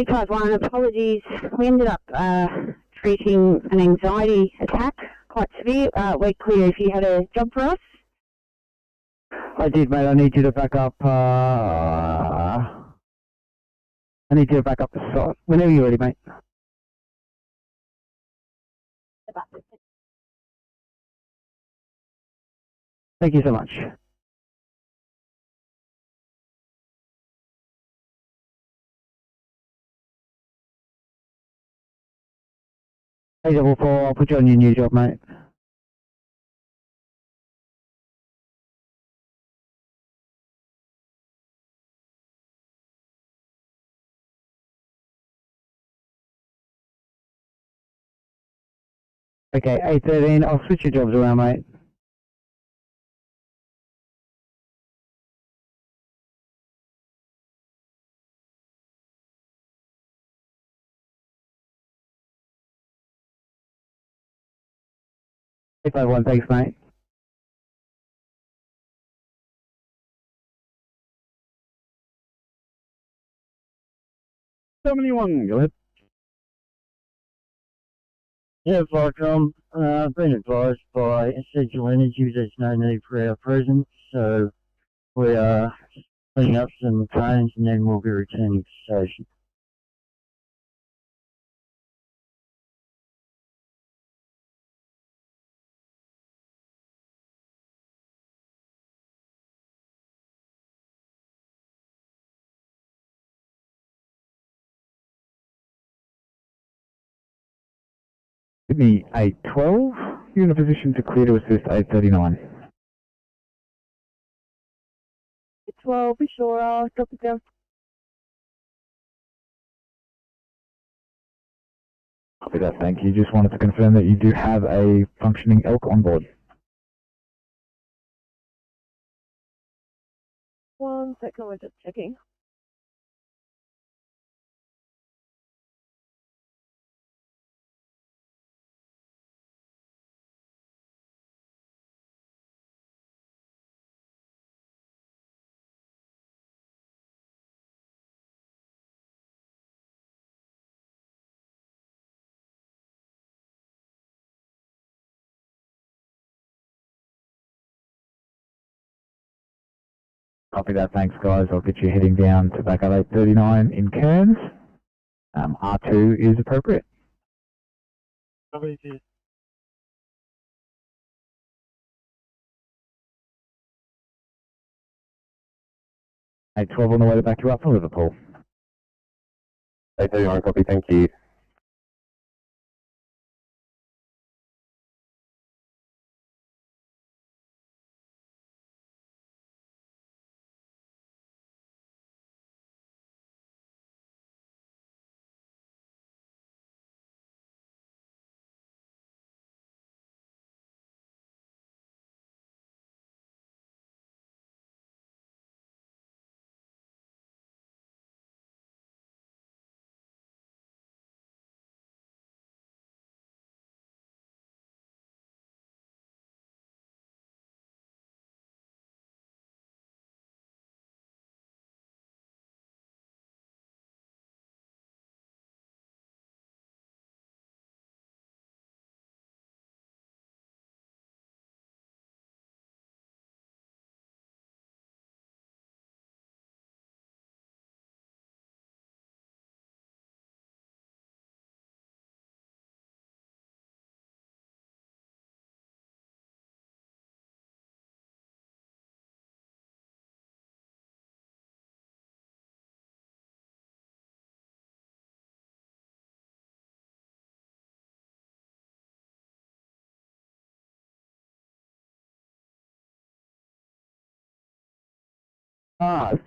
851, apologies. We ended up treating an anxiety attack, quite severe. We're clear if you had a job for us. I did, mate. I need you to back up. I need you to back up the site. Whenever you're ready, mate. Thank you so much. 844, I'll put you on your new job, mate. Okay, 813, I'll switch your jobs around, mate. Eight five one, thanks, mate. Anyone, go ahead. Yeah, Vicom, I've been advised by Essential Energy there's no need for our presence, so we are cleaning up some trains and then we'll be returning to the station. Sydney 812, you're in a position to clear to assist 839. 12, be sure I'll drop it down. Copy that, thank you. Just wanted to confirm that you do have a functioning elk on board. 1 second, we're just checking. Copy that, thanks guys. I'll get you heading down to back up 839 in Cairns. R2 is appropriate. Copy. 812 on the way to back you up from Liverpool. 839, copy, thank you.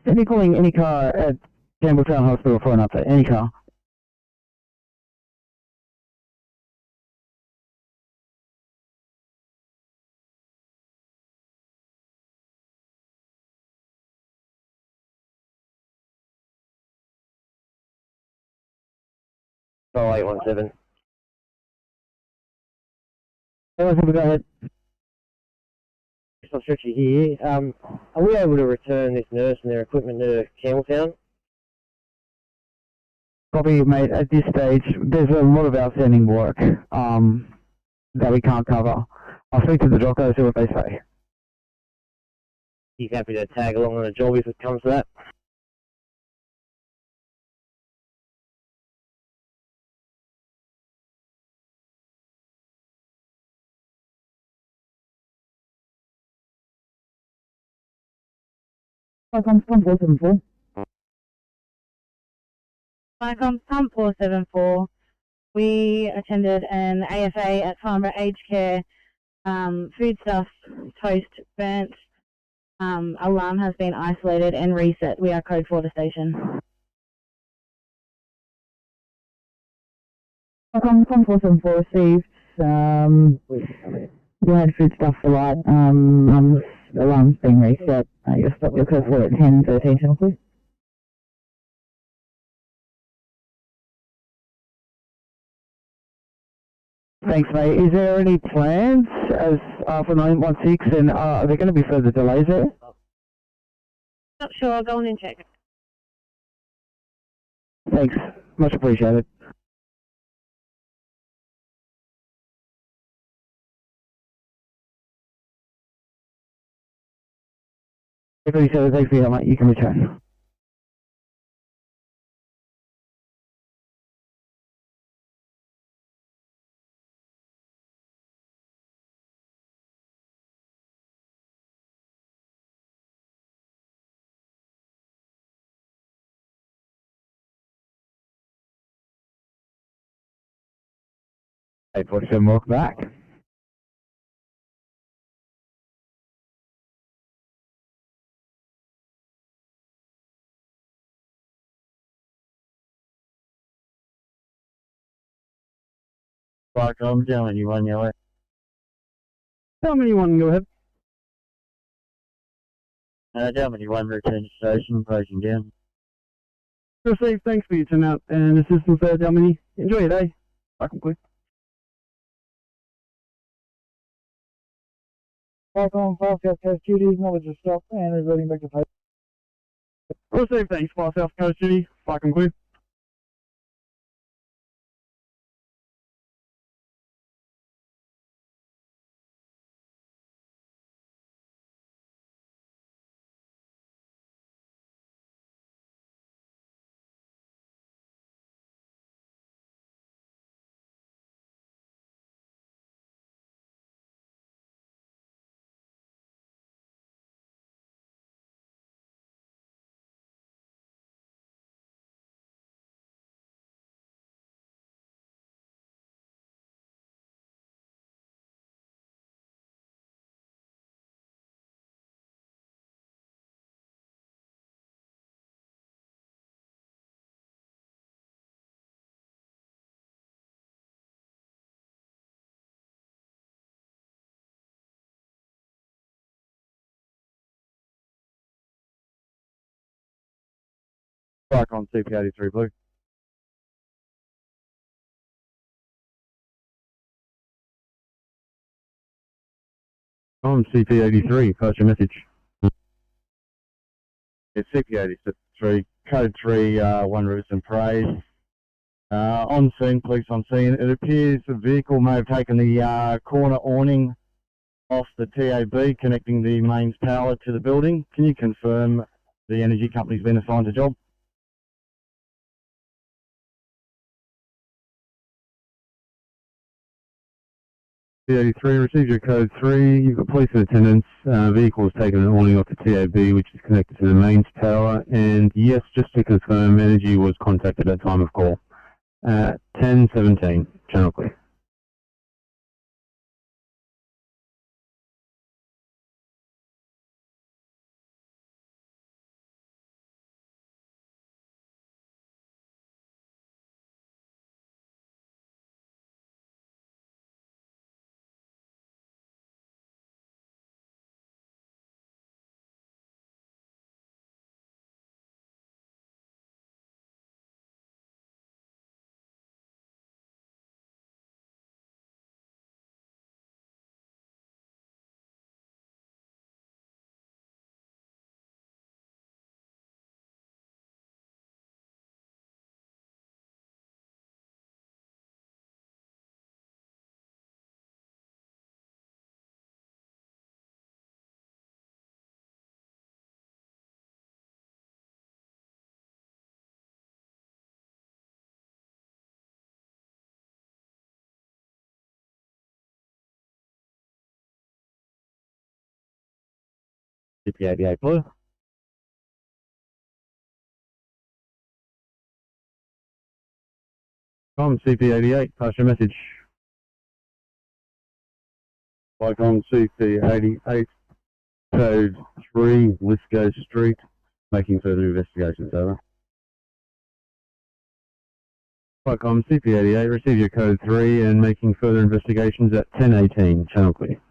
Sydney calling any car at Campbelltown Hospital for an update. Any car. Oh, 817. Go ahead. I'm Stretchy here. Are we able to return this nurse and their equipment to Campbelltown? Copy, mate. At this stage, there's a lot of outstanding work that we can't cover. I'll speak to the doctor, see what they say. He's happy to tag along on a job if it comes to that. Pump 474. Pump 474. We attended an AFA at Farnborough Aged Care. Foodstuffs, toast, burnt. Alarm has been isolated and reset. We are code 4 to station. Pump 474 received. We had foodstuff for light. Alarm's been reset. Your code 4 at 10:13, channel please. Thanks, mate. Is there any plans as for 916, and are there going to be further delays there? Not sure. Go on and check. Thanks. Much appreciated. If you said thanks for your help, mate, you can return. Hey, 47, welcome back. Fuck, I'm telling you one yellow. Tell me you want to go ahead. Tell me you one return to station, breaking down. Receive, thanks for your turnout and assistance there, Domini. Enjoy your day. Fucking quick. Back on 5 South Coast duty, knowledge of stop, and reverting back to pay. Receive, thanks, 5 South Coast duty. Fucking quick. Back on CP83 Blue. On CP83, pass your message. It's CP83, code 3, 1 Riverton Parade. On scene, police on scene. It appears the vehicle may have taken the corner awning off the TAB connecting the mains power to the building. Can you confirm the energy company's been assigned a job? P83, received your code 3. You've got police in attendance. Vehicle has taken an awning off the TAB, which is connected to the mains tower. And yes, just to confirm, energy was contacted at time of call. 10:17, channel clear. CP88 Blue. CP88, pass your message. Lycom CP88, code 3, Lisco Street, making further investigations, over. Lycom CP88, receive your code 3 and making further investigations at 1018, channel clear.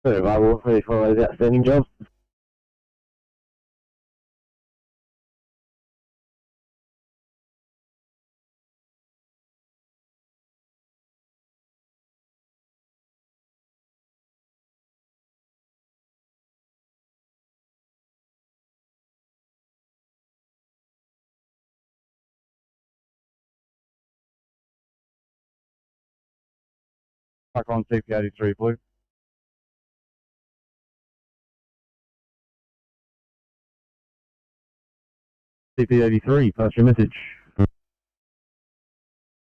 Very available for those outstanding jobs. Lycom CP83 Blue. CP83, pass your message.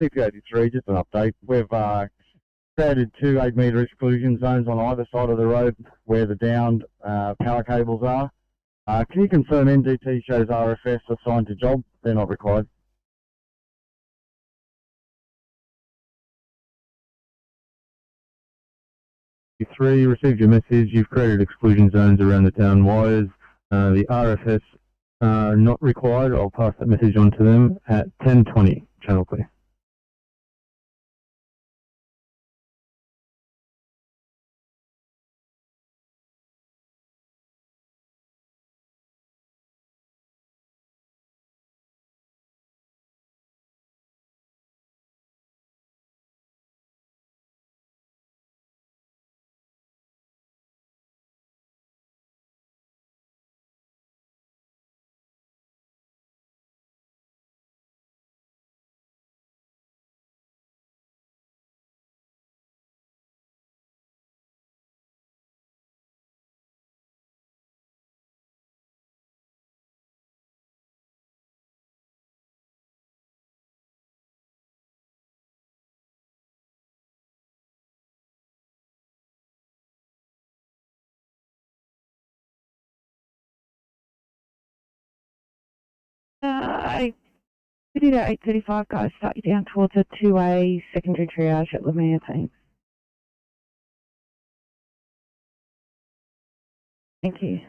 CP83, just an update. We've created 2 8-metre exclusion zones on either side of the road where the downed power cables are. Can you confirm NDT shows RFS assigned to job? They're not required. CP3, received your message. You've created exclusion zones around the down wires. The RFS are not required. I'll pass that message on to them at 1020, channel clear. City to 8:35, guys. Start you down towards a 2A secondary triage at Lamia, thanks. Thank you.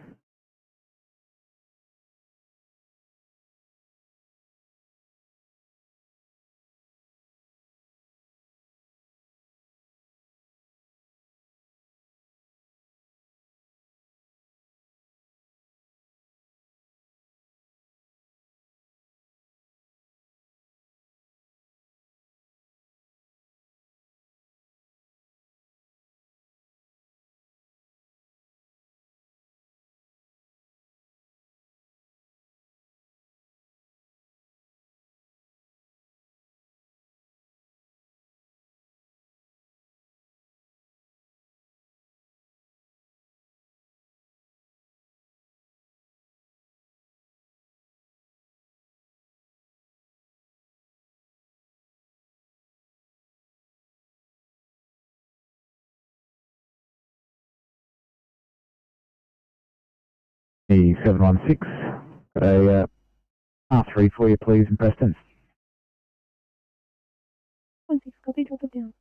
E716, got a R3 for you, please, in Preston. 16, copy, drop it down.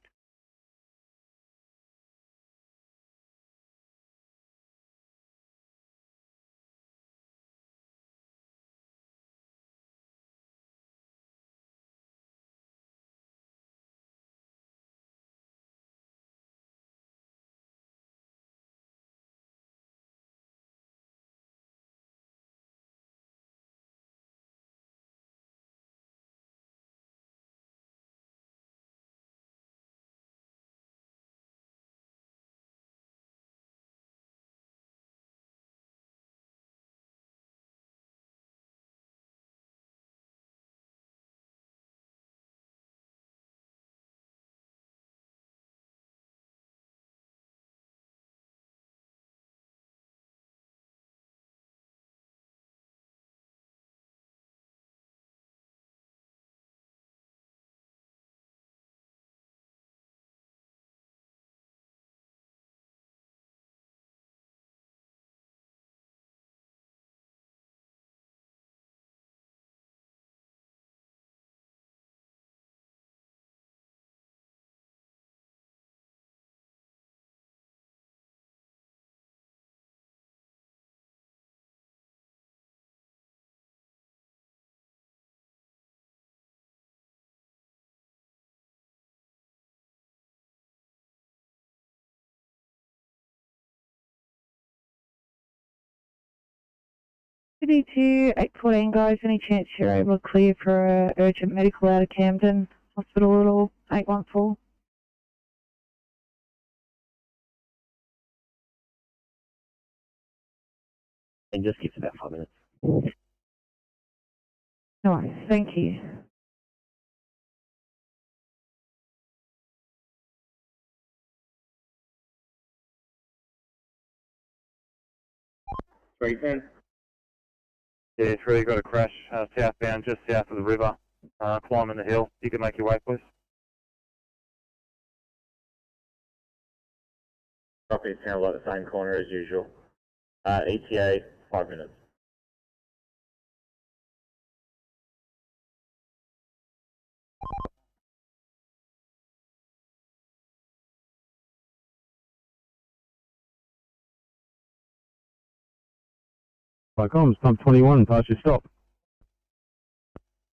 City to 814 guys, any chance you're able to clear for urgent medical out of Camden Hospital at all? 814. And just keep it about 5 minutes. No worries, thank you. Yeah, 3, got a crash southbound, just south of the river, climbing the hill. You can make your way, please. Copy, it sounds like the same corner as usual. ETA, 5 minutes. By comms, pump 21, pass your stop.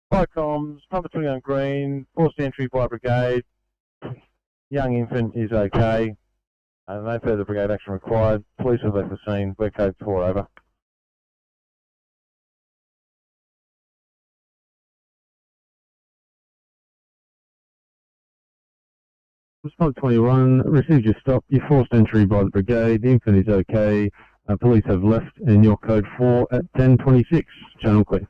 By comms, number 21 green, forced entry by brigade. Young infant is okay. No further brigade action required. Police have left the scene. We're code 4 over. Pump 21, received your stop. You're forced entry by the brigade. The infant is okay. Police have left, and you're code 4 at 10:26. Channel clear.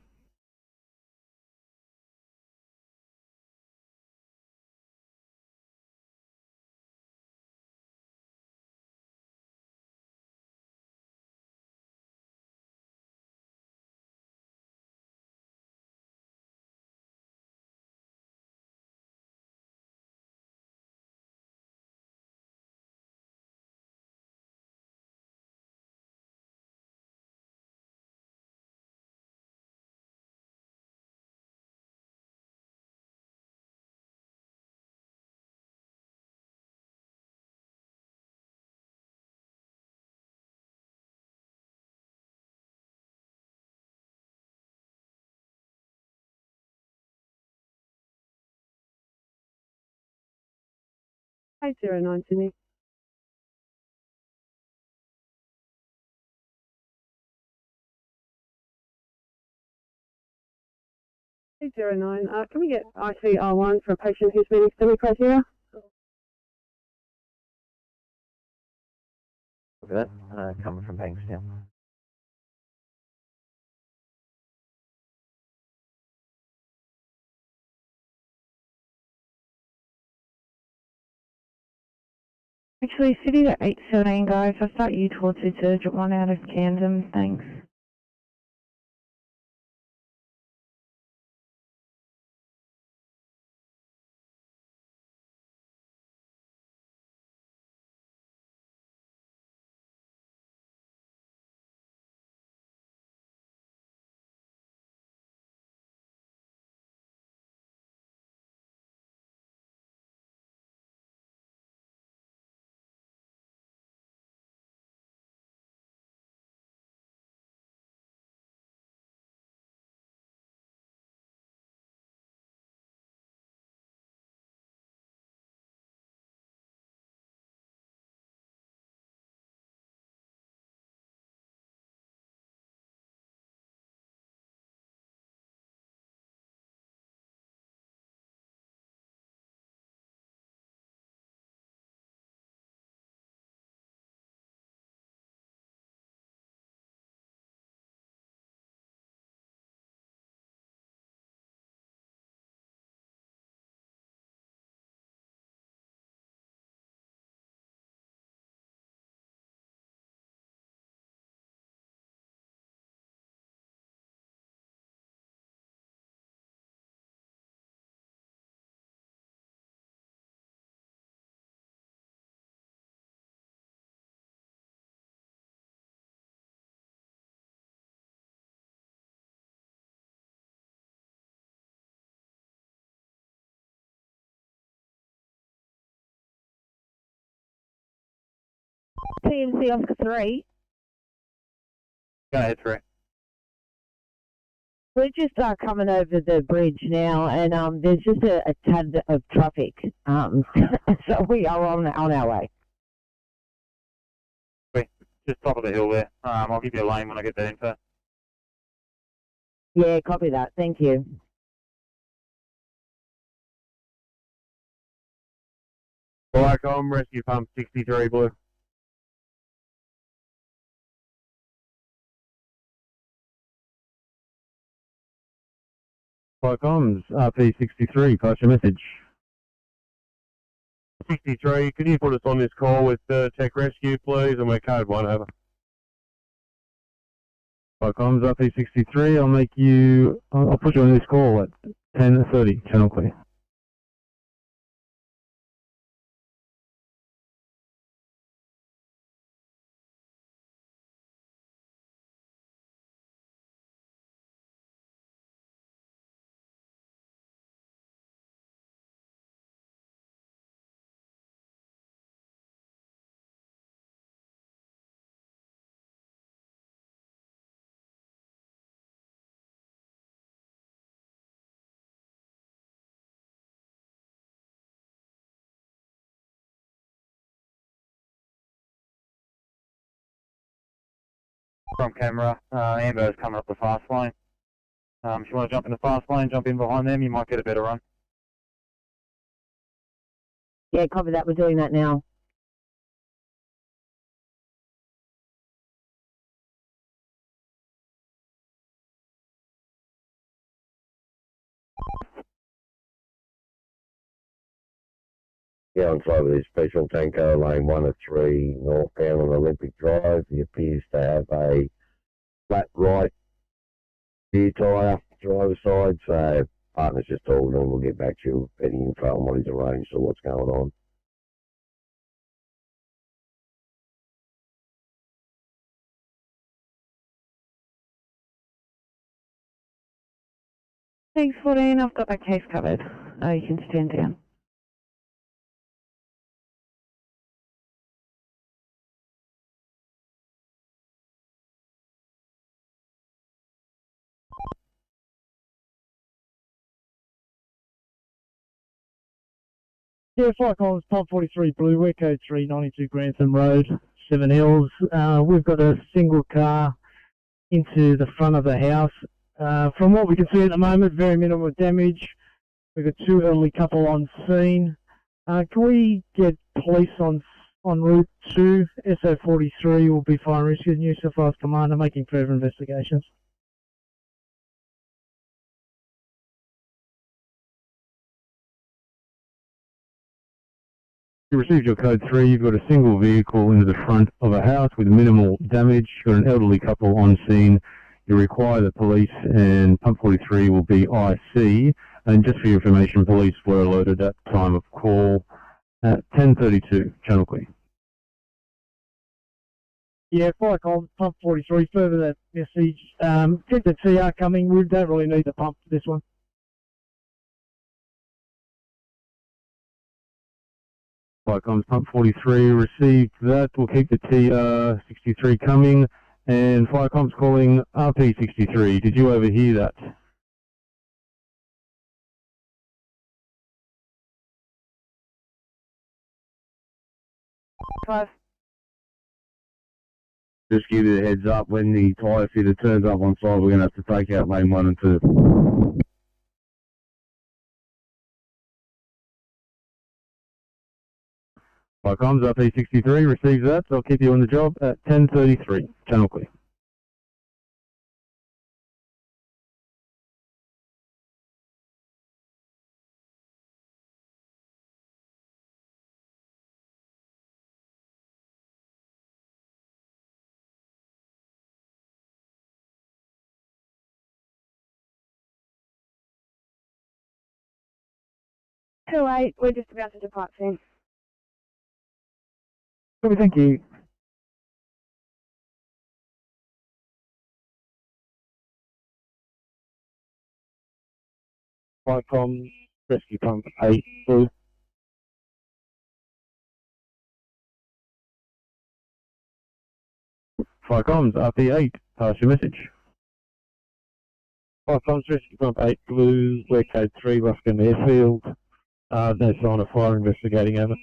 Hi, 09 Sydney. Hey, 09. Can we get ICR1 for a patient who's meeting STEMI criteria? Look at that, coming from Bankstown. Actually, City to 817 guys, I'll start you towards the urgent one out of Camden, thanks. TNC Oscar 3. Go ahead, 3. We're just coming over the bridge now, and there's just a tad of traffic, so we are on our way. Just top of the hill there. I'll give you a lane when I get that info. Yeah, copy that. Thank you. Viacom, rescue pump 63 blue. Viacom's RP63, pass your message. 63, can you put us on this call with Tech Rescue, please? And we're code 1, over. Viacom's RP63, I'll put you on this call at 10:30, channel clear. From camera, Amber's coming up the fast lane. If you want to jump in the fast lane, jump in behind them, you might get a better run. Yeah, copy that. We're doing that now. Yeah, on side of this special tanker, lane 1 of 3, northbound on Olympic Drive. He appears to have a flat right rear tyre, driver's side, so partner's just talking to him. We'll get back to you with any info on what he's arranged or what's going on. Thanks, 14. I've got that case covered. You can stand down. Yeah, Viacom's pump 43 blue, we're code 392 Grantham Road, Seven Hills. We've got a single car into the front of the house. From what we can see at the moment, very minimal damage. We've got 2 elderly couple on scene. Can we get police on route 2? SO43 will be Fire and Rescue New South Wales Commander making further investigations. You received your code 3, you've got a single vehicle into the front of a house with minimal damage, you've got an elderly couple on scene, you require the police, and pump 43 will be IC, and just for your information, police were alerted at time of call at 10:32, channel clear. Yeah, Viacom, pump 43, further that message. Get the TR coming, we don't really need the pump for this one. Viacom's pump 43 received that. We'll keep the TR63 coming. And Viacom's calling RP63. Did you overhear that? Just give you the heads up, when the tyre fitter turns up on side, we're going to have to take out lane 1 and 2. Viacom's RP63 receives that. I'll keep you on the job at 10:33, channel clear. Too late, we're just about to depart soon. Thank you. Viacom, rescue pump 8 blue. Viacom's RP8, pass your message. Viacom's rescue pump 8 blue, we're code 3, Ruskin Airfield. No sign of fire, investigating, over.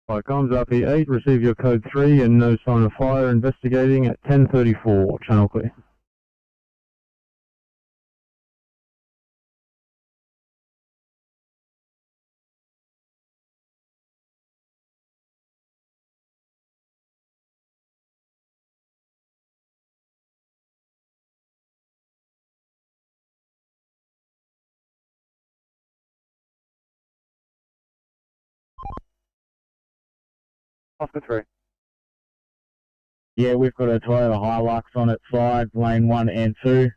Viacom's RP8, receive your code 3 and no sign of fire, investigating at 10:34, channel clear. Oscar 3. Yeah, we've got a Toyota Hilux on its side, lane 1 and 2.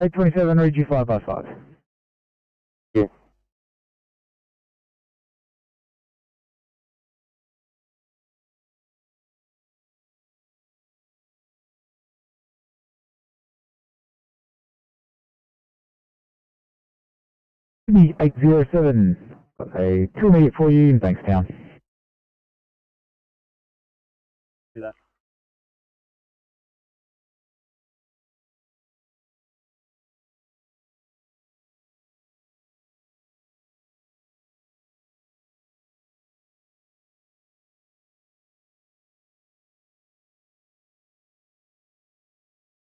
A27, read you 5x5. Yeah. Sydney 807, got a 2 immediate for you in Bankstown. Do that.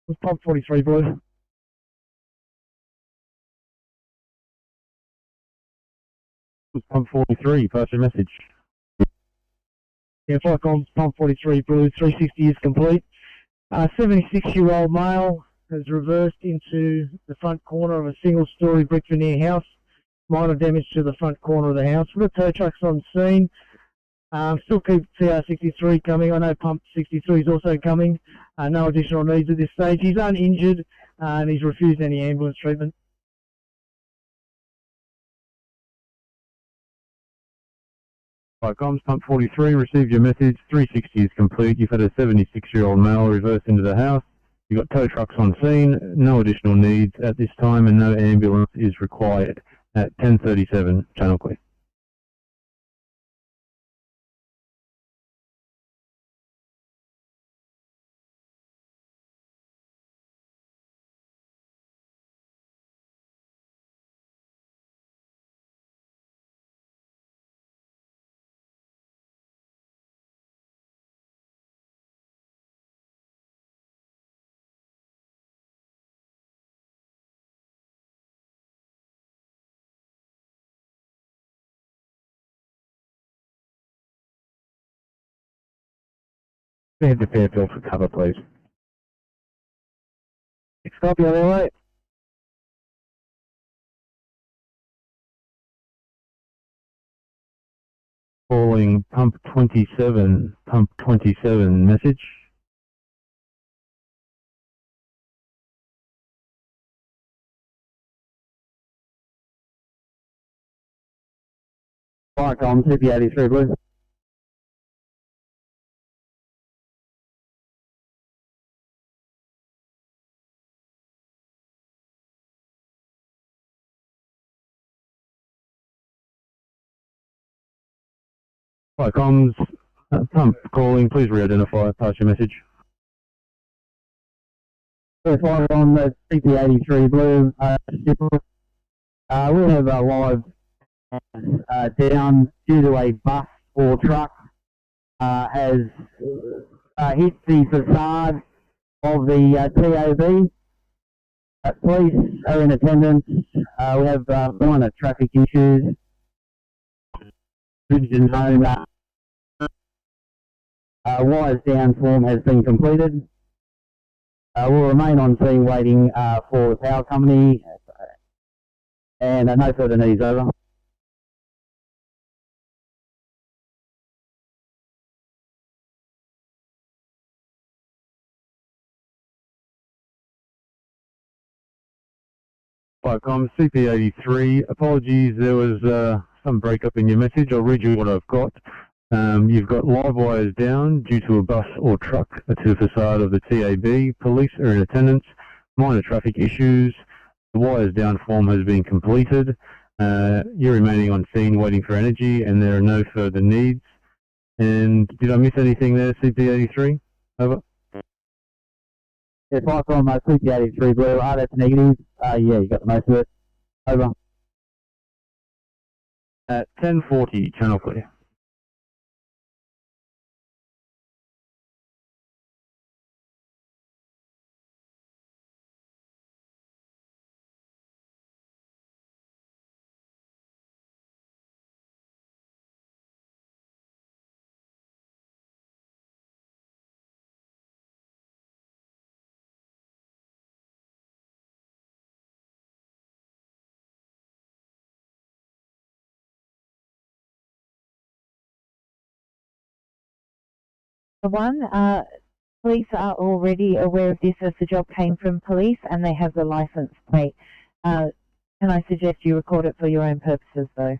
Was pump 43, Blue. Was pump 43, pass your message. Yeah, Flycom's pump 43, Blue, 360 is complete. 76-year-old male has reversed into the front corner of a single-storey brick veneer house. Minor damage to the front corner of the house. We've got tow trucks on scene. Still keep TR63 coming. I know pump 63 is also coming. No additional needs at this stage. He's uninjured and he's refused any ambulance treatment. Comms pump 43, received your message. 360 is complete. You've had a 76-year-old male reverse into the house. You've got tow trucks on scene. No additional needs at this time, and no ambulance is required. At 10:37, channel clear. Head to Fairfield for cover, please. Copy, on the way. Calling pump 27, message. Flycom, CP83, Blue. Comms, pump calling, please re-identify, pass your message. Flycom, that's CP83, Blue. We have a live down due to a bus or truck has hit the facade of the TOB. Police are in attendance. We have minor traffic issues. Bridge zone wires down form has been completed. We'll remain on scene waiting for the power company, and no further needs, over. Comms, CP83, apologies, there was some breakup in your message. I'll read you what I've got. You've got live wires down due to a bus or truck to the facade of the TAB. Police are in attendance. Minor traffic issues. The wires down form has been completed. You're remaining on scene waiting for energy, and there are no further needs. And did I miss anything there, CP83? Over. Yeah, Fox on my 83 blue. That's negative. Yeah, you got the most of it. Over. At 1040, channel clear. One, police are already aware of this as the job came from police and they have the license plate. Can I suggest you record it for your own purposes though?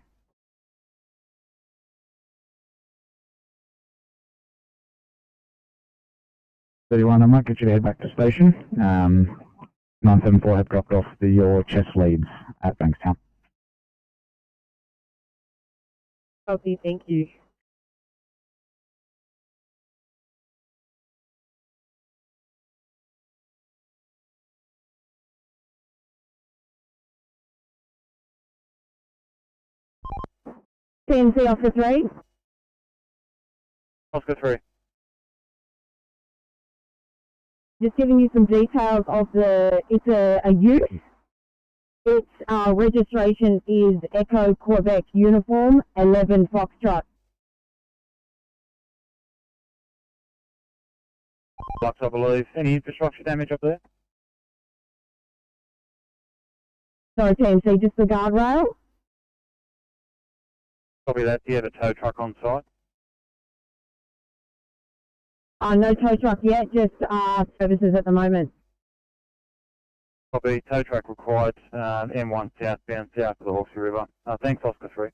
31, I might get you to head back to station. 974 have dropped off your chest leads at Bankstown. Copy, thank you. TNC Officer 3. Oscar 3. Just giving you some details of it's a youth. Its registration is Echo Quebec Uniform 11 Foxtrot. Lux, I believe. Any infrastructure damage up there? Sorry, TNC, just the guardrail. Copy that. Do you have a tow truck on site? No tow truck yet, just services at the moment. Copy. Tow truck required. M1 southbound south of the Horseshoe River. Thanks, Oscar 3.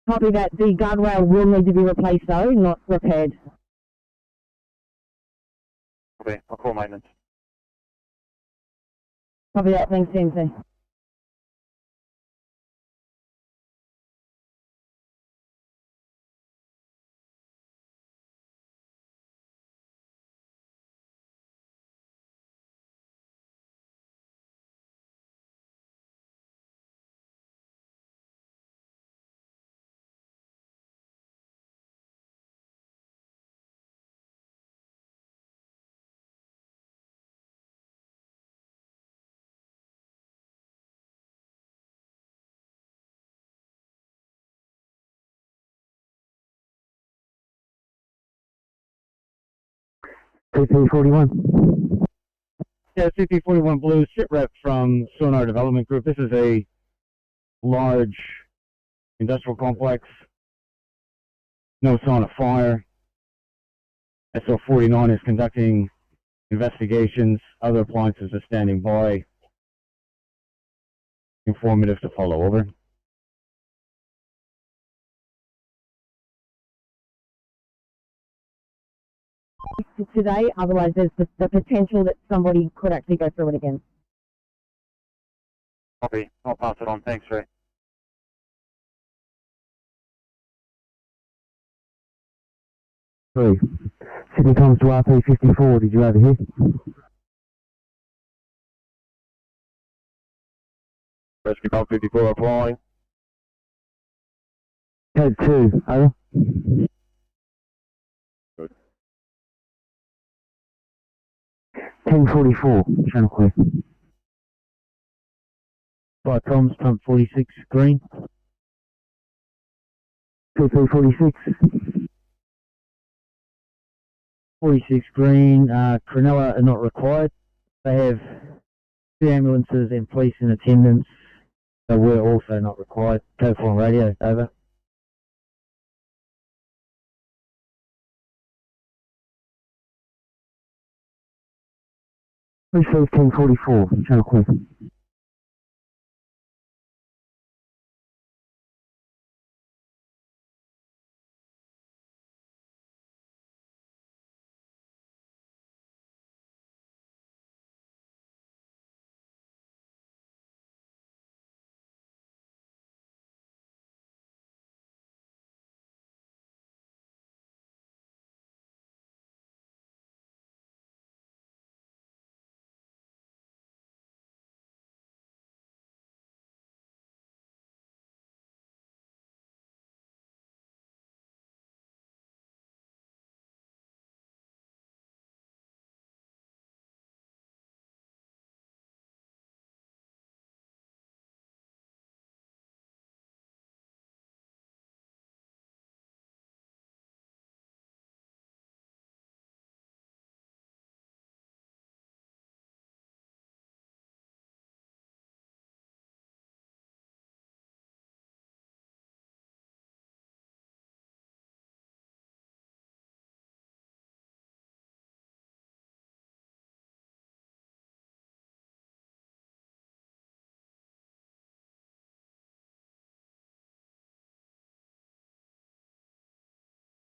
Copy that. The guardrail will need to be replaced though, not repaired. Copy. I'll call maintenance. Copy that. Thanks, TNC. CP41. Yeah, CP41 Blue, sit rep from Sonar Development Group. This is a large industrial complex. No sign of fire. SL49 is conducting investigations. Other appliances are standing by. Informative to follow. Over. Today, otherwise there's the potential that somebody could actually go through it again. Copy. I'll pass it on. Thanks, Ray. Three. Sydney comes to RP54. Did you overhear? Rescue Pump 54 applying. Code 2. Over. Good. 1044. Channel clear. By Tom's pump 46 green. 2346. 46 green. Cronulla are not required. They have 2 ambulances and police in attendance. So we're also not required. Code 4 on radio. Over. 1044. Channel clear.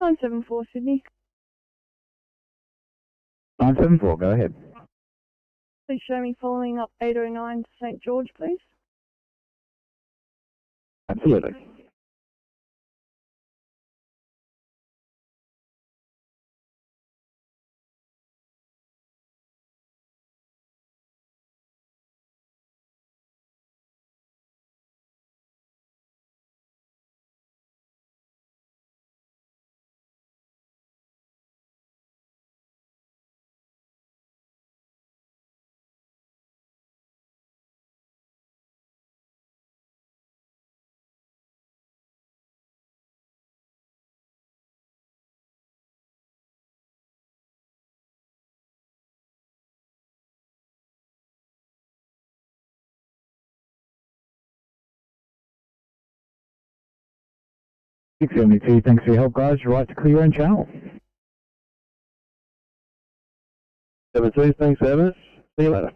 974 Sydney. 974, go ahead. Please show me following up 809 to St George, please. Absolutely. $672, thanks for your help, guys. You're right to clear your own channel. 72, thanks, Evans. See you later.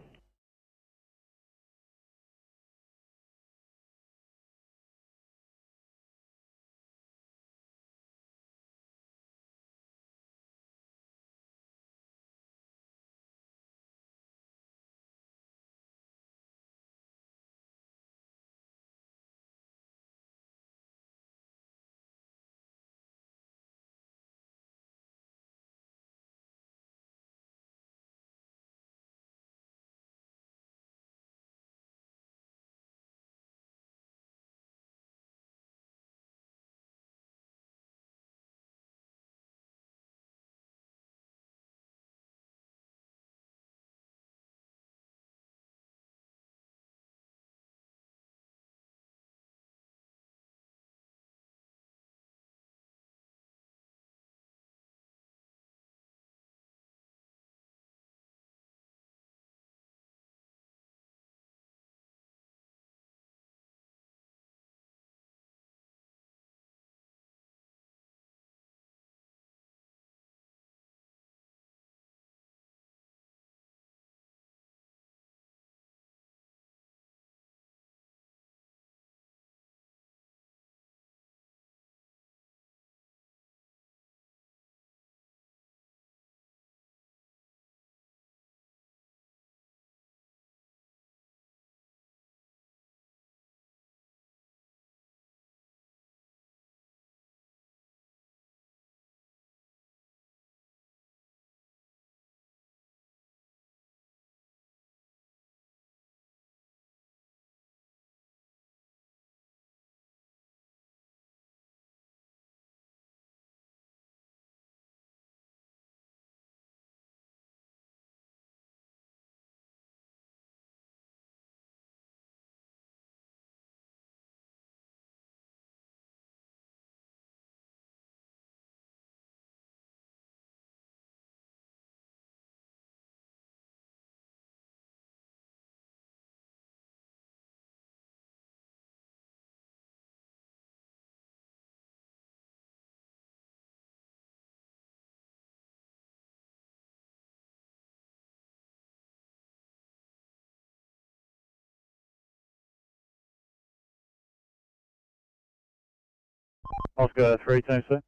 Oscar 3, thanks, sir.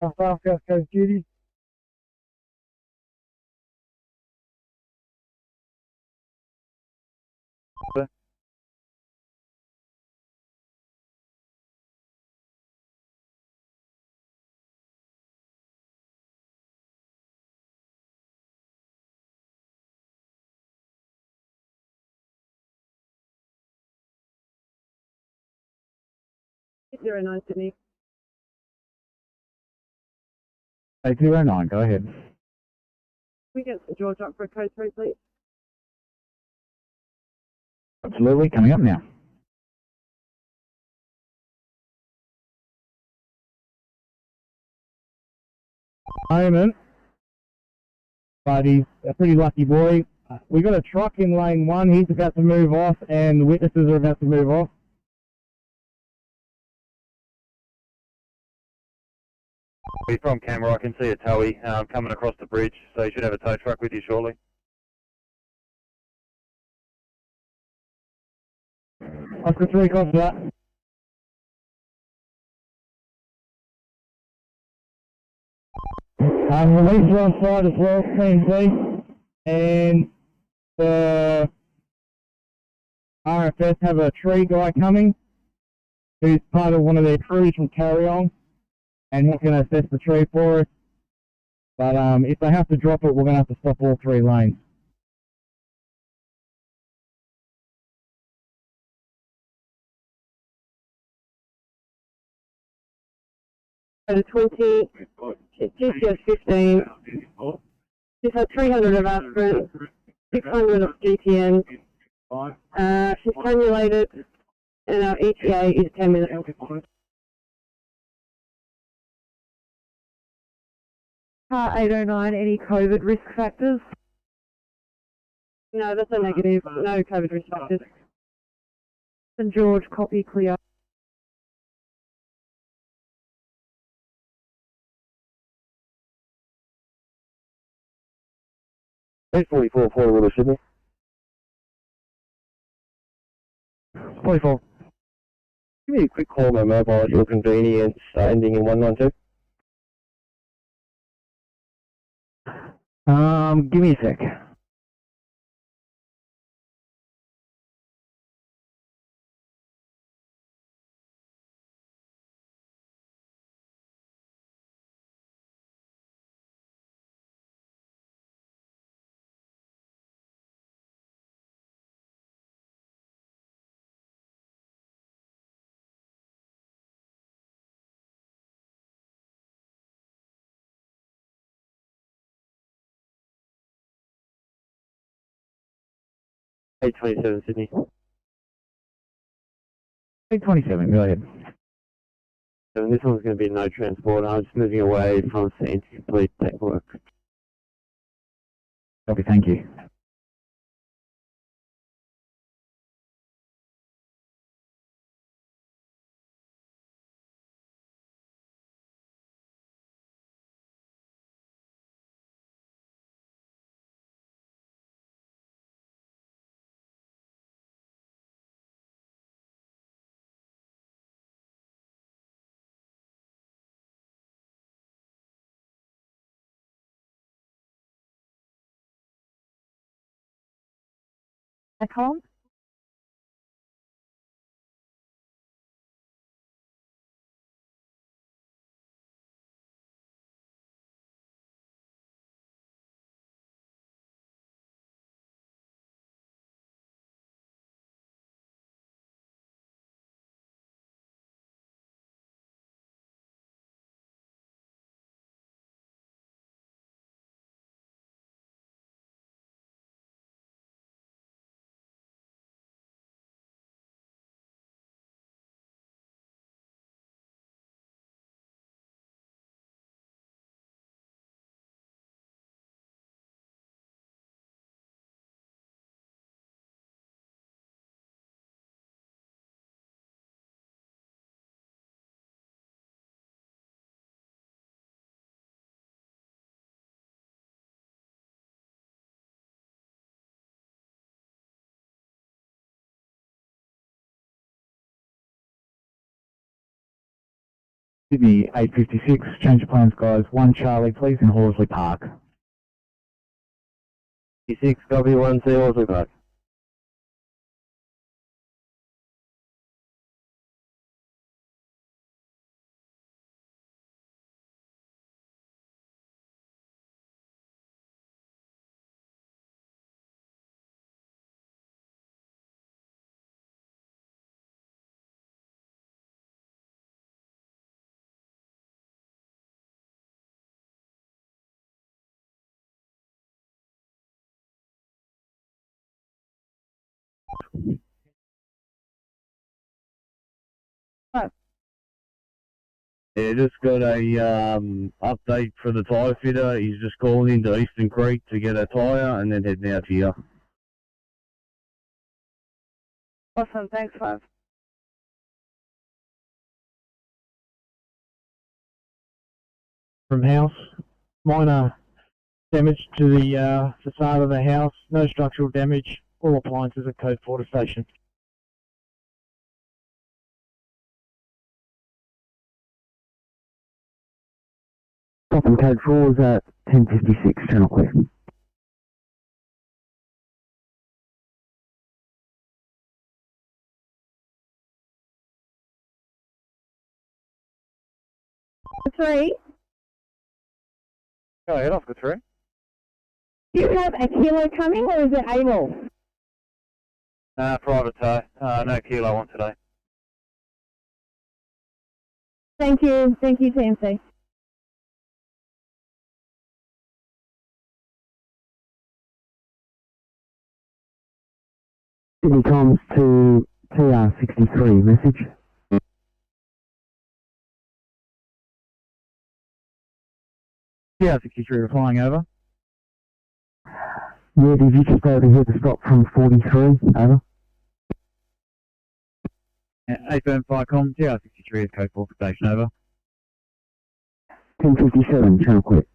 South Coast duty. Sir. Zero nine Sydney. 809, go ahead. Can we get St George up for a code 3, please? Absolutely, coming up now. Moment. But he's a pretty lucky boy. We got a truck in lane 1. He's about to move off, and the witnesses are about to move off. From camera, I can see a towie coming across the bridge, so you should have a tow truck with you shortly. Oscar 3, copy that. Release are on side as well, C&C, and the RFS have a tree guy coming who's part of one of their crews from Carry On, and he's going to assess the tree for us. But if they have to drop it, we're going to have to stop all 3 lanes. At a 20, GCS 15. She's had 300 of aspirin, 600 of GTN. She's cannulated, and our ETA is 10 minutes. Car 809, any COVID risk factors? No, that's a negative. No COVID risk factors. St George, copy, clear. Eight 44, 4 Willow, Sydney. 44. Give me a quick call on my mobile at your convenience, ending in 192. Give me a sec. Eight 27, Sydney. 827, go ahead. And this one's going to be no transport. I'm just moving away from scene to complete paperwork. Copy, thank you. Icon? Sydney 856, change of plans guys, 1 Charlie please in Horsley Park. 56, copy 1, C Horsley Park. Yeah, just got a update for the tyre fitter. He's just calling into Eastern Creek to get a tyre and then heading out here. Awesome, thanks, 5. From house, minor damage to the facade of the house, no structural damage, all appliances at Code 4 to station. Stop and code 4 is at 1056, channel clear. Three. Go ahead, Oscar 3. Do you have a kilo coming or is it able? Private tow. No kilo on today. Thank you. Thank you, TMC. Sydney comms to TR63, message. TR63 replying over. Yeah, did you just overhear the stop from 43? Over. 875 com, TR63 is code 4 for station over. 1057, channel clear.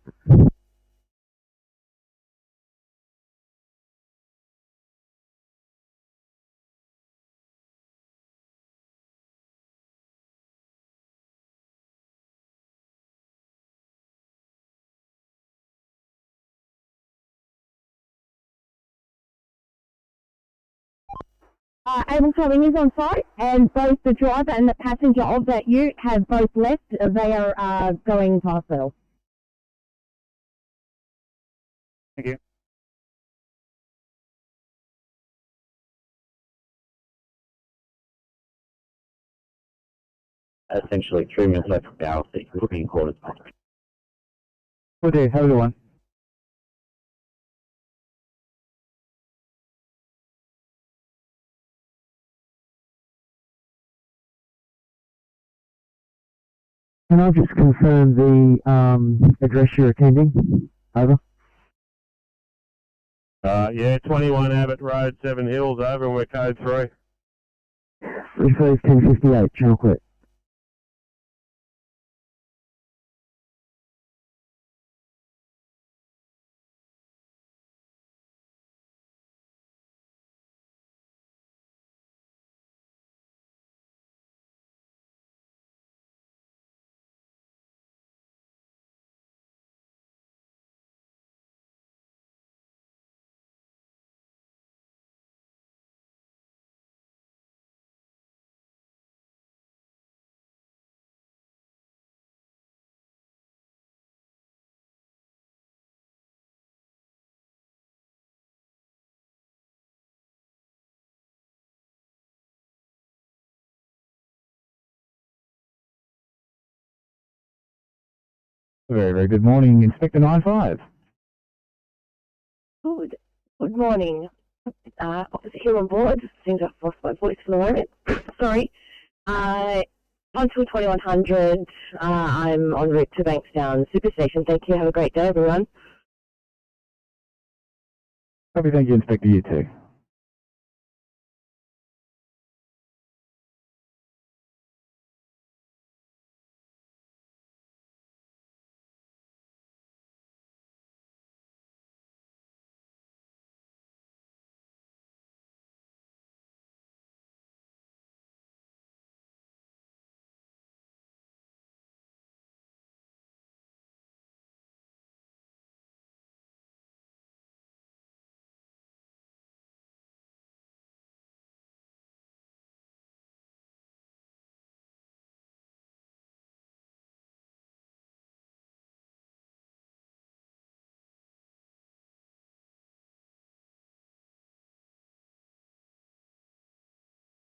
Able towing is on site, and both the driver and the passenger of that ute have both left. They are going past Bell. Thank you. Essentially 3 minutes left from Barrel 6, looking quarters back. Good day, have a good one. Can I just confirm the address you're attending? Over. Yeah, 21 Abbott Road, 7 Hills, over, and we're code 3. Refers 1058, channel clear. Very, very good morning, Inspector 95. Good morning. Officer here on board. Seems I've lost my voice for the moment. Sorry. Until 2100, I'm en route to Bankstown Superstation. Thank you. Have a great day, everyone. Copy, thank you, Inspector, you too.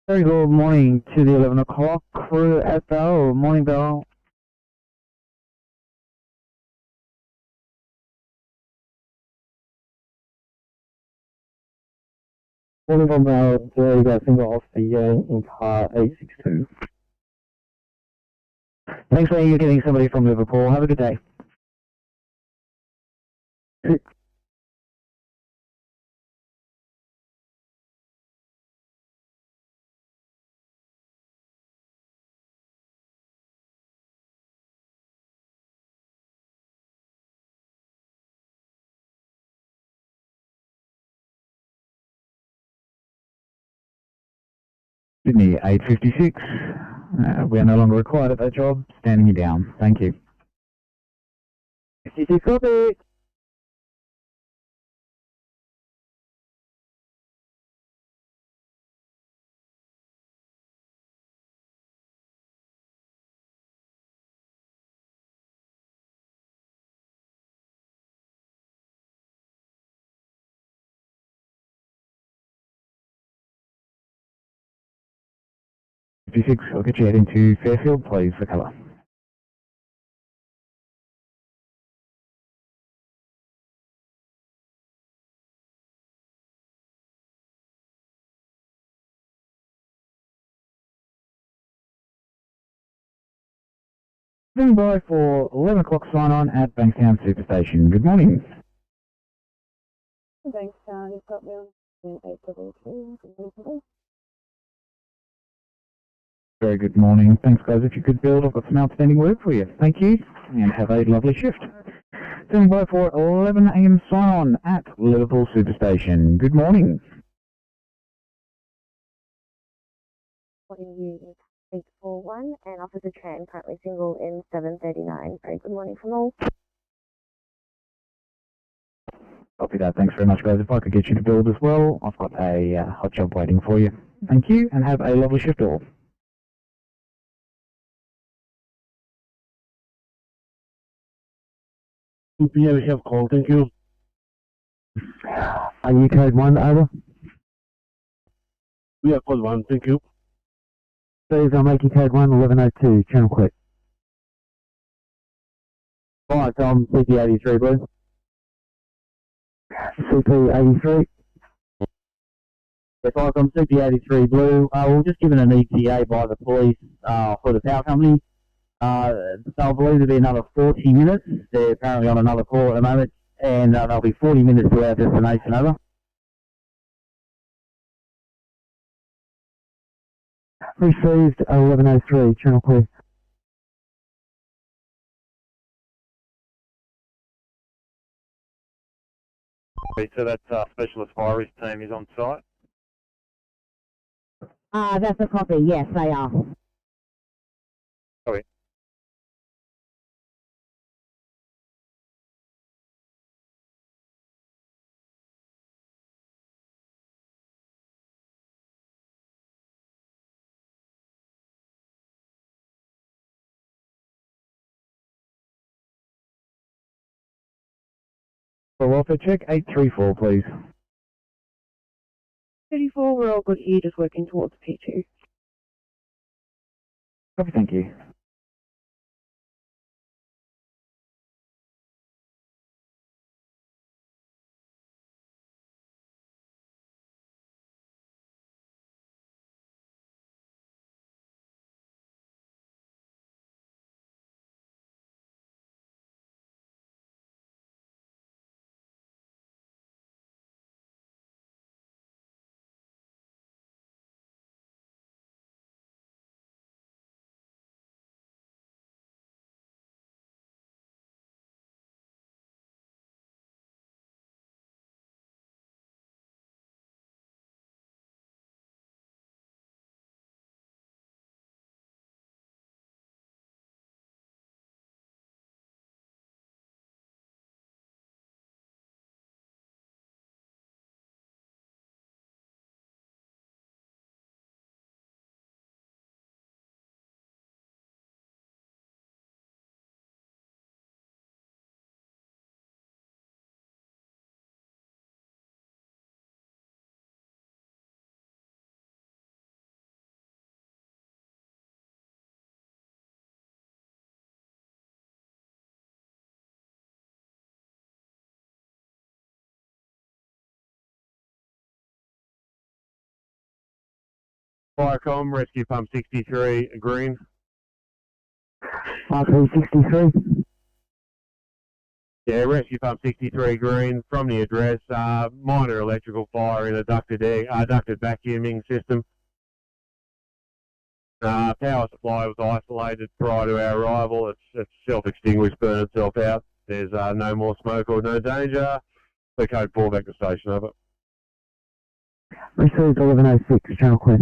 Very good morning to the 11 o'clock crew at Bell. Morning, Bell. Morning from Bell, there you go, single off the in car 862. Thanks for you getting somebody from Liverpool. Have a good day. Sydney 856. We are no longer required at that job. Standing you down. Thank you. 66 copy. I'll get you heading to Fairfield, please, for cover. Stand by for 11 o'clock sign on at Bankstown Superstation. Good morning. Bankstown, you've got me on 822. Very good morning. Thanks, guys. If you could build, I've got some outstanding work for you. Thank you, and have a lovely shift. Standing by for 11 a.m. sign on at Liverpool Superstation. Good morning. Unit 841 and Officer Tran, currently single in 739. Very good morning from all. Copy that. Thanks very much, guys. If I could get you to build as well, I've got a hot job waiting for you. Thank you, and have a lovely shift all. Yeah, we have call, thank you. Are you code 1, over? We have code 1, thank you. Please, I'll make you code 1, 1102, channel quick. Alright, Tom, CP83, blue. CP83. If I come CP83 blue, we'll just given an ETA by the police for the power company. They'll believe there'll be another 40 minutes. They're apparently on another call at the moment, and they'll be 40 minutes to our destination, over. Received 1103, channel clear. So that specialist fire risk team is on site? That's a copy. Yes, they are. Sorry. For welfare check, 834, please. 34, we're all good here, just working towards P2. Copy, thank you. Firecom, rescue pump 63, green. RP63. Yeah, rescue pump 63, green, from the address, minor electrical fire in a ducted vacuuming system. Power supply was isolated prior to our arrival. It's self-extinguished, burned itself out. There's no more smoke or no danger. The code 4 back to station, over. Received 1106, channel clear.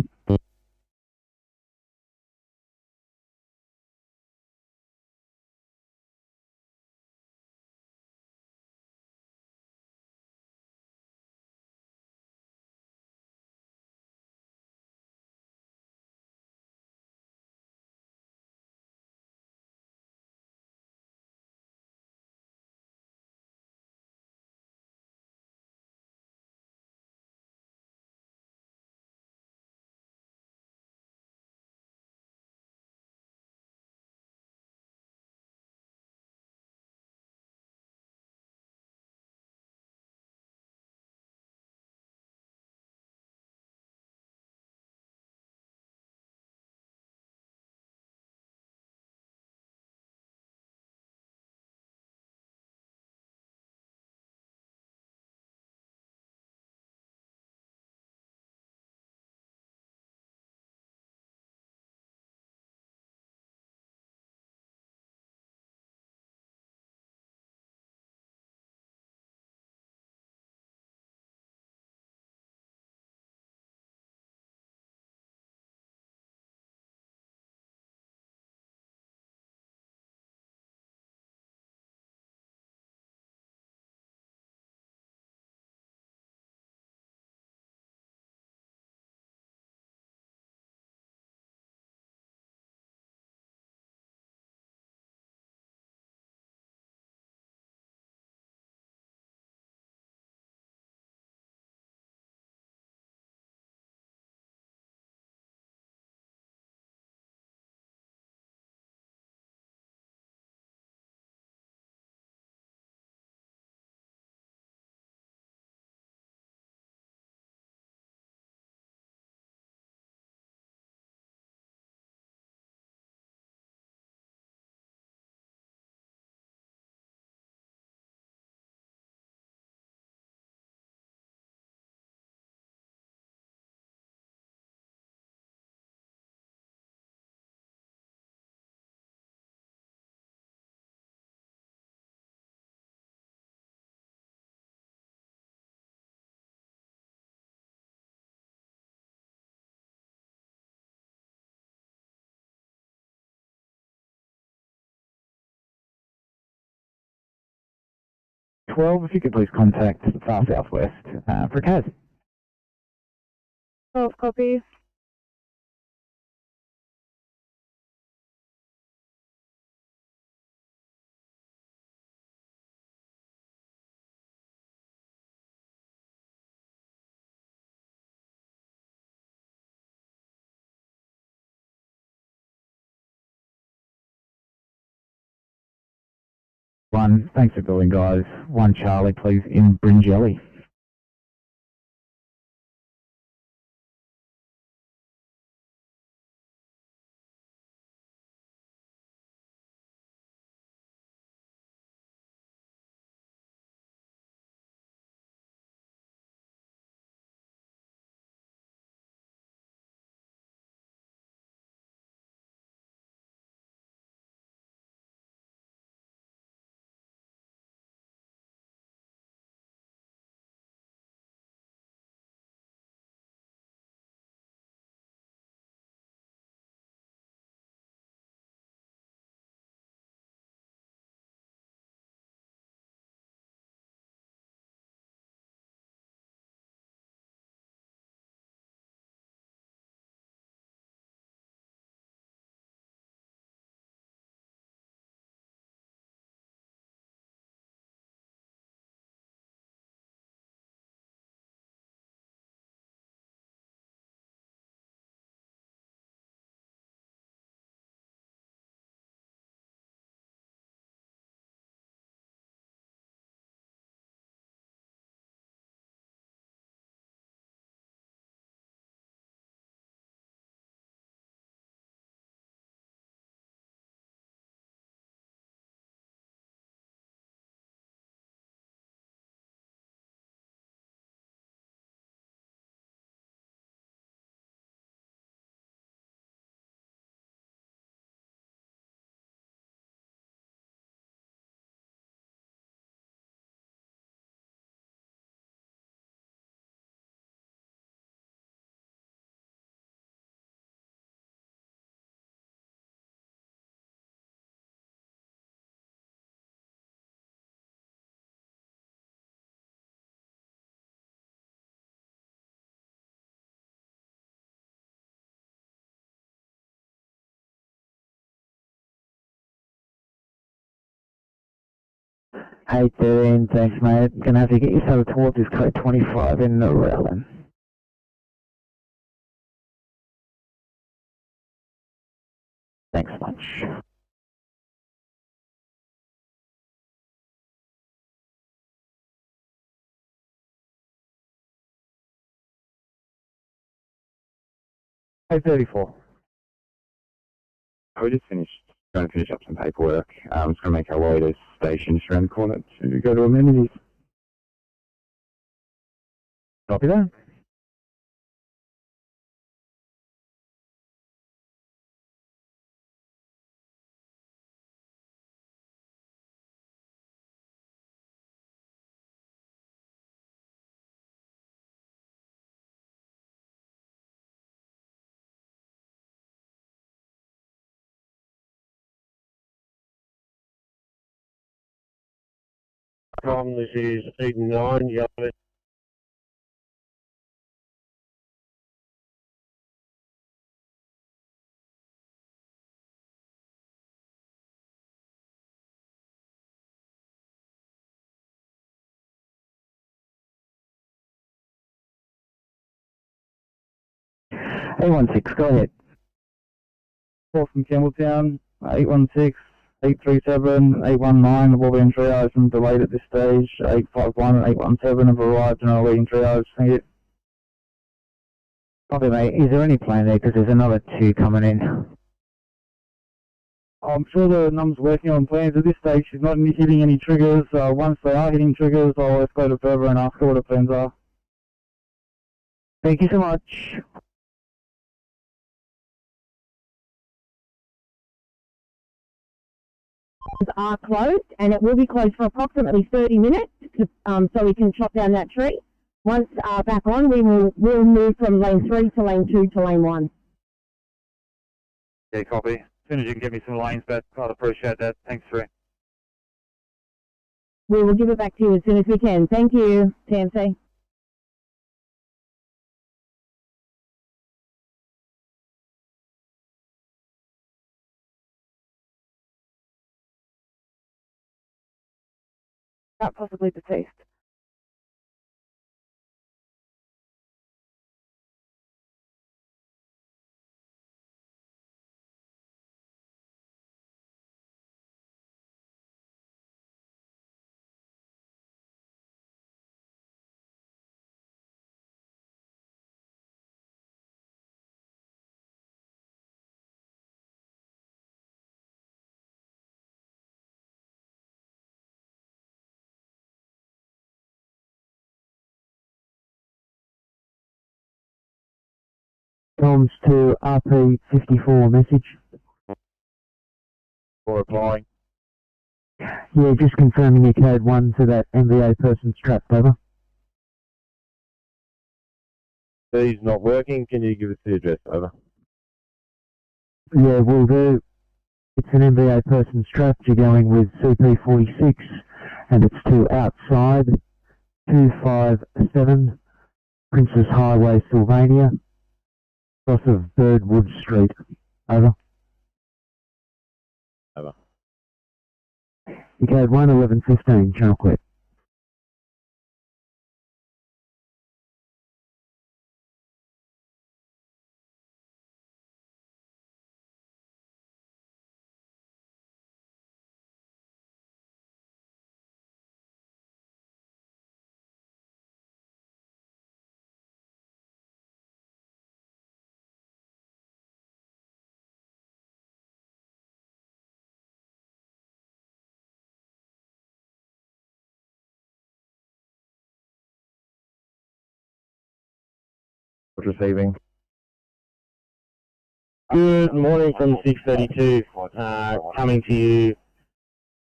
12, if you could please contact Far Southwest for a CAS. 12 copies. One, thanks for calling, guys. 1 Charlie, please, in Bringelly. Hey, 13, thanks, mate. Gonna have to get yourself towards this code 25 in the Rowland. Thanks much. Hey, 34. We just finished, going to finish up some paperwork. I'm just going to make our way to station just around the corner to go to amenities. Copy that. This is Eden 9, Yellow. A16, go ahead. Call from Campbelltown, 816, 837, 819, the Wall entry triage and delayed at this stage, 851 and 817 have arrived and are leading triage. Thank you. Copy, mate. Is there any plan there? Because there's another 2 coming in. I'm sure the num's working on plans at this stage. She's not hitting any triggers. Once they are hitting triggers, I'll escalate it further and ask her what her plans are. Thank you so much. Are closed, and it will be closed for approximately 30 minutes, so we can chop down that tree. Once back on, we'll move from lane 3 to lane 2 to lane 1. Yeah, copy. As soon as you can get me some lanes back, I'd appreciate that. Thanks, Ray. We will give it back to you as soon as we can. Thank you, TMC. Not possibly deceased. Comms to RP54 message. For replying. Yeah, just confirming your code 1 to that MVA person's trapped, over. B's not working. Can you give us the address? Over. Yeah, will do. It's an MVA person's trapped. You're going with CP46, and it's to outside 257 Princess Highway, Sylvania, cross of Birdwood Street. Over. Over. Your code 1, 1115, channel clear. Receiving. Good morning from 632, coming to you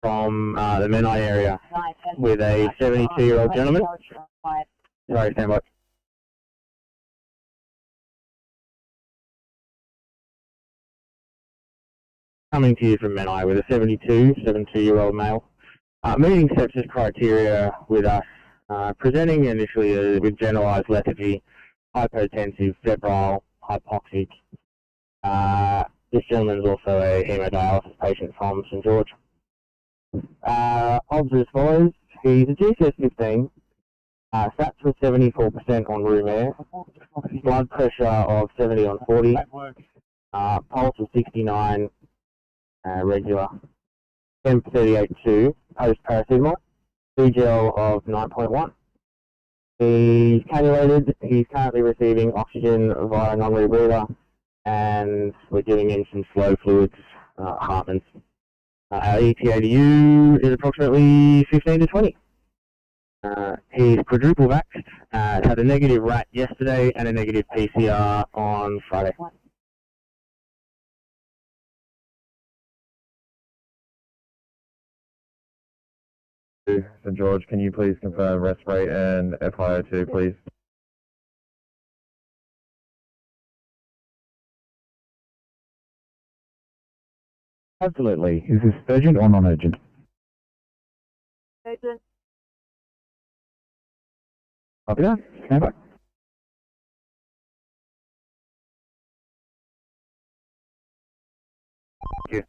from the Menai area with a 72-year-old gentleman. Sorry, stand by. Coming to you from Menai with a 72-year-old male. Meeting sepsis criteria with us, presenting initially with generalised lethargy, hypotensive, febrile, hypoxic. This gentleman is also a hemodialysis patient from St George. Odds are as follows. He's a GCS 15, sat for 74% on room air, blood pressure of 70 on 40, pulse of 69, regular, temp 38.2, post paracetamol, BGL of 9.1. He's cannulated, he's currently receiving oxygen via non-rebreather, and we're giving him some slow fluids, Hartmann's. Our ETA to you is approximately 15 to 20. He's quadruple vaxxed, had a negative RAT yesterday and a negative PCR on Friday. St George, can you please confirm rest rate and FiO2, please? Absolutely. Is this urgent or non-urgent? Urgent. Copy that. Stand by. Yeah.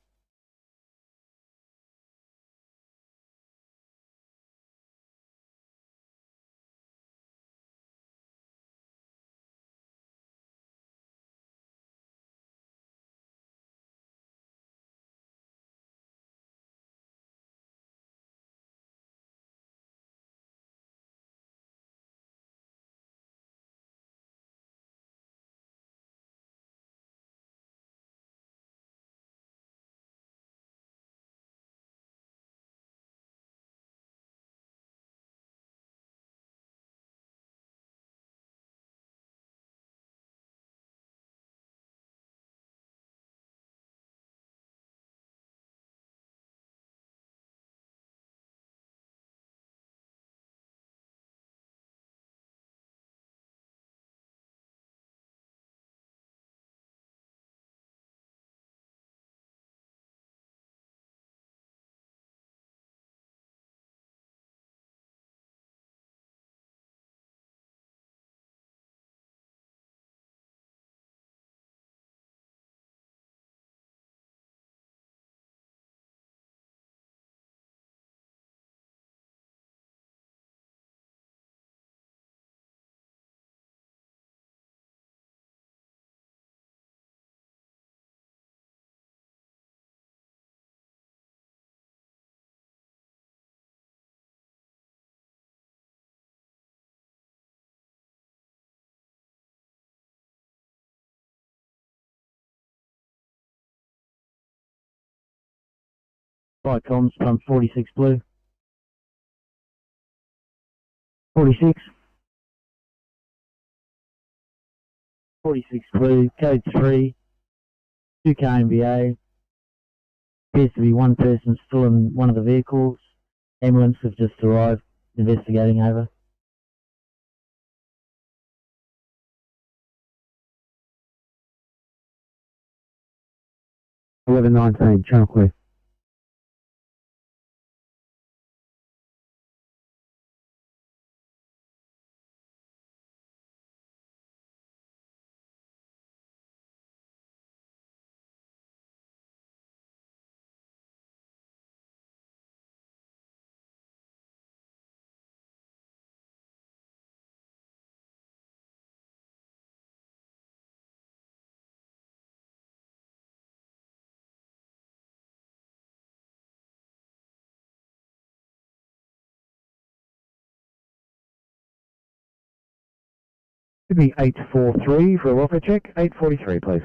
Flight comms, pump 46 blue. 46. 46 blue, code 3, 2 KMBA. Appears to be one person still in one of the vehicles. Ambulance have just arrived, investigating over. Eleven 19, channel clear. Sydney 843 for a welfare check. 843, please.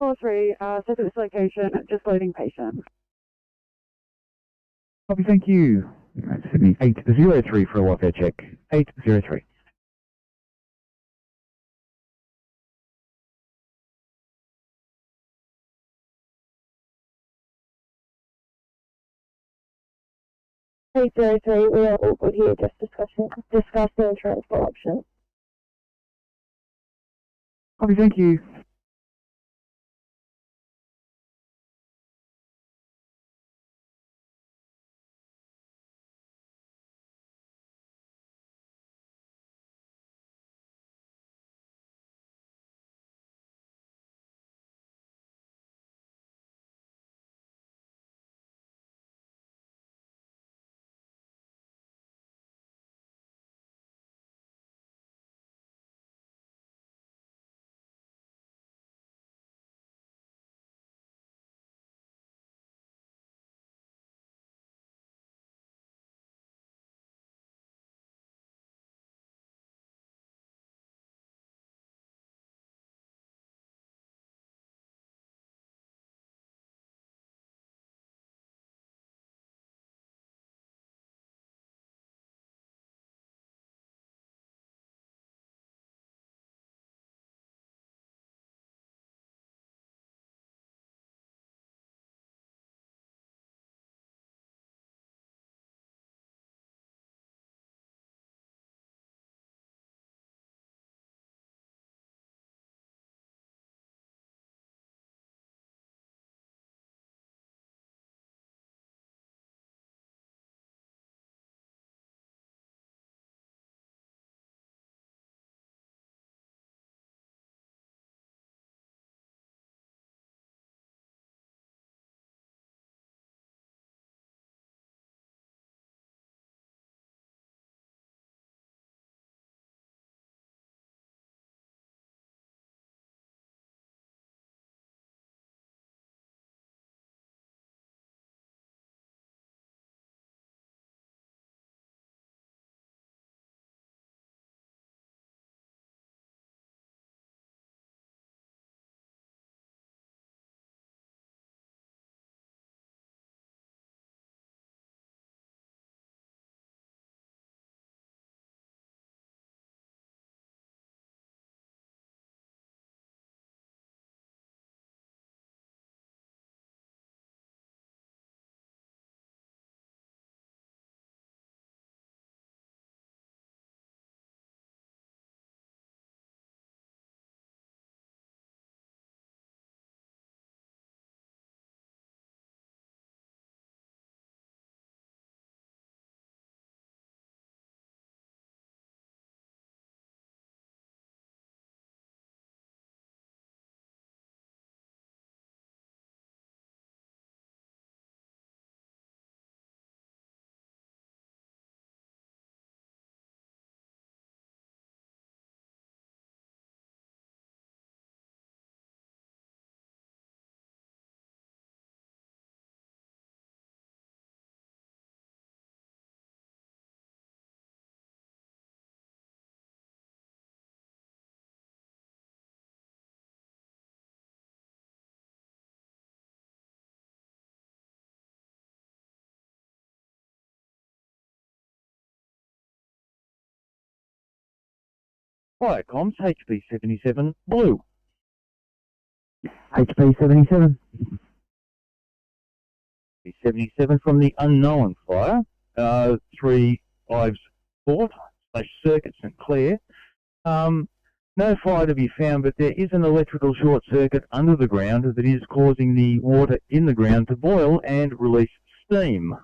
4-3, set at this location, just loading patient. Copy, thank you. Right, Sydney 803 for a welfare check. 803. Hey, 303, we are all good here, just discussing transport options. Copy, thank you. Fire comms, HP 77 blue. HP 77. 77 from the unknown fire. 3 Ives Court / Circuit St Clair. No fire to be found, but there is an electrical short circuit under the ground that is causing the water in the ground to boil and release steam.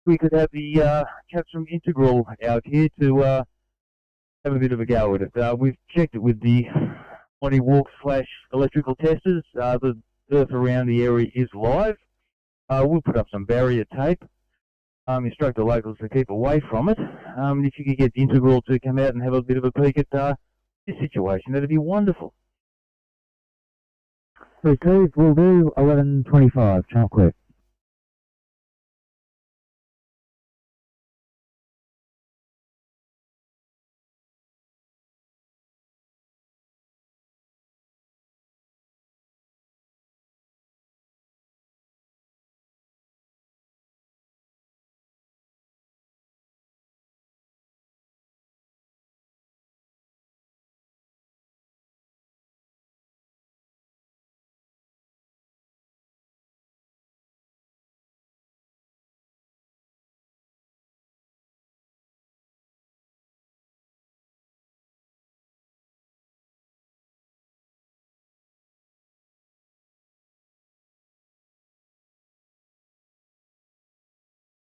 We could have the chaps from Integral out here to have a bit of a go at it. We've checked it with the body walk / electrical testers. The earth around the area is live. We'll put up some barrier tape. Instruct the locals to keep away from it. If you could get Integral to come out and have a bit of a peek at this situation, that'd be wonderful. Received, we'll do 11:25, channel clear.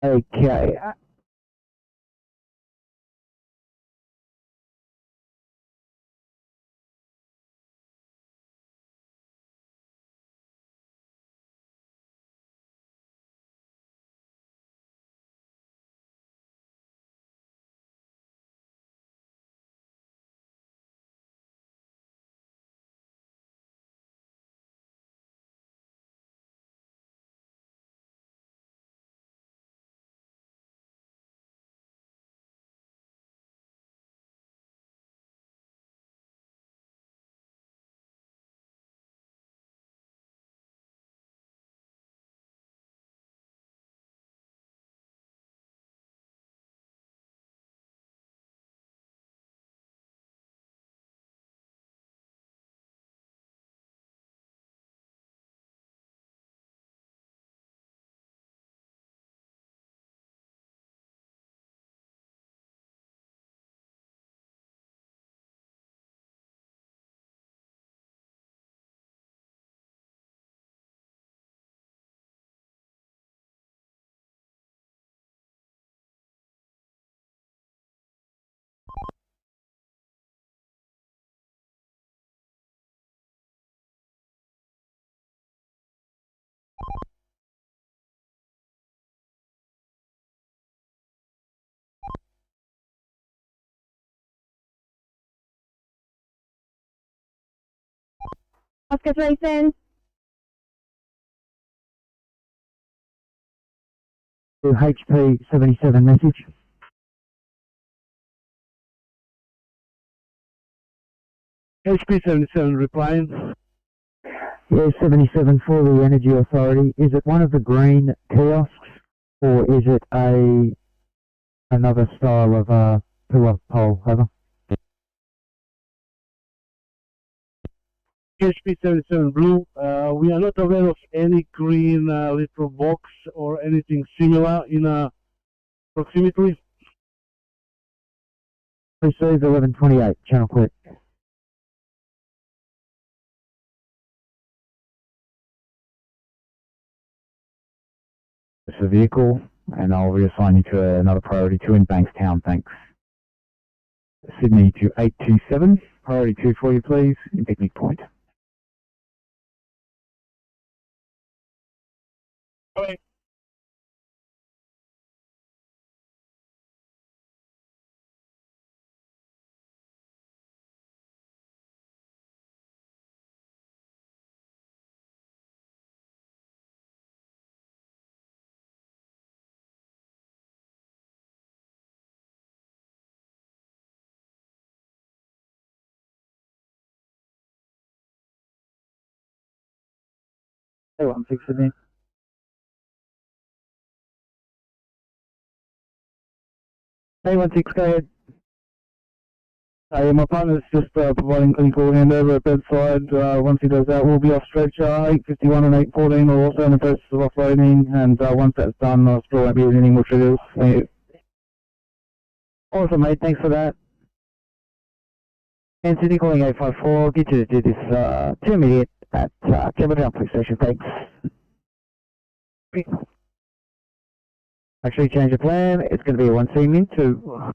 Okay. Oscar 27. To HP 77 message. HP 77 replying. Yeah, 77 for the Energy Authority. Is it one of the green kiosks, or is it another style of pillar pole? Over. HP 77 blue. We are not aware of any green little box or anything similar in proximity. Received 11:28. Channel clear. It's a vehicle, and I'll reassign you to another priority 2 in Bankstown, thanks. Sydney to 827, priority 2 for you please, in Picnic Point. Okay. Hey, 16 Sydney. A16, go ahead. My partner's just providing clinical handover at bedside. Once he does that, we'll be off stretcher. 851 and 814 are also in the process of offloading, and once that's done, I still won't be using any more triggers. Thank you. Awesome, mate. Thanks for that. And Sydney calling 854. I'll get you to do this 2 immediate at Camberdown Police Station. Thanks. Actually, change the plan. It's going to be a 1C min 2.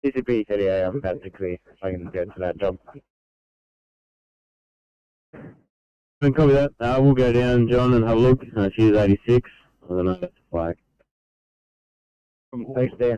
TCP 38, I'm about to clear. I can go to that job. Copy that. We'll go down, John, and have a look. She's 86. I don't know. That's a flag. Thanks, Dan.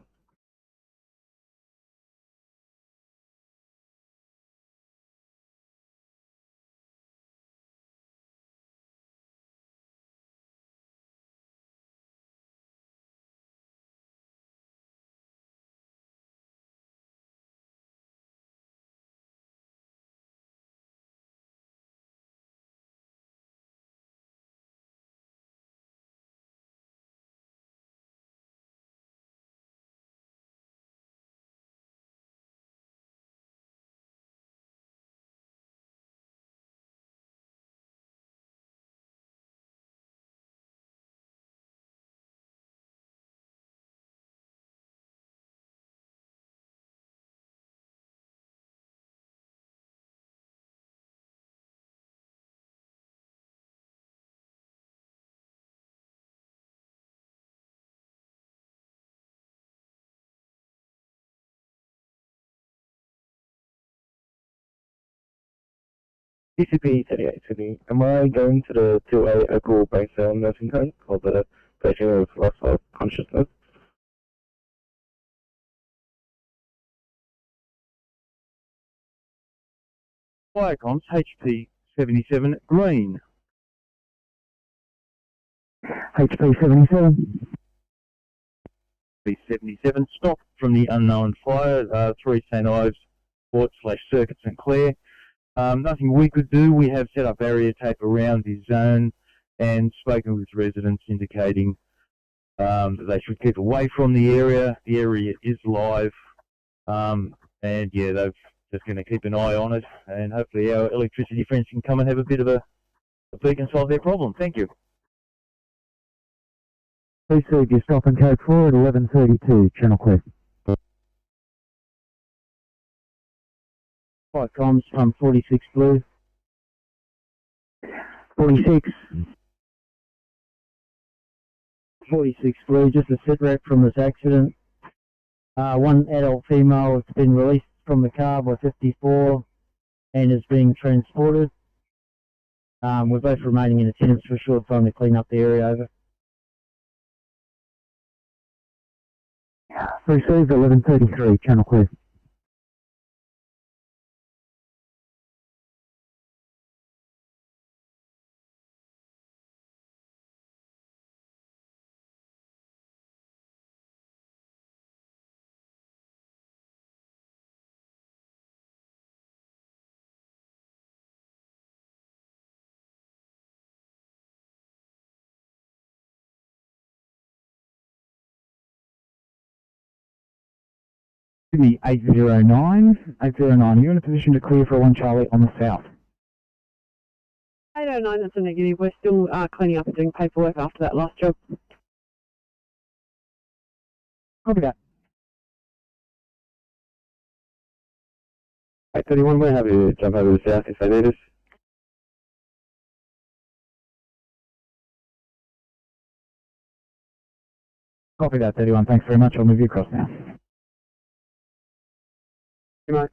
TCP 38 Sydney. Am I going to the 2A Oakville Base nursing home for the patient with loss of consciousness? Firecoms HP 77 green. HP 77. B77 stop from the unknown fire. 3 St Ives Port / Circuit St Clair. Nothing we could do. We have set up barrier tape around the zone and spoken with residents indicating that they should keep away from the area. The area is live, and yeah, they're just going to keep an eye on it, and hopefully our electricity friends can come and have a bit of a peek and solve their problem. Thank you. Please serve your stop and code forward 1132, channel clear. Firecoms from 46 blue. 46. 46 blue, just a sit rep from this accident. One adult female has been released from the car by 54 and is being transported. We're both remaining in attendance for a short time to clean up the area. Over. Received 1133, channel clear. Sydney 809. 809, you're in a position to clear for 1 Charlie on the south. 809, that's a negative. We're still cleaning up and doing paperwork after that last job. Copy that. 831, we're happy to jump over to the south if they need us. Copy that, 31. Thanks very much. I'll move you across now. Good night.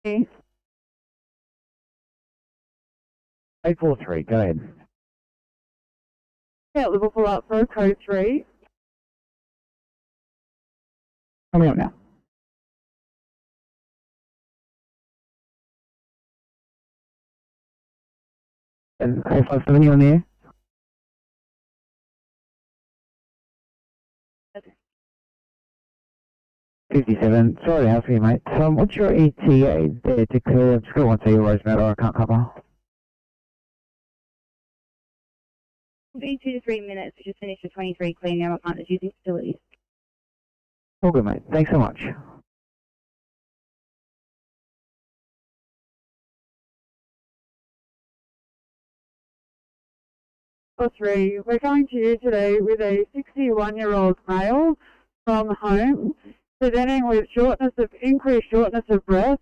Okay. 843, go ahead. Yeah, Liverpool up for code 3. Coming up now. And 857, you on the air? Okay. 57, sorry to ask you, mate. What's your ETA there to clear? I've just got one to your matter I can't cover. Be 2 to 3 minutes. We just finished the 23 cleaning out our partners using facilities. All good, mate. Thanks so much. For 3, we're going to you today with a 61-year-old male from home presenting with increased shortness of breath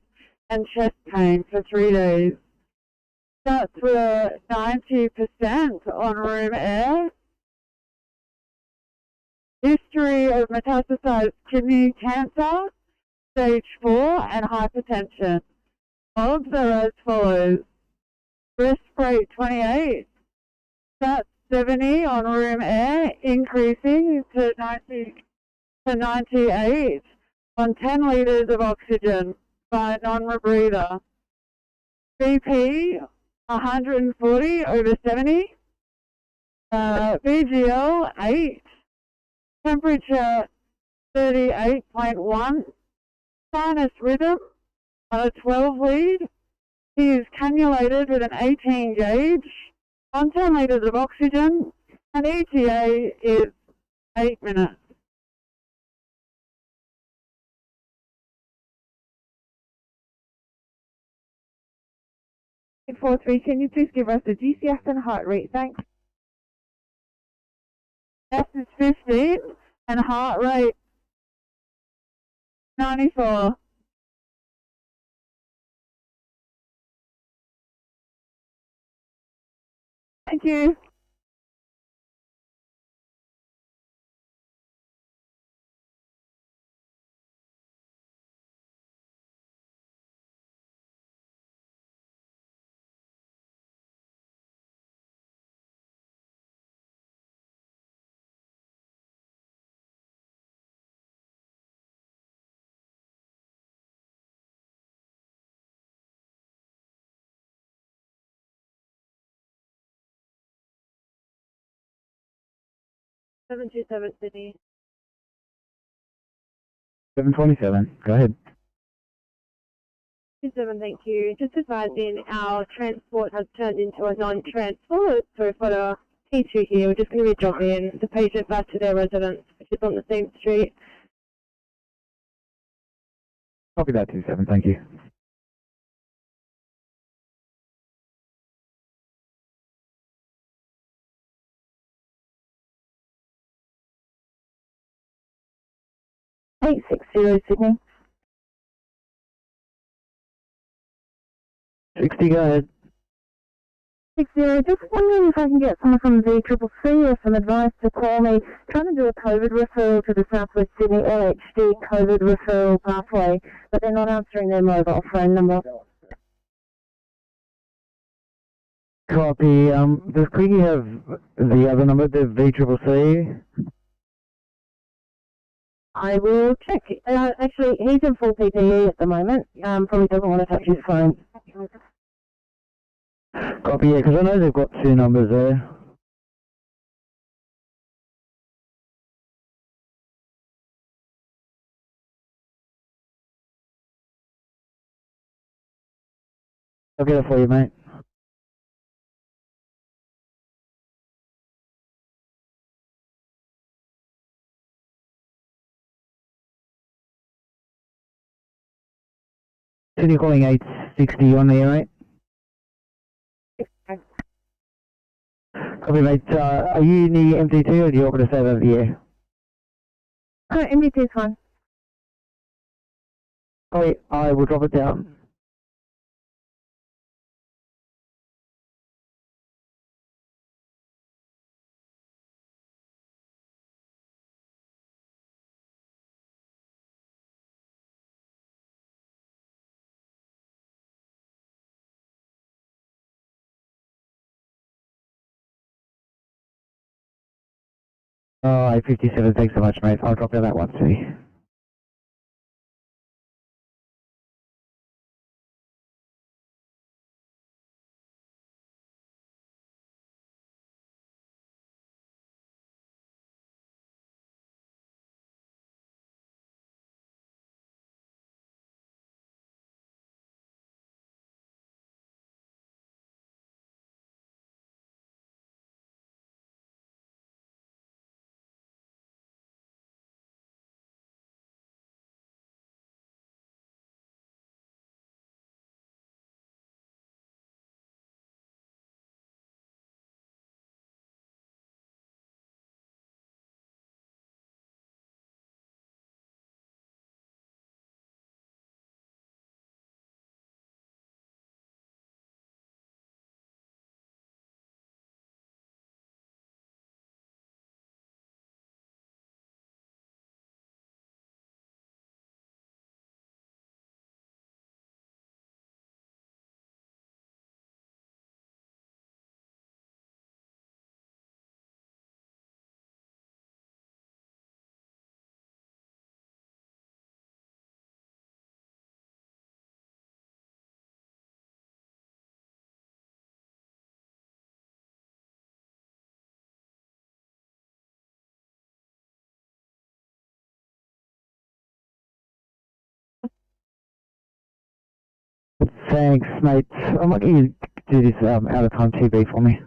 and chest pain for 3 days. Stats were 90% on room air. History of metastasized kidney cancer, stage 4, and hypertension. Odds are as follows. Breast rate 28, stats 70 on room air, increasing to 98 on 10 litres of oxygen by non-rebreather. BP 140 over 70, VGL 8, temperature 38.1, sinus rhythm on a 12 lead. He is cannulated with an 18 gauge on 10 litres of oxygen, and ETA is 8 minutes. Four three, can you please give us the GCS and heart rate? Thanks. S is 15 and heart rate 94. Thank you. Seven two seven Sydney. 727, go ahead. 27, thank you. Just advising our transport has turned into a non-transport, so we've got a T2 here. We're just going to be dropping the patient back to their residence, which is on the same street. Copy that, 27, thank you. Eight 60 Sydney. 60, go ahead. 60, just wondering if I can get someone from the CCC or some advice to call me. Trying to do a COVID referral to the Southwest Sydney LHD COVID referral pathway, but they're not answering their mobile phone number. Copy. Does Quiggy have the other number, the VCCC? I will check. Actually, he's in full PPE at the moment. Probably doesn't want to touch his phone. Copy, yeah, because I know they've got 2 numbers there. I'll get it for you, mate. Sydney calling 860 on the air, mate. Copy, mate. Are you in the MT2 or do you want me to stay over the air? MBT is fine. Copy, I will drop it down. Oh, 857, thanks so much, mate. I'll drop you that one, see. Thanks, mate. I'm looking you to do this out of time TV for me.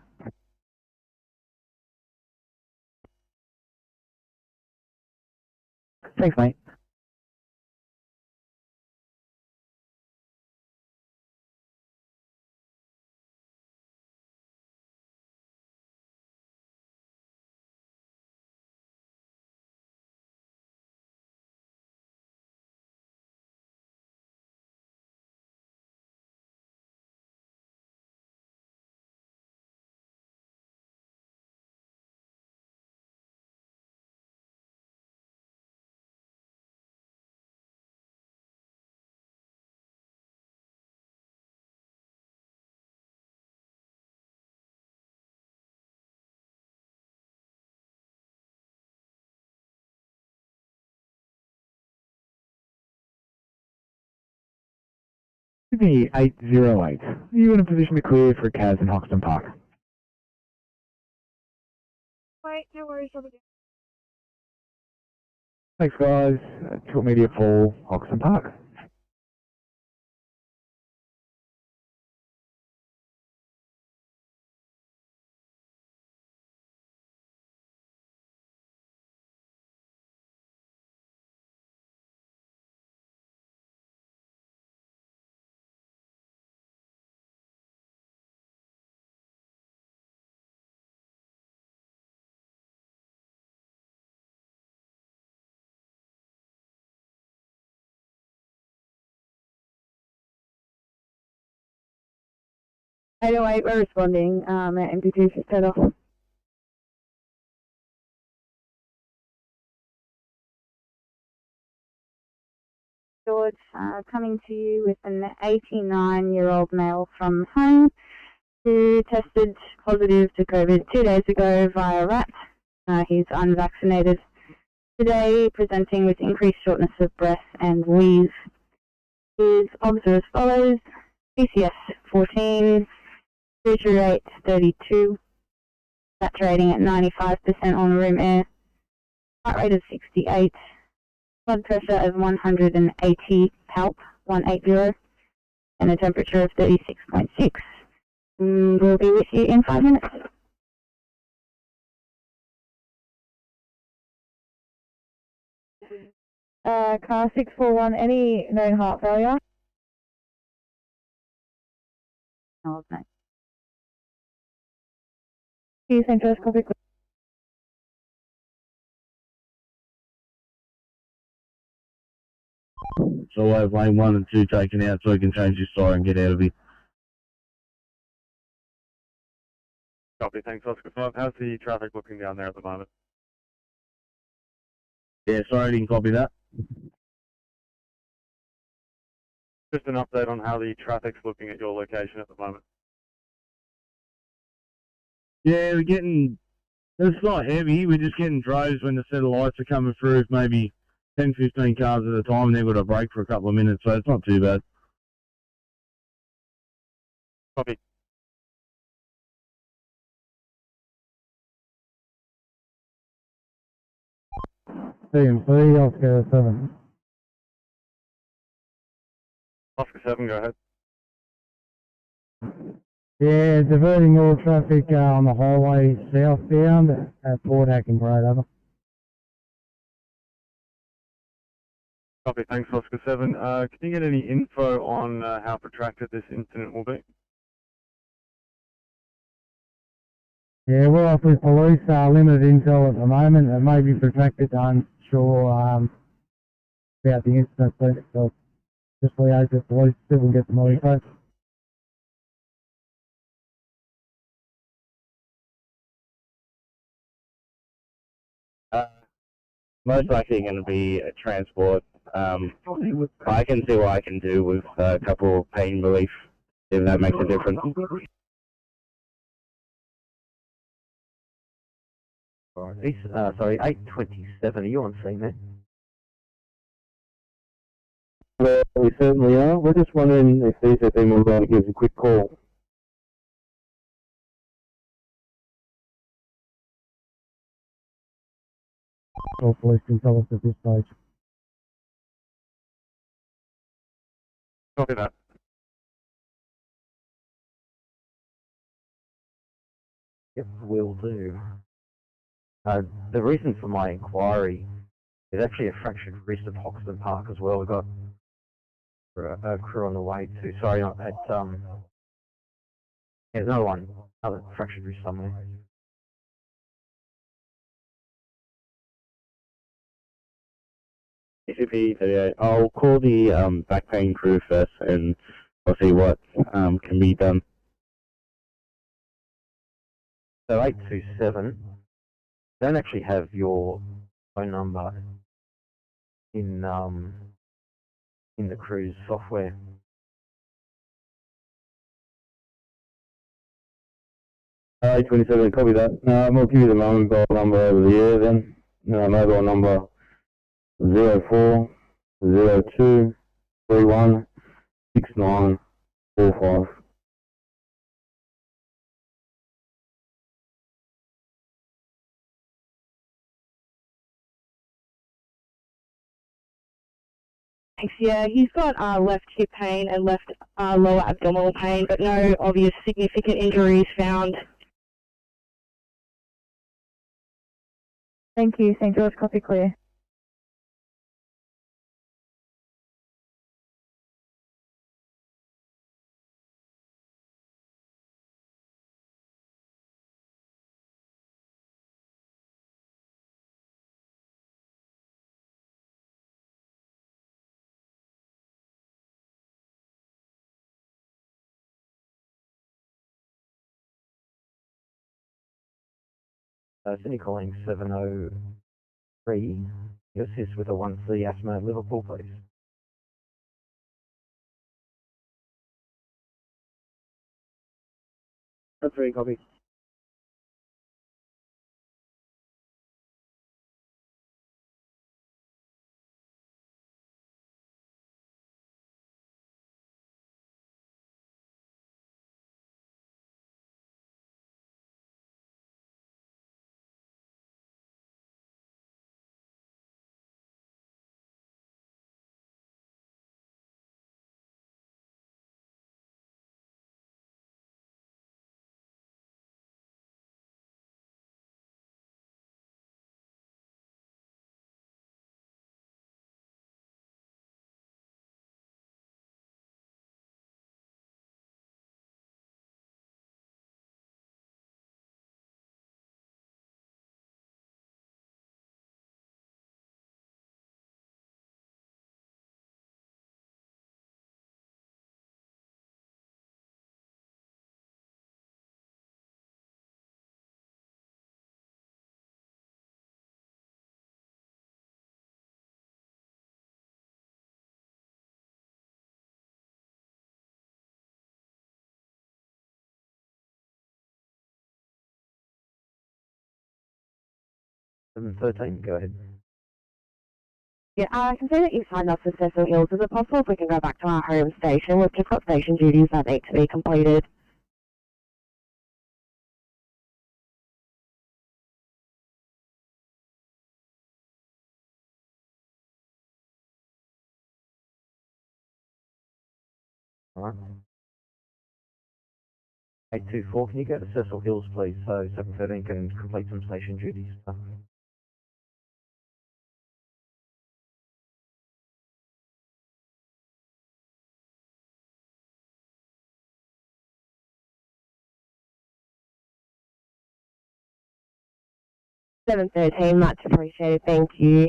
Thanks, mate. Sydney 808. Are you in a position to clear for Kaz in Hoxton Park? Wait, no worries, I'll be good. Thanks, guys. Tilt Media for Hoxton Park. Anyway, we're responding. Our MPT is set off. George, coming to you with an 89-year-old male from home who tested positive to COVID 2 days ago via rat. He's unvaccinated. Today, presenting with increased shortness of breath and wheeze. His obs are as follows: PCS 14, respiratory rate 32, saturating at 95% on room air, heart rate of 68, blood pressure of 180 palp, 180, and a temperature of 36.6. We'll be with you in 5 minutes. Car 641, any known heart failure? No, no. St. Joe's copy. So I have lane 1 and 2 taken out so I can change this tire and get out of here. Copy, thanks, Oscar 5. How's the traffic looking down there at the moment? Yeah, sorry I didn't copy that. Just an update on how the traffic's looking at your location at the moment. Yeah, we're getting It's not heavy. We're just getting droves when the set of lights are coming through, maybe 10, 15 cars at a time, and they've got a break for a couple of minutes, so it's not too bad. Copy. CMC, Oscar 7. Oscar 7, go ahead. Yeah, diverting all traffic on the highway southbound at Port Hacking Road, over. Copy, thanks Oscar 7. Can you get any info on how protracted this incident will be? Yeah, we're off with police, limited intel at the moment. It may be protracted, I'm sure about the incident, but so just liaise with police, see if we can get some more info. Most likely going to be a transport. I can see what I can do with a couple of pain relief, if that makes a difference. Sorry, 827, are you on scene there? Well, we certainly are. We're just wondering if DCP will be able to give us a quick call. All police can tell us at this stage. Copy that. Yep, will do. The reason for my inquiry is actually a fractured wrist at Hoxton Park as well. We've got a crew on the way to, sorry, not at, there's another one, another fractured wrist somewhere. DCP 38. I'll call the back pain crew first, and I'll see what can be done. So 827, don't actually have your phone number in the crew's software. A27, copy that. We'll give you the mobile number over the air then. Mobile number 0402316945. Thanks, yeah. He's got left hip pain and left lower abdominal pain, but no obvious significant injuries found. Thank you, St. George, copy clear. Sydney calling 703. You assist with a 1C asthma at Liverpool, please. That's very copy. 713, go ahead. Yeah, I can see that you've signed up for Cecil Hills. Is it possible if we can go back to our home station? We've just got station duties that need to be completed. Alright. 824, can you go to Cecil Hills, please, so 713 can complete some station duties? 713, much appreciated, thank you.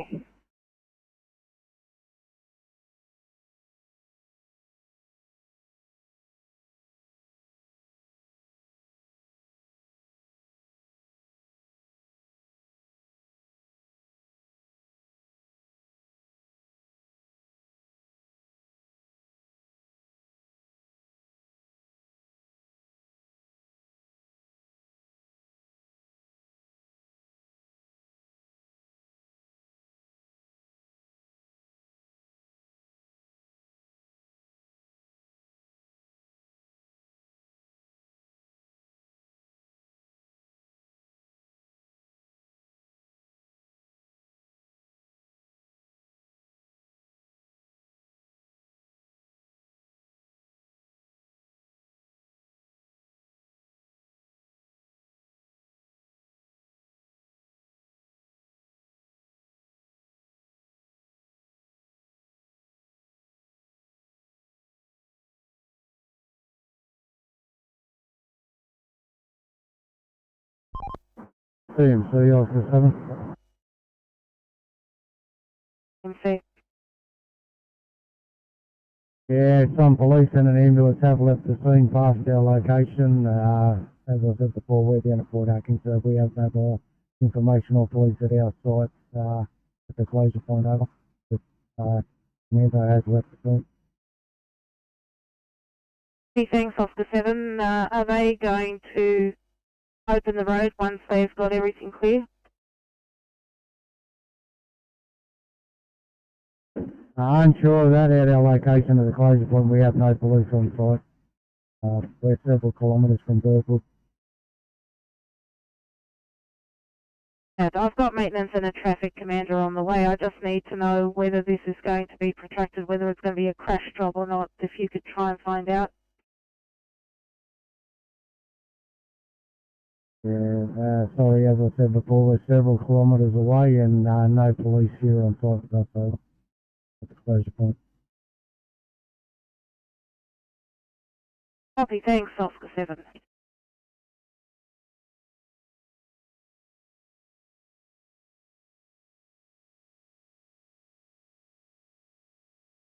CMC Officer 7. CMC. Yeah, some police and an ambulance have left the scene past our location. As I said before, we're down at Port Hacking, so we have no more information or police at our site at the closure point over. But Samantha has left the scene. Thanks, Officer 7. Are they going to open the road once they've got everything clear? Unsure of that. At our location at the closure point, we have no police on site. We're several kilometres from Burwood. And I've got maintenance and a traffic commander on the way. I just need to know whether this is going to be protracted, whether it's going to be a crash job or not, if you could try and find out. Yeah, sorry, as I said before, we're several kilometres away and no police here on site with us over at the closure point. Copy, thanks, Officer 7.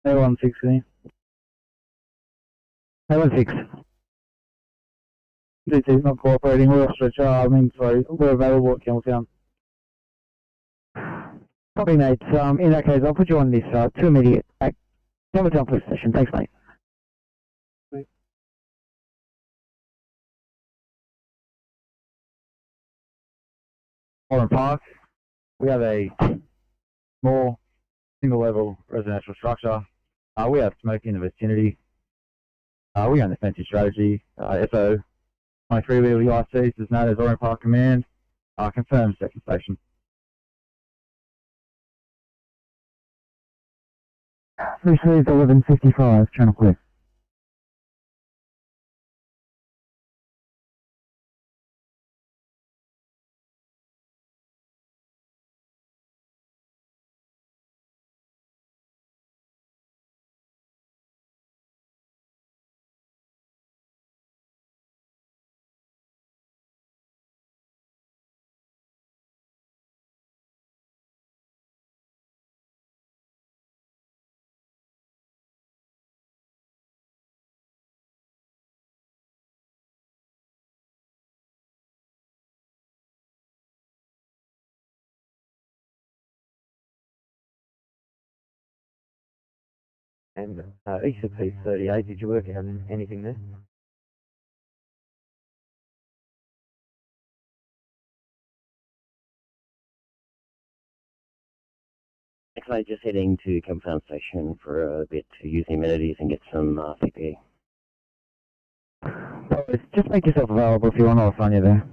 A116. A16. DT's not cooperating, we're off stretch. Sorry, we're available at Killtown. Copy, mate. In that case, I'll put you on this 2 immediate back. Killtown Police Station. Thanks, mate. Oran Park. We have a small single-level residential structure. We have smoke in the vicinity. We own the fencing strategy. FO 23 wheel UIC is known as Oran Park Command. Confirmed second station. Received 1155, channel clear. And east of P38, did you work out anything there? today, just heading to Campbelltown Station for a bit to use the amenities and get some PPE. Just make yourself available if you want, I'll find you there.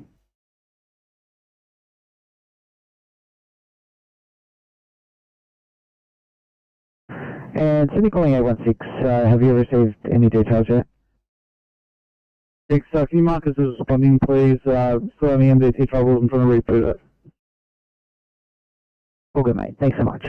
And Sydney calling 816, have you received any details yet? Can you mark us as responding, please? Still having MDT troubles. I'm trying to reboot it. All good, mate. Thanks so much.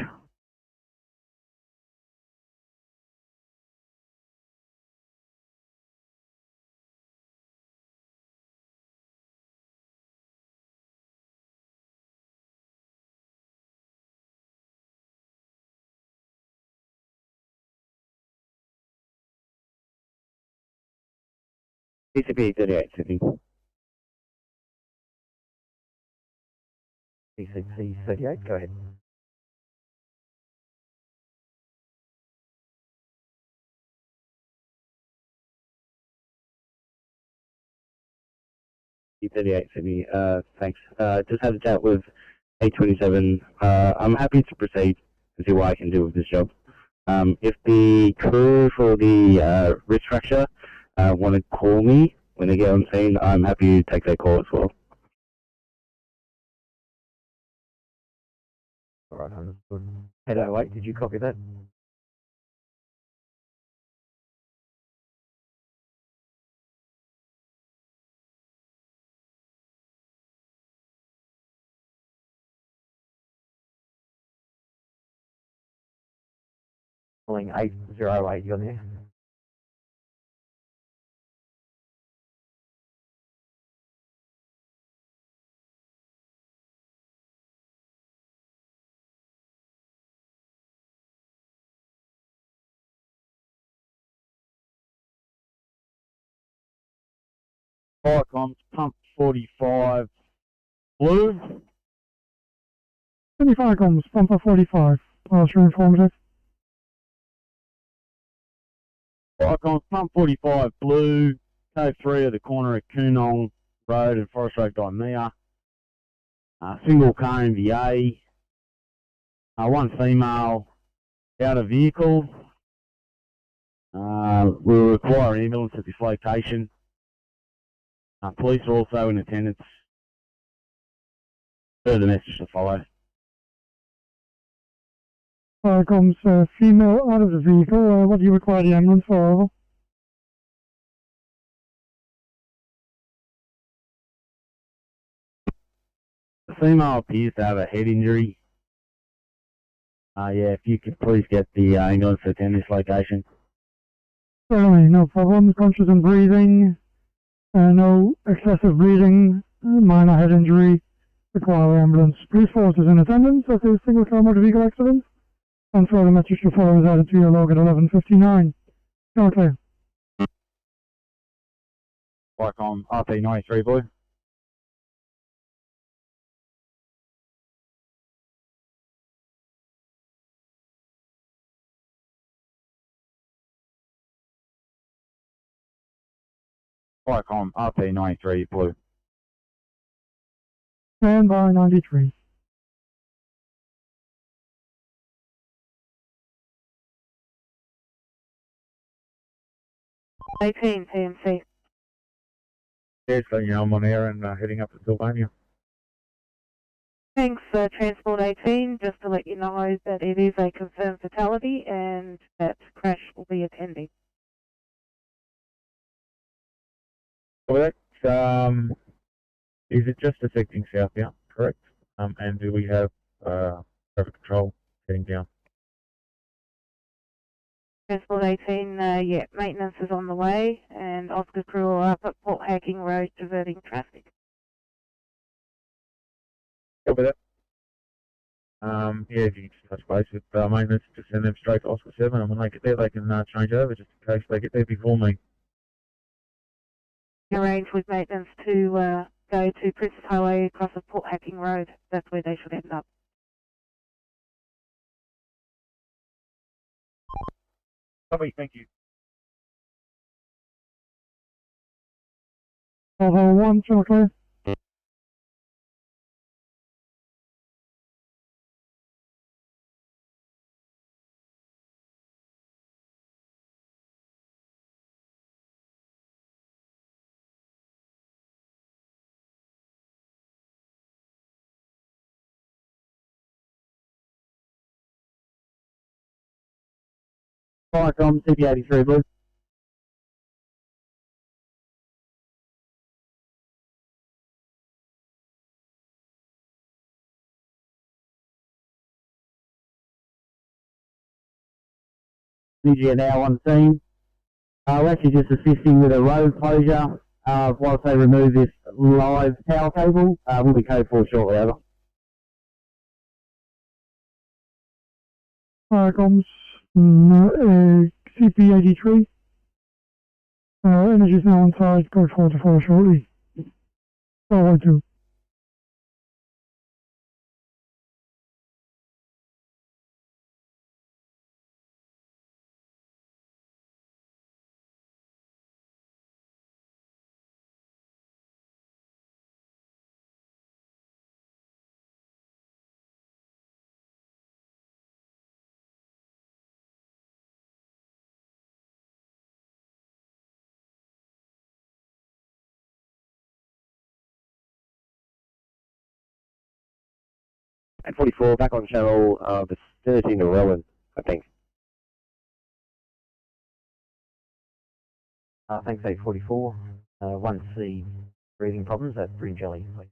PCP 38, Sydney. PCP 38, go ahead. P38 Sydney, thanks. Just had a chat with 827. I'm happy to proceed and see what I can do with this job. If the crew for the risk structure want to call me when they get on scene, I'm happy to take their call as well. Alright, understood. Head 08, did you copy that? Calling 808, you on there? Icons, pump 45, blue. 25 comms, pumper 45. Pass your informative. Icons, pump 45, blue. Code 3 at the corner of Coonong Road and Forest Road Dimea. Single car MVA. One female out of vehicle. We require an ambulance at this location. Police are also in attendance. Further message to follow. Comms, female out of the vehicle. What do you require the ambulance for? Over? The female appears to have a head injury. Yeah, if you could please get the ambulance to attend this location. Certainly, no problem. Conscious and breathing. No excessive bleeding. Minor head injury. Require ambulance. Police force is in attendance at the single car motor vehicle accident. And further message to follow is added to your log at 11:59. You're clear. Icon RP93, boy. Icon RP93, blue. Stand by 93. PMC. Yeah, so I'm on air and heading up to Sylvania. Thanks, Transport 18. Just to let you know that it is a confirmed fatality and that crash will be attending. Well, is it just affecting southbound, correct? And do we have traffic control heading down? Transport 18, yeah, maintenance is on the way, and Oscar crew are up at Port Hacking Road diverting traffic. Copy that. Yeah, if you can just touch base with maintenance, just send them straight to Oscar 7, and when they get there, they can change over, just in case they get there before me. Arrange with maintenance to go to Princess Highway across the Port Hacking Road. That's where they should end up. Copy, thank you. 1201, you're clear. Viacom, CP83 Blue. Energy are now on scene. We're actually just assisting with a road closure whilst they remove this live power cable. We'll be code 4 shortly, over. Comms, CP83. Energy is now on site, code 4 to 4 shortly. Forward to. At 44, back on channel, the 13 to Rowan, I think. Thanks, 844. 1C, breathing problems at Green Jelly, please.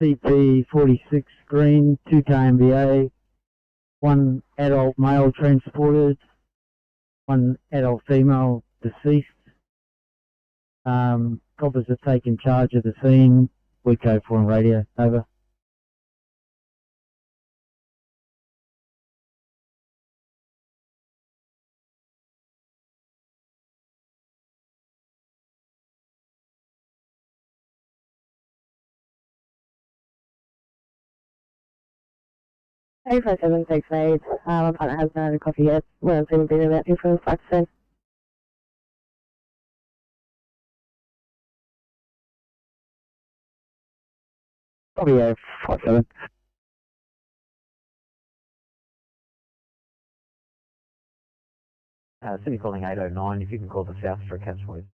CP46 Green, 2 KMBA, 1 adult male transported, 1 adult female deceased. Coppers have taken charge of the scene. We code 4 on radio, over. Hey, 5768. My partner hasn't had a coffee yet. We're on scene, been about 2 for 5%. Probably 57. Sydney calling 809, if you can call the south for a catch, please.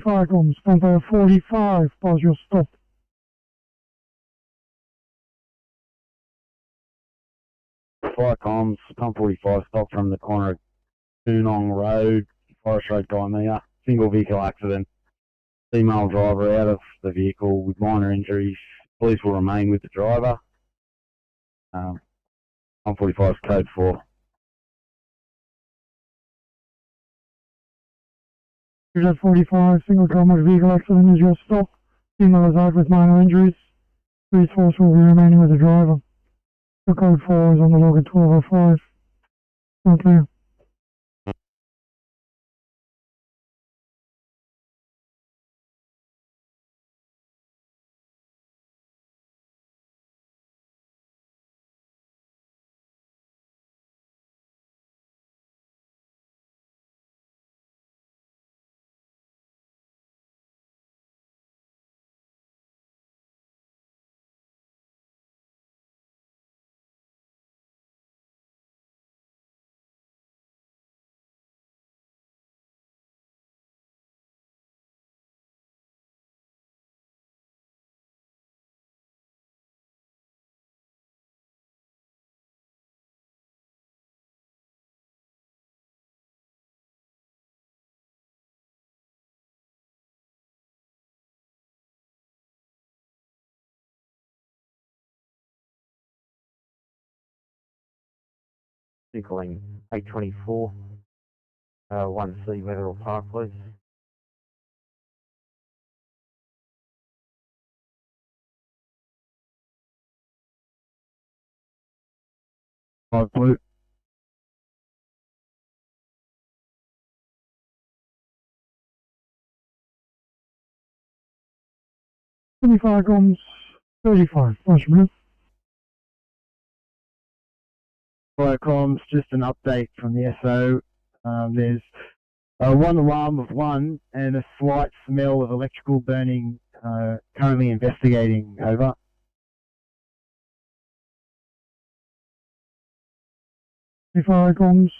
Comes, Panther 45, pause your stop. Viacom's pump 45 stop from the corner of Toonong Road, Forest Road, Gymea. Single vehicle accident. Female driver out of the vehicle with minor injuries. Police will remain with the driver. Pump 45 code 4. Here's at 45, single car motor vehicle accident is your stop. Female is out with minor injuries. Police force will be remaining with the driver. The code 4 is on the log at 1205. Not clear. Sydney calling 824. 1C, Weatherall Park, please. Blue. Comes 35, possible. Comms, just an update from the SO. There's one alarm of one and a slight smell of electrical burning. Currently investigating. Over. Comms,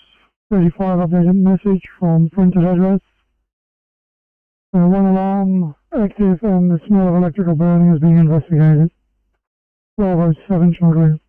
35 updated message from printed address. One alarm active and the smell of electrical burning is being investigated. 1207 shortly.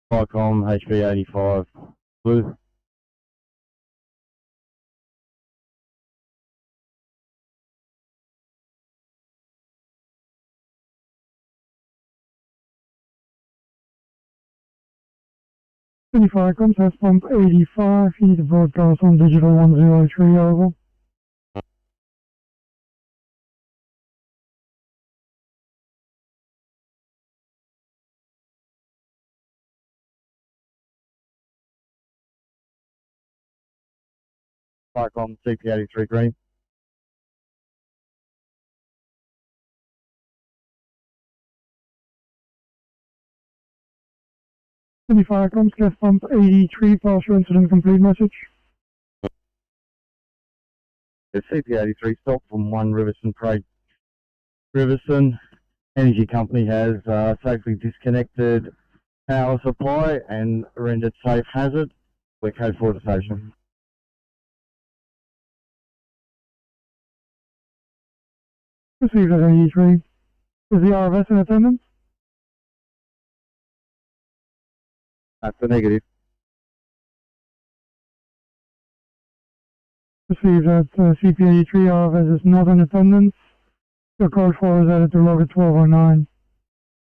Icon HB85 blue. Comms, has pump 85, you need to broadcast on digital 103 over. Icon CP83 green. Comms, gas pump 83, partial incident complete message. The CP83 stop from 1 Riverson Parade. Riverson Energy Company has safely disconnected power supply and rendered safe hazard. We're code 4 to station. Received at 83. Is the RFS in attendance? That's a negative. Received at CP83, RFS is not in attendance. Your code 4 is added to log at 1209.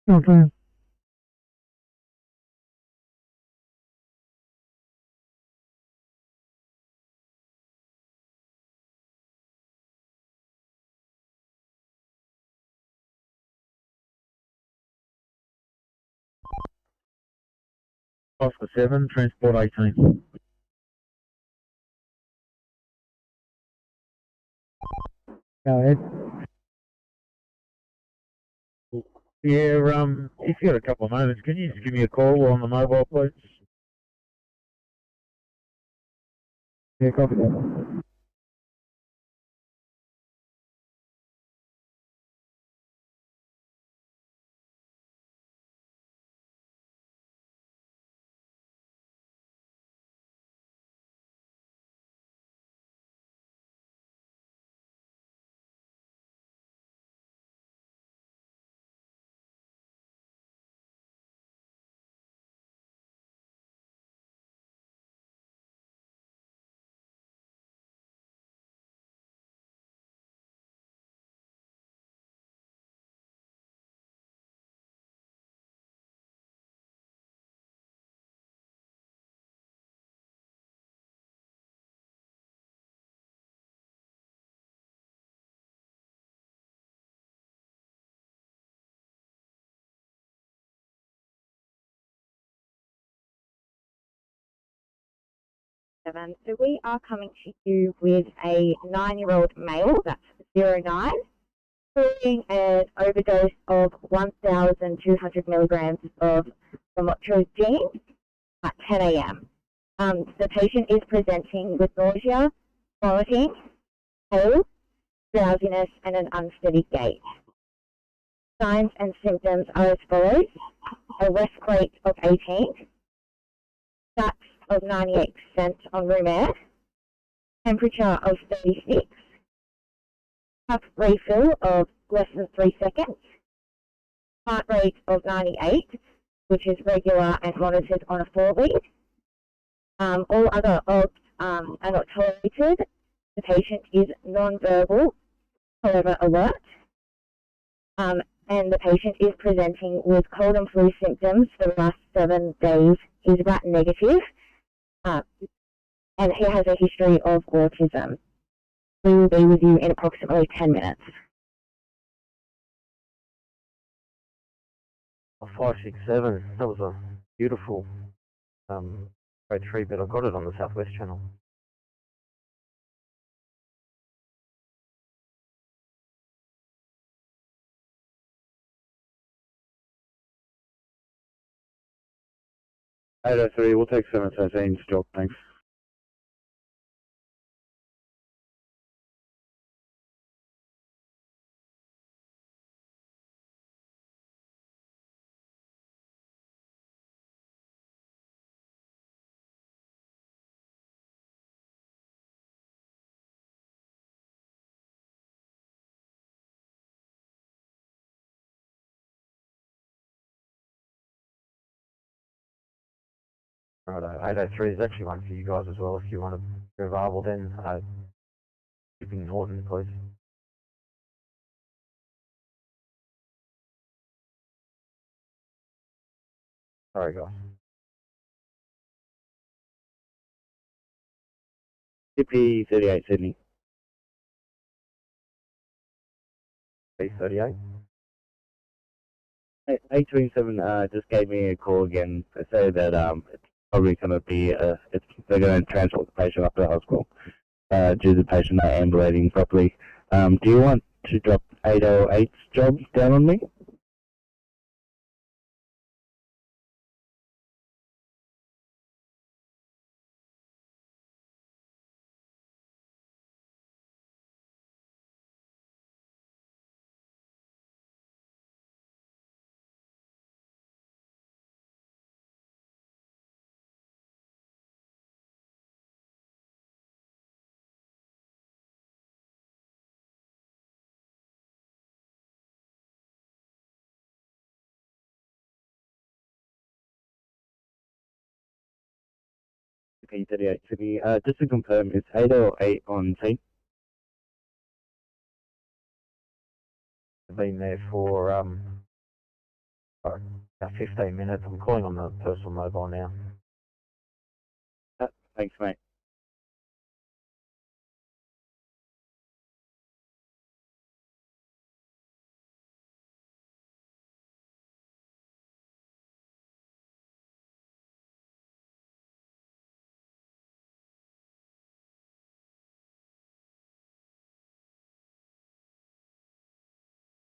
Still clear. Oscar 7, transport 18. Go ahead. Yeah, if you got a couple of moments, can you just give me a call on the mobile, please? Yeah, copy that. 7. So we are coming to you with a 9-year-old male, that's 09, following an overdose of 1,200 milligrams of lamotrigine at 10 a.m. The patient is presenting with nausea, vomiting, pale, drowsiness, and an unsteady gait. Signs and symptoms are as follows: a rest rate of 18, stats of 98% on room air, temperature of 36, cup refill of less than 3 seconds, heart rate of 98, which is regular and monitored on a 4-lead. All other odds are not tolerated. The patient is non-verbal, however alert. And the patient is presenting with cold and flu symptoms for the last 7 days. He's rat negative, and he has a history of autism. We will be with you in approximately 10 minutes. 567, that was a beautiful grade 3, but I got it on the Southwest Channel. Three, we'll take 713 stock, thanks. Righto, 803 is actually one for you guys as well if you want to be available then. Keeping Norton, please. Sorry, guys. CP 38 Sydney. 38. 827 just gave me a call again to say that it's probably going to be they're going to transport the patient up to the hospital due to the patient not ambulating properly. Do you want to drop 808's job down on me? CP 38 Sydney. Just to confirm, it's 808 on scene. I've been there for about 15 minutes. I'm calling on the personal mobile now. Thanks, mate.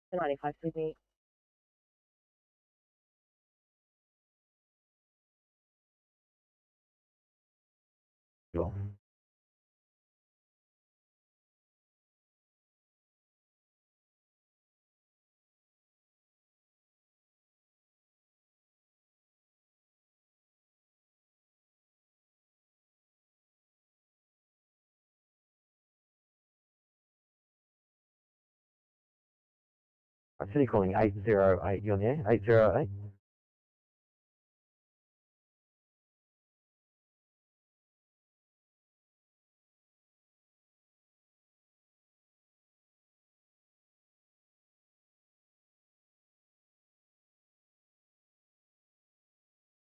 The 95 Sydney. Sure. I'm Sydney calling 808. You on the air? 808?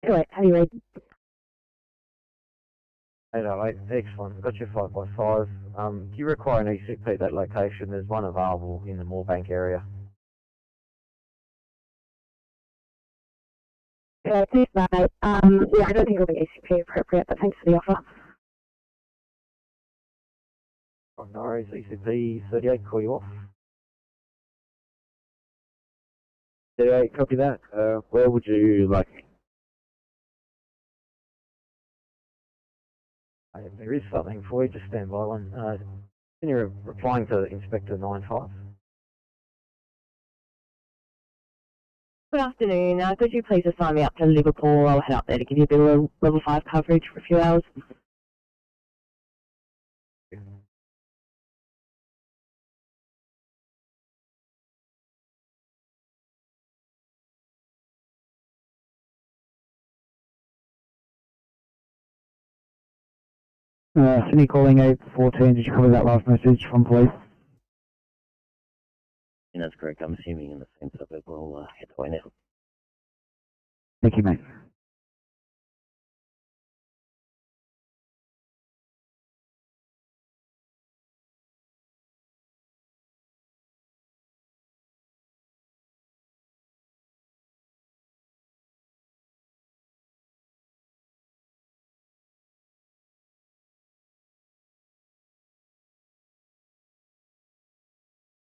Correct, how do you read? 808, excellent. Got your 5x5. Do you require an ECP at that location? There's one available in the Moorebank area. Yeah, please, mate. Yeah, I don't think it'll be ECP appropriate, but thanks for the offer. No worries, ECP 38, call you off. 38, copy that. Where would you like? There is something for you, just stand by one. You're replying to Inspector 95. Good afternoon. Could you please assign me up to Liverpool? I'll head up there to give you a bit of level 5 coverage for a few hours. Sydney calling 814, did you cover that last message from police? Yeah, that's correct. I'm assuming in the same suburb. We'll head away now. Thank you, mate.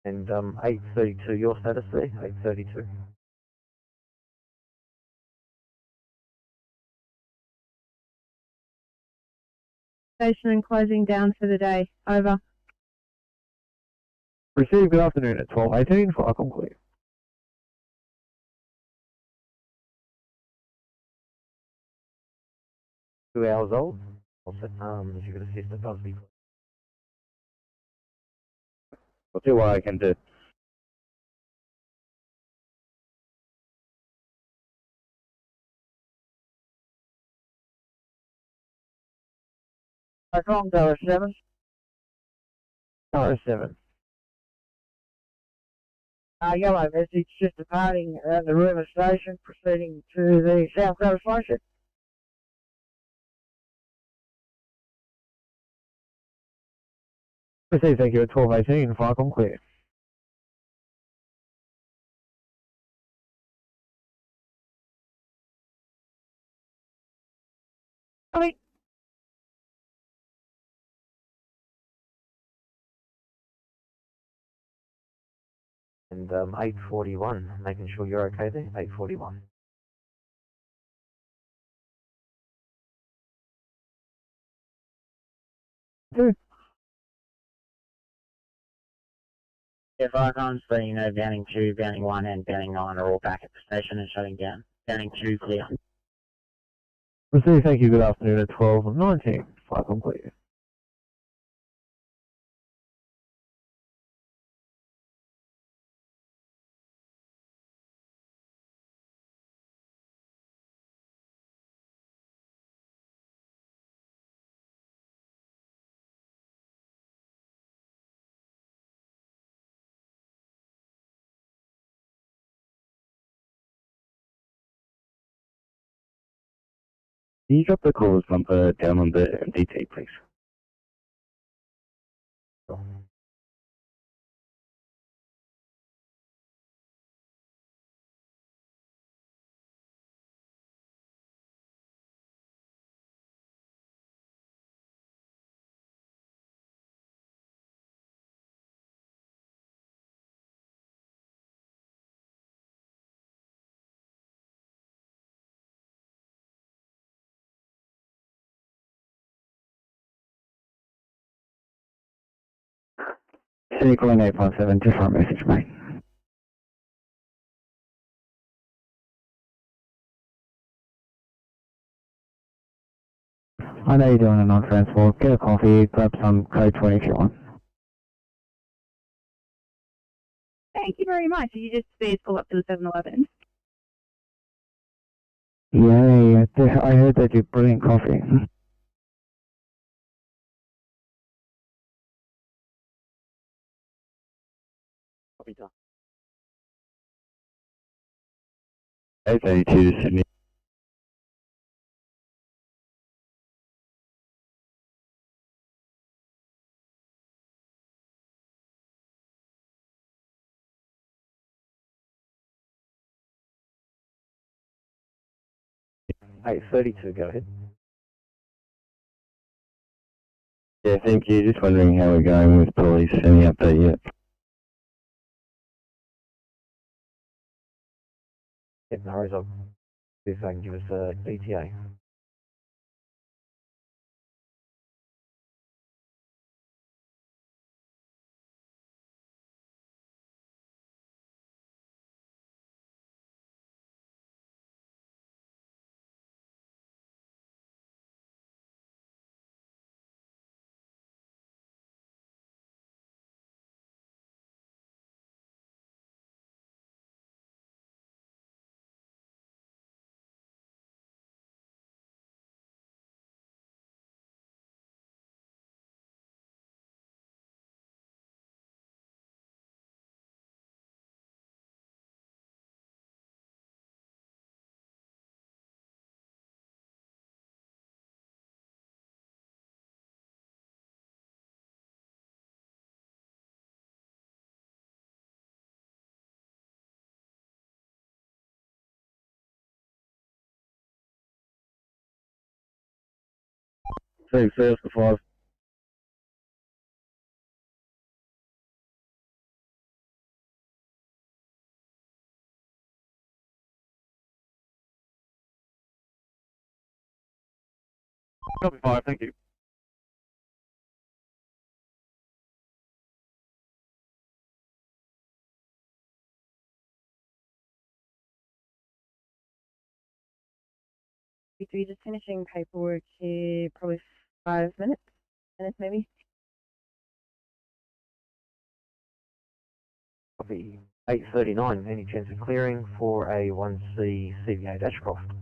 And 832, your status there? 832. Station and closing down for the day. Over. Received, good afternoon at 12:18, fire complete. Two hours old. If you could assist at Busby. I'll see what I can do. Wrong, Tower 7. Tower 7. Yellow message, just departing the Rumour Station, proceeding to the South Coast Station. Received, thank you at 12:18, fire clear. Sorry. And 841, making sure you're okay there. 841. Yeah, Viacom's letting you know Banning 2, Banning 1 and Banning 9 are all back at the station and shutting down. Banning 2 clear. Received, thank you, good afternoon at 12:19, fire clear. Can you drop the callers bumper down on the MDT, please? Sydney calling 817, just for a message, mate. I know you're doing a non-transport. Get a coffee, grab some code 20 if you want. Thank you very much. You just please pull up to the 7-Eleven. Yeah, I heard they do brilliant coffee. Copy done. 832 to Sydney. Hey, 32, go ahead. Yeah, thank you. Just wondering how we're going with police. Any update yet? Yeah, no worries. I'll see if they can give us a ETA. Thanks, Oscar 5. Copy 5, thank you. We're just finishing paperwork here, probably 5 minutes maybe. Copy 8:39. Any chance of clearing for a 1C CVA Ashcroft?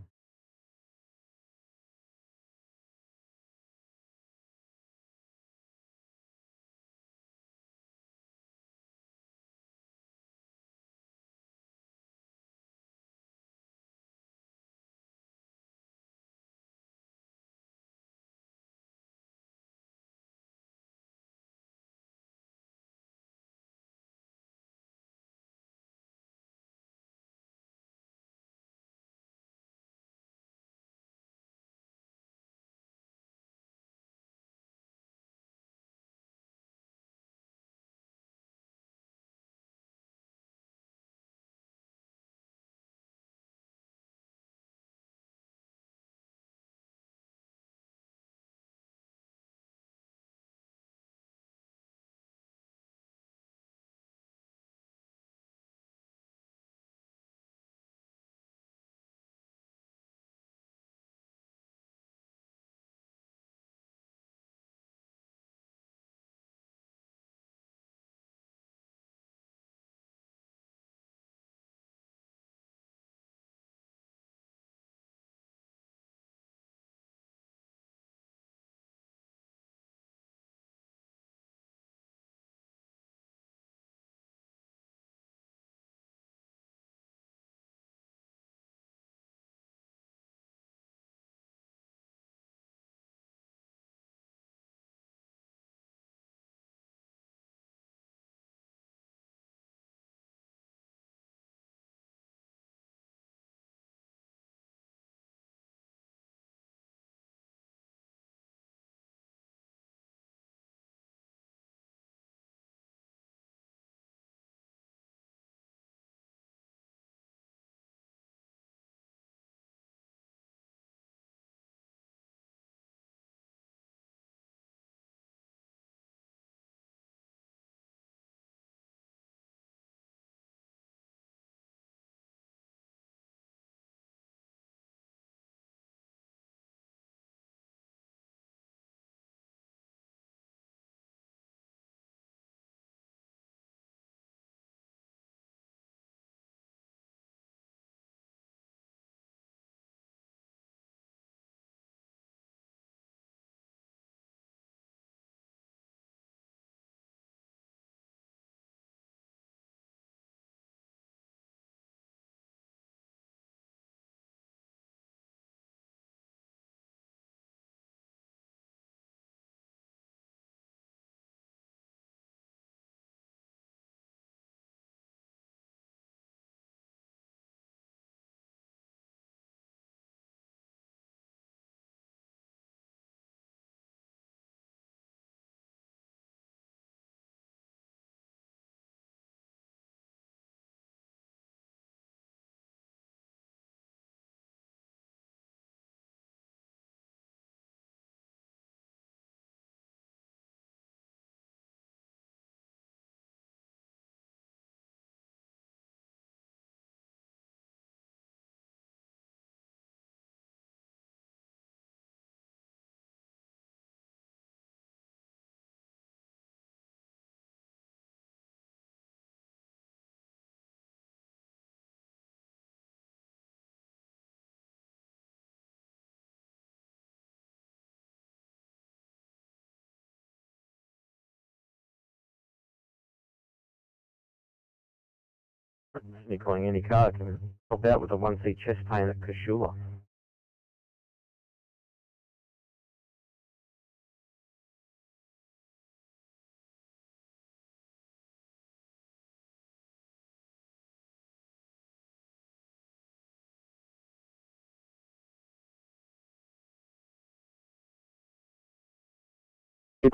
Sydney calling any car can help out with a 1C chest pain at Kashula.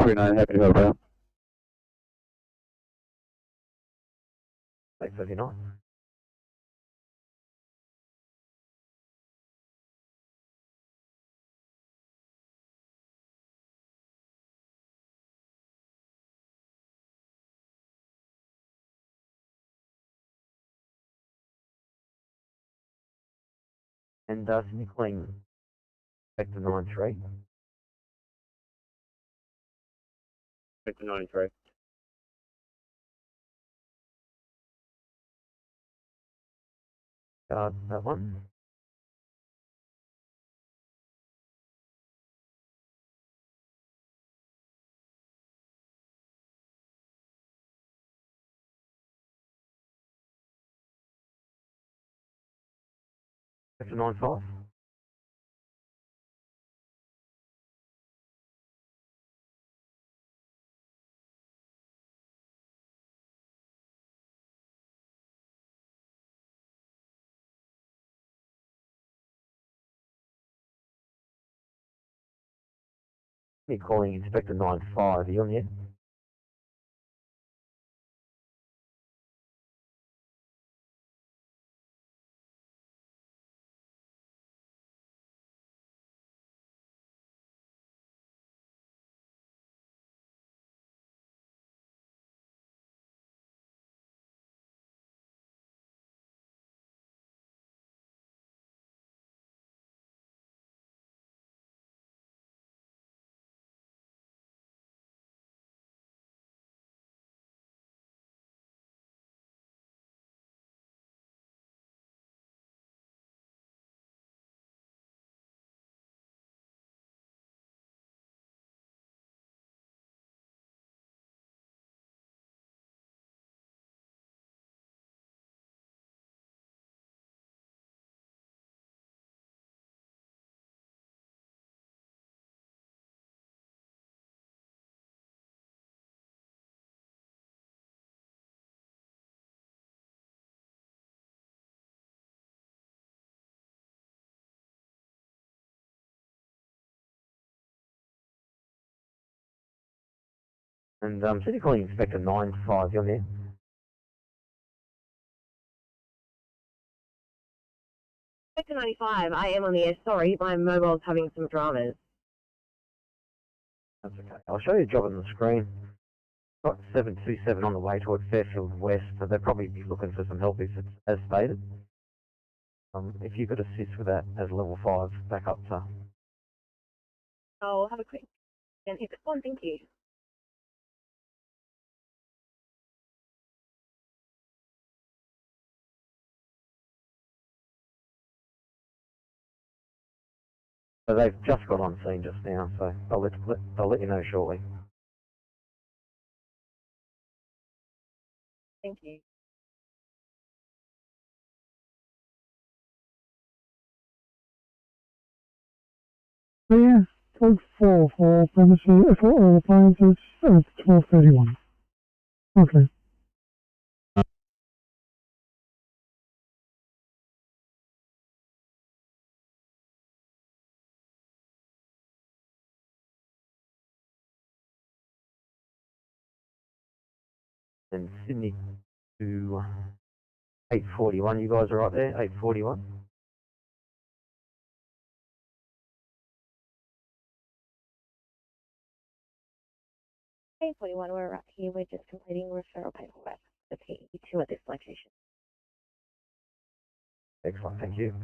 Three nine, happy to help out. 8:39. And Sydney calling back to 93. Back to 93. That one. Back to 95. Sydney calling Inspector 95. Are you on the air? And Sydney calling Inspector 95. You on the air? Inspector 95, I am on the air. Sorry, my mobile's having some dramas. That's okay. I'll show you a job on the screen. Got 727 on the way towards Fairfield West, so they'll probably be looking for some help if it's as stated. If you could assist with that as level 5 back up to. I'll have a quick and hit one. Thank you. So they've just got on scene just now, so I'll let you know shortly. Thank you. So yeah, code 4 for premises, for all appliances, 12:31. Okay. And Sydney to 841. You guys are right there, 841. Hey, 41, we're right here. We're just completing referral paperwork for PE2 at this location. Excellent, thank you.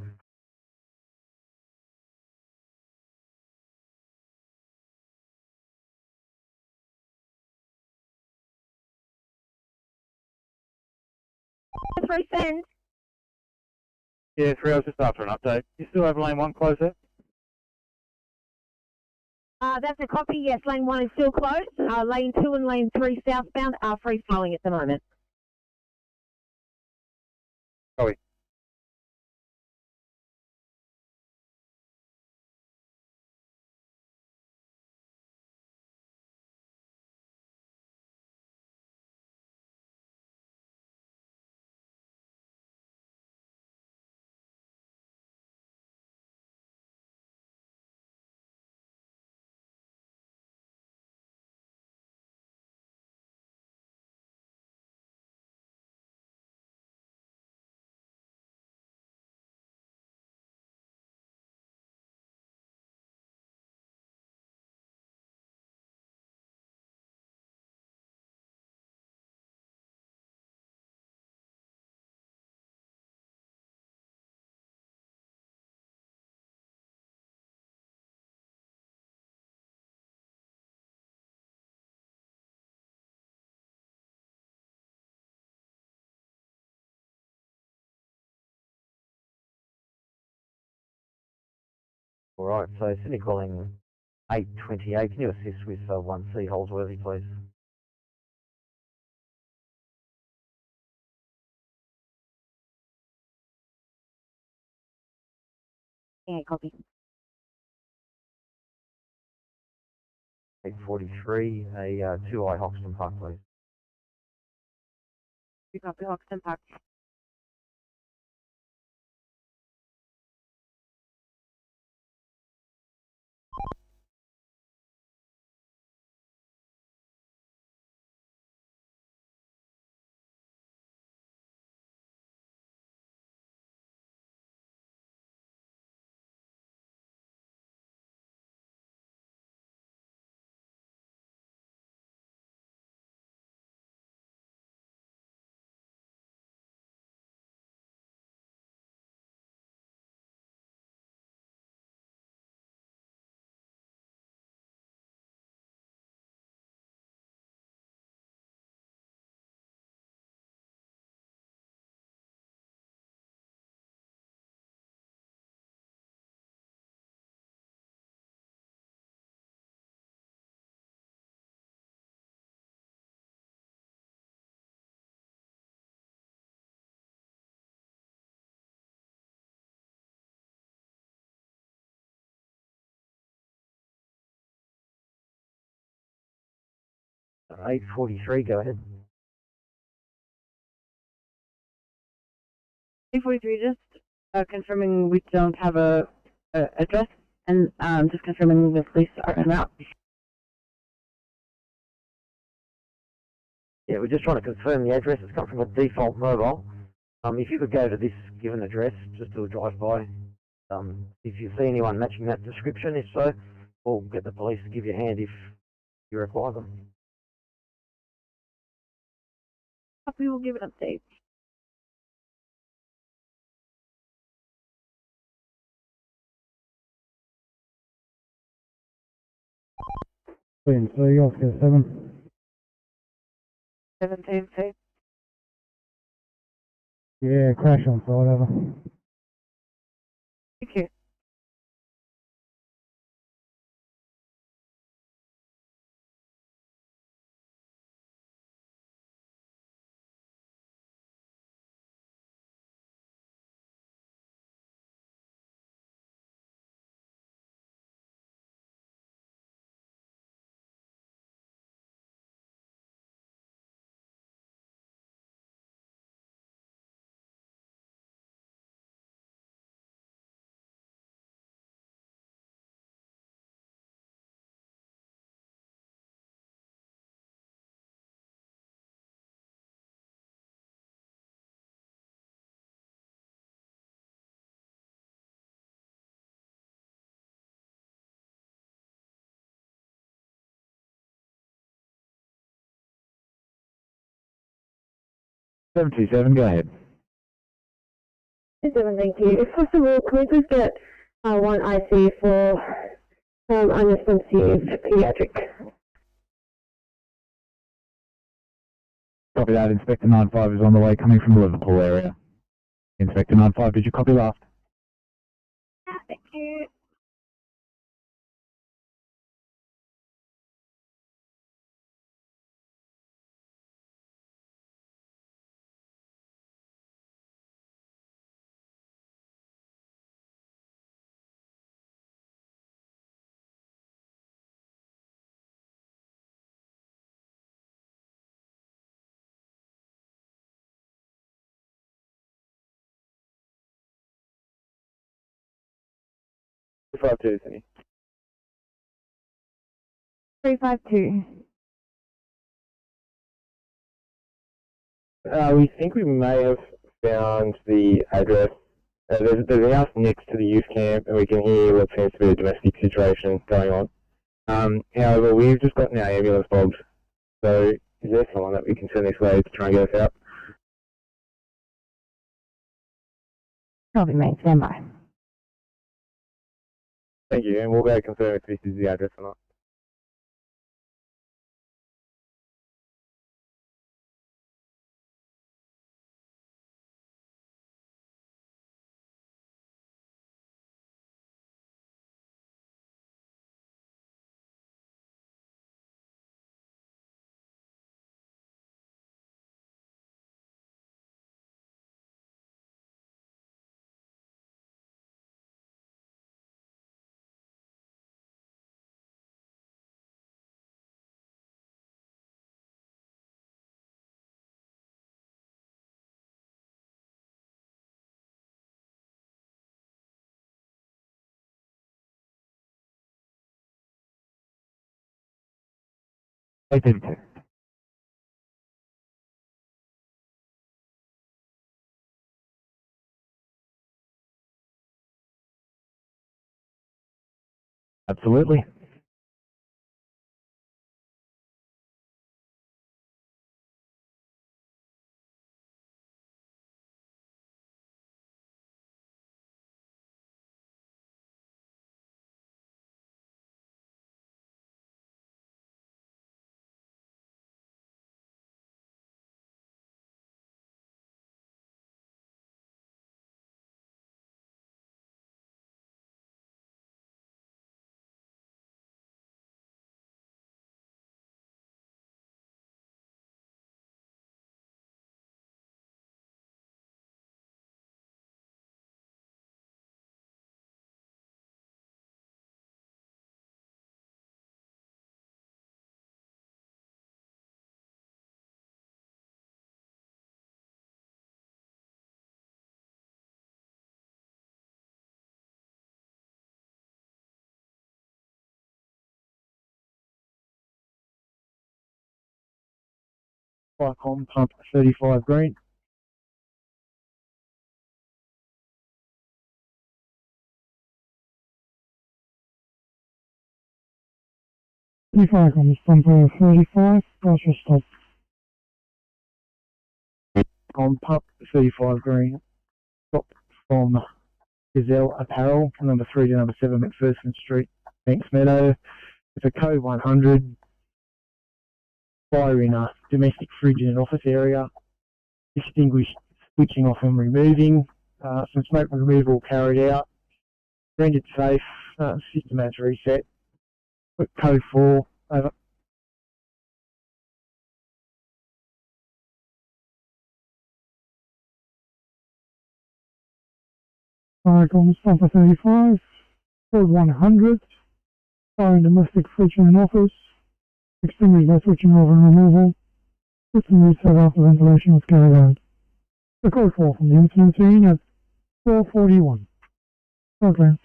Three cents. Yeah, 3 hours just after an update. You still have lane 1 closed there? That's a copy. Yes, lane 1 is still closed. Lane 2 and lane 3 southbound are free flowing at the moment. Sorry. Alright, so Sydney calling 828. Can you assist with 1C Holsworthy, please? Yeah, copy. 843, a 2I Hoxton Park, please. We copy Hoxton Park. Uh, 843, go ahead. 843, just confirming we don't have a address, and just confirming the police are en route. Yeah, we're just trying to confirm the address. It's come from a default mobile. If you could go to this given address, just do a drive-by. If you see anyone matching that description, if so, we'll get the police to give you a hand if you require them. We will give an update. BNC, Oscar 7. 17, say. Yeah, crash on site, over. Thank you. Seven, go ahead. 7, thank you. If possible, can we please get one IC for unresponsive pediatric? Copy that. Inspector 95 is on the way coming from the Liverpool area. Inspector 95, did you copy last? Thank you. 252, Sydney. 352. We think we may have found the address. There's a house next to the youth camp, and we can hear what seems to be a domestic situation going on. However, we've just gotten our ambulance bobbed, so is there someone that we can send this way to try and get us out? Copy, mate. Stand by. Thank you, and we'll go confirm if this is the address or not. Absolutely. Icon pump 35 green. On pump 35, partial stop. On pump 35 green. Stop from Gazelle Apparel, number 3 to number 7 McPherson Street, Banks Meadow. It's a code 100. Fire in a domestic fridge in an office area. Distinguish switching off and removing. Some smoke removal carried out. Rendered safe. System has reset. Code 4. Over. On pump 35, code 100. Fire in domestic fridge in an office. Extinguish by switching off and removal. System reset after ventilation was carried out. The code 4 from the incident scene at 4:41. Okay.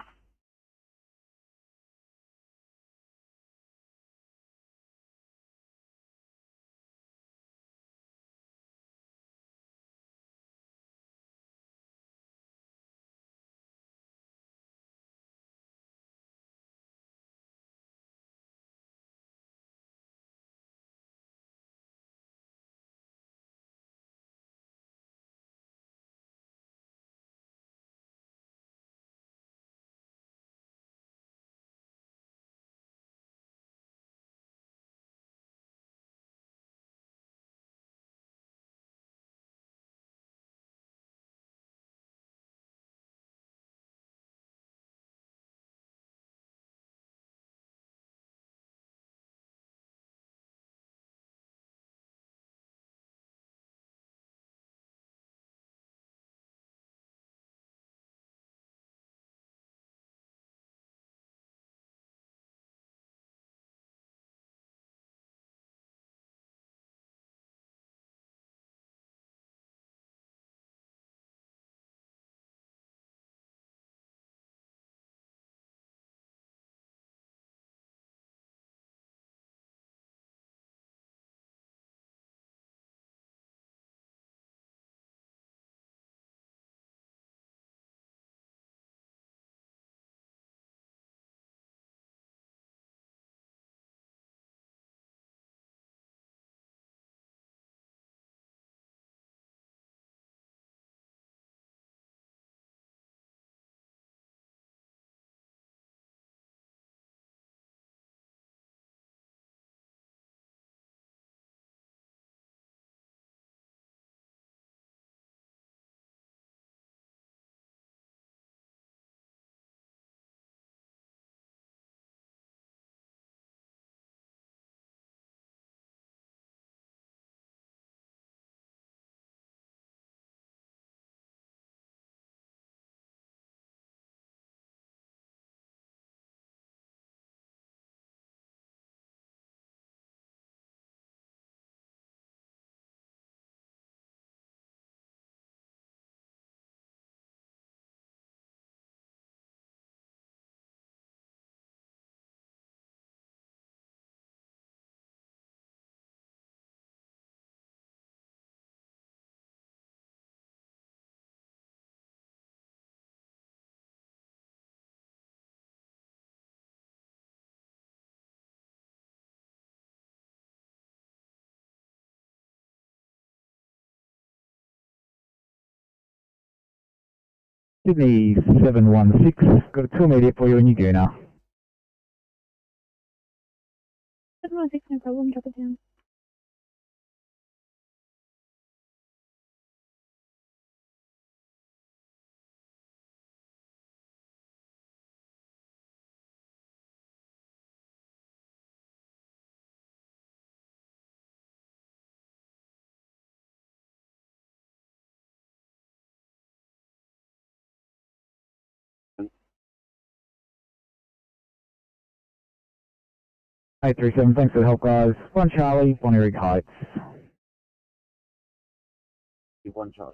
Sydney 716, got a 2 immediate for you in your Guna. 716, no problem, drop it down. Eight 37, thanks for the help, guys. 1 Charlie, 1 Eric Heights. 1 Charlie.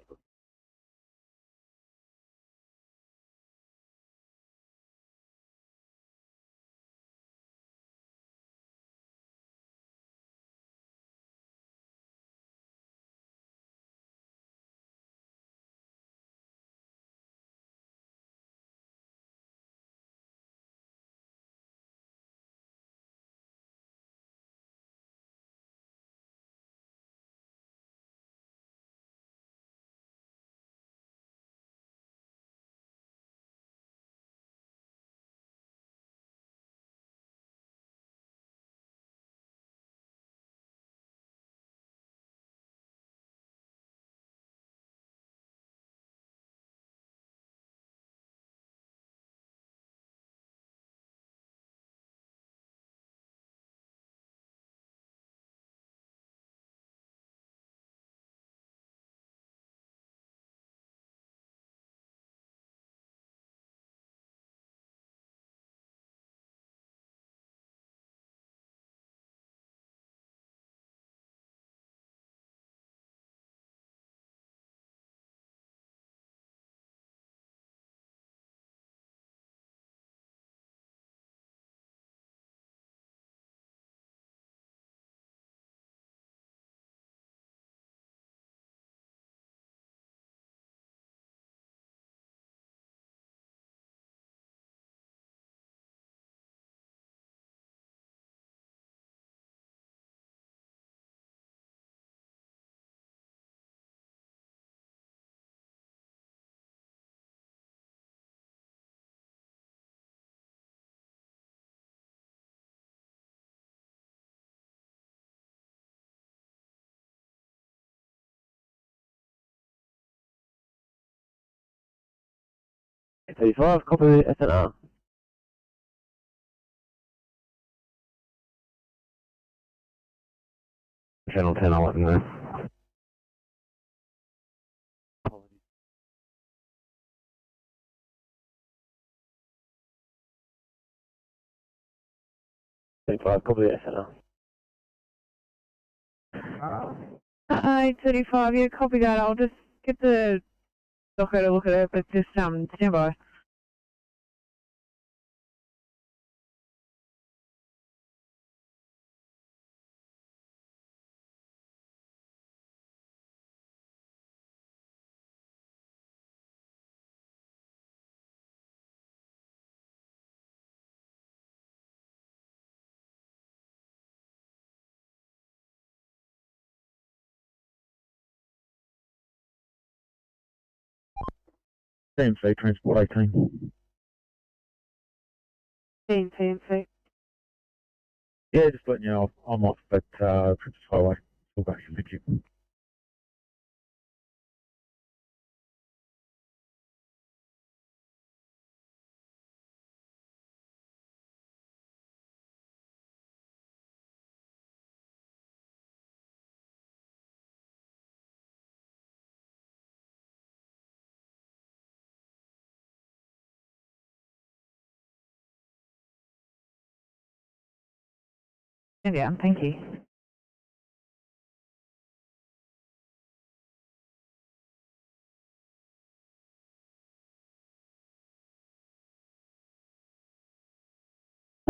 Eight 35, copy SNR. Channel 10, I'll let them know. Copy SNR. 835, yeah, copy that. I'll just get the docker to look at it, but just stand by. TMC, Transport 18. TMC. Yeah, just letting you know, I'm off at Princess Highway. Still back, thank you. Yeah, thank you.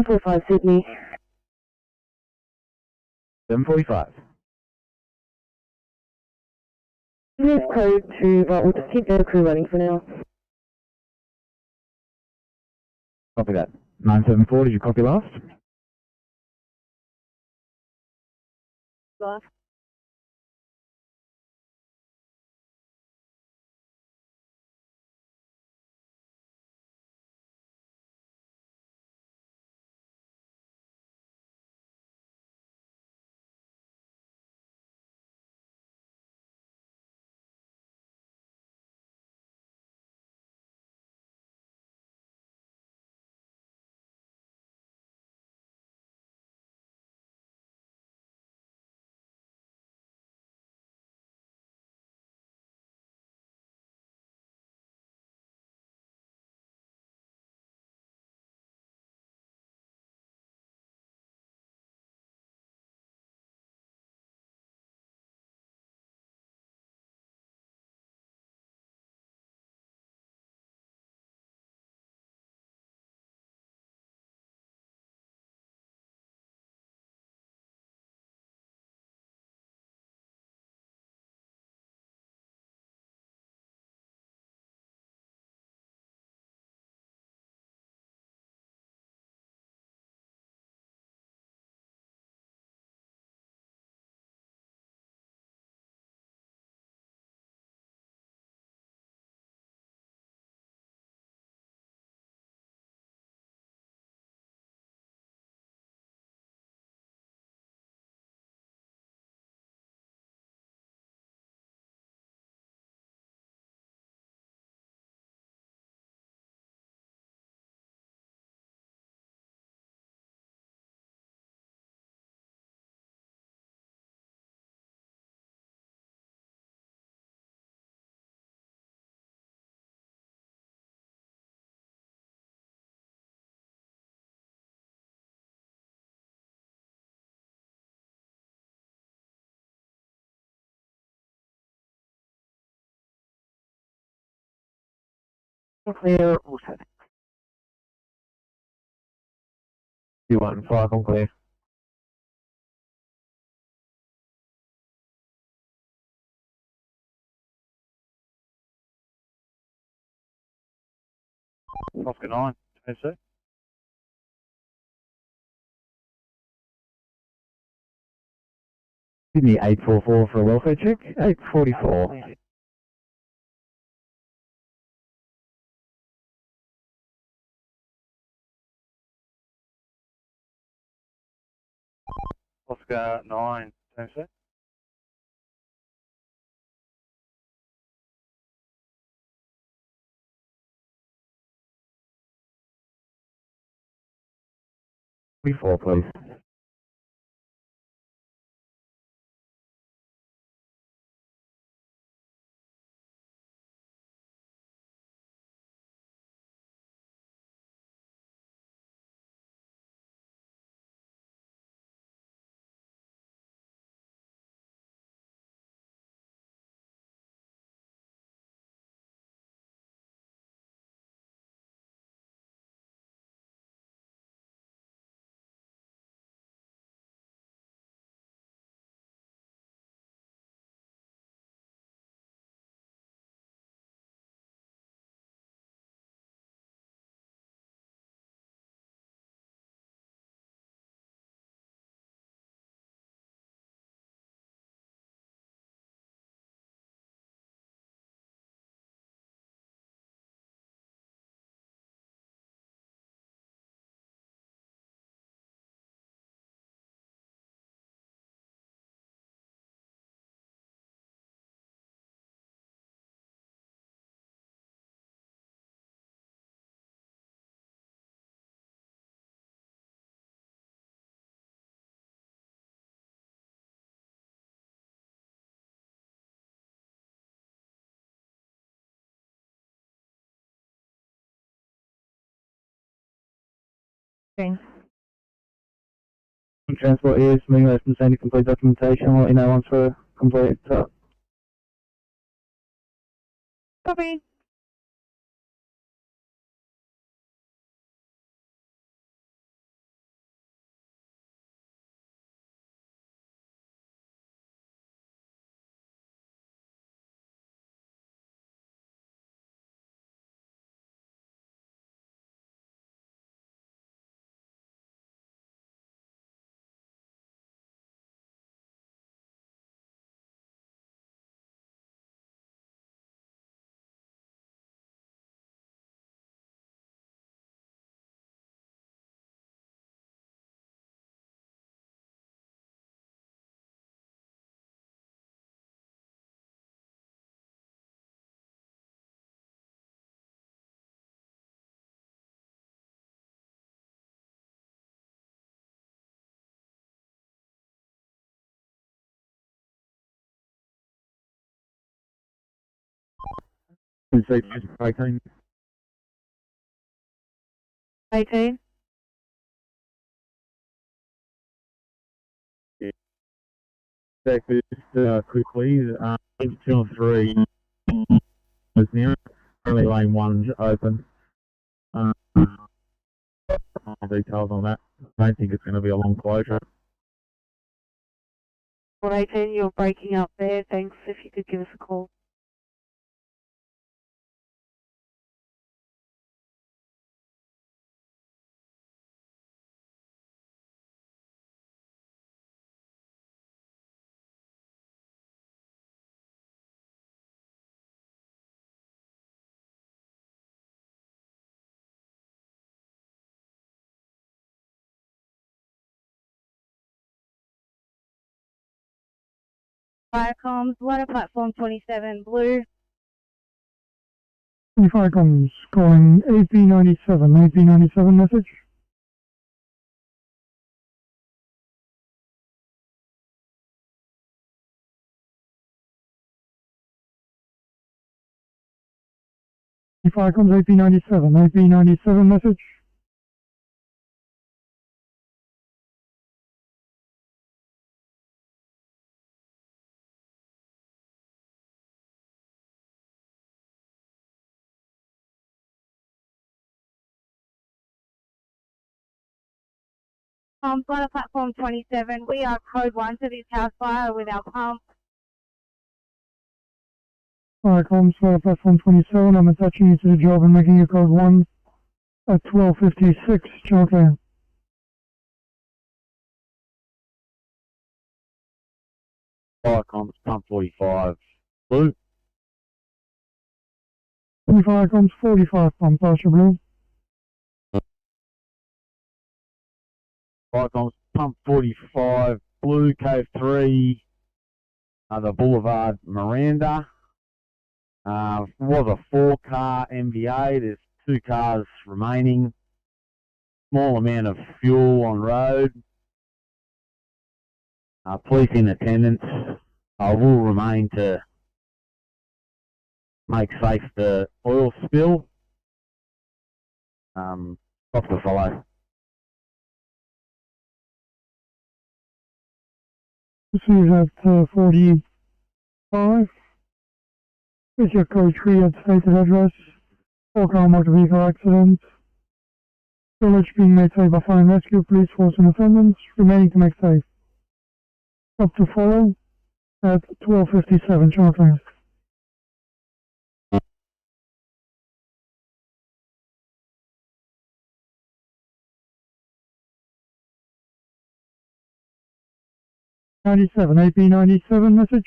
Four five Sydney. 745. This code to, we'll just keep the crew running for now. Copy that. 974, did you copy last? Last. Clear, also. You want 5 on clear. Oscar 9, SC. Sydney 844 for a welfare check. 844. Oscar 9, SC. Four, please. Okay. Transport is moving away from sending complete documentation. I'll let you know once we're complete. Copy. Inside 18. 18. Check this quickly. 203 is near. Only lane 1's open. Details on that. I don't think it's going to be a long closure. 118, you're breaking up there. Thanks. If you could give us a call. Firecoms, water platform 27, blue. Firecoms calling AP97 message. Firecoms AP97 message. Glider platform 27, we are code 1 to this house fire with our pump. Alright, comms, platform 27, I'm attaching you to the job and making you code 1 at 12:56, Charlie. Fire comms, pump 45, blue. 25 comms, 45 pump, Pasha Blue. Fire comms, pump 45, blue, code 3, the Boulevard, Miranda. Was a 4-car MVA, there's 2 cars remaining. Small amount of fuel on road. Police in attendance. I will remain to make safe the oil spill. Stop to follow. Received at 45. Is your code 3 at stated address. 4-car motor vehicle accident. Village being made safe by fire and rescue, police force and attendants. Remaining to make safe. Up to follow at 12:57, Charlie. AP 97 message.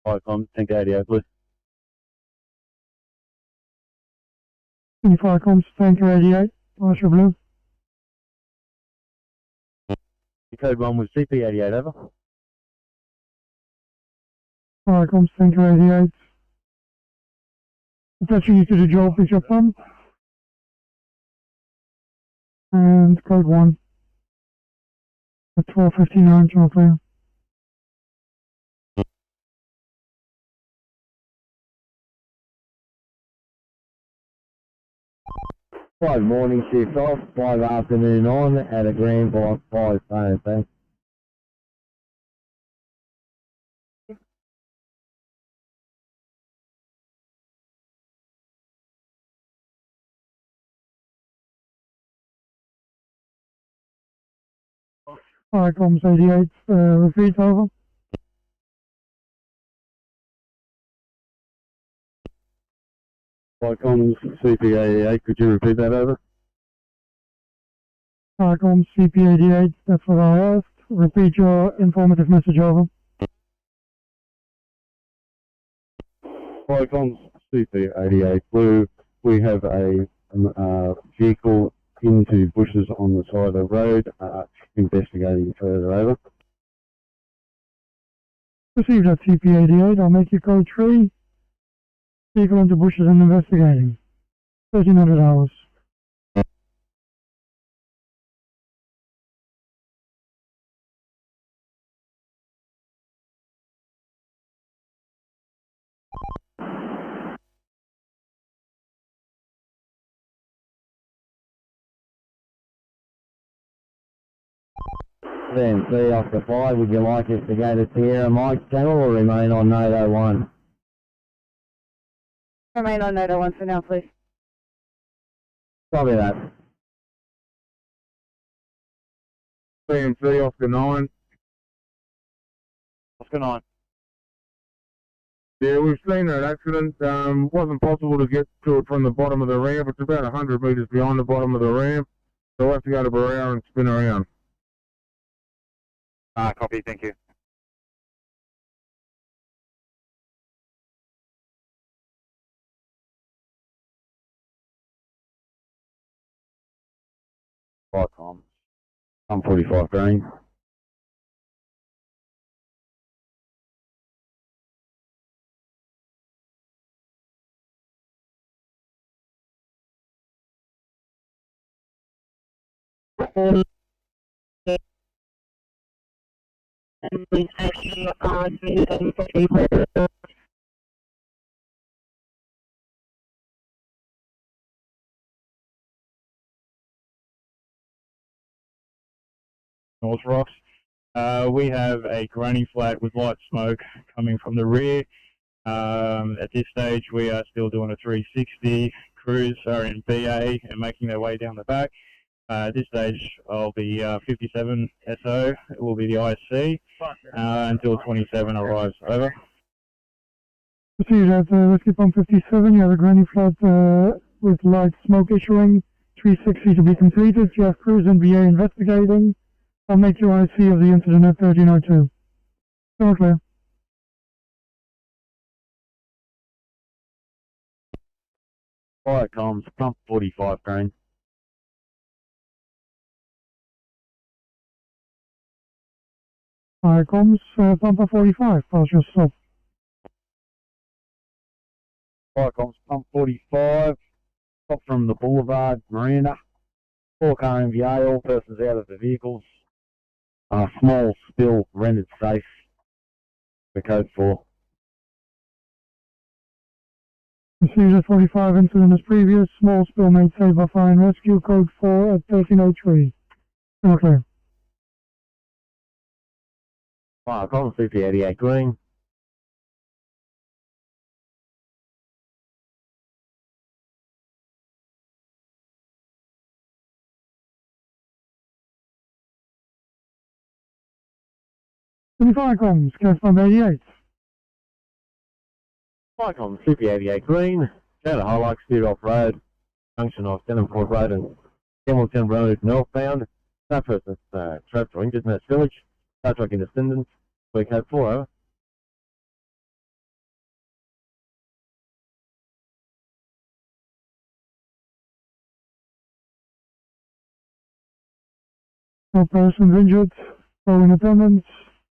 Fire comms, 1080, blue. 25 comms, tanker 88, Pasha Blue. Code 1 was CP88, over. 5 comms, tanker 88. Attaching you to the job with your pump. And code 1 at 12:59, Charlie. Five morning shift off, 5 afternoon on, at a grand by 5 thanks. Alright, comms 88, repeat over. Fire comms, CP88, could you repeat that, over? Alright, comms CP88, that's what I asked. Repeat your informative message over. Fire comms, CP88, blue. We have a vehicle into bushes on the side of the road, investigating further, over. Received at CP88, I'll make you code 3. Vehicle into bushes and investigating. 1300 hours. Then 3 off the 5, would you like us to go to Sierra Mike channel or remain on Nodo 1? Remain on Nodo 1 for now, please. Copy that. 3 and 3 off the 9. Oscar 9. Yeah, we've seen that accident. Wasn't possible to get to it from the bottom of the ramp. It's about 100 metres behind the bottom of the ramp. So we'll have to go to Barrow and spin around. Copy, thank you. Fire comms, pump 45, green. 40 and is actually submitted on 40. North Rocks. We have a granny flat with light smoke coming from the rear. At this stage, we are still doing a 360. Crews are in BA and making their way down the back. At this stage, I'll be 57 SO. It will be the ISC until 27 arrives. Over. Proceed at Whiskey Pump 57. You have a granny flat with light smoke issuing. 360 to be completed. You have crews in BA investigating. I'll make you IC of the incident at 1302. All clear. Fire comms, pump 45 crane. Fire comms, pumper 45, pass your stop. Fire comms, pump 45, stop from the boulevard, Miranda. 4-car MVA, all persons out of the vehicles. Small spill rendered safe for code 4. Procedure 45, incident as previous. Small spill made safe by fire and rescue, code 4 at 1303. All clear. Fire comms, CP88 green. Fire comms, gas pump 88. Fire comms, CP88 green. Down to Highlight, steer off road. Junction of Denham Road and Hamilton Road northbound. No person trapped or injured in that village. No truck in descendants. We code 4, over. No persons injured. No in attendance.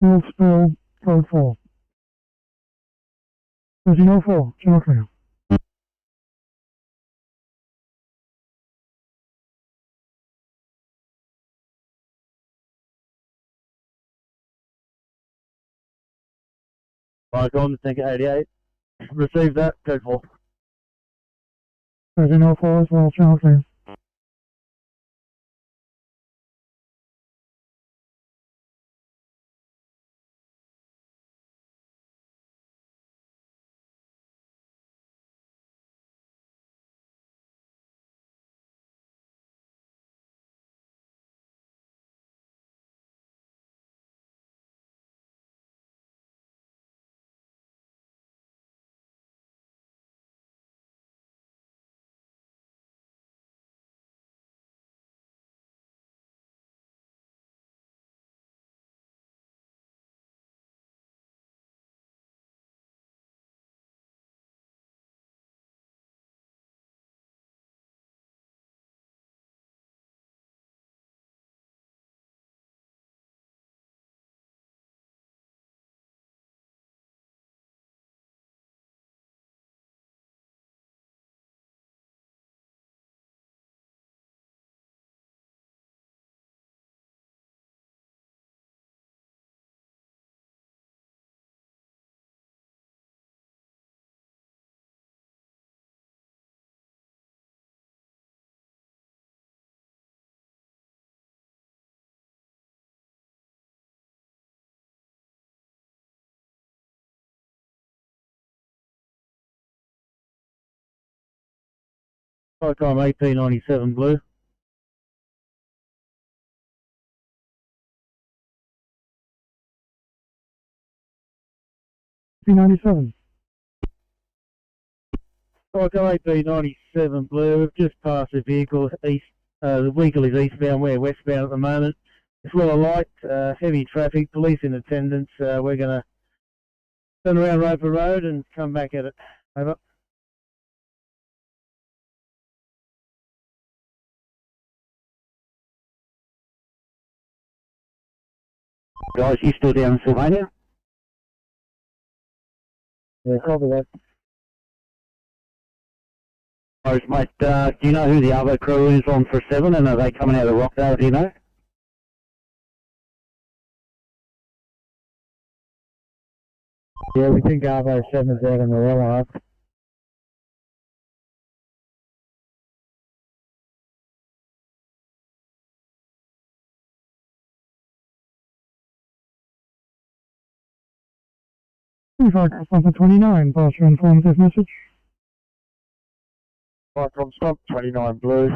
No spill, code 4. 1304, channel clear. Fire comms, tank 88. Receive that, code 4. 1304 as well, channel clear. Fire comm 1897 blue. P97. Fire comm 1897 blue. We've just passed the vehicle east. The vehicle is eastbound. We're westbound at the moment. It's full of light, heavy traffic, police in attendance. We're going to turn around Roper Road and come back at it. Over. Guys, you still down in Sylvania? Yeah, copy that. Oh, mate, do you know who the other crew is on for 7, and are they coming out of Rockdale, do you know? Yeah, we think Arvo 7 is out in Morella. 29, pass your informative message. Right, from Stump 29 Blue.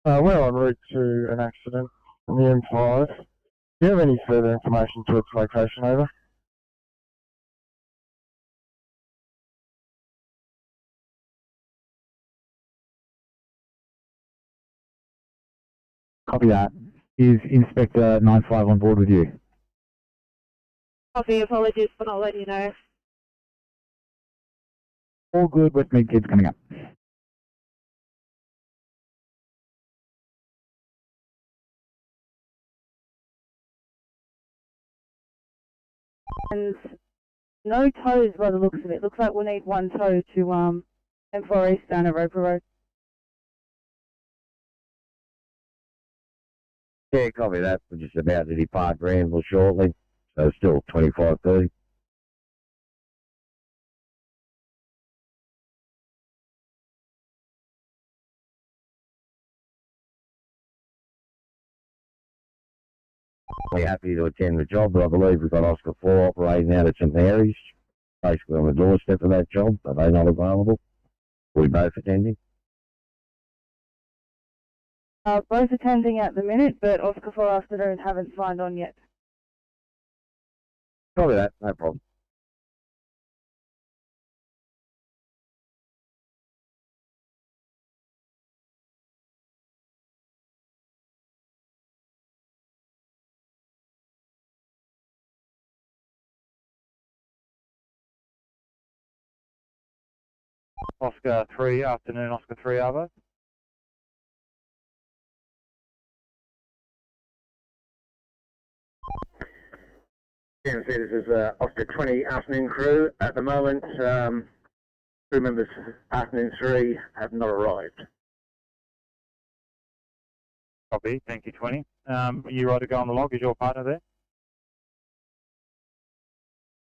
We're en route to an accident on the M5. Do you have any further information to its location, over? Copy that. Is Inspector 95 on board with you? Copy, apologies for not letting you know. All good, Westmead kids coming up. And no toes by the looks of it. Looks like we'll need one toe to M4 East down at Roper Road. Yeah, copy that. We're just about to depart Granville shortly, so still 25:30. We're happy to attend the job, but I believe we've got Oscar 4 operating out at St Mary's, basically on the doorstep of that job. Are they not available? Are we both attending? Both attending at the minute, but Oscar 4 afternoon haven't signed on yet. Copy that, no problem. Oscar 3, afternoon, Oscar 3, Arvo. This is Oscar 20 afternoon crew. At the moment, crew members afternoon 3 have not arrived. Copy, thank you, 20. Are you right to go on the log? Is your partner there?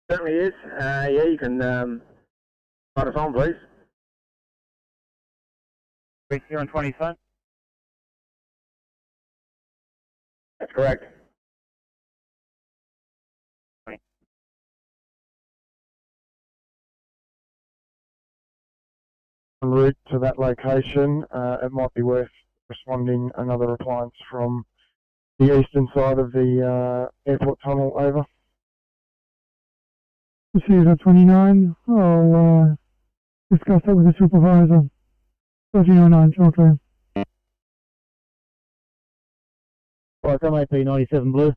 Certainly is. Yeah, you can write us on, please. We're here on 20, son? That's correct. En route to that location, it might be worth responding another appliance from the eastern side of the airport tunnel, over. Procedure 29, I'll discuss that with the supervisor. 1309, shortly. Right, come AP 97 Blue.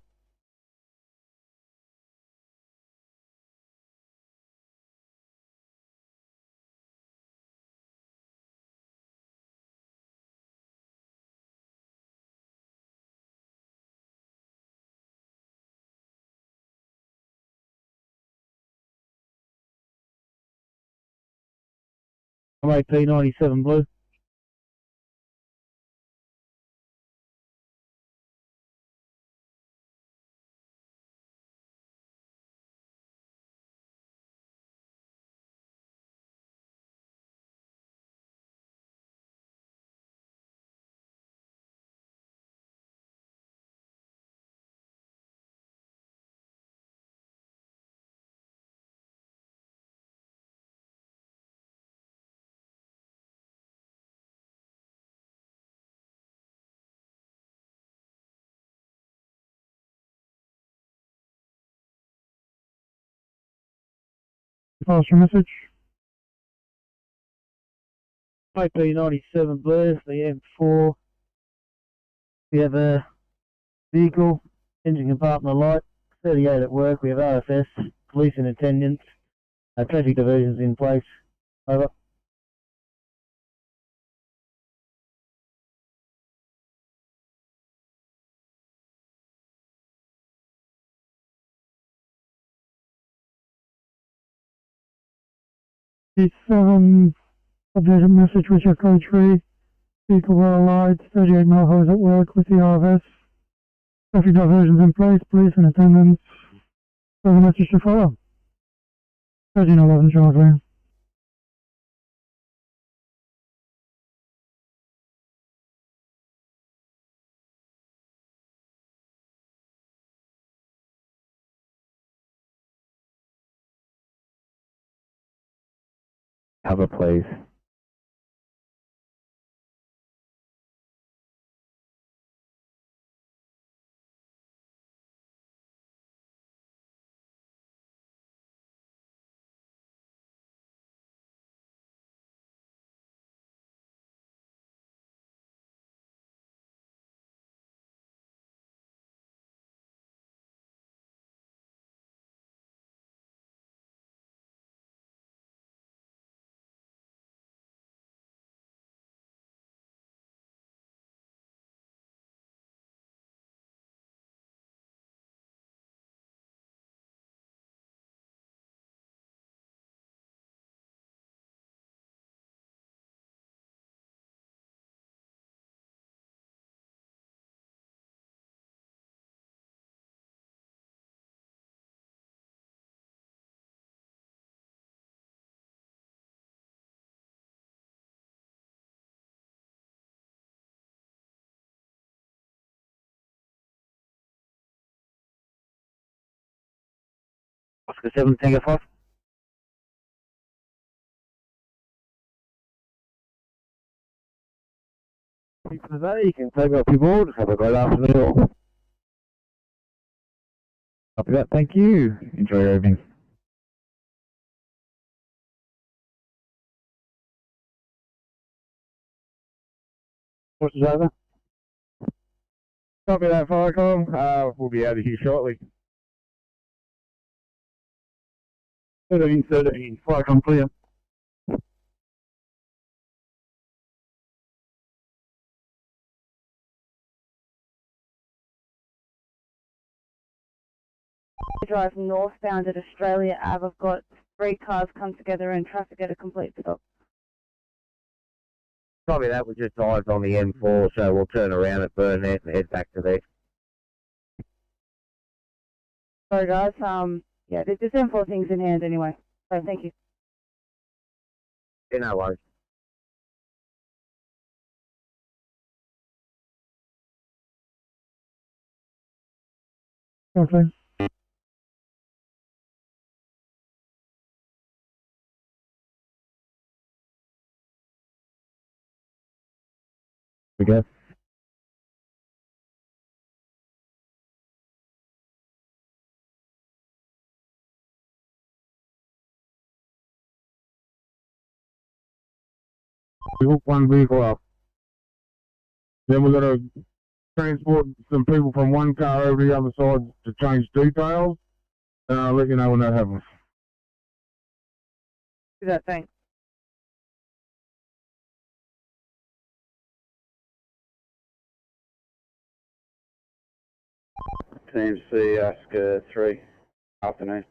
I'm AP 97 Blue. Pass your message. AP 97 Blue, the M4. We have a vehicle, engine compartment light, 38 at work. We have RFS, police in attendance, traffic diversions in place. Over. It's Updated message with your code 3. Vehicle well aligned, 38 mile hose at work with the RFS. Traffic diversions in place, police in attendance. Further message to follow. 1311 Charlie. Cover, please. Oscar 7, Tango 5. For today, you can take off your board. Have a great afternoon. Copy that, thank you. Enjoy your evening. What's over? Copy that, Firecom. We'll be out of here shortly. 13, Firecom clear. Drive northbound at Australia Ave. I've got 3 cars come together in traffic at a complete stop. Probably that was just eyes on the M4, so we'll turn around at Burnett and head back to there. Sorry guys, yeah, there's M4 things in hand anyway. So thank you. Yeah, no worries. Okay. We go. We hook one vehicle up. Then we're going to transport some people from one car over to the other side to change details. And I'll let you know when that happens. Do that, thanks. Team C, Oscar 3. Afternoon.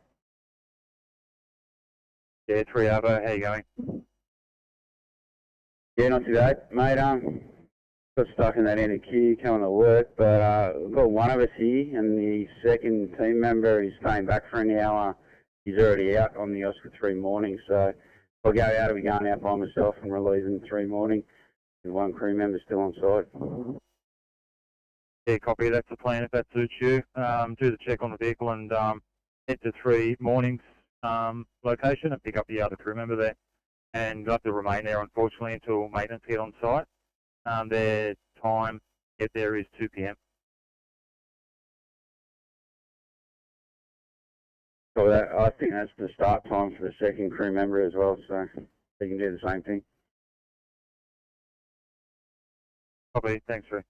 Yeah, 3 Arvo, how you going? Yeah, not too bad, mate. Got stuck in that end of queue coming to work, but we've got one of us here, and the second team member is staying back for an hour. He's already out on the Oscar 3 morning, so I'll go out. I'll be going out by myself and relieving 3 morning. With one crew member still on site. Yeah, copy. That's the plan if that suits you. Do the check on the vehicle and head to 3 mornings location and pick up the other crew member there. And you'll have to remain there, unfortunately, until maintenance get on site. Their time to get there is 2 p.m. So that, I think that's the start time for the second crew member as well, so they can do the same thing. Copy. Thanks, Ray.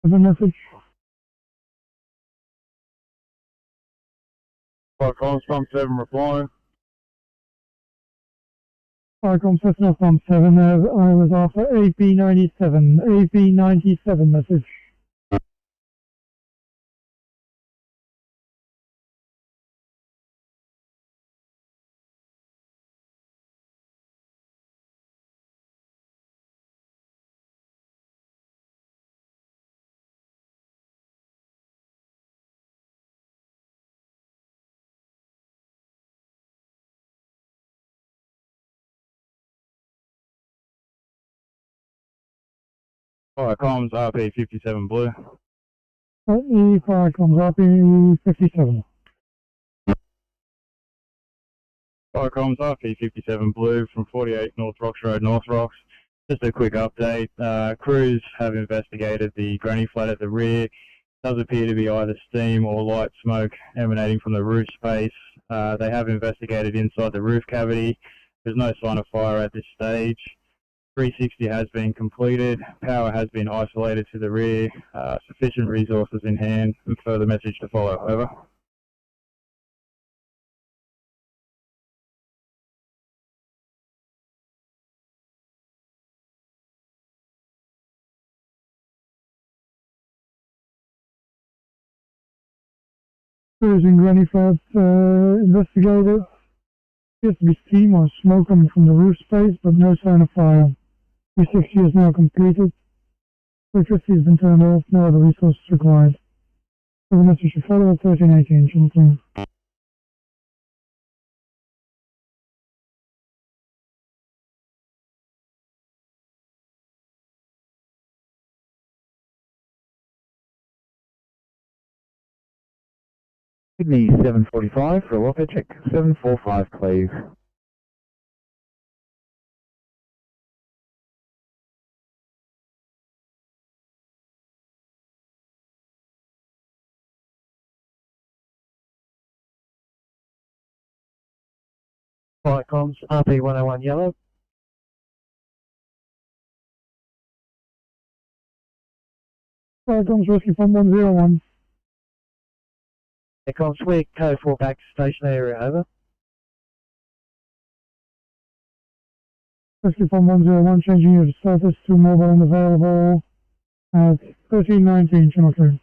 Have a message. Falcons from 7 replying. Falcon Cessna from 7, I was after AP97, AP97 message. Alright, comms RP57 blue. E5 comes AP57. Alright, comms RP57 blue from 48 North Rocks Road, North Rocks. Just a quick update. Crews have investigated the granny flat at the rear. Does appear to be either steam or light smoke emanating from the roof space. They have investigated inside the roof cavity. There's no sign of fire at this stage. 360 has been completed. Power has been isolated to the rear. Sufficient resources in hand, and further message to follow. Over. Crews in Granny Flats investigated. Appears to be steam or smoke coming from the roof space, but no sign of fire. 360 is now completed. Electricity has been turned off, no other resources required. So the message to follow at 1318, Channel 2. Sydney 745 for a welfare check. 745, please. Alright, comms RP101 yellow. Falcons Rescue from 101. Yeah, comms, we're code 4 back to station area, over. Rescue from 101, changing your status to mobile and available at 1319, Channel 2.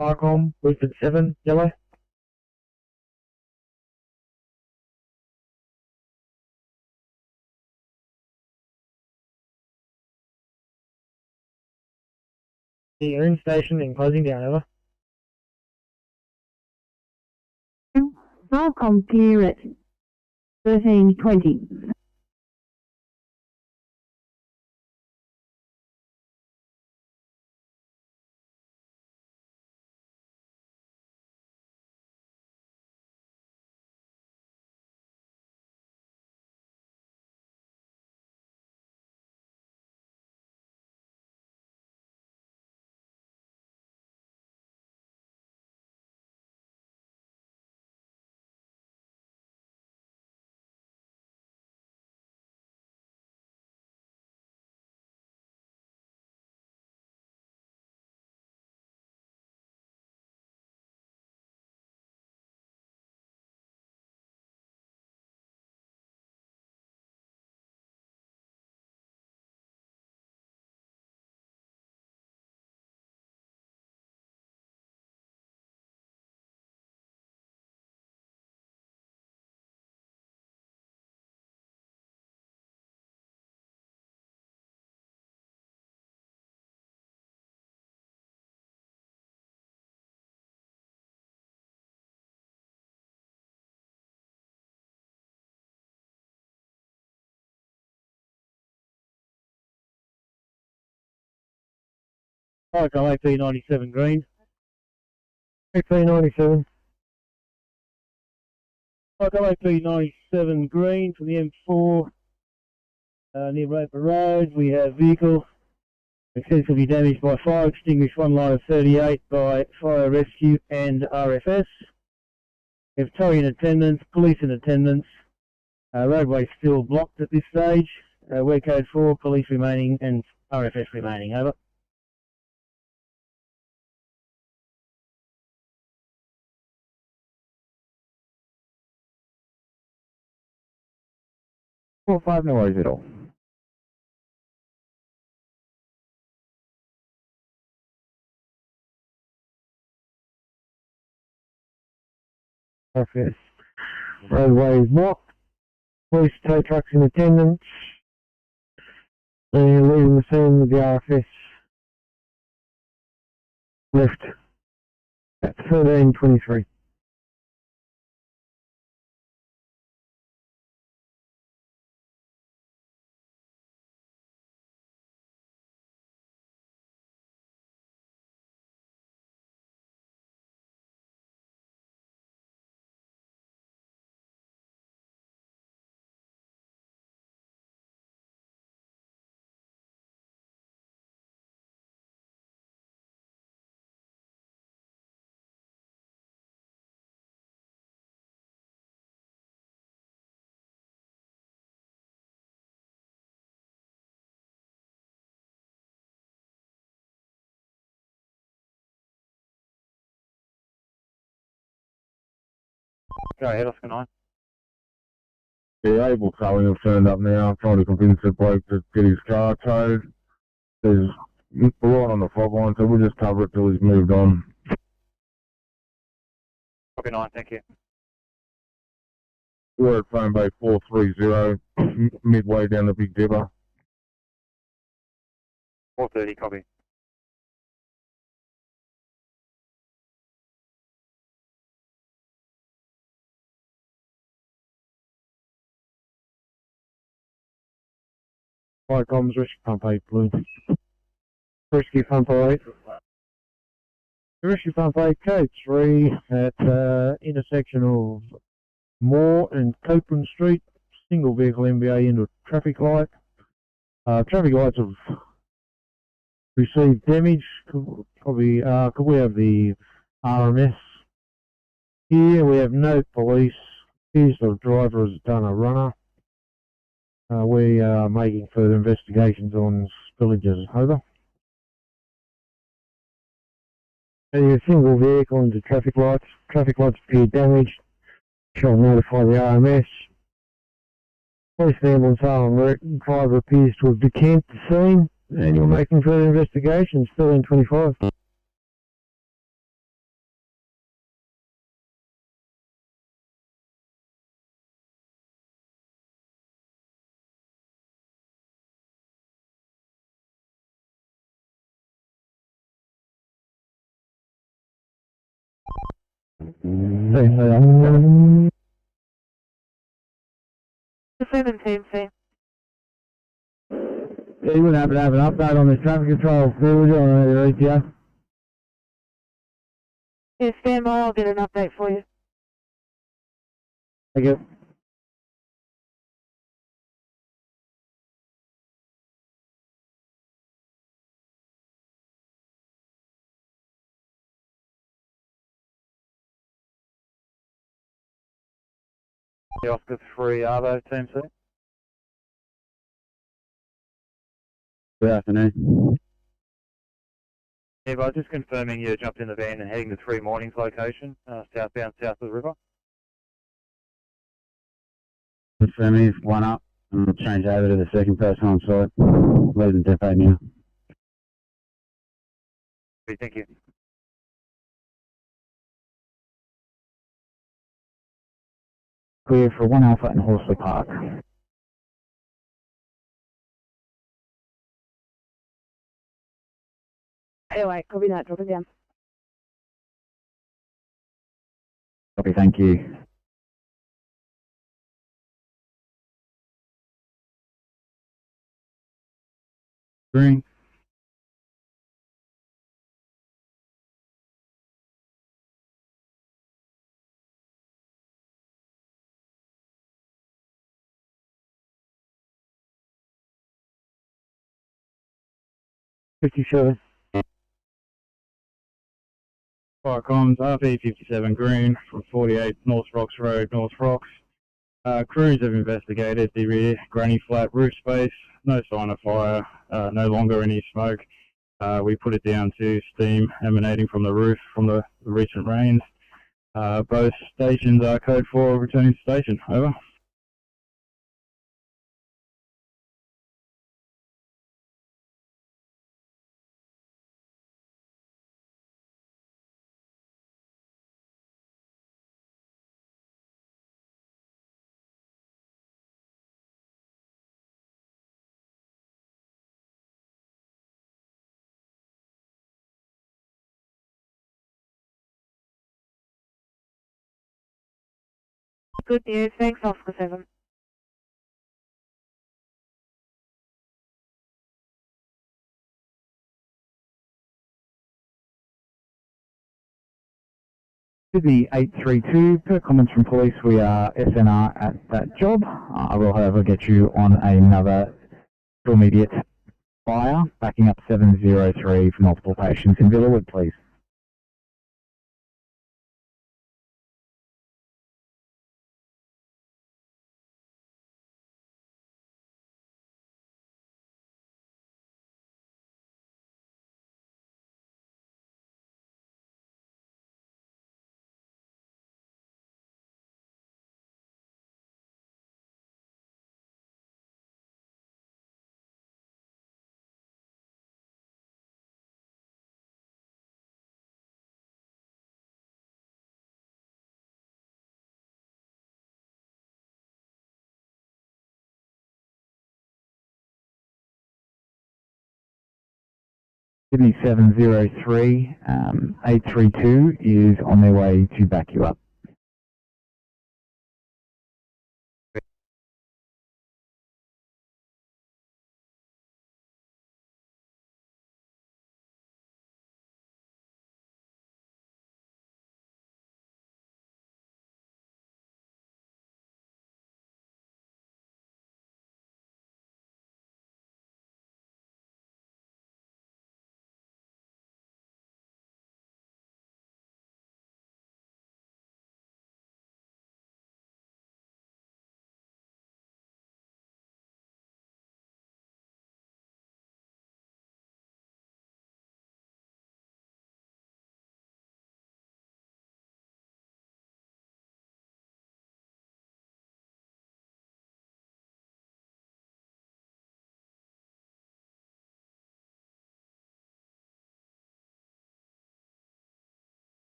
Arcom, Brisbane 7, yellow. You're in station and closing down, over. Falcon clear at 1320. Echo AP97 green. AP97. Echo AP97 green from the M4 near Roper Road. We have vehicle extensively damaged by fire, extinguished one line of 38 by fire rescue and RFS. We have towing in attendance, police in attendance. Roadway still blocked at this stage. We're code 4, police remaining and RFS remaining. Over. Four five, no worries at all. RFS. Roadway is blocked. Police tow trucks in attendance. And leaving the scene with the RFS left at 13:23. Go ahead, Oscar 9. The able towing have turned up now. I'm trying to convince the bloke to get his car towed. There's right on the fog line, so we'll just cover it till he's moved on. Copy 9, thank you. We're at phone bay 430, midway down the Big Dipper. 430, copy. Fire comms, rescue pump 8, blue. Rescue pump 8. Rescue pump 8, code 3 at intersection of Moore and Copeland Street. Single vehicle MBA into a traffic light. Traffic lights have received damage. Could we have the RMS here? We have no police. Here's the driver has done a runner. We are making further investigations on spillages. Over. A single vehicle into traffic lights. Traffic lights appear damaged. Shall notify the RMS. Police and ambulance are en route. Driver appears to have decamped the scene. And you're making further investigations. 13:25. The 17th, sir. Yeah, you would have to have an update on this traffic control. Where we doing there, ETA? Yeah, stand by, I'll get an update for you. Thank you. The Oscar 3 Arvo, Team C. Good afternoon. Yeah, but just confirming you jumped in the van and heading to 3 Mornings location, southbound south of the river. Confirming if one up, and we'll change over to the second person on site. Leaving depot now. Thank you. Clear for 1 Alpha and Horsley Park. Anyway, copy that, drop it down. Copy, thank you. Green. 57. Fire comms, RP57 green from 48 North Rocks Road, North Rocks. Crews have investigated the rear granny flat roof space. No sign of fire, no longer any smoke. We put it down to steam emanating from the roof from the recent rains. Both stations are code 4 returning to station. Over. Good news. Thanks, Oscar 7. Sydney 832, per comments from police, we are SNR at that job. I will, however, get you on another immediate fire, backing up 703 for multiple patients in Villawood, please. Sydney 703, 832 is on their way to back you up.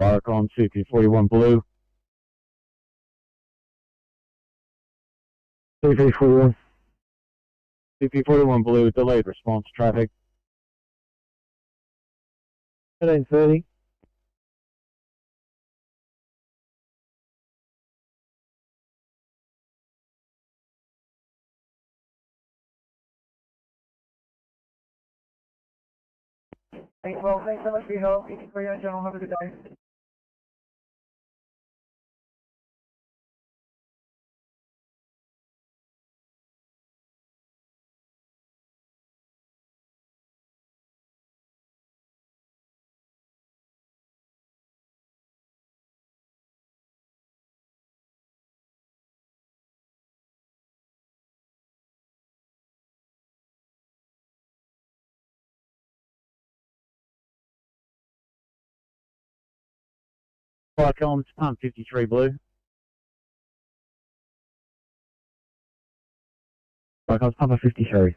Firecom CP41 blue. CP41. CP41 blue, delayed response traffic. 1330. Well, thanks so much for your help. If you're free, General, have a good day. Firecoms, pump 53 blue. Firecoms, pump 53.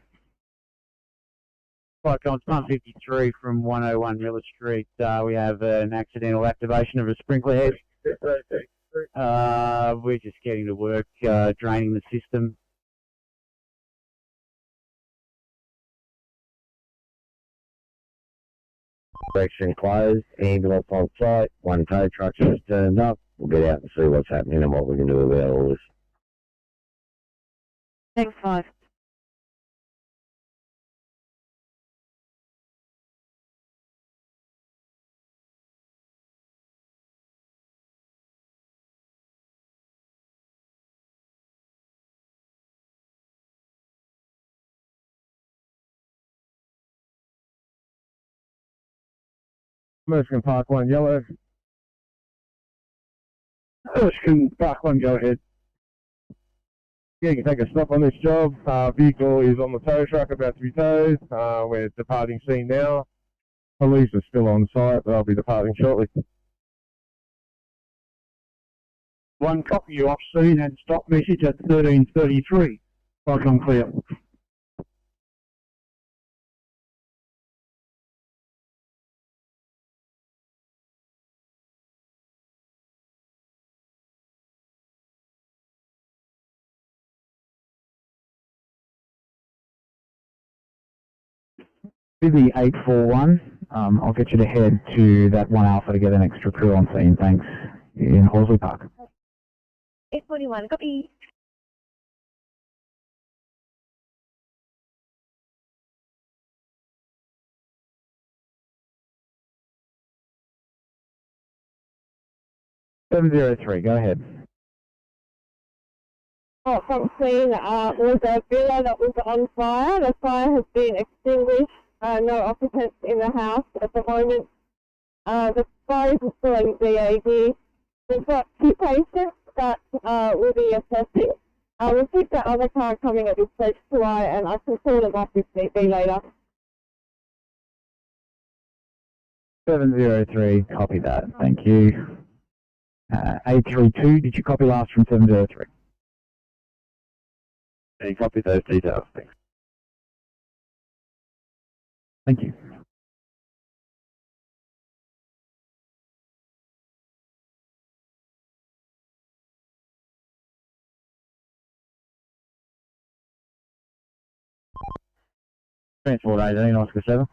Firecoms, pump 53 from 101 Miller Street. We have an accidental activation of a sprinkler head. We're just getting to work, draining the system. Direction closed, ambulance on site, one tow truck has turned up. we'll get out and see what's happening and what we can do about all this. Thanks, 5. Mexican Park 1 yellow. Mexican Park 1, go ahead. Yeah, you can take a stop on this job. Vehicle is on the tow truck about to be towed. We're departing scene now. Police are still on site, but I'll be departing shortly. 1 copy, you off scene and stop message at 13:33. Right on clear. Sydney 841, I'll get you to head to that 1 Alpha to get an extra crew on scene, thanks, in Horsley Park. 841, copy. $703, go ahead. Oh, from scene was a villa that was on fire. The fire has been extinguished. No occupants in the house at the moment. The fire is still in DAD. We've got 2 patients that will be assessing. We'll keep that other car coming at this stage to eye, and I can call them off if need be later. 703, copy that, thank you. 832, did you copy last from 703? And copy those details, thanks. Thank you. Transport 18, Oscar 7.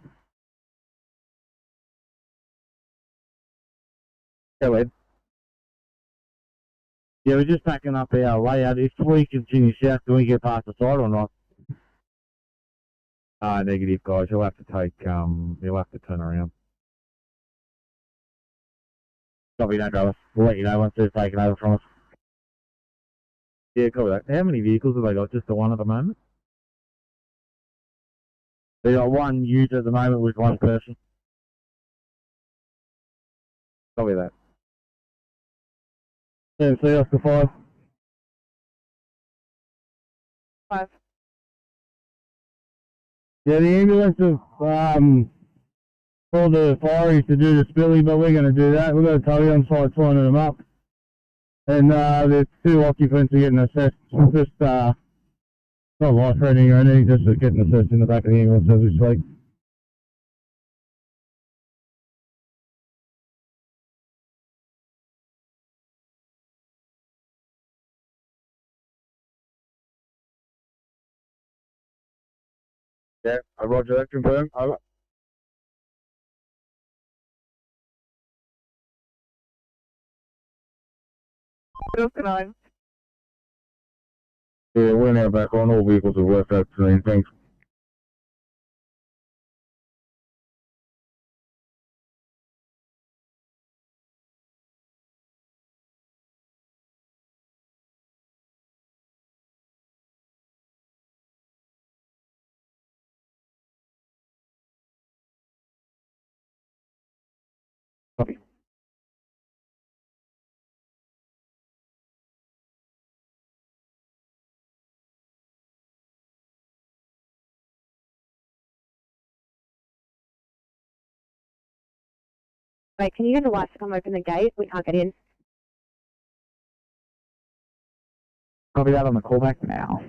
Go ahead. Yeah, we're just backing up our layout. If we continue south, do we get past the side or not? Negative, guys. You'll have to take, you'll have to turn around. Copy that, brother. We'll let you know once they've taken over from us. Yeah, copy that. How many vehicles have they got? Just the one at the moment? They got 1 user at the moment with 1 person. Copy that. Yeah, see Oscar 5. 5. Yeah, the ambulance have called the fireys to do the spilly, but we're going to do that. We've got a towie on site signing them up. And there's 2 occupants are getting assessed. Just not life-threatening or anything, just getting assessed in the back of the ambulance as we speak. Yeah, roger that, confirm. Over. Oscar 9. Yeah, we're now back on. All vehicles have worked out clean. Thanks. Copy. Wait, can you get the wife to come open the gate? We can't get in. Copy that on the callback now.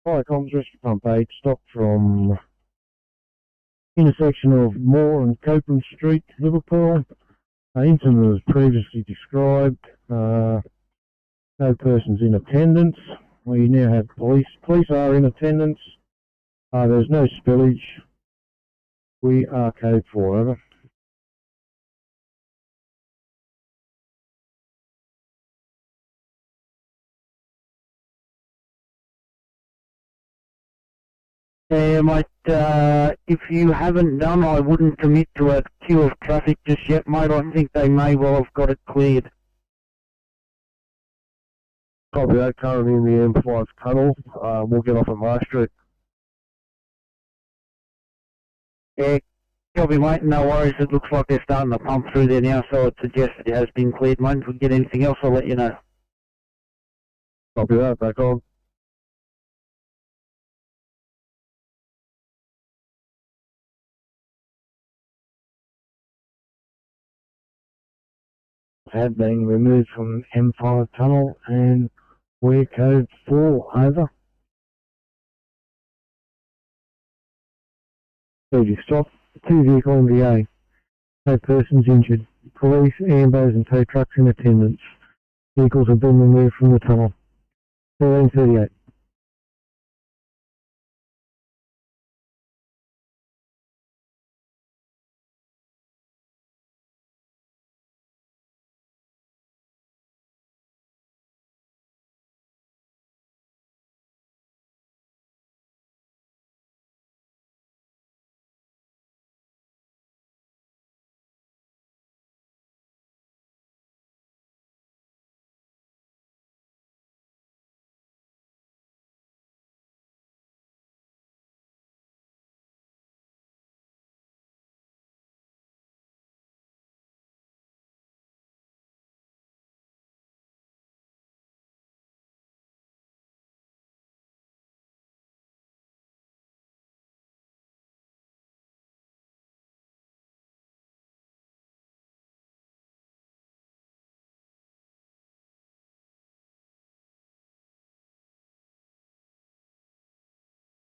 Fire comms rescue pump 8 stopped from intersection of Moore and Copeland Street, Liverpool. Incident was previously described. No persons in attendance. We now have police. Police are in attendance. There's no spillage. We are code 4, over. Mate, if you haven't done, I wouldn't commit to a queue of traffic just yet, mate. I think they may well have got it cleared. Copy that, currently in the M5 tunnel. We'll get off at Mar Street. Yeah, copy, mate. No worries. It looks like they're starting to pump through there now, so it suggests it has been cleared, mate. If we get anything else, I'll let you know. Copy that, back on. Have been removed from M5 tunnel and we're code 4, over. Please stop. 2 vehicle MVA. No persons injured. Police, ambos and tow trucks in attendance. Vehicles have been removed from the tunnel. 1338.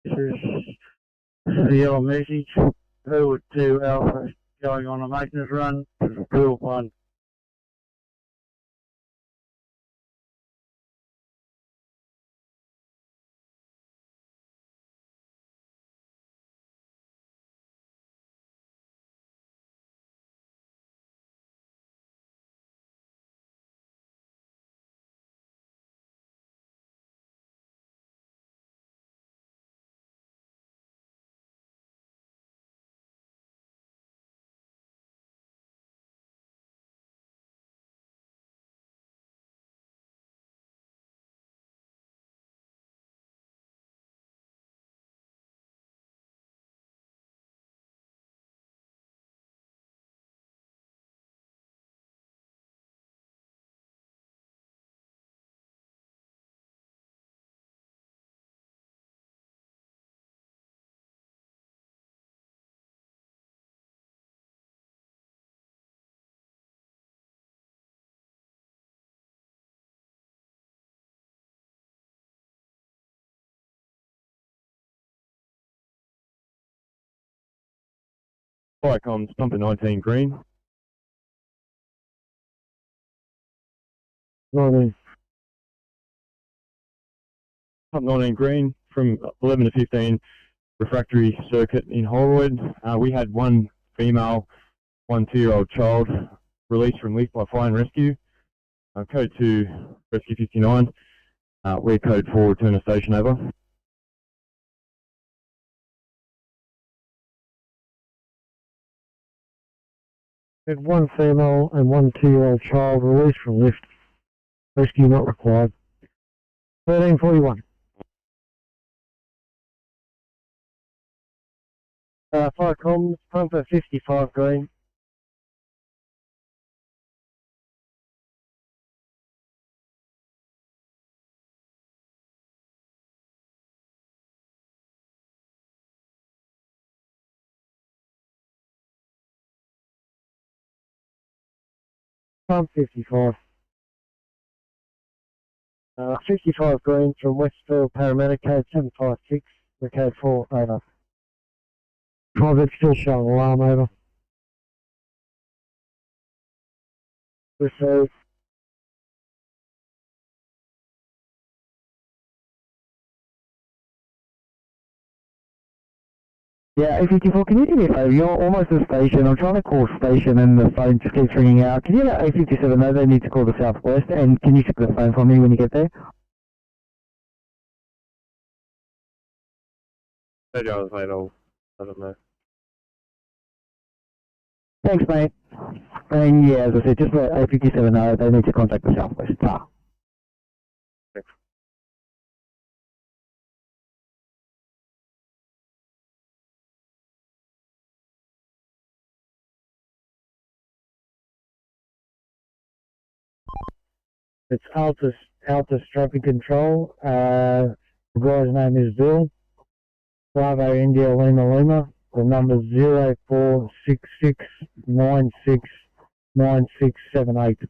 This is the yellow message. Forward to Alpha going on a maintenance run. Pool 1. Fire comms, pumper 19 green. 19. Pump 19 green from 11 to 15 refractory circuit in Holroyd. We had one female, 1 2-year-old child released from leak by fire and rescue. Code 2, rescue 59. We're code 4, return to station, over. Had 1 female and 1 2-year-old child released from lift. Rescue not required. 1341. Fire comms, pumper 55 green. Pump 55. 55 Green from Westfield Parramatta, code 756, the code 4, over. Private still showing alarm, over. Received. Yeah, 854, can you do me a favour? You're almost at the station. I'm trying to call station and the phone just keeps ringing out. Can you let 857 know they need to call the Southwest? And can you check the phone for me when you get there? 30 hours later, I don't know. Thanks, mate. And yeah, as I said, just let 857 know they need to contact the Southwest. Ah. It's Altus Traffic Control. The guy's name is Bill. Bravo India Lima Lima. The number's 0466969678.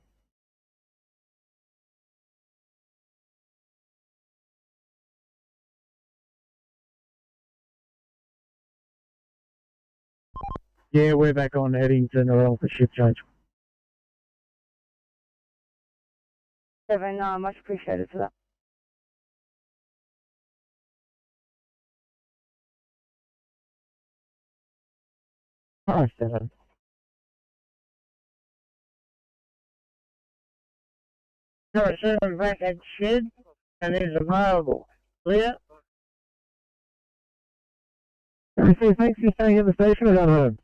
Yeah, we're back on Eddington around for shift change. 7, much appreciated for that. Hi, 7. No, 7 back at shed and is available. Clear? Thanks for staying at the station or going home?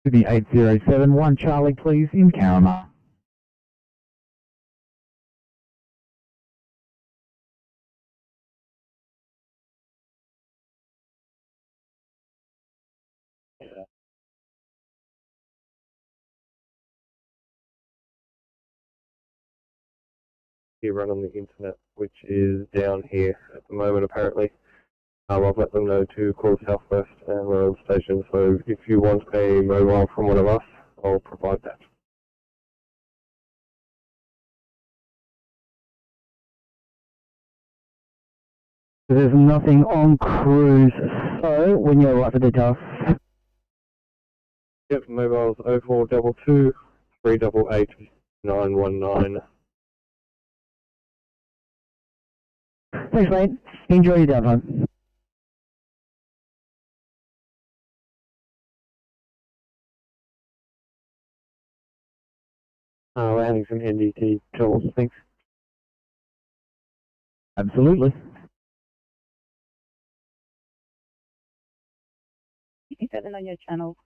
Sydney 8071, Charlie, please, in Carama. You run on the internet, which is down here at the moment apparently. I've let them know to call Southwest and we're on station, so if you want a mobile from one of us, I'll provide that. There's nothing on cruise, so when you're right for details. Yep, mobile's 0422 388 919. Thanks, mate. Enjoy your downtime. We're having some NDT troubles, thanks. Absolutely. 57 on your channel.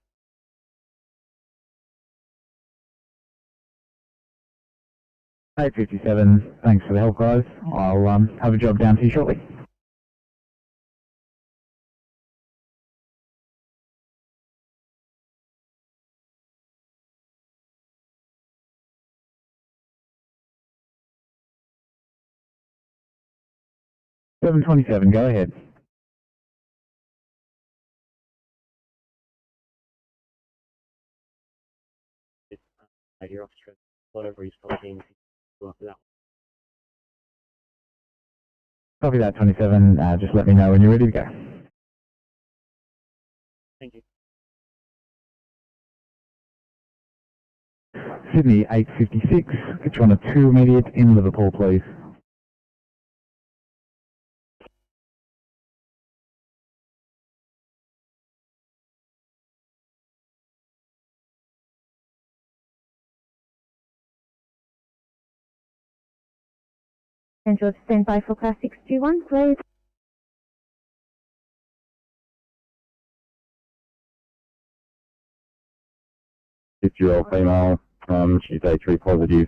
Hey, 57. Thanks for the help, guys. I'll have a job down to you shortly. $7.27. Go ahead. You're off straight. Whatever he's talking after that. Copy that, 27. Just let me know when you're ready to go. Thank you. Sydney 856. Get you on a 2 immediate in Liverpool, please. Central stand by for class 621, please. 50-year-old female, she's A3 positive,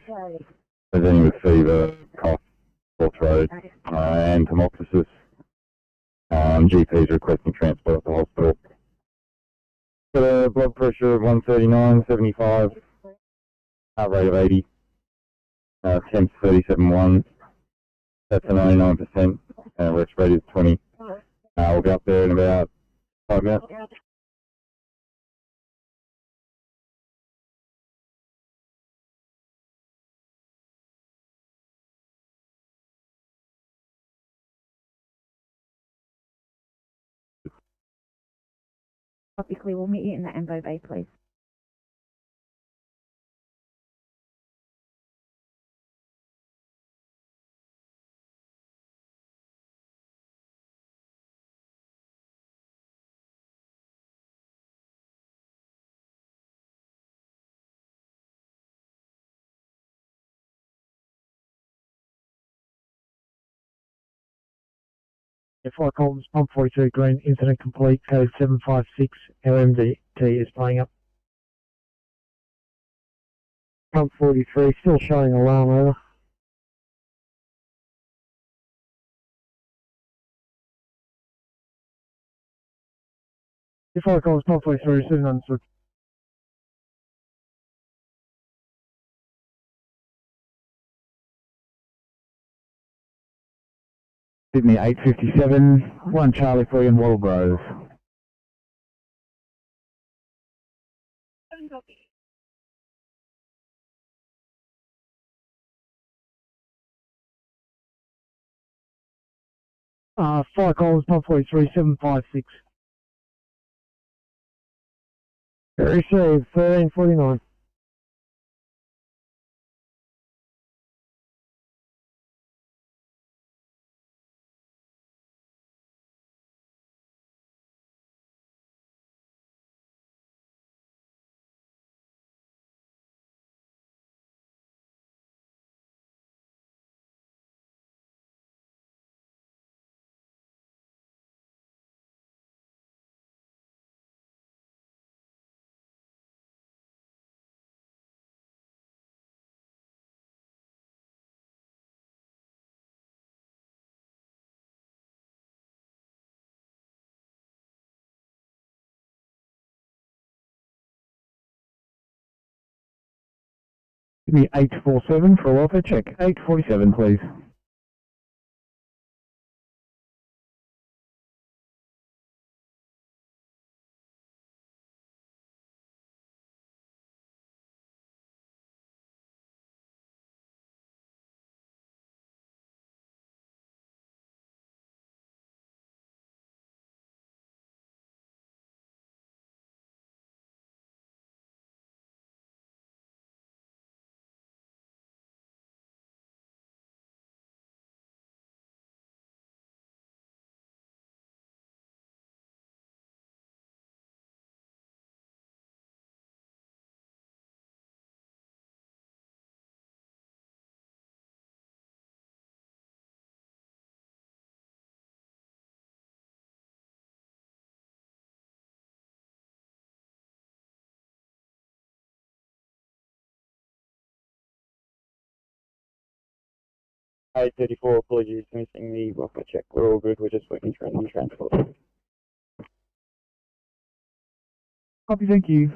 presenting with fever, cough, Fourth Road, and hemoptysis. GP's requesting transport to hospital. Got a blood pressure of 139/75, heart rate of 80, temps 37.1. That's a 99%, rest rate is 20. We'll be up there in about 5 minutes. Obviously, we'll meet you in the Ambo Bay, please. Flight Columns, pump 42 green, incident complete, code 756, our MDT is playing up. Pump 43, still showing alarm, over. Flight Columns, pump 43, 700. Sydney 857, 1 Charlie for you in Walgrove. Flight Columns, pump 43, 756. Received, 1349. Give me 847 for a welfare check. 847, please. Eight 34, apologies for missing the welfare check. We're all good, we're just waiting for the transport. Copy, thank you.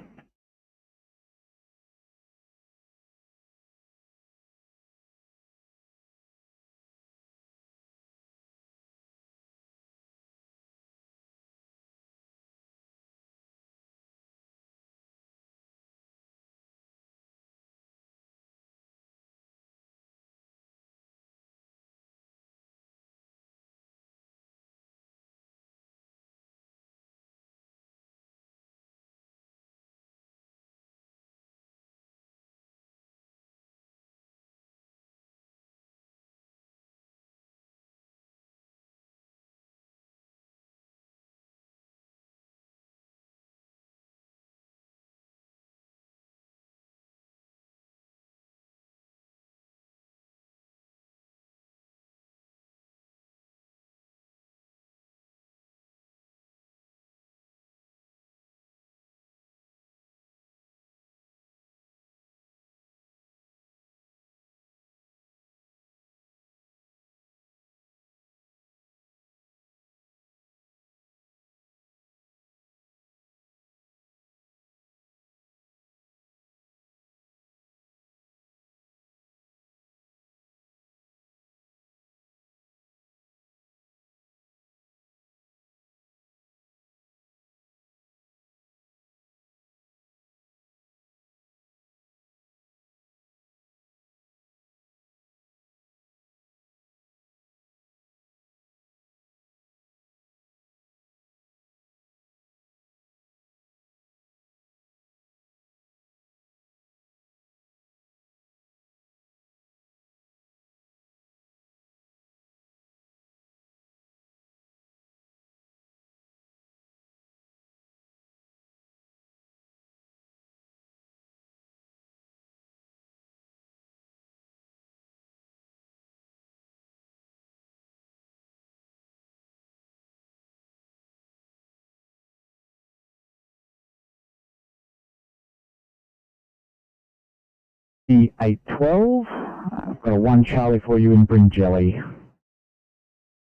The 812. I've got a 1 Charlie for you in Bryn Jelly.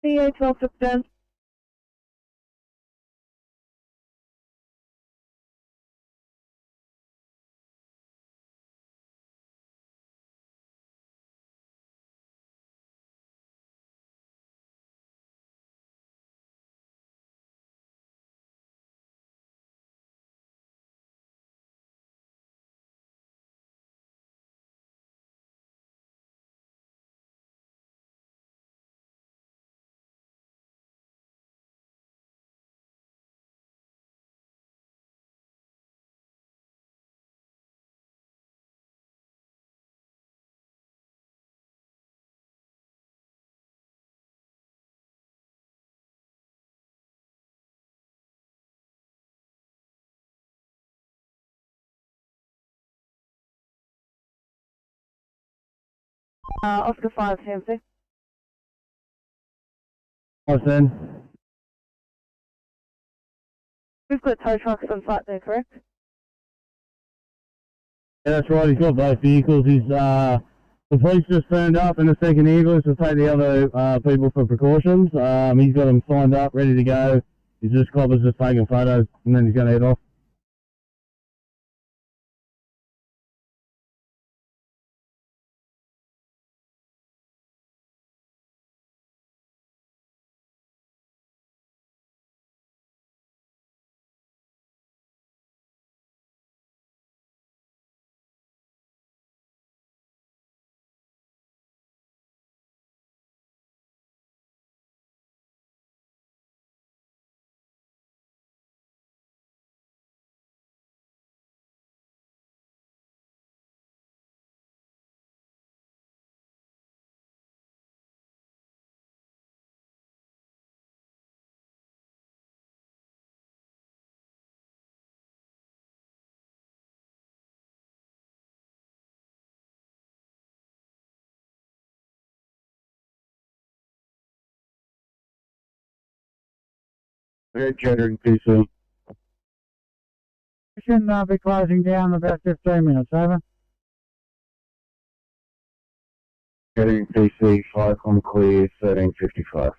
The 812 took down. Oscar 5, Hampton. What's then? We've got tow trucks on site there, correct? Yeah, that's right. He's got both vehicles. The police just turned up in the second ambulance to take the other people for precautions. He's got them signed up, ready to go. He's just coppers just taking photos, and then he's going to head off. Catering PC. We should be closing down in about 15 minutes, over. Catering PC, 5 on clear, 1355.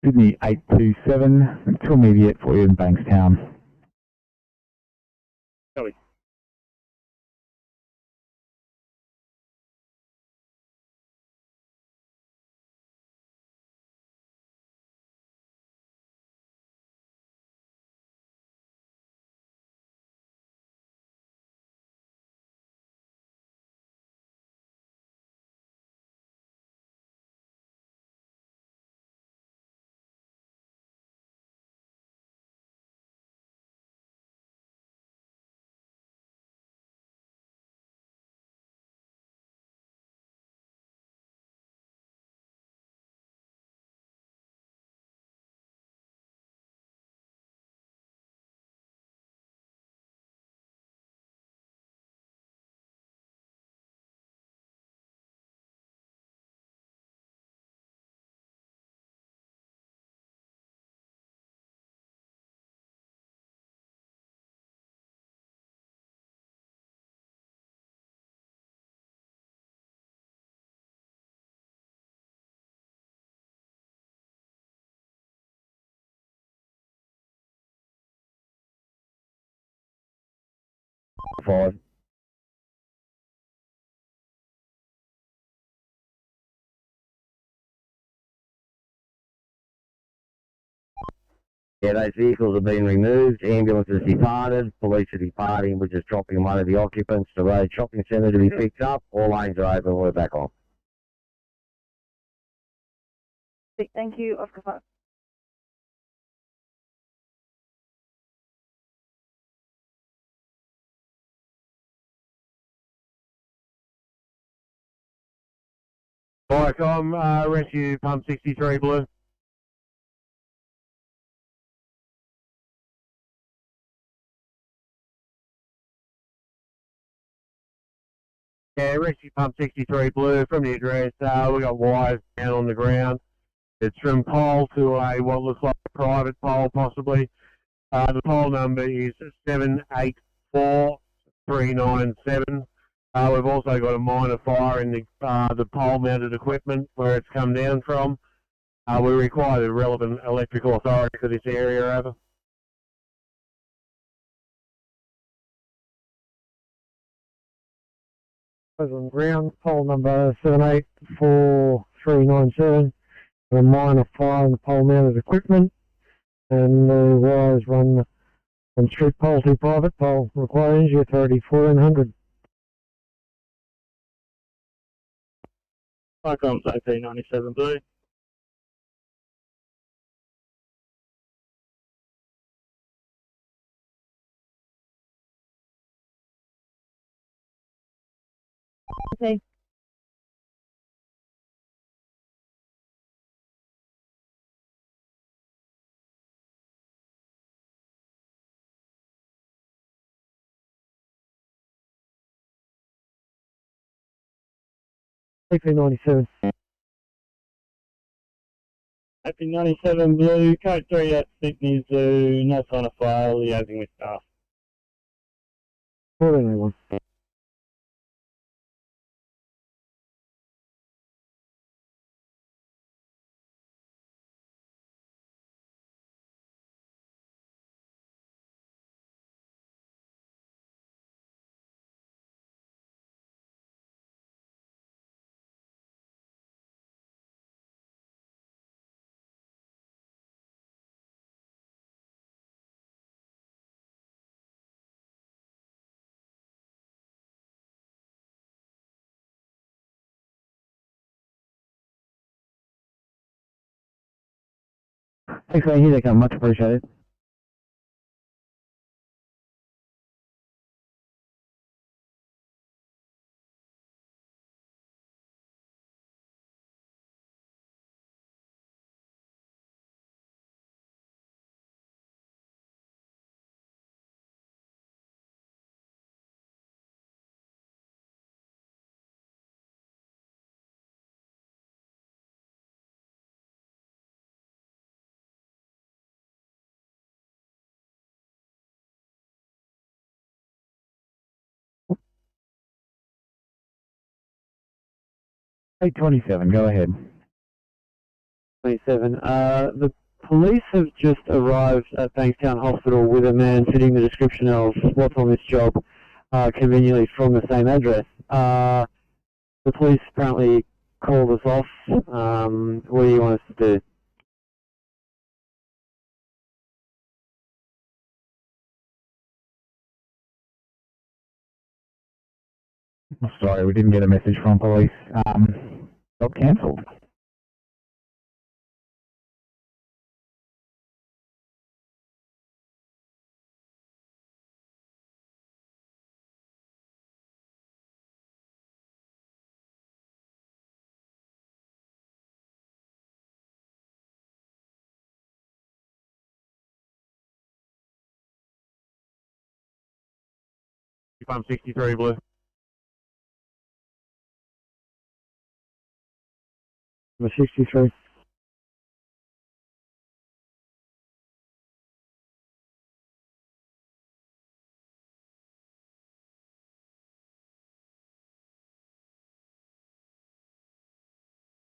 Sydney 827, to immediate for you in Bankstown. 5. Yeah, those vehicles have been removed, ambulances departed, police are departing, we're just dropping one of the occupants to Road Shopping Centre to be picked up, all lanes are open, we're back on. Thank you, Oscar 5. Viacom, rescue pump 63 blue. Yeah, rescue pump 63 blue from the address. We got wires down on the ground. It's from pole to a what looks like a private pole, possibly. The pole number is 784397. We've also got a minor fire in the pole-mounted equipment where it's come down from. We require the relevant electrical authority for this area, over. On ground, pole number 784397. A minor fire in the pole-mounted equipment, and the wires run from street pole to private pole. Require energy authority 1400. Viacom's AP97 blue. Okay. AP97. AP97 blue, code 3 at Sydney Zoo, no sign of fire, liaising with staff. 1401. Thanks for here, they come. Much appreciated. Eight-27, go ahead. 27. The police have just arrived at Bankstown Hospital with a man fitting the description of what's on this job, conveniently from the same address. The police apparently called us off. What do you want us to do? Sorry, we didn't get a message from police. Job cancelled. Pump 63 blue. Number 63.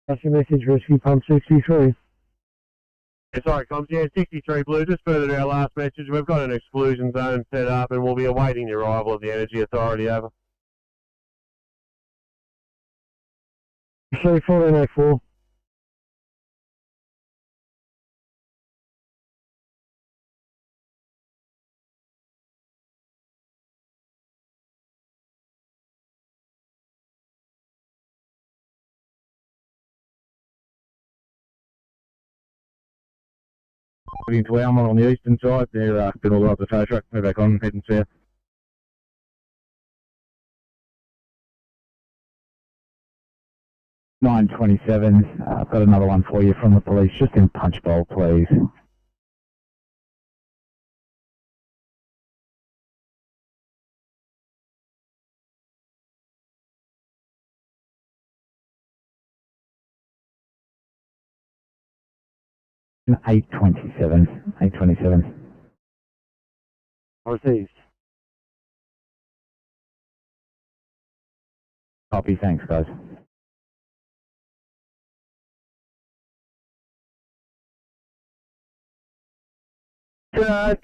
That's your message, rescue pump 63. Sorry, comms, yeah, 63 Blue, just further to our last message, we've got an exclusion zone set up and we'll be awaiting the arrival of the Energy Authority, over. C1404. Heading to Almond on the eastern side, they're been all up the tow truck, we're back on, heading south. 927, I've got another one for you from the police, just in punch bowl, please. Eight 827. Northeast. Copy, thanks guys.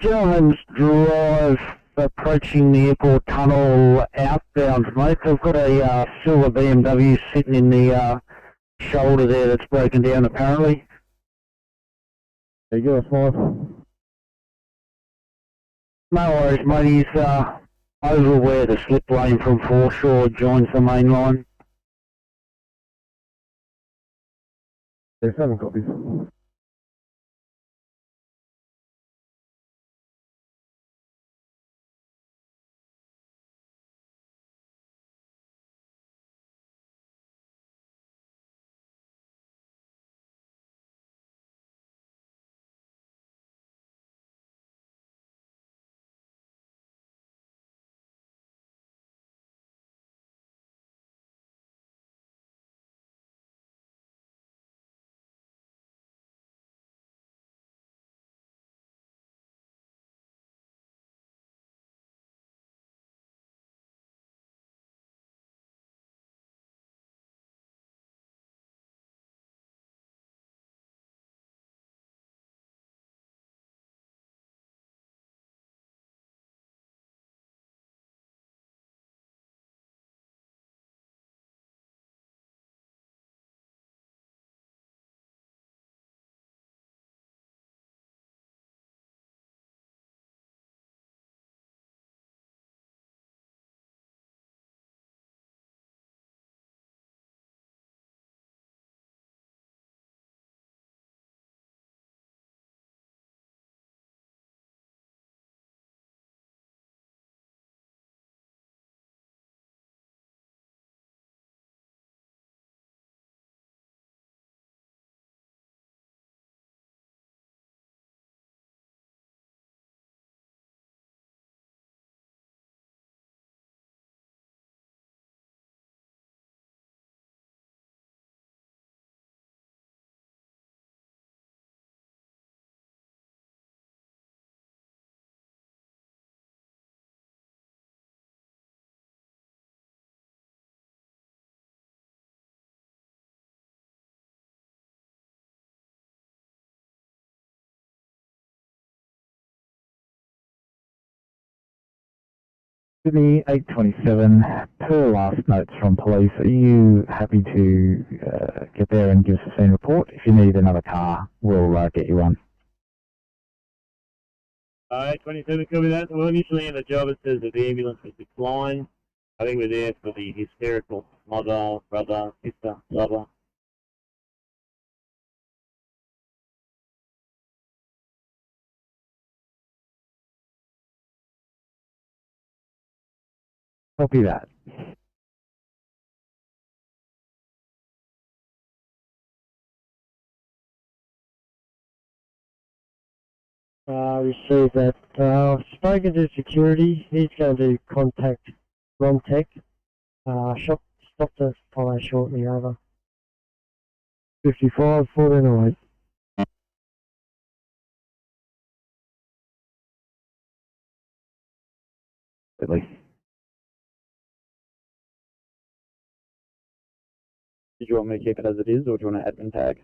Jones Drive, approaching the airport tunnel outbound, mate. I've got a silver BMW sitting in the shoulder there that's broken down apparently. There you go, 5. No worries, mate. He's over where the slip lane from foreshore joins the main line. There's 7 copies. Sydney 827, per last notes from police, are you happy to get there and give us a scene report? If you need another car, we'll get you one. 827, copy that. Well, initially in the job it says that the ambulance was declined. I think we're there for the hysterical mother, brother, sister, lover. Copy that. Received that. I've spoken to security. He's going to contact Romtech. Stop to follow shortly, over. 55, 1408. At least. Did you want me to keep it as it is, or do you want an admin tag?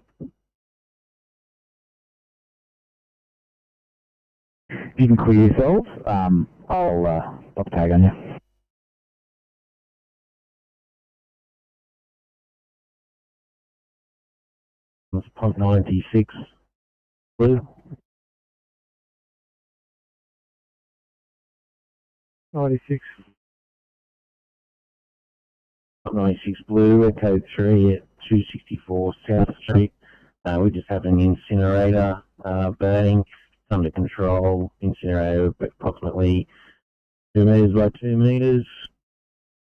you can clear yourselves, I'll pop a tag on you. It's pump 96 blue. 96. 96 blue, we're code 3 at 264 South Street. We just have an incinerator burning. It's under control. Incinerator approximately 2 metres by 2 metres.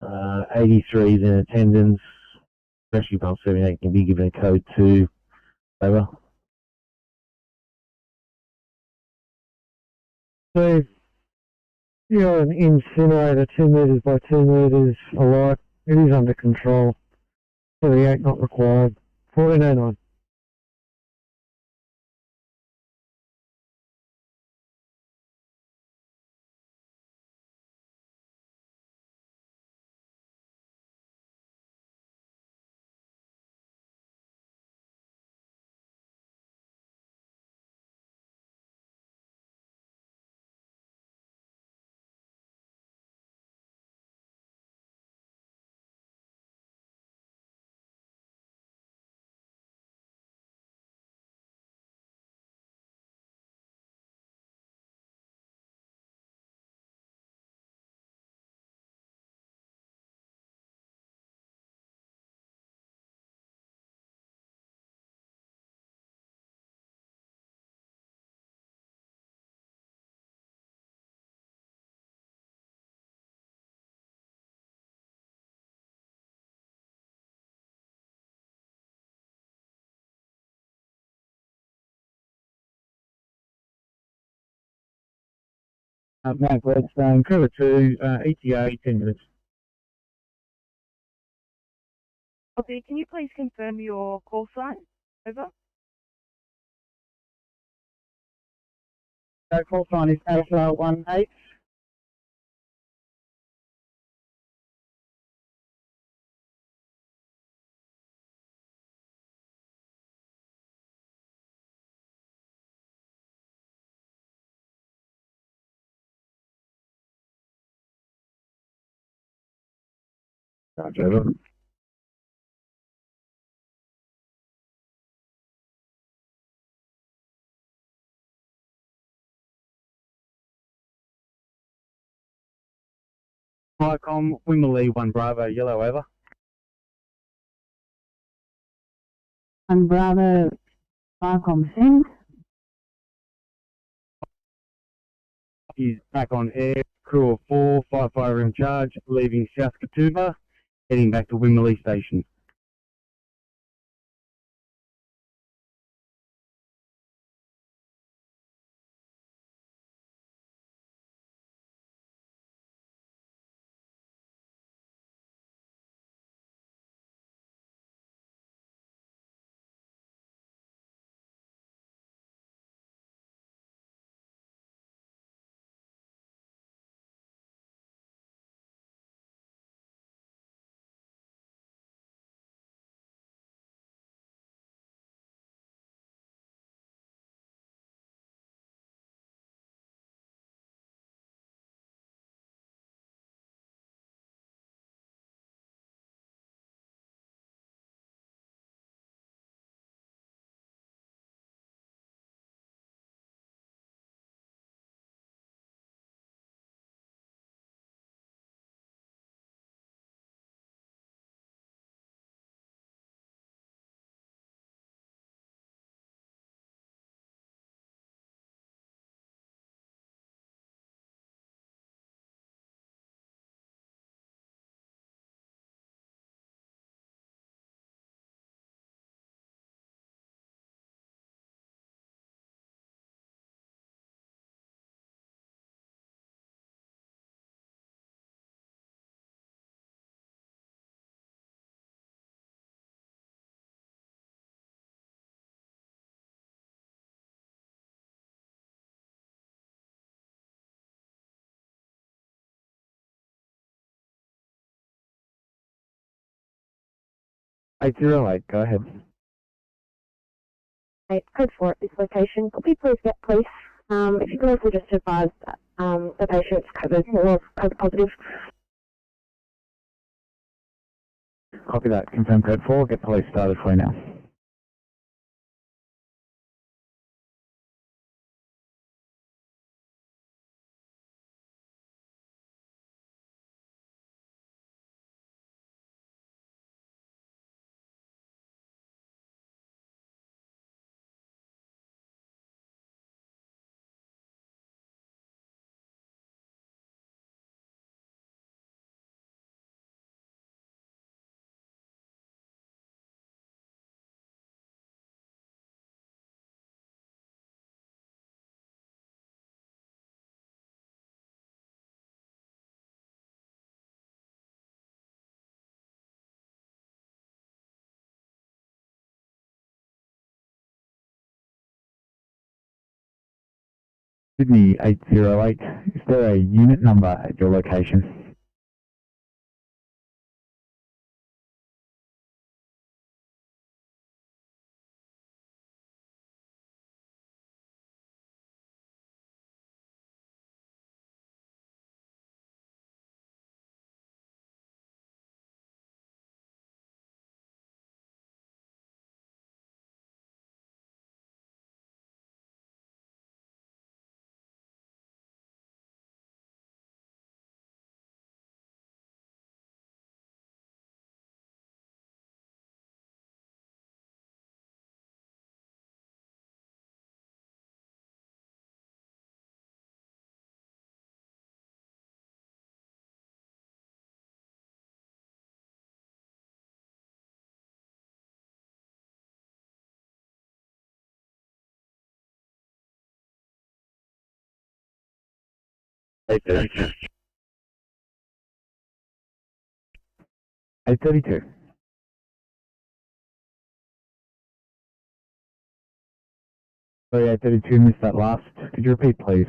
83 is in attendance. Rescue pump 78 can be given a code 2. Over. So, you're an incinerator 2 metres by 2 metres alight. It is under control. 38 not required. 1409. Mount Gladstone, cover 2, ETA 10 minutes. Okay, can you please confirm your call sign? Over. So call sign is Alpha 18. Roger. Hicom, Wimmerley 1 Bravo, yellow over. And Bravo, Farcom send. He's back on air, crew of 4, firefighter in charge, leaving South Katuba, heading back to Wimmerley Station. Eight, go ahead. Code 4 at this location. Could we please get police If you could also just advise that the patient's COVID or COVID positive. Copy that. Confirm code 4. Get police started for you now. Sydney 808, is there a unit number at your location? Eight 832. Sorry, 832, missed that last. Could you repeat, please?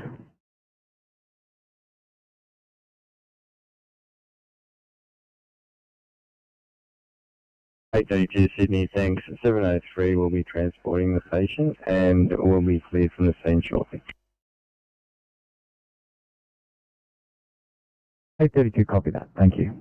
Eight 32 Sydney, thanks. 703 will be transporting the patient and will be cleared from the scene shortly. 832, copy that. Thank you.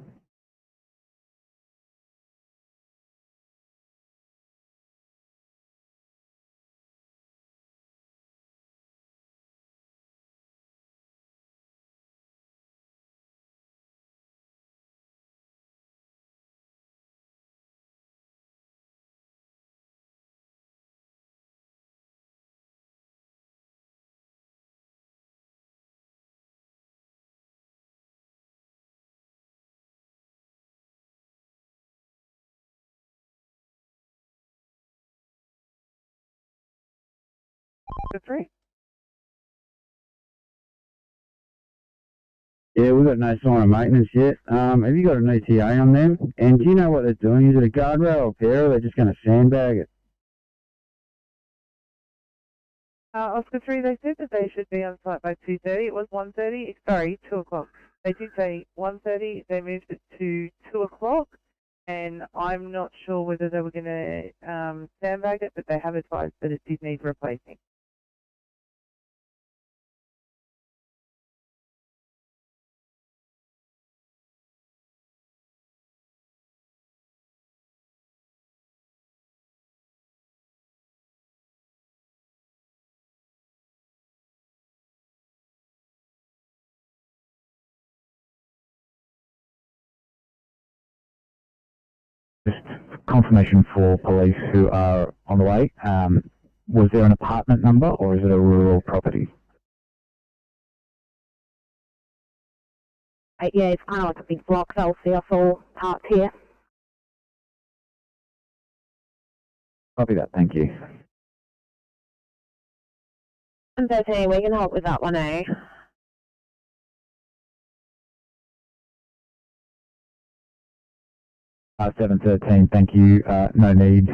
The 3. Yeah, we've got no sign of maintenance yet. Have you got an ETA on them? And do you know what they're doing? Is it a guardrail repair or are they just going to sandbag it? Oscar 3, they said that they should be on site by 2:30. It was 1:30. Sorry, 2 o'clock. They did say 1:30. They moved it to 2 o'clock. And I'm not sure whether they were going to sandbag it, but they have advised that it did need replacing. Just confirmation for police who are on the way. Was there an apartment number or is it a rural property? Yeah, it's kind of like a big block. They'll see us all parked here. Copy that, thank you. 113, we can help with that one, eh? 713, thank you. No need.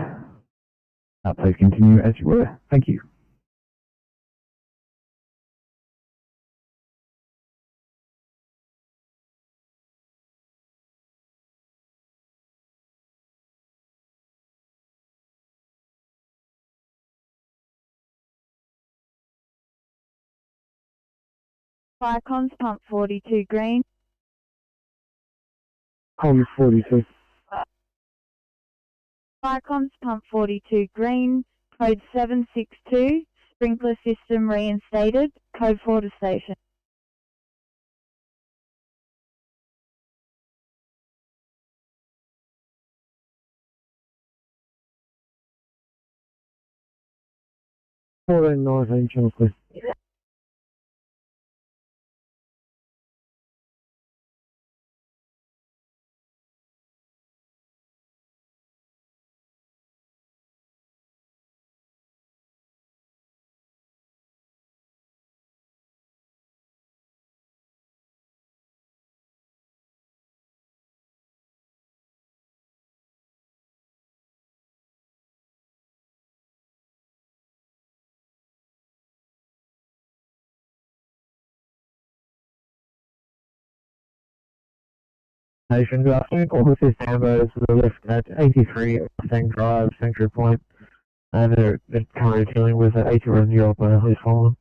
Please continue as you were. Thank you. Fire cons, pump 42 green. Comms 42. Fire cons, pump 42 green. Code 762. Sprinkler system reinstated. Code 4 to station. Fourteen 19 channel clear. Nation, good afternoon. All this is Amber to the left at 83 Mustang Drive, Sanctuary Point, and they're currently dealing with an 81-year-old male who's fallen.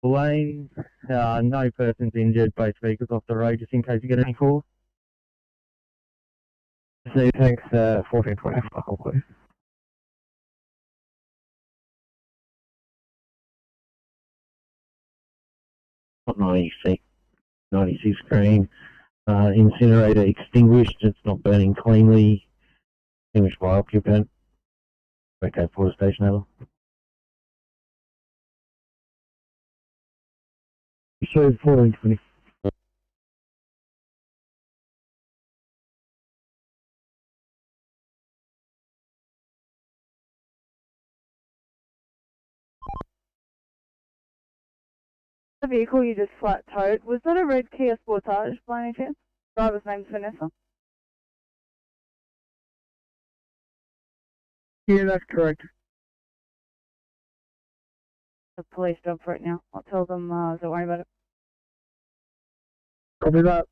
Lane, no persons injured, both vehicles off the road, just in case you get any calls. So thanks, 1420, fuck please. Not 96 green, incinerator extinguished, it's not burning cleanly, extinguished by occupant. Okay, Porter Station over. So 1420. The vehicle you just flat towed, was that a red Kia Sportage by any chance? Driver's name's Vanessa. Yeah, that's correct. The police job for it now. I'll tell them, don't worry about it. Copy that.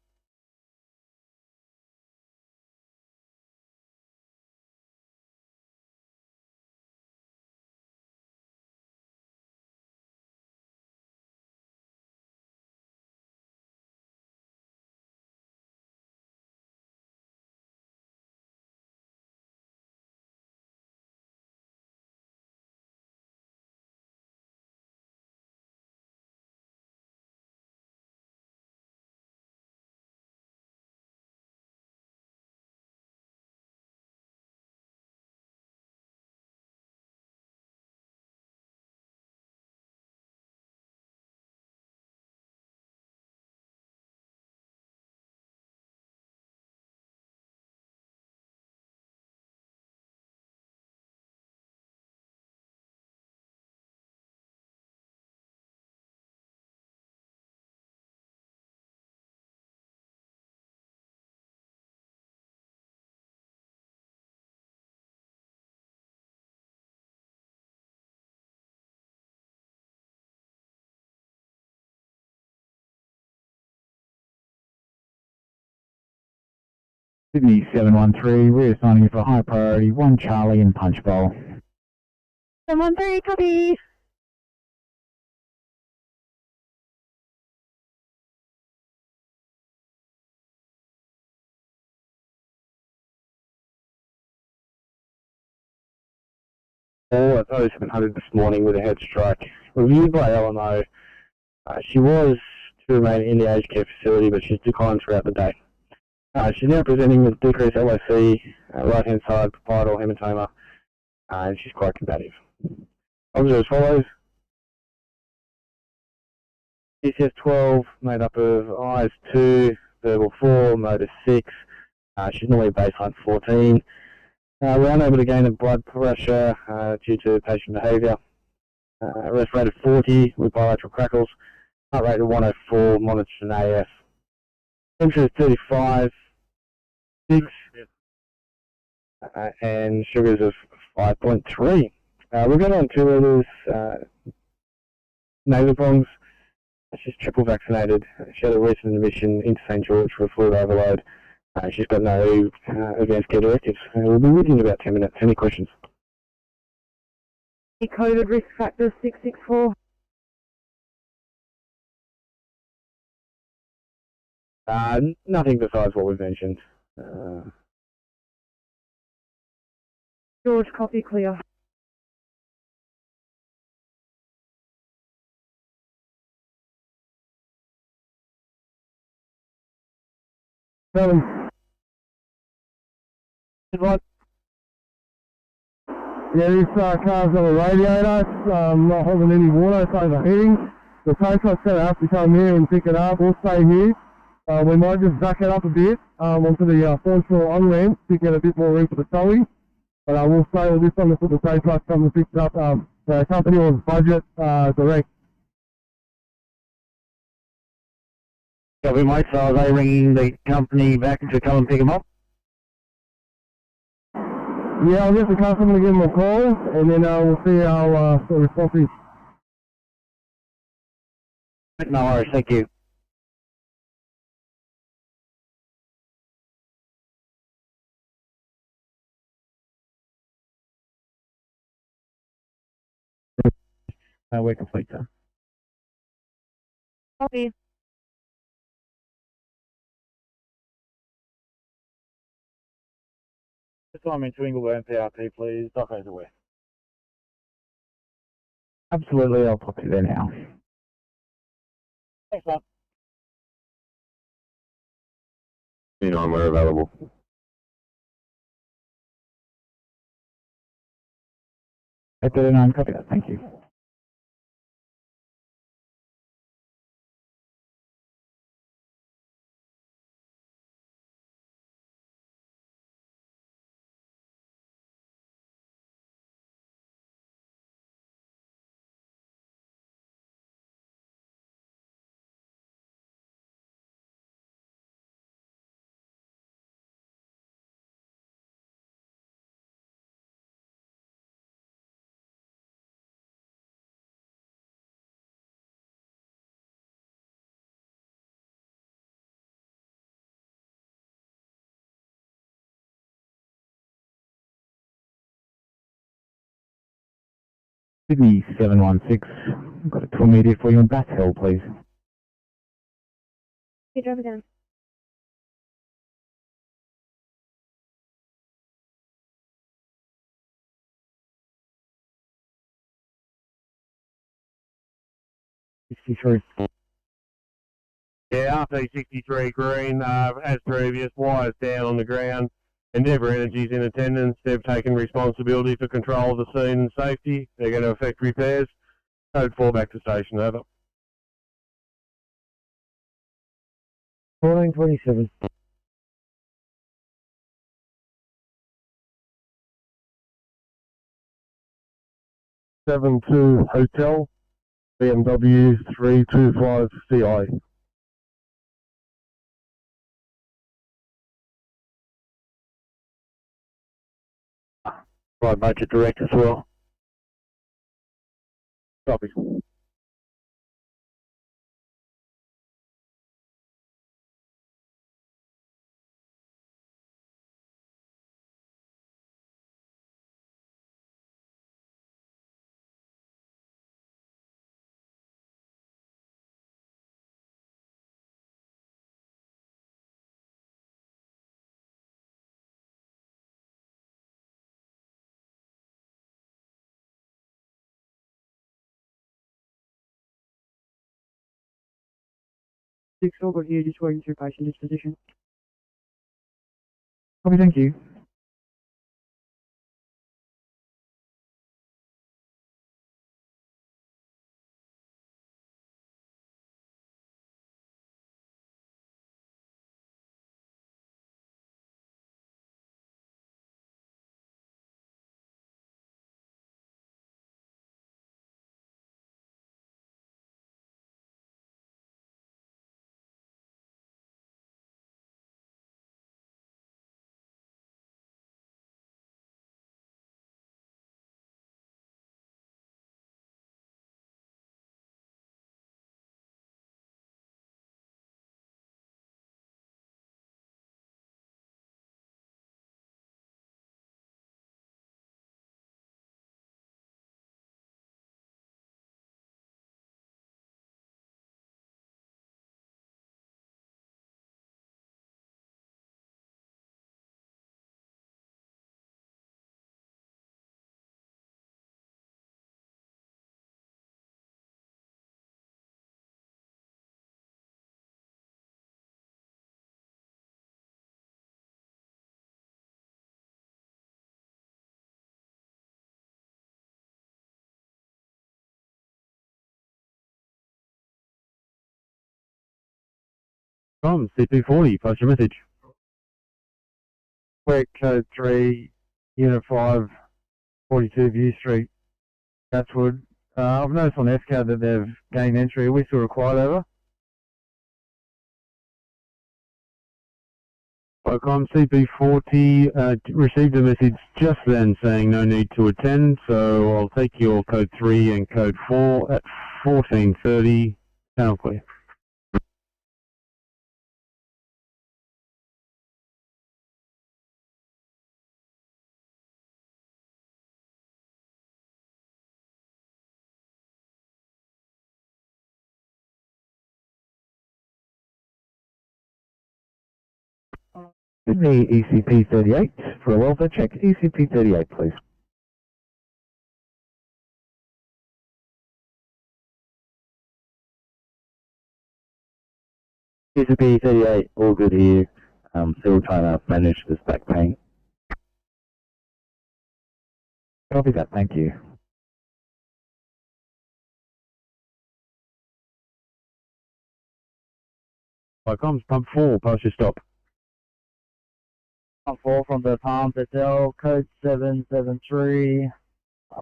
Sydney 713, we're assigning you for high priority 1 Charlie and Punch Bowl. 713, copy. All at 0700 this morning with a head strike. Reviewed by LMO. She was to remain in the aged care facility, but she's declined throughout the day. She's now presenting with decreased LOC, right hand side, parietal hematoma, and she's quite combative. Observe as follows. PCS 12, made up of eyes 2, verbal 4, motor 6. She's normally baseline 14. We're unable to gain the blood pressure due to patient behaviour. Rest rate of 40 with bilateral crackles. Heart rate of 104, monitored an AF. Temperature is 35, 6, and sugars of 5.3. We're going on 2 litres nasal prongs. She's triple vaccinated. She had a recent admission into St George for a fluid overload. She's got no advanced care directives. We'll be with you in about 10 minutes. Any questions? COVID risk factor 664. Nothing besides what we've mentioned. George, copy clear. What? Yeah, this car's got a radiator. It's not holding any water. It's overheating. The tow truck's going to have to come here and pick it up. We'll stay here. We might just back it up a bit onto the foreshore on-ramp to get a bit more room for the towing. But we'll stay with this one until the tow truck comes and picks it up. The company was budget direct. Copy, mate. So are they ringing the company back to come and pick them up? Yeah, I'll get the customer to give them a call, and then we'll see how the response is. No worries, thank you. We're complete, sir. Copy. Just time into Ingleburn PRP, please. Docos away. Absolutely, I'll pop you there now. Thanks, man. We're available. At 39, copy that, thank you. Sydney 716. Got a tour media for you on Bath Hill, please. Hey, drive again. Yeah, RP63 green, as previous, wires down on the ground. Endeavour Energy's in attendance. They've taken responsibility for control of the scene and safety. They're going to effect repairs. Code 4 back to station, over. 1427. Two Hotel, BMW 325 CI. Right, budget direct as well. Copy. Six over here, just waiting for patient disposition. Copy, thank you. From CP40, post your message. Quick, code 3, Unit 5, 42 View Street, Chatswood. I've noticed on FCAD that they've gained entry. Are we still required over? Ocom CP40 received a message just then saying no need to attend, so I'll take your code 3 and code 4 at 14:30. Channel clear. Sydney ECP 38 for a welfare check. ECP 38, please. ECP 38, all good here. Still trying to manage this back pain. Copy that, thank you. Ocom's pump 4, post your stop. Pump 4 from the pump SL, code 773.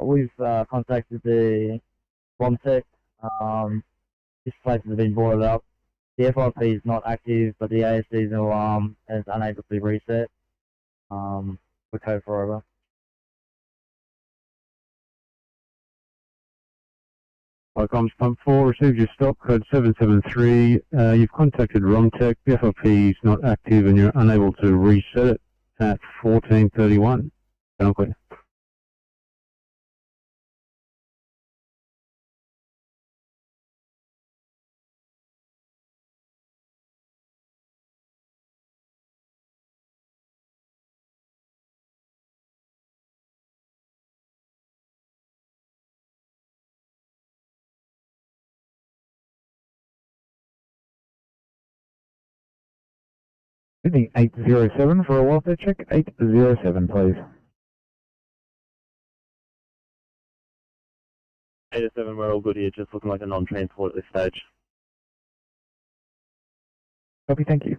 We've contacted the Romtech. This place has been boarded up. The FRP is not active, but the ASD's alarm is unable to be reset. We're code 4 over. Ocom's pump 4 received your stop, code 773. You've contacted Romtech. The FRP is not active and you're unable to reset it at 14:31. Channel clear. Sydney 807 for a welfare check. 807, please. 807, we're all good here, just looking like a non-transport at this stage. Copy, thank you.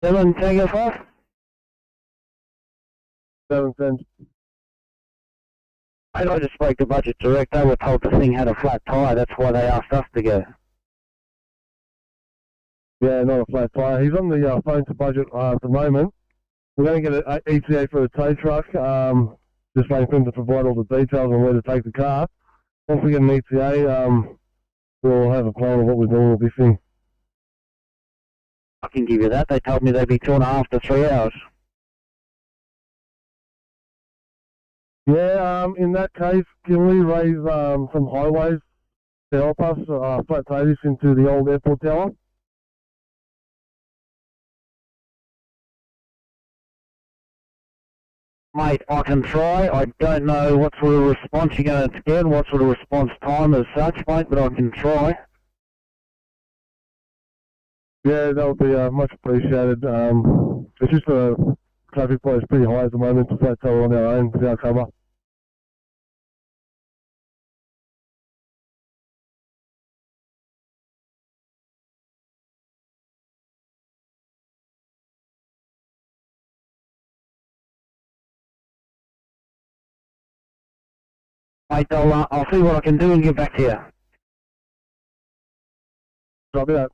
Dylan, Tango 5? 7 cents. I just spoke to Budget Direct. They were told the thing had a flat tyre. That's why they asked us to go. Yeah, not a flat tyre. He's on the phone to Budget at the moment. We're going to get an ETA for the tow truck. Just waiting for him to provide all the details on where to take the car. Once we get an ETA, we'll have a plan of what we're doing with this thing. I can give you that. They told me they'd be 2.5 to 3 hours. Yeah, in that case, can we raise some highways to help us flat tow this into the old airport tower? Mate, I can try. I don't know what sort of response you're going to get, what sort of response time as such, mate, but I can try. Yeah, that would be much appreciated. It's just the traffic flow is pretty high at the moment to flat tow on our own without cover. Mate, I'll see what I can do and get back to you. Drop it up.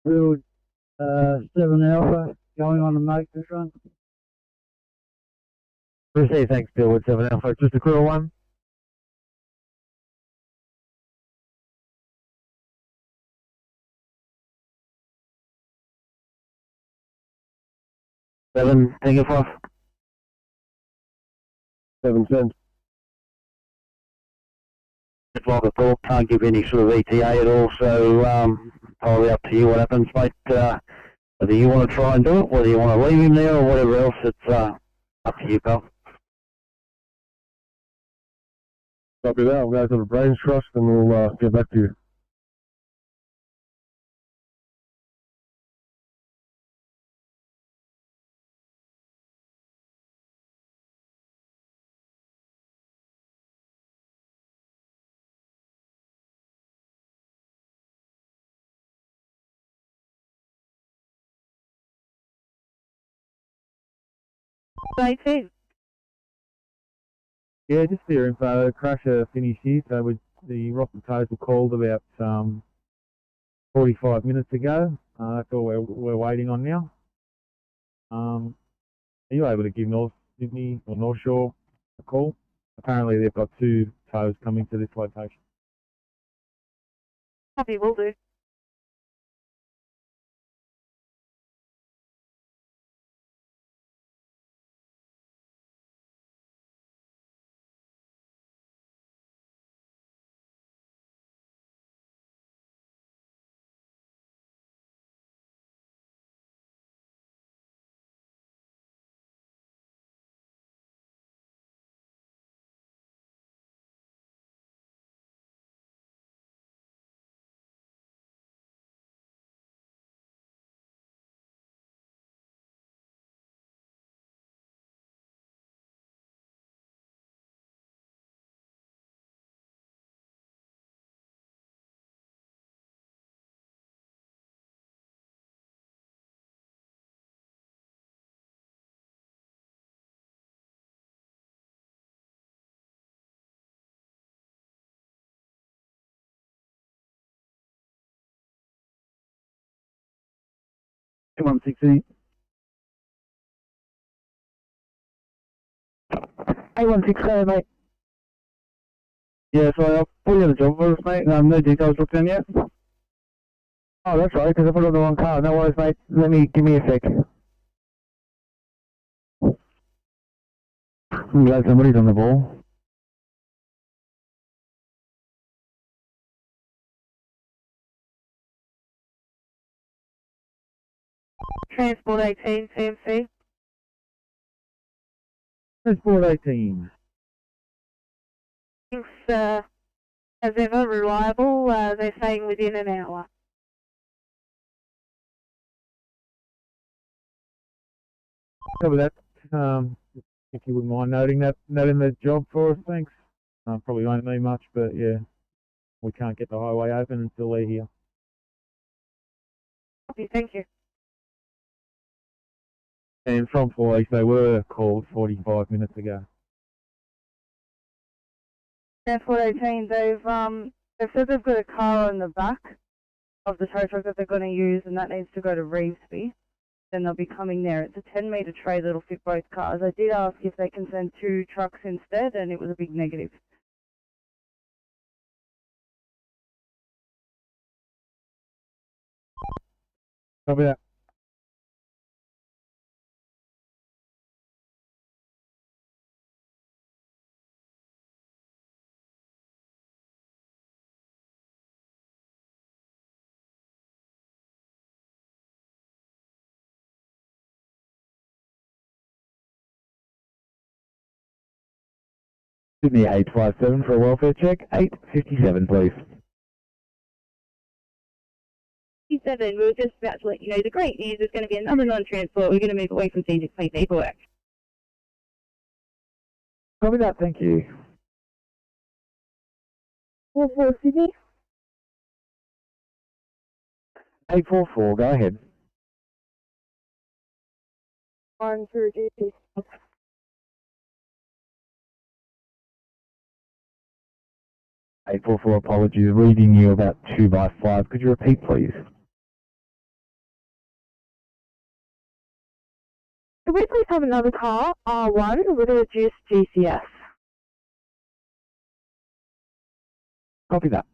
Build 7 Alpha going on the make this run. Receive, thanks, Billwood 7 Alpha. Just a crew 1. Seven, Tango 5. 7 cents. Just like I thought, can't give any sort of ETA at all, so entirely up to you what happens, mate. Whether you want to try and do it, whether you want to leave him there or whatever else, it's up to you, pal. Copy that. We'll go to the brains trust and we'll get back to you. Yeah, just for your info, Crusher finished here, so the rock proposal called about 45 minutes ago. That's all we're waiting on now. Are you able to give North Sydney or North Shore a call? Apparently they've got 2 tows coming to this location. Copy, will do. A116. A160, mate. Yeah, so I'll put you on the job first, mate. No details looked in yet. Oh, that's right, because I put it on the wrong car. No worries, mate. Give me a sec. I'm glad somebody's on the ball. Transport 18, CMC. Transport 18. Thanks, as ever, reliable. They're saying within an hour. Cover that. If you wouldn't mind noting the job for us, thanks. Probably won't mean much, but yeah, we can't get the highway open until they're here. Okay, thank you. And from police, they were called 45 minutes ago. Transport 18, they've said they've got a car on the back of the tow truck that they're going to use, and that needs to go to Revesby. Then they'll be coming there. It's a 10-metre tray that'll fit both cars. I did ask if they can send 2 trucks instead, and it was a big negative. Copy that. Sydney 857 for a welfare check. 857, please. 7, we were just about to let you know the great news is going to be another non-transport. We're going to move away from CJ Place paperwork. Copy that, thank you. 44 Sydney. 844, go ahead. 1 through GP. 844, apologies, reading you about 2x5. Could you repeat, please? Could we please have another car, R1, with a reduced GCS? Copy that.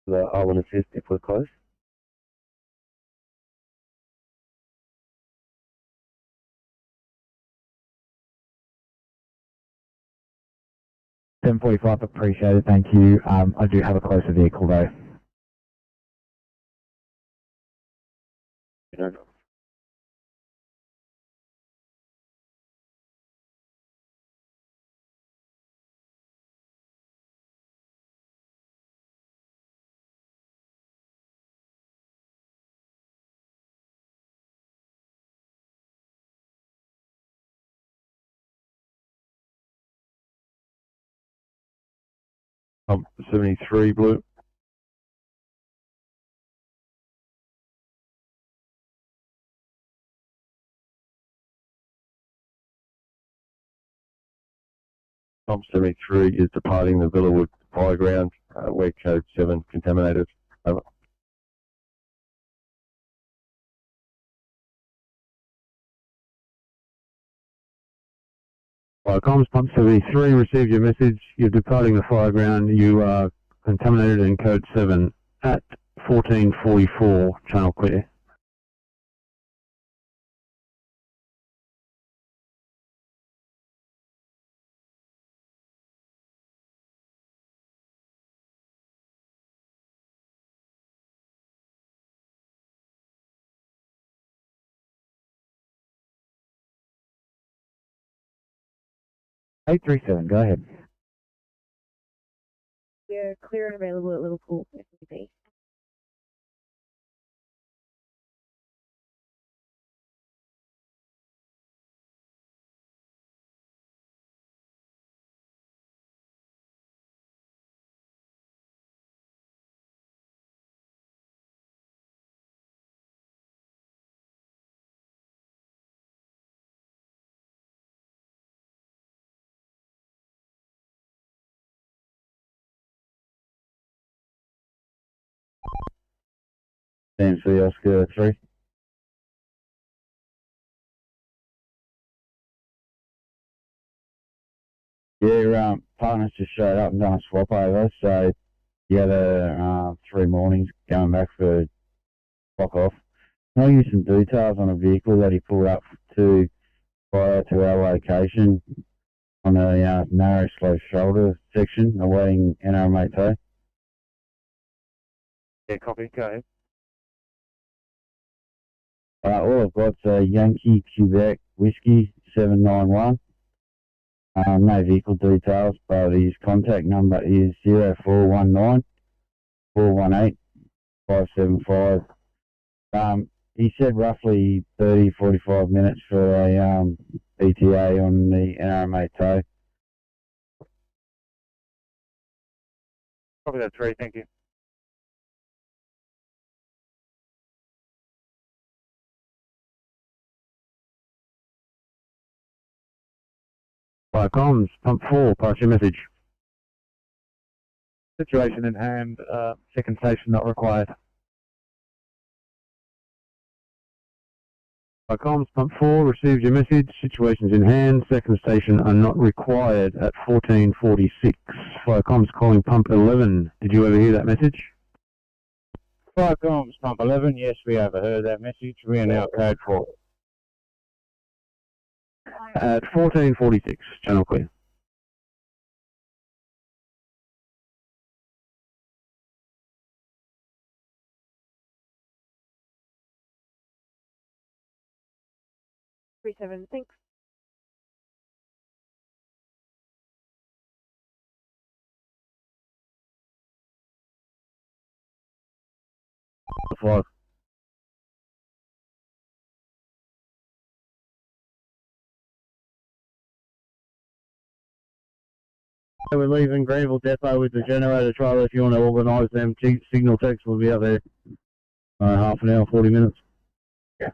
I want to assist if we're close. $7.45, appreciate it, thank you. I do have a closer vehicle though. Pump 73 blue. Pump 73 is departing the Villawood Fire Ground, where code 7 contaminated. Over. Comms Pump 73, received your message. You're departing the fire ground. You are contaminated in code 7 at 1444, channel clear. Eight 837, go ahead. We're clear and available at Liverpool if need be. CMC Oscar 3. Yeah, partners just showed up and done a swap over, so the other 3 mornings going back for clock off. I'll use some details on a vehicle that he pulled up to prior to our location on a narrow slow shoulder section awaiting NRMA tow. Yeah, copy, go ahead. All I've got's a Yankee Quebec Whiskey 791. No vehicle details, but his contact number is 0419 418 575. He said roughly 30-45 minutes for a ETA on the NRMA tow. Copy that 3, thank you. Fire comms, pump 4, pass your message. Situation in hand, second station not required. Fire comms, pump 4, received your message. Situations in hand, second station are not required at 14:46. Fire comms calling pump 11. Did you overhear that message? Fire comms, pump 11. Yes, we overheard that message. We are now code 4. At 14:46, channel clear. Seven, thanks. Five. We're leaving Greenville Depot with the generator trailer. If you want to organise them, signal text will be out there. Half an hour, 40 minutes. Yeah.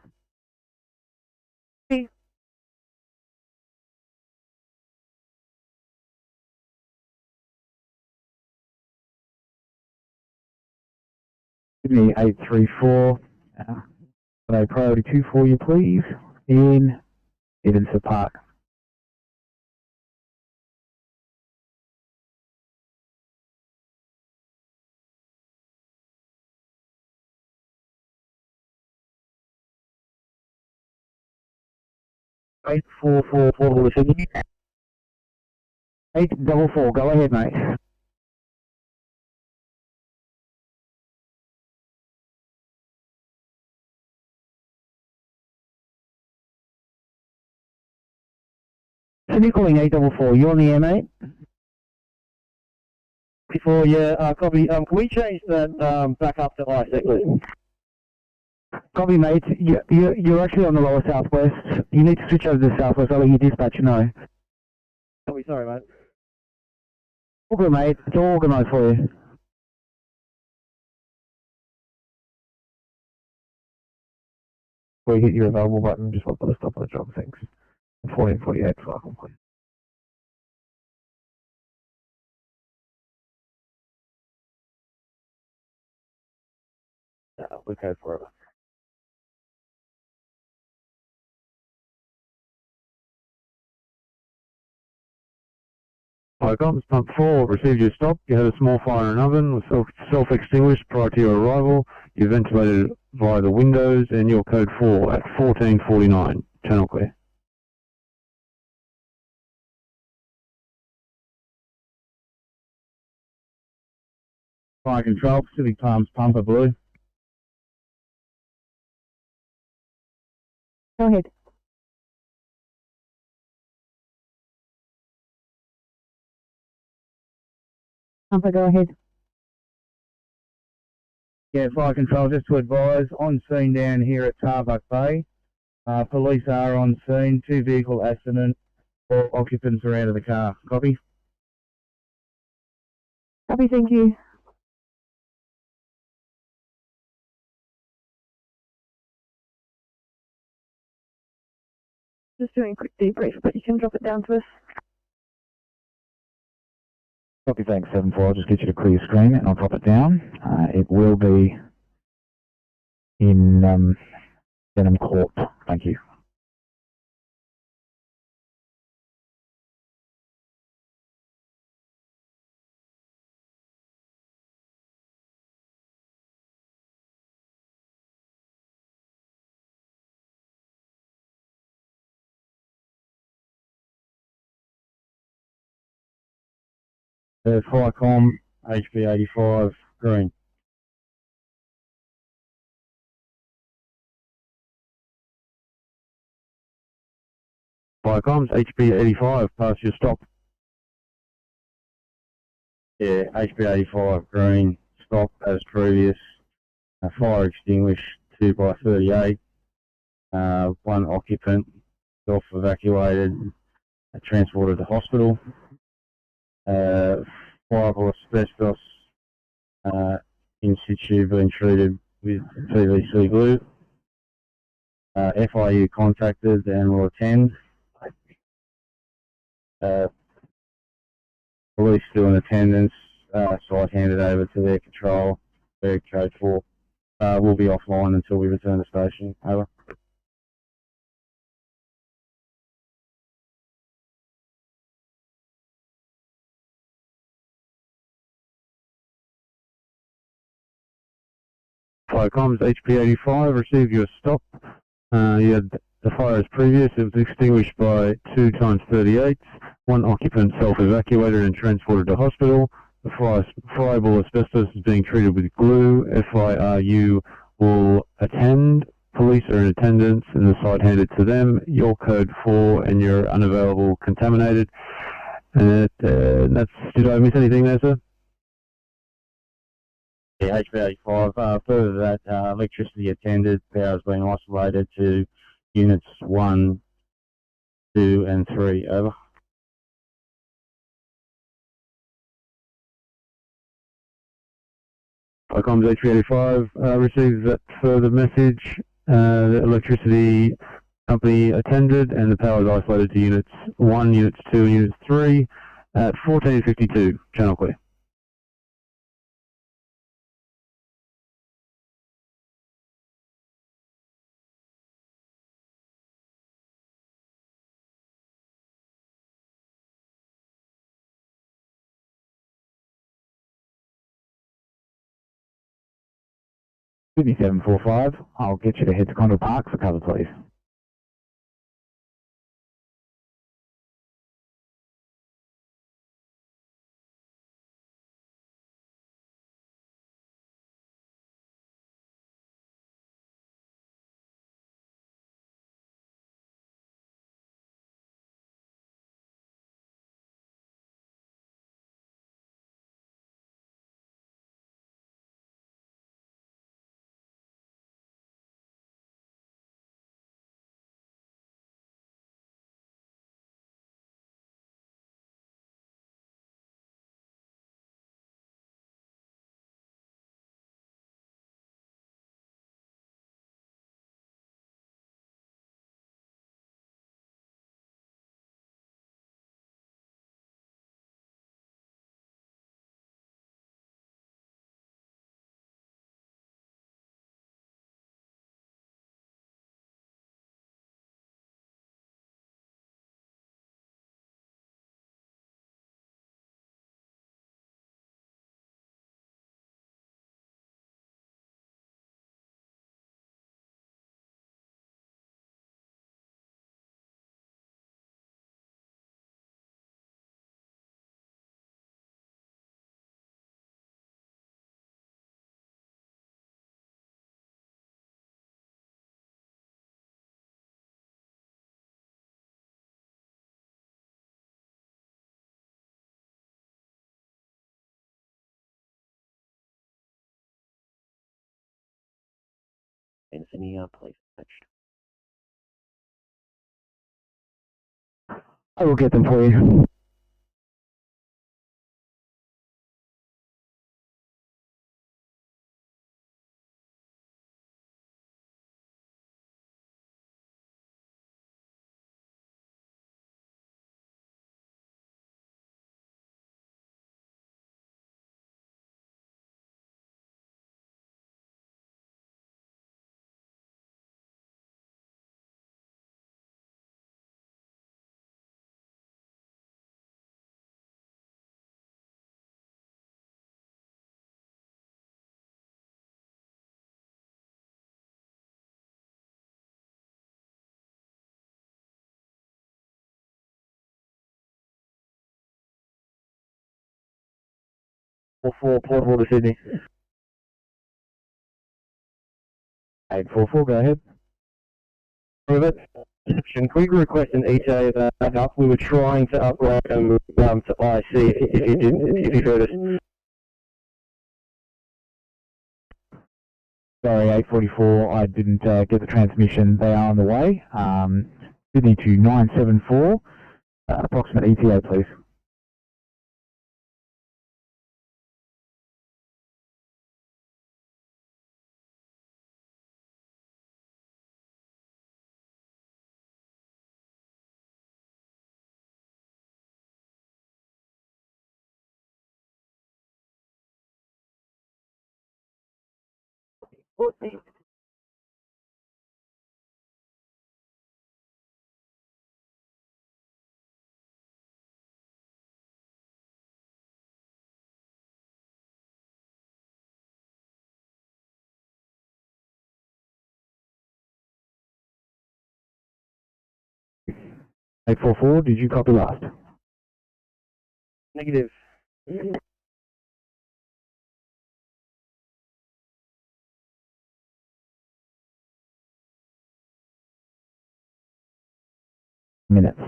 Give me 834. Priority 2 for you, please. In Evanston Park. Eight four four four. 844. Go ahead, mate. Sydney calling 844. You on the air, mate? Before, yeah, copy. Can we change that back up to ISEC, please? Copy, mate. You're actually on the lower southwest. You need to switch over to the southwest. I'll let your dispatcher know. Copy, sorry, mate. All good, mate. It's all organised for you. Before you hit your available button, just want to stop on the job, thanks. 1448, fire complete. We code forever. Fire comms, pump 4, received your stop. You had a small fire in an oven, was self-extinguished prior to your arrival. You ventilated via the windows, and your code 4 at 14:49. Channel clear. Fire control, Pacific Palms, pumper blue. Go ahead. Pumper, go ahead. Yeah, fire control, just to advise, on scene down here at Tarbuck Bay. Police are on scene, 2 vehicle accident, 4 occupants are out of the car. Copy? Copy, thank you. Just doing a quick debrief, but you can drop it down to us. Copy, thanks, 7-4. I'll just get you to clear your screen and I'll drop it down. It will be in Denham Court. Thank you. FICOM, HB85, green. FICOM's HB85, pass your stop. Yeah, HB85, green, stop as previous. Fire extinguished, 2x38. One occupant, self-evacuated, transported to hospital. Fireable asbestos in situ being treated with PVC glue. FIU contacted and will attend. Police still in attendance, site handed over to their control. Their code 4 will be offline until we return to station. Over. FICOM's HP85 received your stop. You had the fire as previous. It was extinguished by 2x38. One occupant self-evacuated and transported to hospital. The friable asbestos is being treated with glue. FIRU will attend. Police are in attendance and the site handed to them. Your code 4 and you're unavailable, contaminated. And that's, did I miss anything there, sir? Yeah, HB85. Further that, electricity attended. Power has been isolated to units 1, 2 and 3. Over. FICOM's HB85 receives that further message. The electricity company attended and the power is isolated to units 1, units 2 and units 3 at 14:52. Channel clear. Sydney 745, I'll get you to head to Condor Park for cover, please. Any place touched. I will get them for you. 44 portable to Sydney. 844, go ahead. Private. Can we request an ETA back up? We were trying to upload them to IC if you heard us. Sorry, 844, I didn't get the transmission. They are on the way. Sydney to 974. Approximate ETA, please. Eight four four. Did you copy last? Negative. Minutes.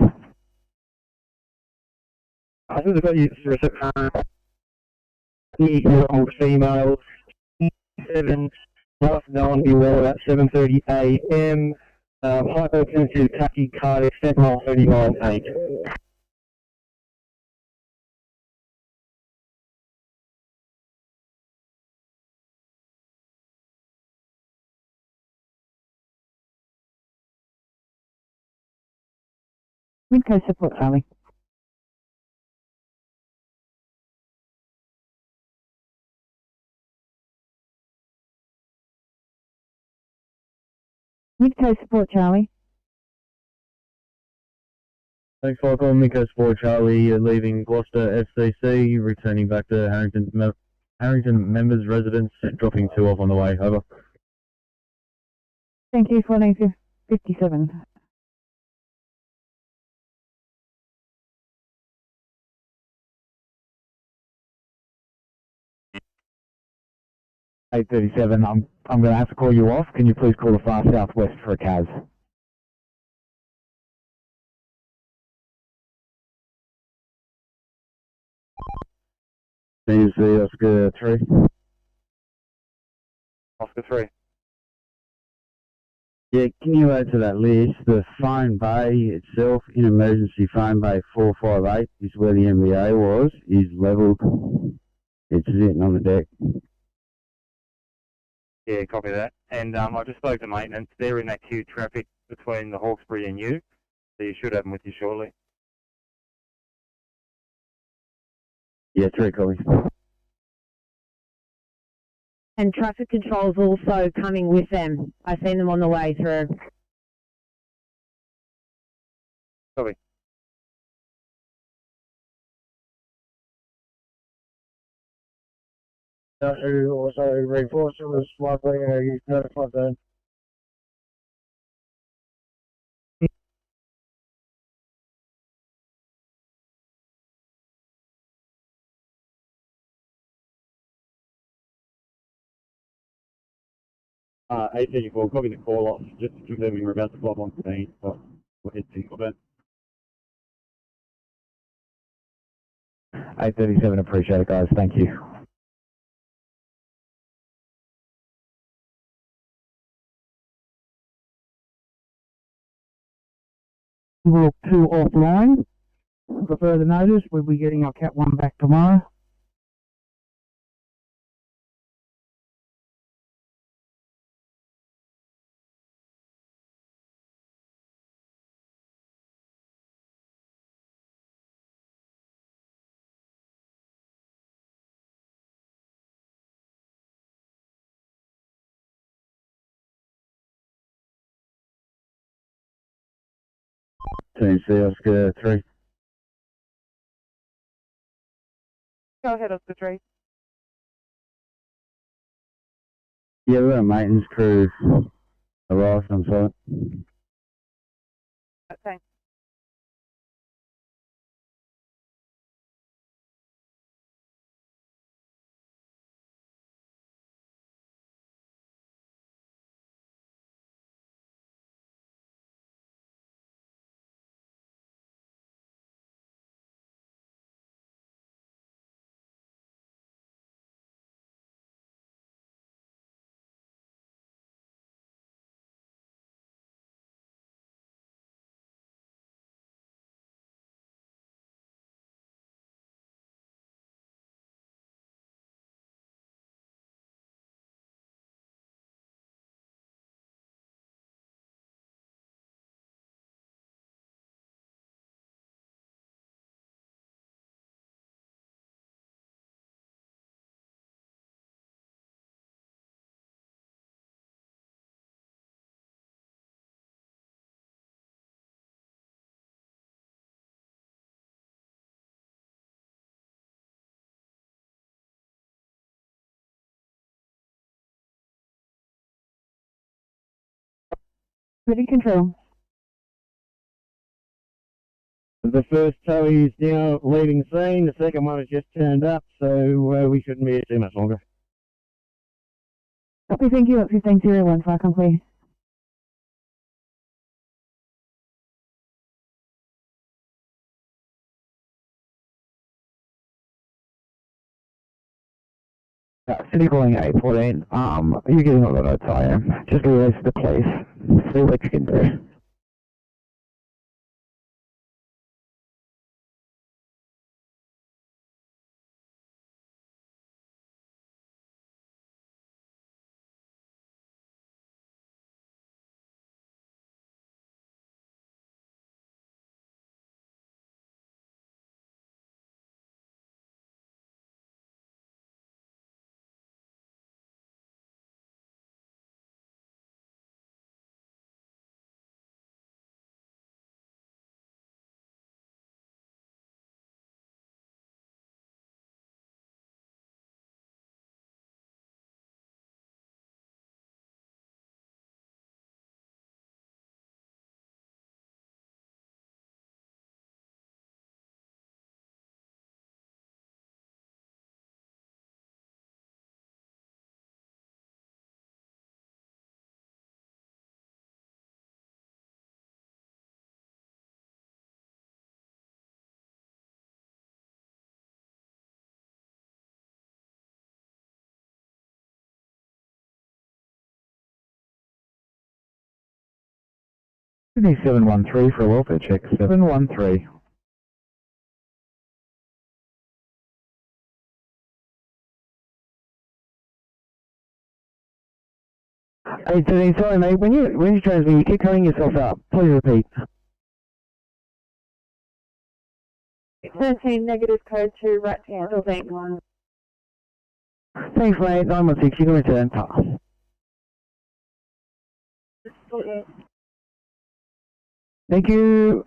I think I've got you for reception. The old female. 7. Last known you well at 7:30 a.m. Hypotensive tachycardic fentanyl 39.8. Midcoast support, Charlie. Midcoast support, Charlie. Thanks for calling Miko Sport Charlie, leaving Gloucester FCC, returning back to Harrington members' residence, dropping 2 off on the way. Over. Thank you, 1457. Eight 37. I'm going to have to call you off. Can you please call the far southwest for a CAS? Can you see Oscar 3? Oscar 3. Yeah, can you add to that list, the phone bay itself, in emergency phone bay 458 is where the MBA was, is levelled. It's sitting on the deck. Yeah, copy that. And I just spoke to maintenance. They're in that queue traffic between the Hawkesbury and you, so you should have them with you shortly. Yeah, 3 copies. And traffic control's also coming with them. I've seen them on the way through. Copy. Also reinforce it was likely you notified them. Uh, 834, copy the call off, just confirming we're about to flop on scene, but we'll hit single event. 837, appreciate it, guys. Thank you. Walk 2 offline. For further notice, we'll be getting our Cat 1 back tomorrow. Team C, Oscar 3. Go ahead, Oscar 3. Yeah, we've got a maintenance crew arrived on site. Thanks. Ready control. The first tow is now leaving scene. The second one has just turned up, so we shouldn't be here too much longer. Copy, thank you. Up 1501, fire complete. City calling 814. You're getting a lot of time. Just release the place. See what you can do. Sydney 713 for a welfare check. 713. Hey, Sydney, sorry mate, when you transmit, you keep cutting yourself out. Please repeat. 13 negative code 2, right handle, bank 1. Thanks mate, 916, you can return. Thank you.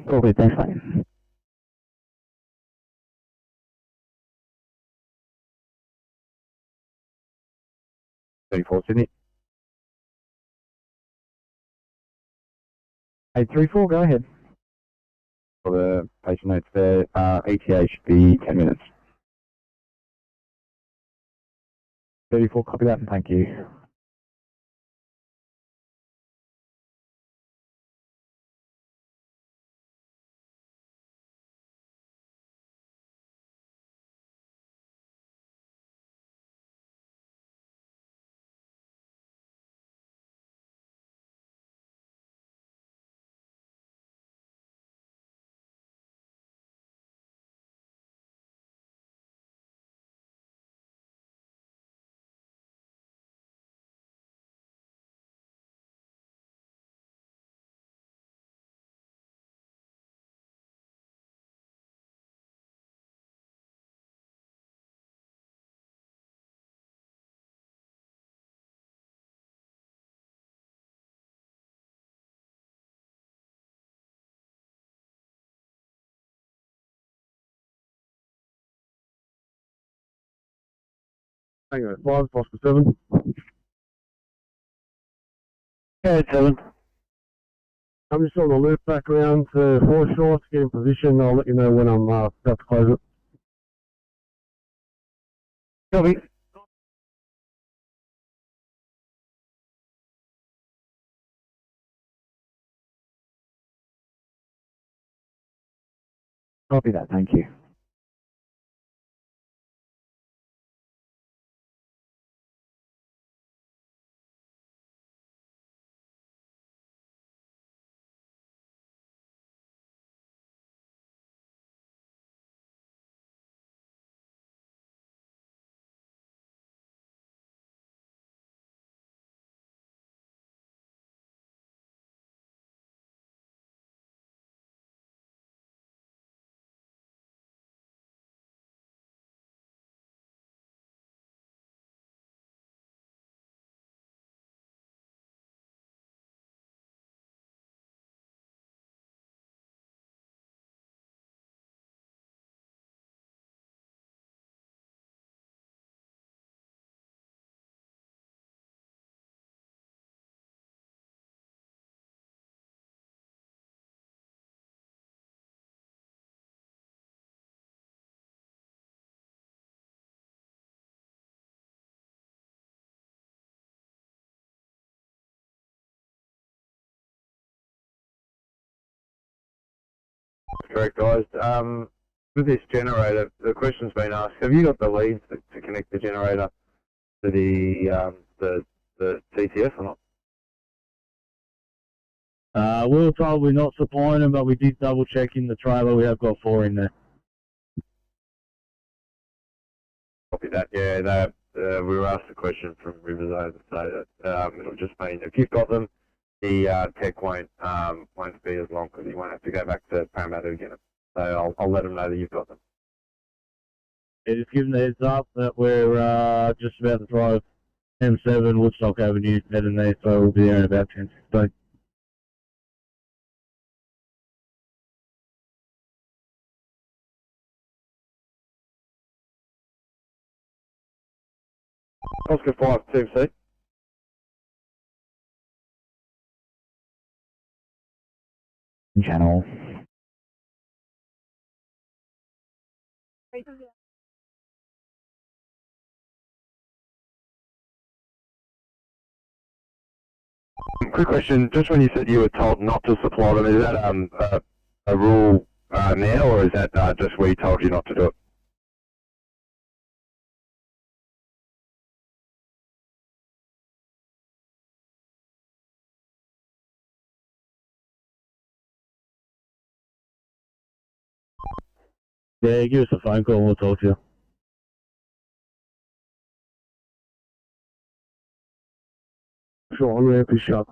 Okay, thanks mate. Sydney. 834, go ahead. For the patient notes there, ETA should be 10 minutes. 34, copy that and thank you. Hang on, 5, Oscar 7. Yeah, 7. I'm just on the loop back around to Foreshore to get in position. I'll let you know when I'm about to close it. Copy. Copy that, thank you. correct, guys. With this generator, the question's been asked, have you got the leads to connect the generator to the TTF or not? We were told we're not supplying them, but we did double check in the trailer. We have got 4 in there. Copy that. Yeah, we were asked a question from Riverside to say that it'll just mean if you've got them, the tech won't be as long because you won't have to go back to Parramatta to get them. So I'll let them know that you've got them. Yeah, just give them the heads up that we're just about to drive M7 Woodstock Avenue heading there, so we'll be there in about 10 minutes. Oscar 5, 2C. Channel. Quick question, just when you said you were told not to supply them, is that a rule now, or is that just we told you not to do it? Yeah, give us a phone call and we'll talk to you. Sure, I'm going to be shut.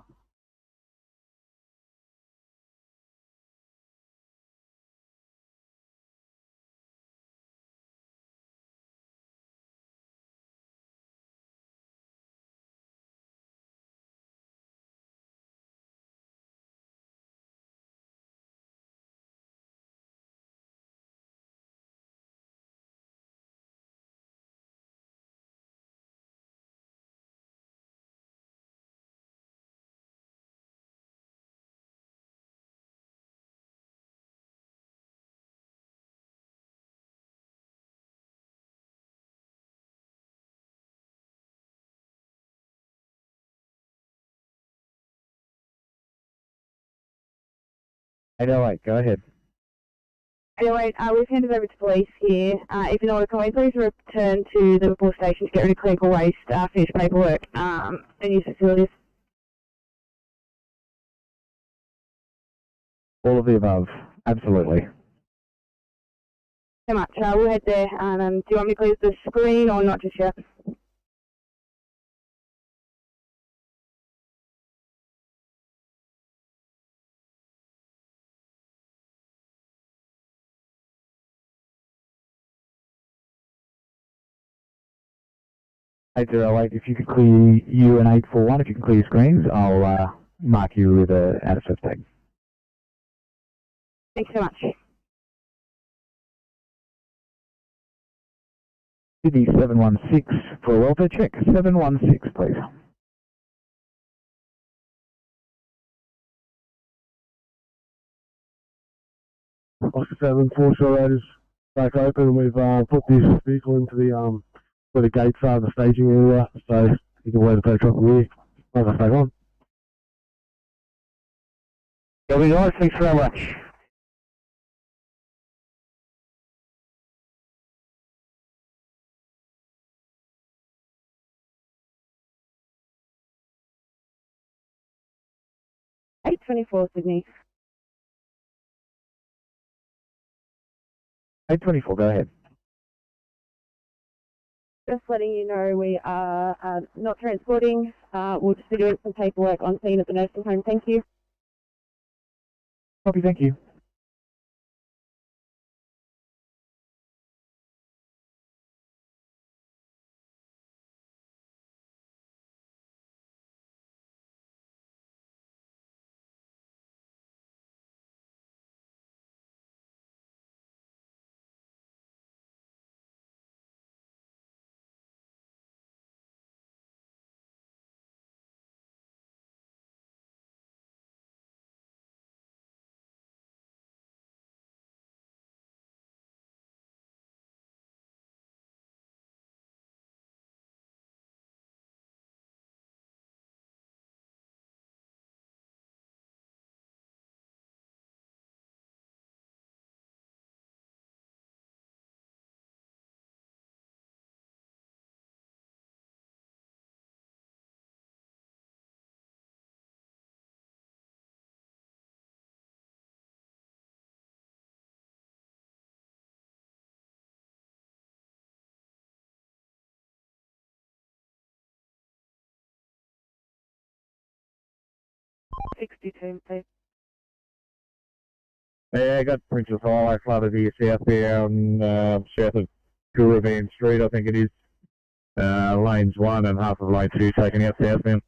Hey, go ahead. Anyway, we've handed over to police here. If you know what, can we please return to the Liverpool station to get rid of clinical waste, finish paperwork, and use facilities? All of the above. Absolutely. So much. We'll head there. Do you want me to close the screen or not just yet? Eight zero eight. If you could clear you and 841, if you can clear your screens, I'll mark you with a out of service tag. Thanks so much. Sydney 716 for a welfare check. 716, please. Oscar 7, 4 short riders back open, and we've put this vehicle into the where the gates are, the staging area, so you can wear the petrol from here. I'll go back on. That'll be nice, thanks very much. $8.24 Sydney. 824, go ahead. Just letting you know we are not transporting. We'll just be doing some paperwork on scene at the nursing home. Thank you. Copy, thank you. 62, please. Yeah, I got Princess Highway flooded here southbound, south of Caravan Street, I think it is. Lanes 1 and half of lane 2 taken out southbound.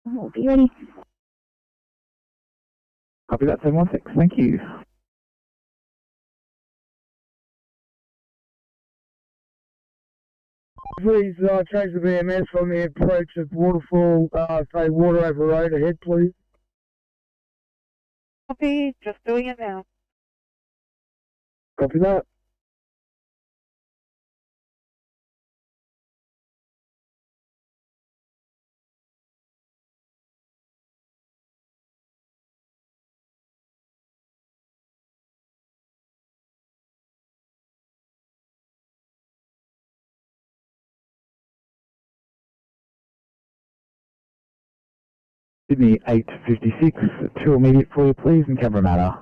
Oh, be ready. Copy that, 716. Thank you. Please change the BMS from the approach of Waterfall, say water over road ahead, please. Copy, just doing it now. Copy that. Sydney 856, 2 immediate for you, please, and camera matter.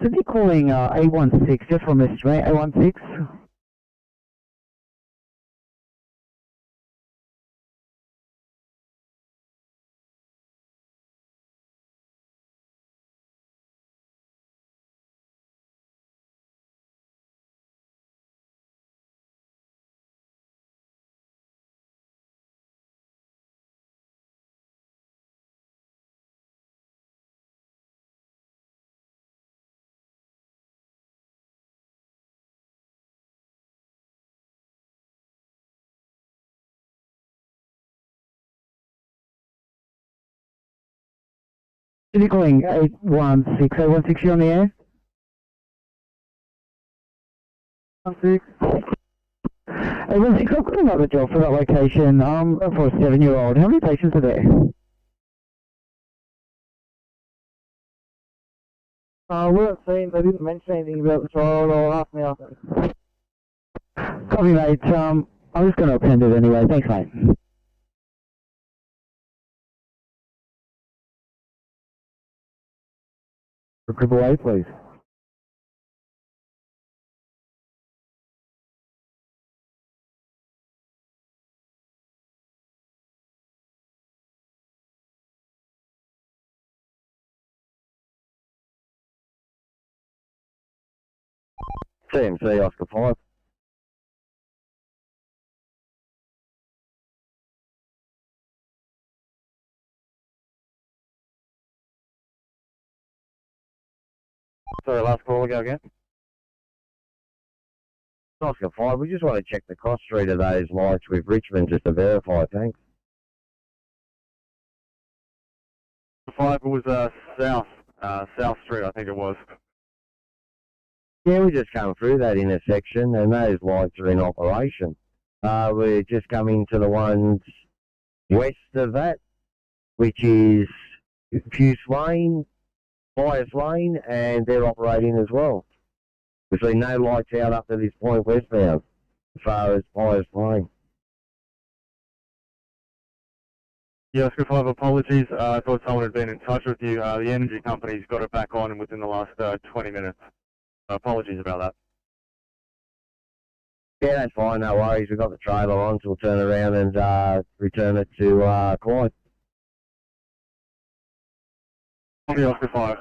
Sydney calling A16, just from this way, A16. Sydney calling 816, A16, you on the air? 16. A16, I've got another job for that location, for a 7-year-old. How many patients are there? We haven't seen, they didn't mention anything about the child or ask me after. Copy, mate. I'm just going to attend it anyway. Thanks, mate. For Triple A, please. CMC Oscar 5. Sorry, last call, go again. Oscar 5, we just want to check the cross street of those lights with Richmond just to verify, thanks. 5 was South Street, I think it was. Yeah, we just come through that intersection and those lights are in operation. We're just coming to the ones west of that, which is Puce Lane, Bias Lane, and they're operating as well. We've seen no lights out up to this point westbound, as far as Bias Lane. Yeah, Oscar 5, apologies. I thought someone had been in touch with you. The energy company's got it back on within the last 20 minutes. Apologies about that. Yeah, that's fine, no worries. We've got the trailer on, so we'll turn around and return it to Clyde. Okay, Oscar 5.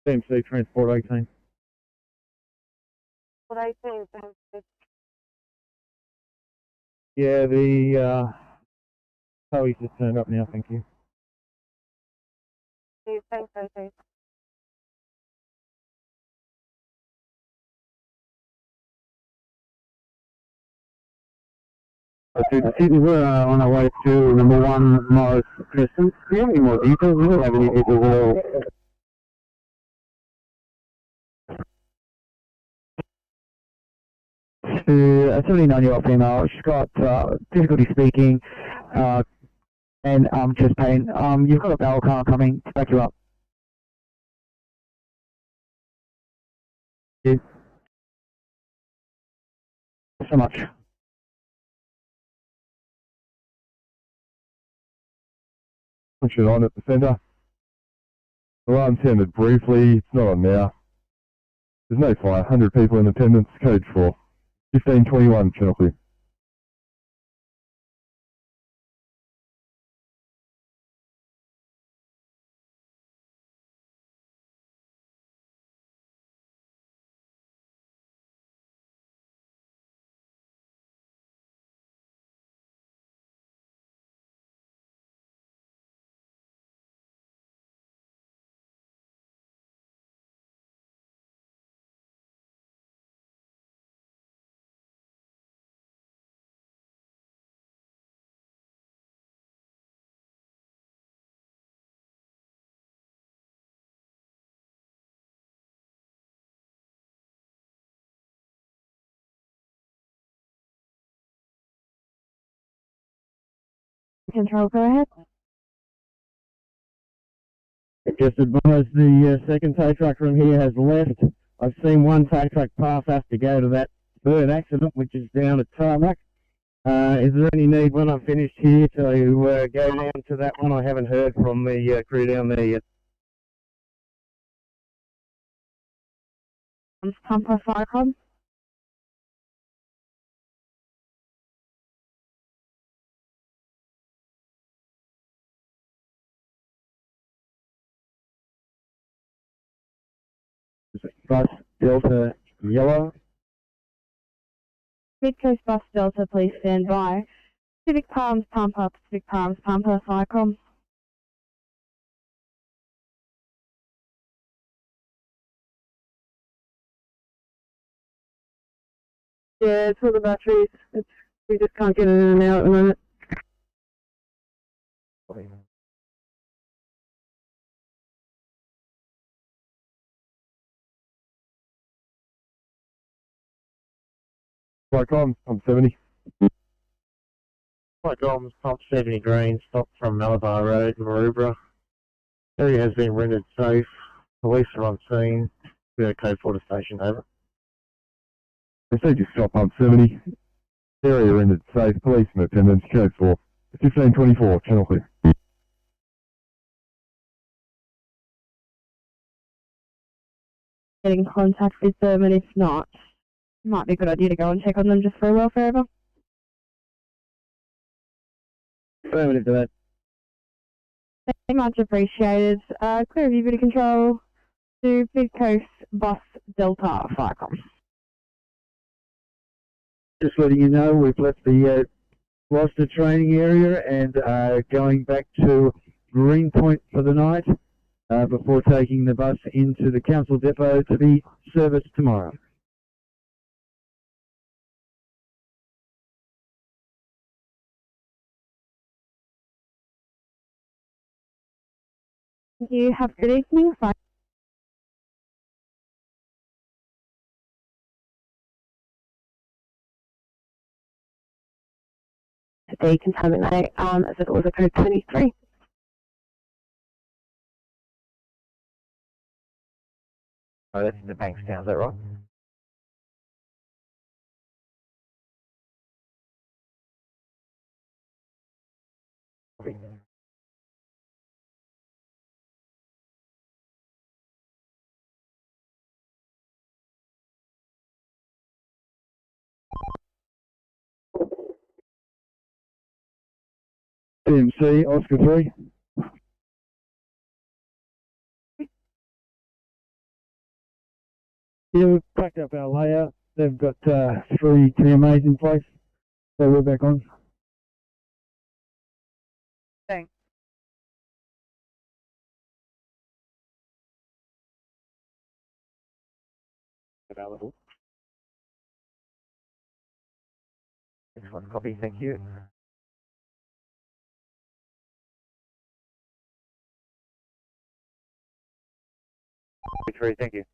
CMC Transport 18. What 18, thanks. Yeah, the Chloe's just turned up now, thank you. Thanks, 18. Sydney, we're on our way to number 1 Morris Crescent. Do you have any more details? We don't have any details at all. To a 79-year-old female, she's got difficulty speaking and chest pain. You've got a bowel car coming to back you up. Yes. So much. Push it on at the centre. Alarm sounded briefly, it's not on now. There's no fire, 100 people in attendance, code 4. 1521, channel clear. Control, go ahead. Just advise the second tow truck from here has left. I've seen one tow truck pass us to go to that third accident, which is down at Tarmac. Is there any need when I'm finished here to go down to that one? I haven't heard from the crew down there yet. Pump for Firecom. Bus Delta Yellow. Mid-Coast Bus Delta, please stand by. Pacific Palms Pumper, Pacific Palms Pumper, Cycom. Yeah, it's all the batteries. We just can't get it in and out at the moment. Cycom, I'm 70. Cyclones, Pump 70 Green, stop from Malabar Road, Maroubra. Area has been rendered safe. Police are on scene. We have code 4 to station, over. Procedure stop pump 70. Area rendered safe. Police in attendance. Code 4. 1524. Channel clear. Get in contact with them, and if not, it might be a good idea to go and check on them just for a welfare over. Affirmative to that. Very much appreciated. Clear of booty control to Mid-Coast Bus Delta, Cycom. Just letting you know, we've left the Gloucester training area and going back to Greenpoint for the night before taking the bus into the council depot to be serviced tomorrow. Thank you. Have a good evening. Bye. Decontaminate as it was a code 23. Oh, that's in the Bankstown, is that right? CMC, Oscar 3. Yeah, we've packed up our layout. They've got 3 TMAs in place, so we're back on. Thanks. Available. Excellent copy, thank you. Thank you.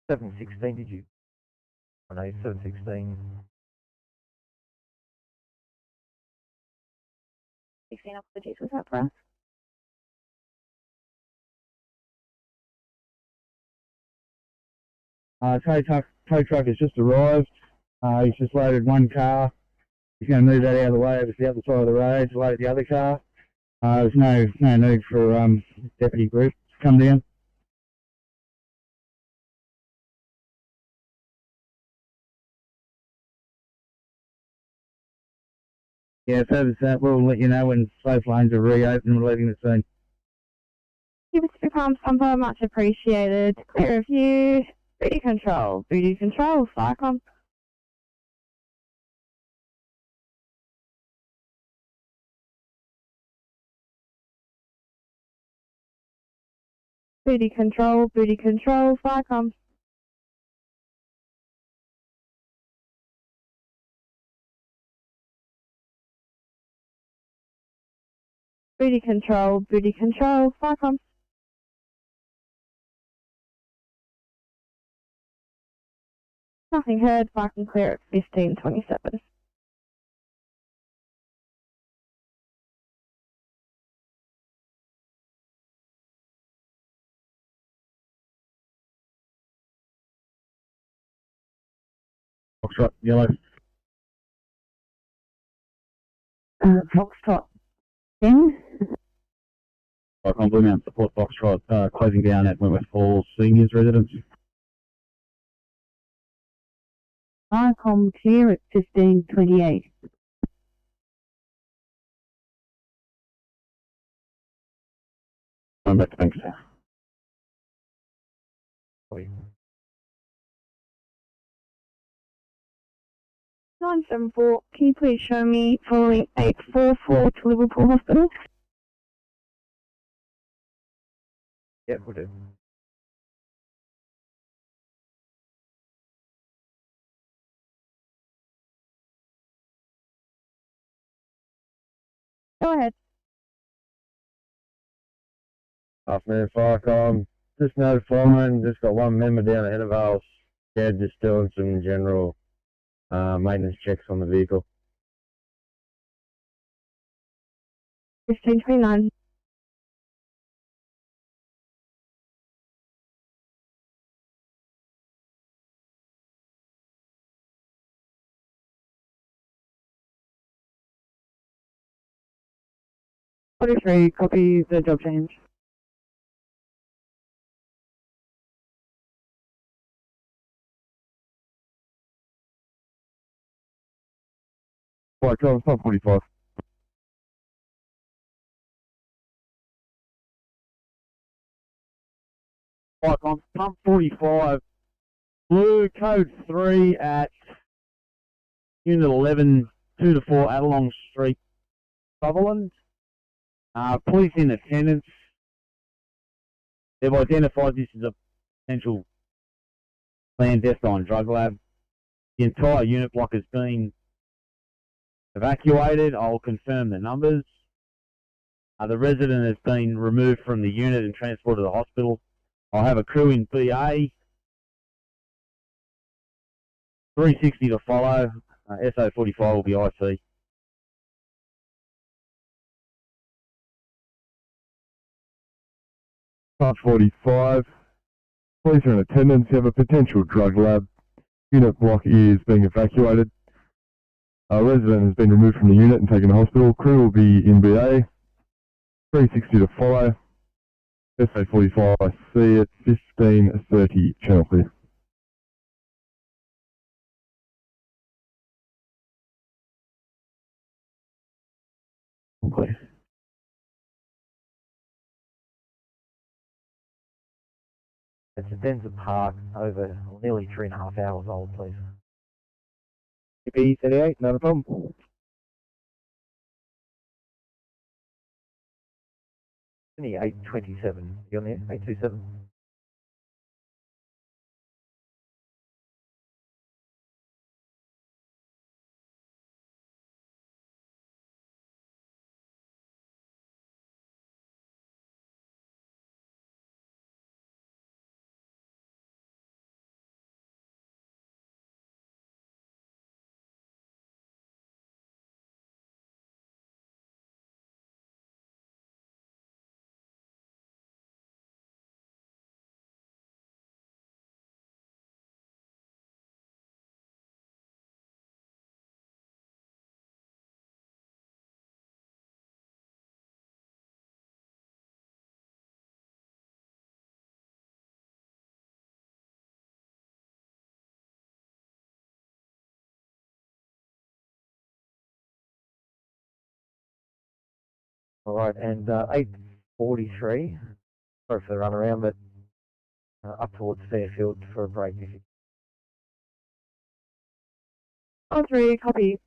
Seven 16, did you? I know 716. 16 apologies, was that for us? Tow truck has just arrived. He's just loaded one car. He's going to move that out of the way over to the other side of the road to load the other car. There's no need for deputy group to come down. Yeah, further to that, we'll let you know when safe lanes are reopened and we're leaving the scene. Thank you, Pacific Palms Pumper, much appreciated. Clear of you. Booty control, Cycom. Booty control, Cycom. Booty control, Cycom. Nothing heard, parking clear at 1527. Foxtrot, yellow. Foxtrot 10. Icon Blue Mountain support Foxtrot, closing down at Wentworth Falls Seniors Residence. Icon clear at 15:28. Going back to Bankstown. 974, can you please show me following 844 to Liverpool Hospital? Yep, we'll do. Go ahead. Afternoon, Firecom. Just notifying, just got one member down ahead of us. Yeah, just doing some general maintenance checks on the vehicle. 1529. Three, copy the job change. Firecom, it's 45. Icon, pump 45, blue code 3 at unit 11, 2 to 4 Adelong Street, Sutherland. Police in attendance. They've identified this as a potential clandestine drug lab. The entire unit block has been evacuated. I'll confirm the numbers. The resident has been removed from the unit and transported to the hospital. I'll have a crew in BA. 360 to follow. SO45 will be IC. Part 45. Police are in attendance. You have a potential drug lab. Unit block is being evacuated. A resident has been removed from the unit and taken to hospital. Crew will be in BA. 360 to follow. SA45 IC at 15:30. Channel clear. Please. It's a Denver Park, over nearly 3.5 hours old, please. B38, not a problem. Only 827. You on there? 827. All right, and 8:43. Sorry for the run around, but up towards Fairfield for a break. If you... On 3, copy.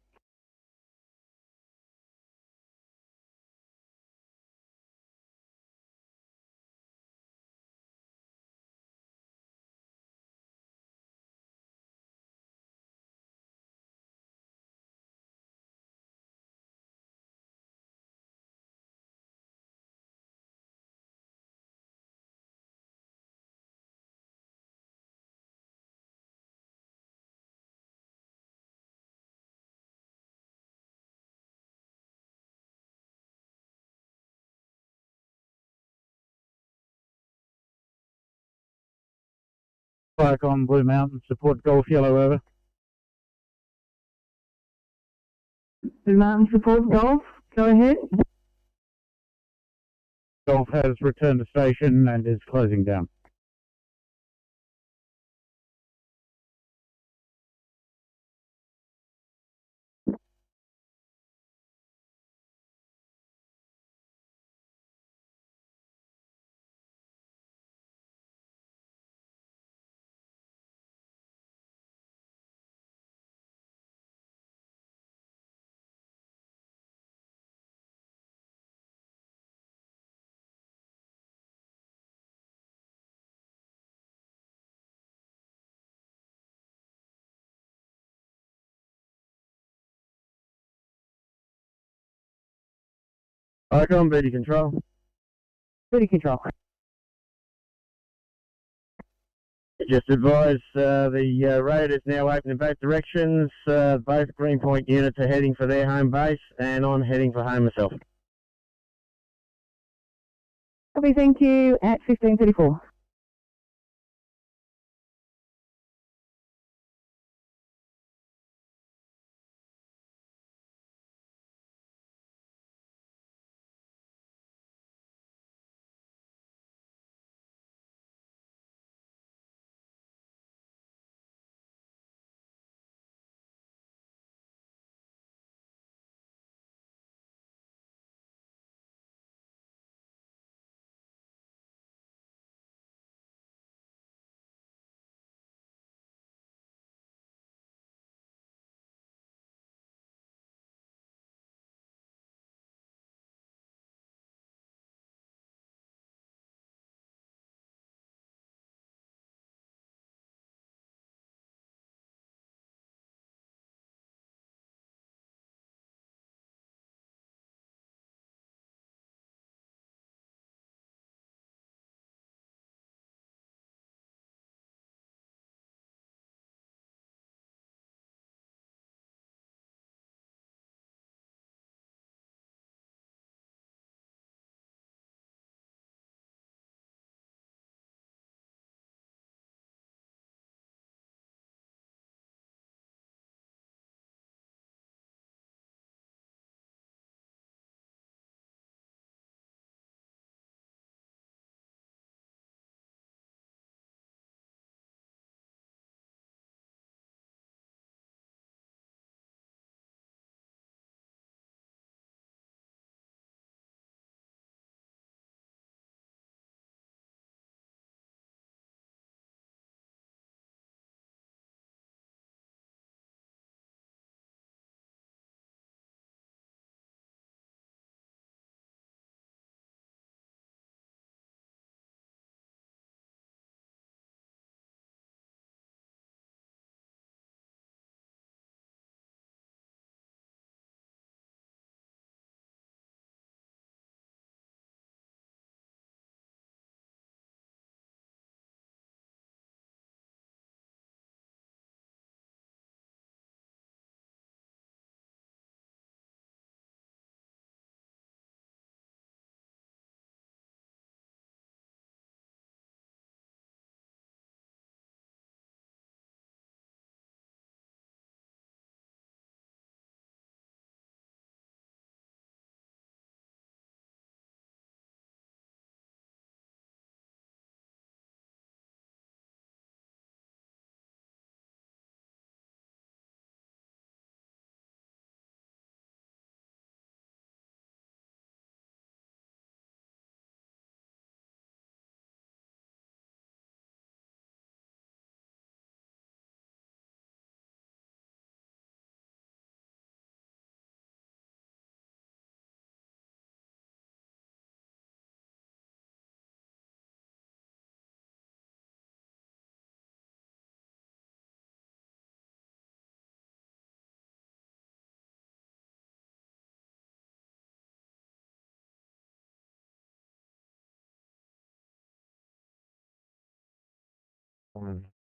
Icon Blue Mountain, support Golf Yellow over. Martin support Golf. Go ahead. Golf has returned to station and is closing down. Icon, BD Control. BD Control. Just advise the road is now open in both directions. Both Greenpoint units are heading for their home base, and I'm heading for home myself. Copy, thank you, at 15:34.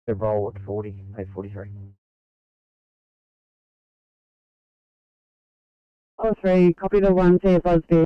The roll at 40, 43. Oh, 3, copy the 1, CFO's there.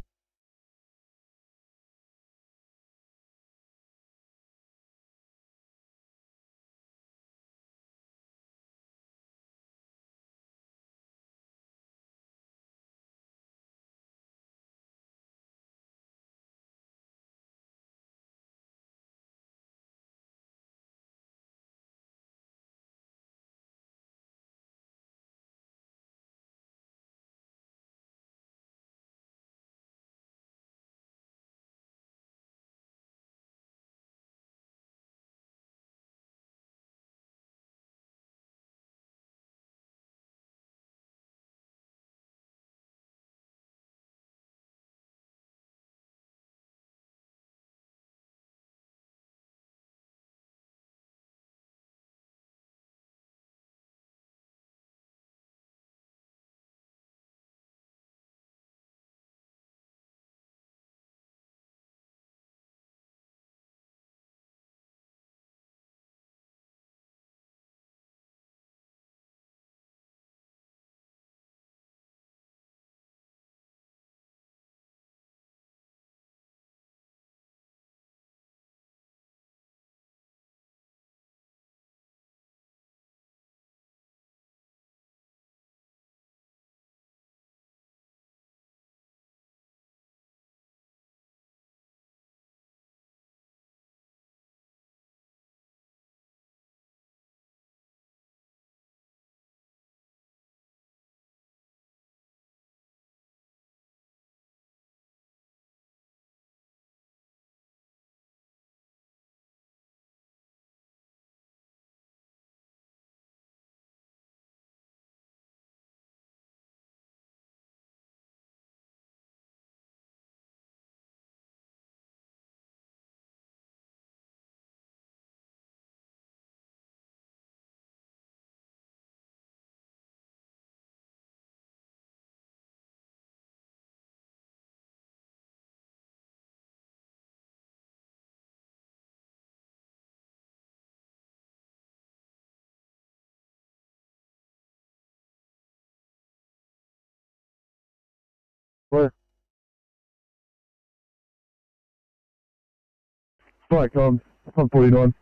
Right, Tom 49.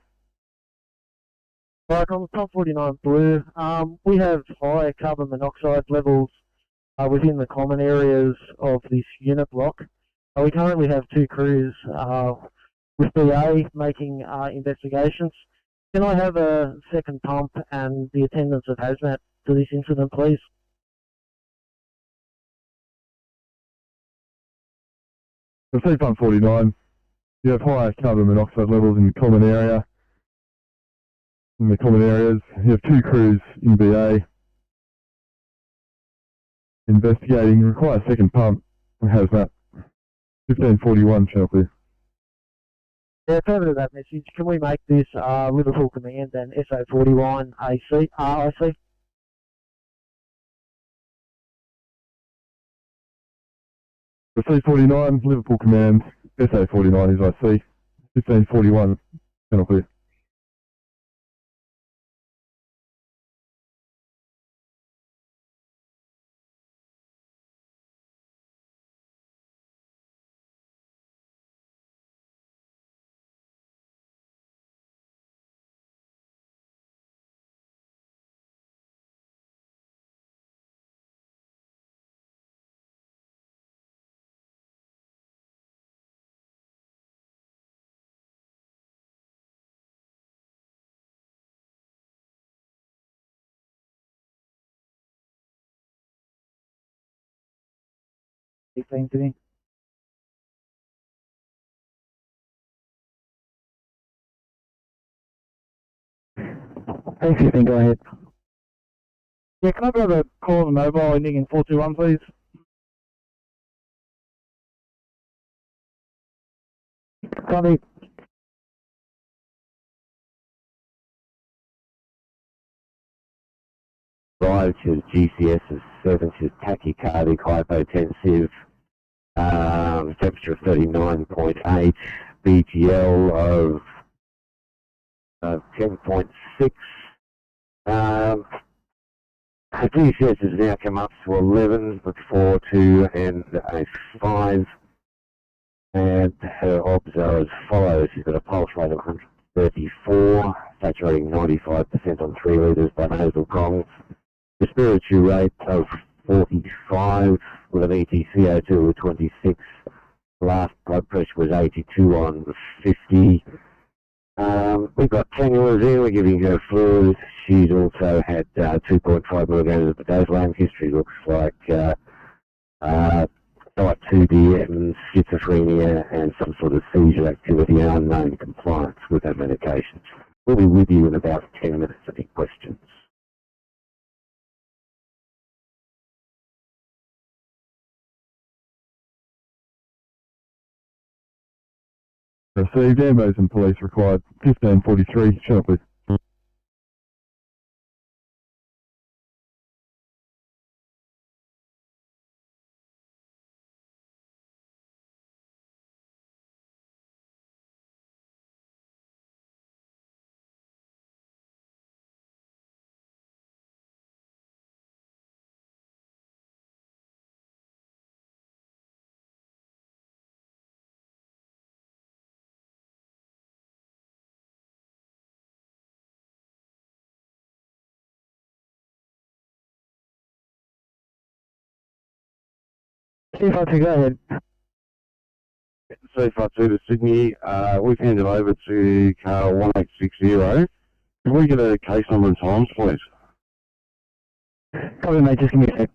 Right, on the top 49 Blue, we have high carbon monoxide levels within the common areas of this unit block. We currently have 2 crews with BA making investigations. Can I have a second pump and the attendance of hazmat to this incident, please? Receive pump 49. You have high carbon monoxide levels in the common area. In the common areas, you have 2 crews in BA investigating. Require a second pump and hazmat. 1541, channel clear. Yeah, further to that message, can we make this Liverpool Command and SO41 RIC? Receive 49, Liverpool Command, SA49 is IC. 1541, channel clear. Today. Thanks, you can go ahead. Yeah, can I grab a call on the mobile ending in 421, please? Copy. Drive to GCS of 7 to tachycardic hypotensive, temperature of 39.8, BTL of 10.6. The GCS has now come up to 11 with 4, 2 and a 5. And her obs are as follows. She's got a pulse rate of 134, saturating 95% on 3 litres by nasal prongs. Respiratory rate of 45 with an ETCO2 of 26. Last blood pressure was 82 on 50. We've got cannulas in, we're giving her fluid. She's also had 2.5 milligrams of midazolam. History looks like type 2 DM, schizophrenia, and some sort of seizure activity and unknown compliance with her medications. We'll be with you in about 10 minutes. Any questions? Received, ambos and police required. 1543, channel please. C52, go ahead. C52 to Sydney, we've handed over to car 1860. Can we get a case number and times, please? Copy, mate, just give me a sec.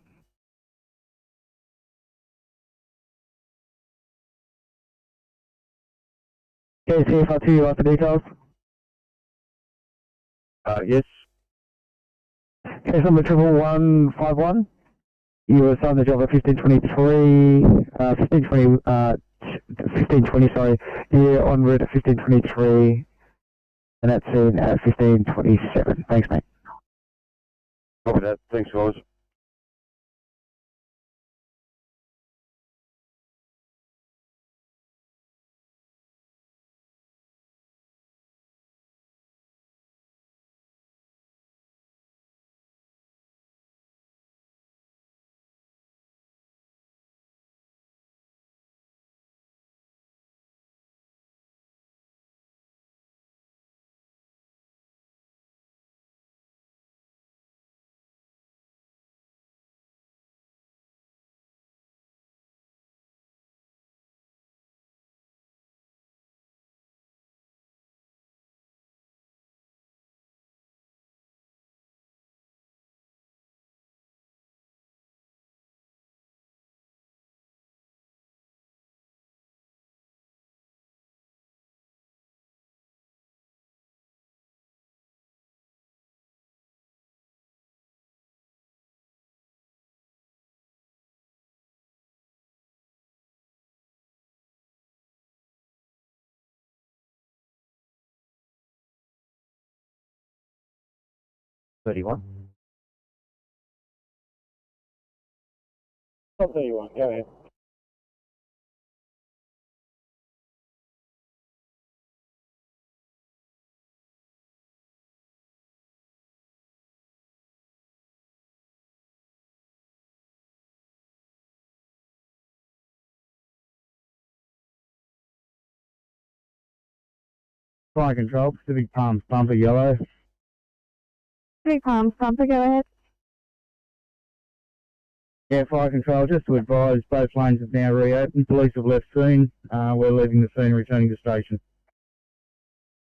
Okay, C52, you want the details? Yes. Case number 11151. You were assigned the job at 1520, sorry. You're en route at 1523, and that's in at 1527. Thanks, mate. Copy that. Thanks, guys. 31. Top 31, go ahead. Fire control, Pacific Palms, bumper yellow. Pacific Palms, bumper, go ahead. Yeah, fire control, just to advise, both lanes have now reopened. Police have left scene. We're leaving the scene, returning to station.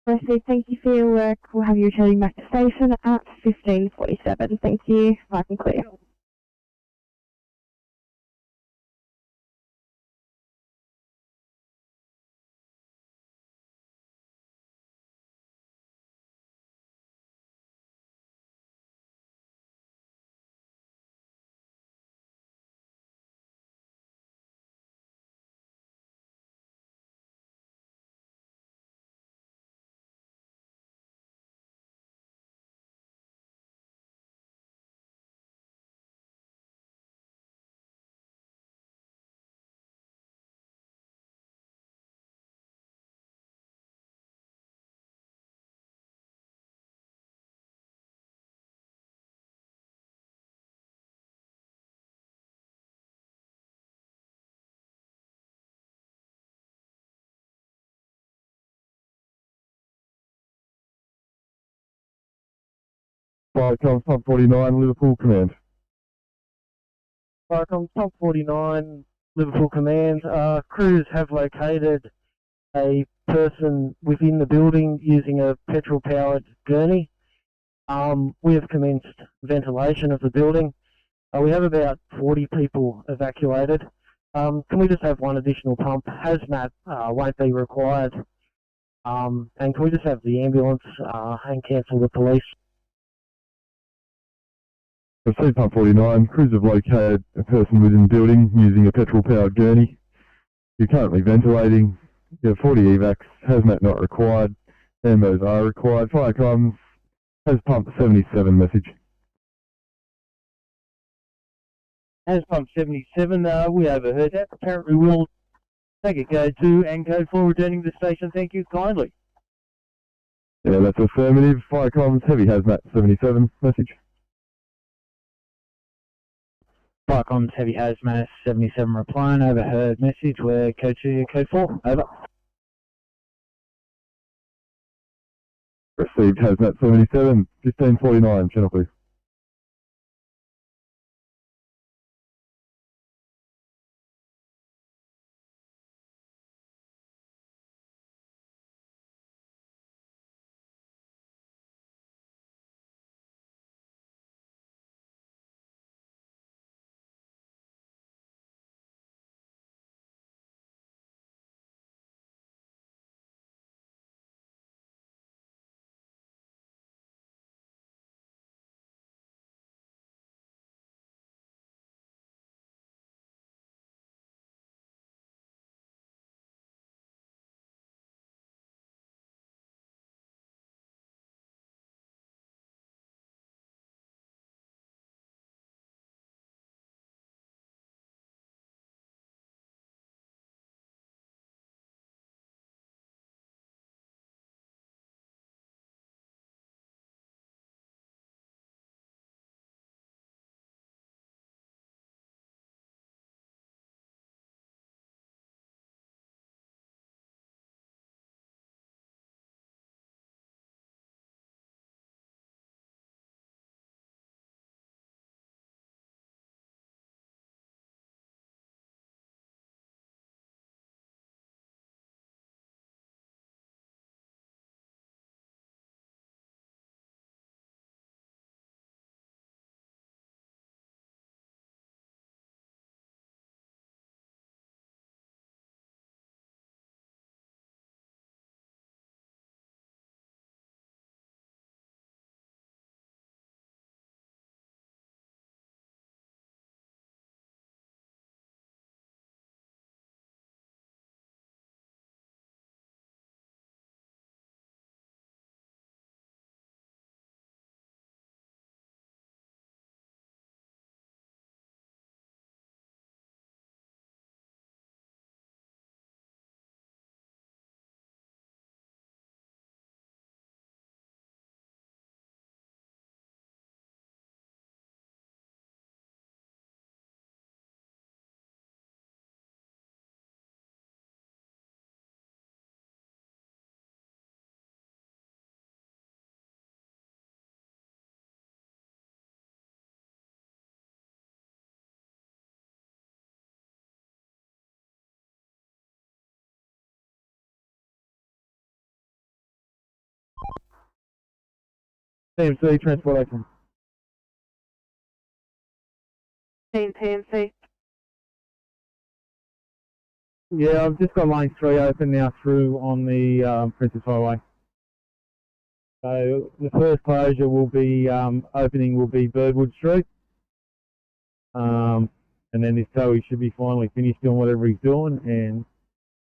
Received, thank you for your work. We'll have you returning back to station at 15:47. Thank you. Back and clear. Firecom Top 49, Liverpool Command. Firecom Top 49, Liverpool Command. Crews have located a person within the building using a petrol-powered gurney. We have commenced ventilation of the building. We have about 40 people evacuated. Can we just have one additional pump? Hazmat won't be required. And can we just have the ambulance and cancel the police? Received pump 49, crews have located a person within the building using a petrol-powered gurney. You're currently ventilating. You have 40 evacs, hazmat not required, ambos are required. Fire comms has pump 77 message. Has pump 77, we overheard that. Apparently we'll take a code 2 and code 4 returning to the station. Thank you kindly. Yeah, that's affirmative. Fire comms, heavy hazmat 77 message. Firecom's Heavy Hazmat 77 replying, overheard message, we're code 2, code 4, over. Received hazmat 77, 1549, channel please. TMC, transportation. Team TMC. Yeah, I've just got lane 3 open now through on the Princess Highway. So the first closure will be, opening will be Birdwood Street. And then this tow should be finally finished doing whatever he's doing, and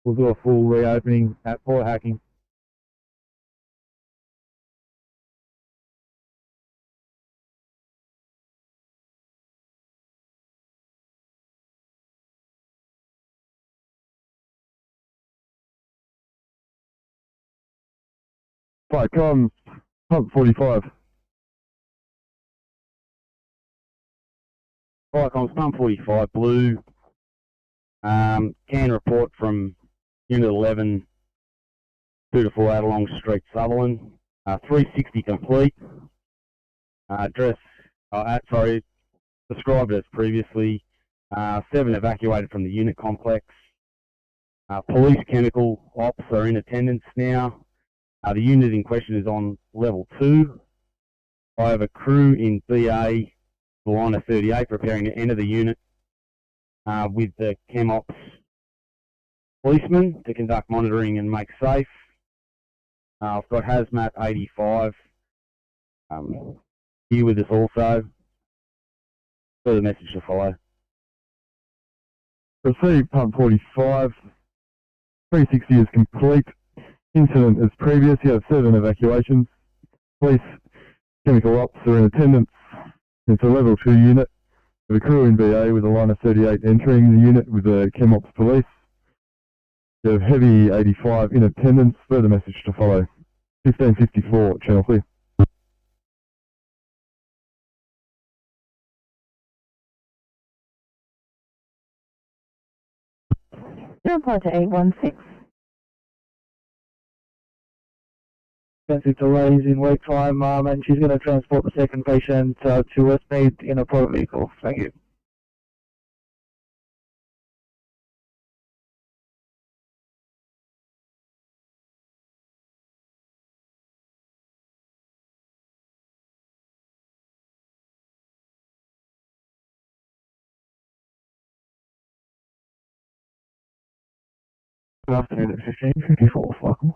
we'll do a full reopening at Port Hacking. Right, comms, pump 45. Viacom's pump 45 blue. Can report from Unit 11, 2 to 4 Adelong Street, Sutherland. 360 complete. Address, described as previously. 7 evacuated from the unit complex. Police chemical ops are in attendance now. The unit in question is on level 2. I have a crew in BA, the line of 38, preparing to enter the unit with the chem ops policemen to conduct monitoring and make safe. I've got Hazmat 85 here with us also. Further message to follow. Received pump 45. 360 is complete. Incident as previous. You have 7 evacuations. Police chemical ops are in attendance. It's a level 2 unit. The crew in BA with a line of 38 entering the unit with the chem ops police. You have heavy 85 in attendance. Further message to follow. 1554, channel clear. Reply to 816. Extensive delays in wait time, and she's going to transport the second patient to Westmead in a private vehicle. Thank you. Good afternoon at 1554, welcome.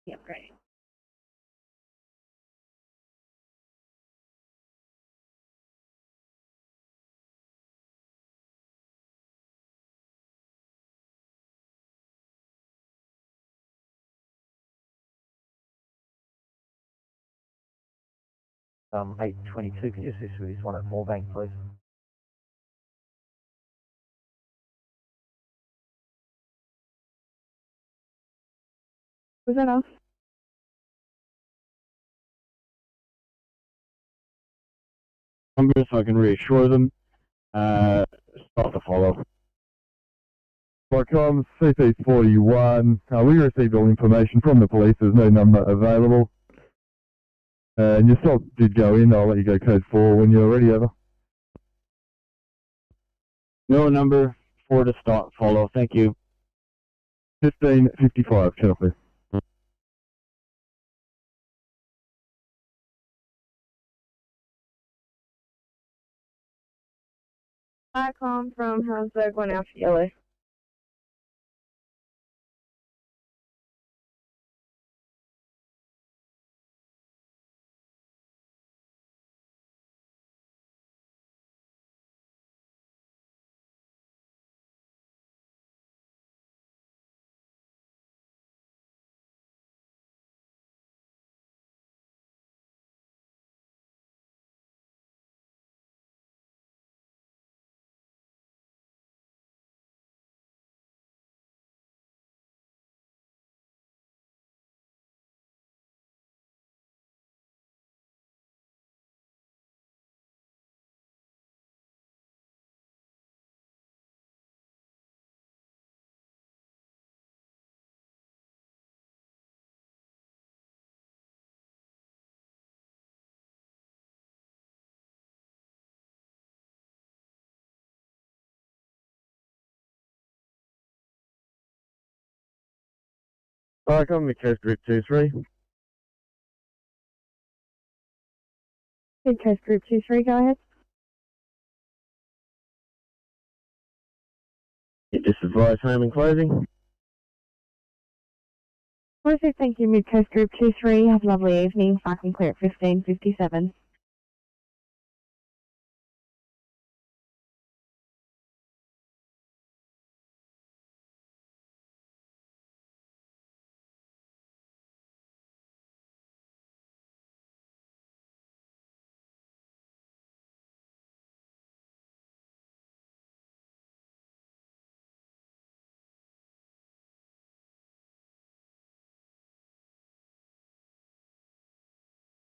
Yep, great. Um, 822, can you assist with this one at Moorbank, please? Was that off? Numbers so I can reassure them. Start to follow. Viacom, CP41. We received all information from the police. There's no number available. And your stop did go in. I'll let you go code 4 when you're ready, over. No number 4 to start follow. Thank you. 1555, channel please. Viacom from Helensburgh, 1 Alpha Yellow. Viacom, Midcoast Group 23. Midcoast Group 23, go ahead. Just advise home and closing. Perfect, thank you, Midcoast Group 23. Have a lovely evening. I can clear at 15:57.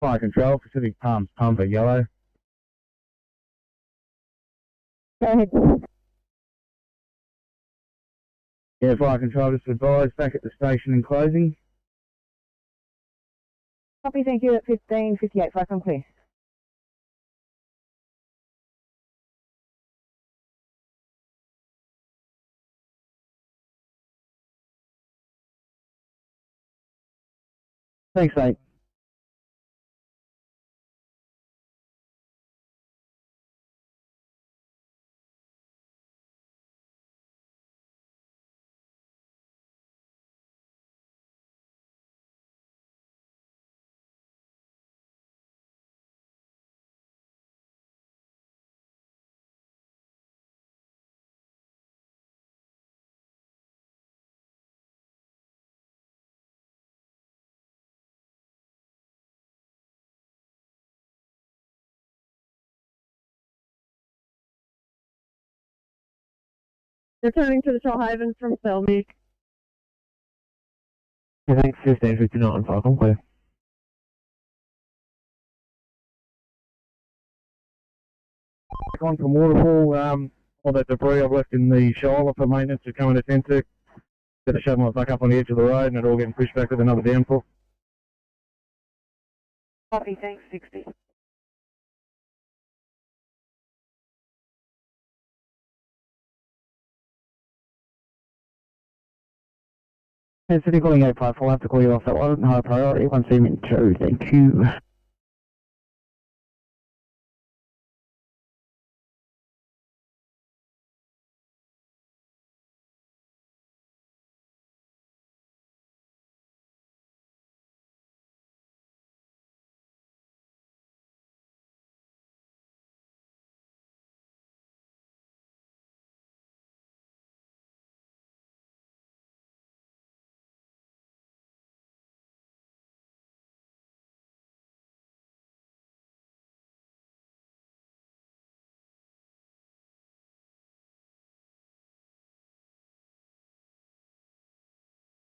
Fire control, Pacific Palms Pumper, yellow. Go ahead. Yeah, fire control, just advise back at the station and closing. Copy, thank you, at 15:58. Fire clear. Thanks, mate. Returning to the Shoalhavens from Selby. Yeah, thanks, 15:59, fire clear. Back on from Waterfall, all that debris I've left in the shoulder for maintenance to come and attend to. Get the shuttle back up on the edge of the road and it all getting pushed back with another downpour. Copy, thanks, 60. Hey, City calling 854, I'll have to call you off that one. High priority, 172, thank you.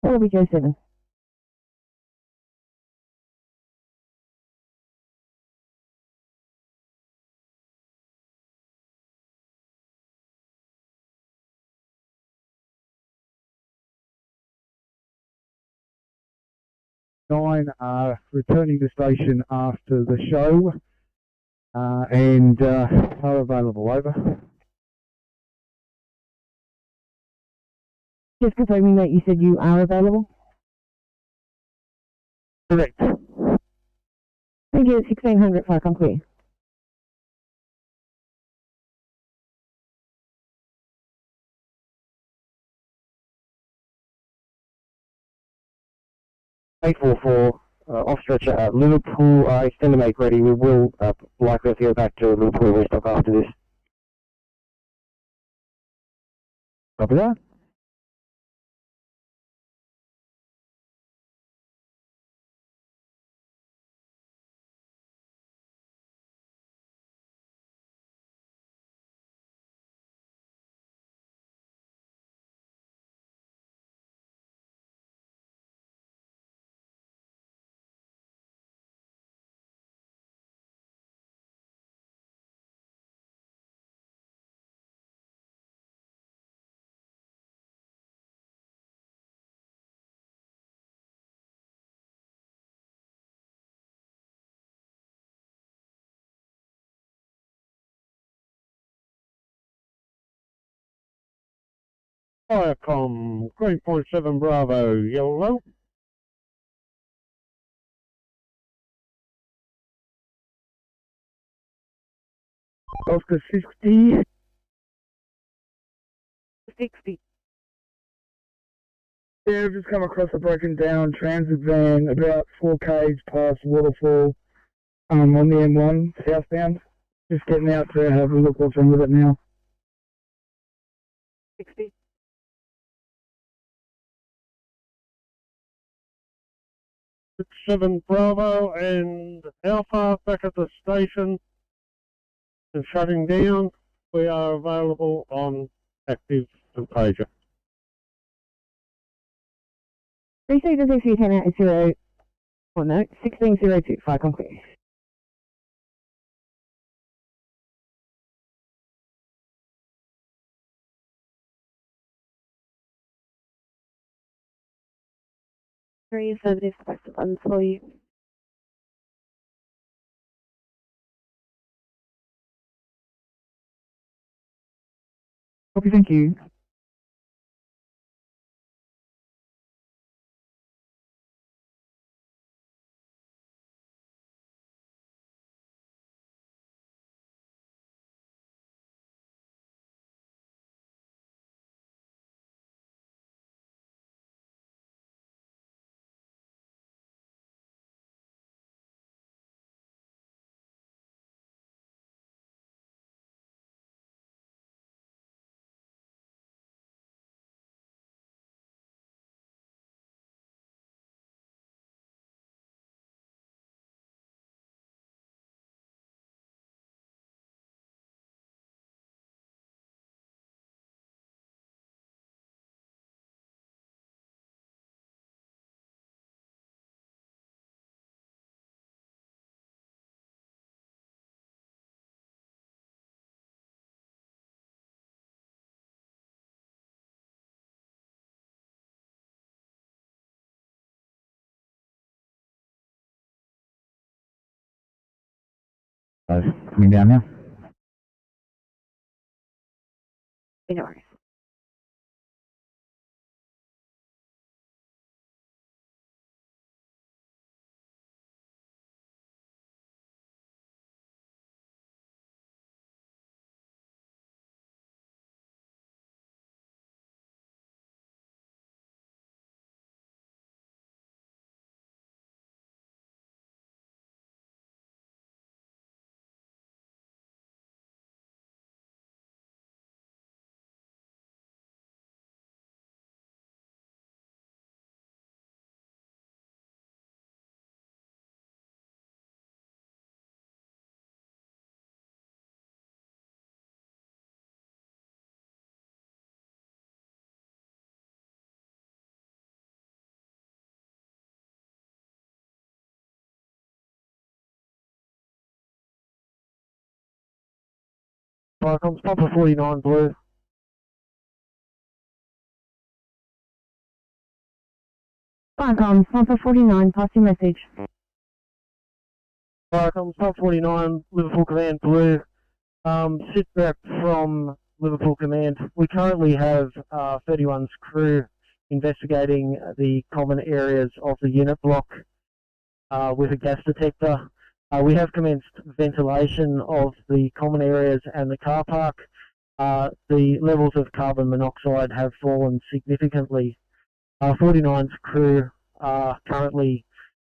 LBJ 7. Nine are returning to station after the show and are available, over. Just confirming that you said you are available. Correct. Thank you, 1600, fire clear. Off stretcher at Liverpool, extend to make ready. We will likely go back to Liverpool restock after this. Copy that. Viacom, 3.7 Bravo, yellow. Oscar 60. 60. Yeah, I've just come across a broken down transit van about 4 k's past Waterfall on the M1 southbound. Just getting out to have a look what's wrong with it now. 60. It's 7 Bravo and Alpha back at the station and shutting down. We are available on active and pager. 3610 at 0, oh no, 1602, fire complete. Three affirmative, request of funds for you. Copy, thank you. Coming down now. No worries. Firecoms, Papa 49 Blue. Firecoms, Papa 49, pass your message. Firecoms, Papa 49, Liverpool Command Blue. Sit back from Liverpool Command. We currently have 31's crew investigating the common areas of the unit block with a gas detector. We have commenced ventilation of the common areas and the car park. The levels of carbon monoxide have fallen significantly. 49's crew are currently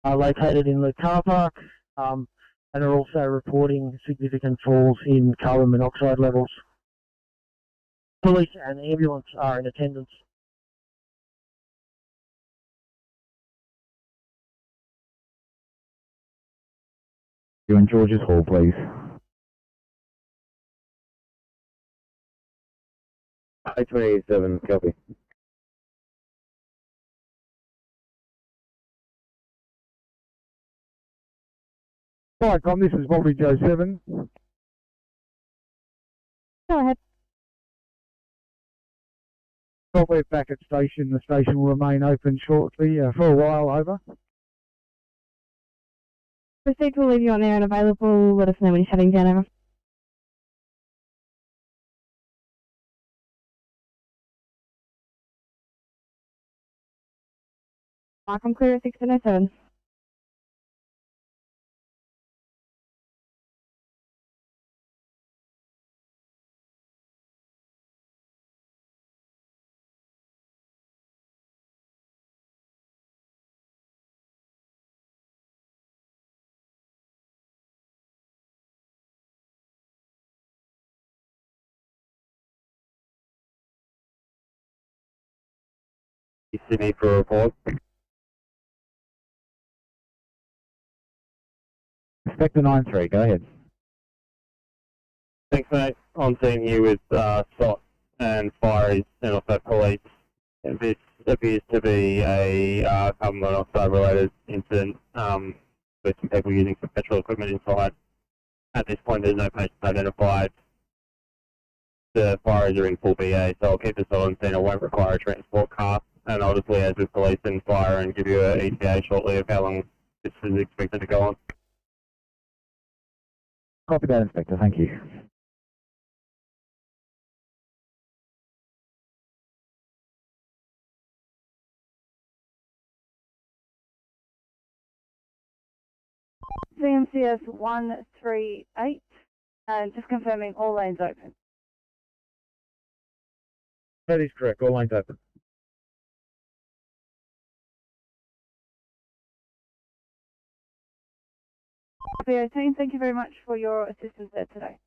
located in the car park and are also reporting significant falls in carbon monoxide levels. Police and ambulance are in attendance. You in George's Hall, please. A27, copy. Firecom, this is Bobby Joe 7. Go ahead. Well, we're back at station. The station will remain open shortly for a while, over. Proceed to leave you on air and available. Let us know when you're shutting down, over. Firecom clear at 1607. Sydney for a report. Inspector 93, go ahead. Thanks, mate. On scene here with SOT and fireys and also police. This appears to be a carbon monoxide related incident with some people using some petrol equipment inside. At this point, there's no patients identified. The fires are in full BA, so I'll keep this on scene. I won't require a transport car, and I'll just liaise with police and fire and give you an ETA shortly of how long this is expected to go on. Copy that, Inspector, thank you. CMCS 138, just confirming all lanes open. That is correct, all lanes open. team, thank you very much for your assistance there today.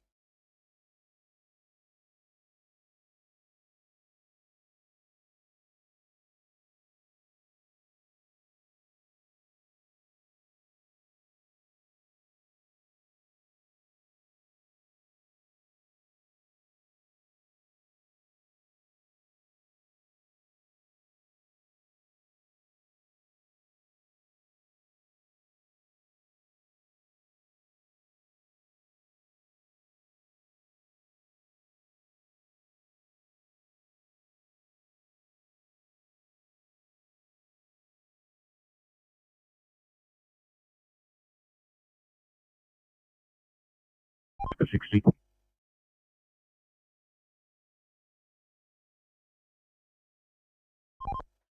For 60.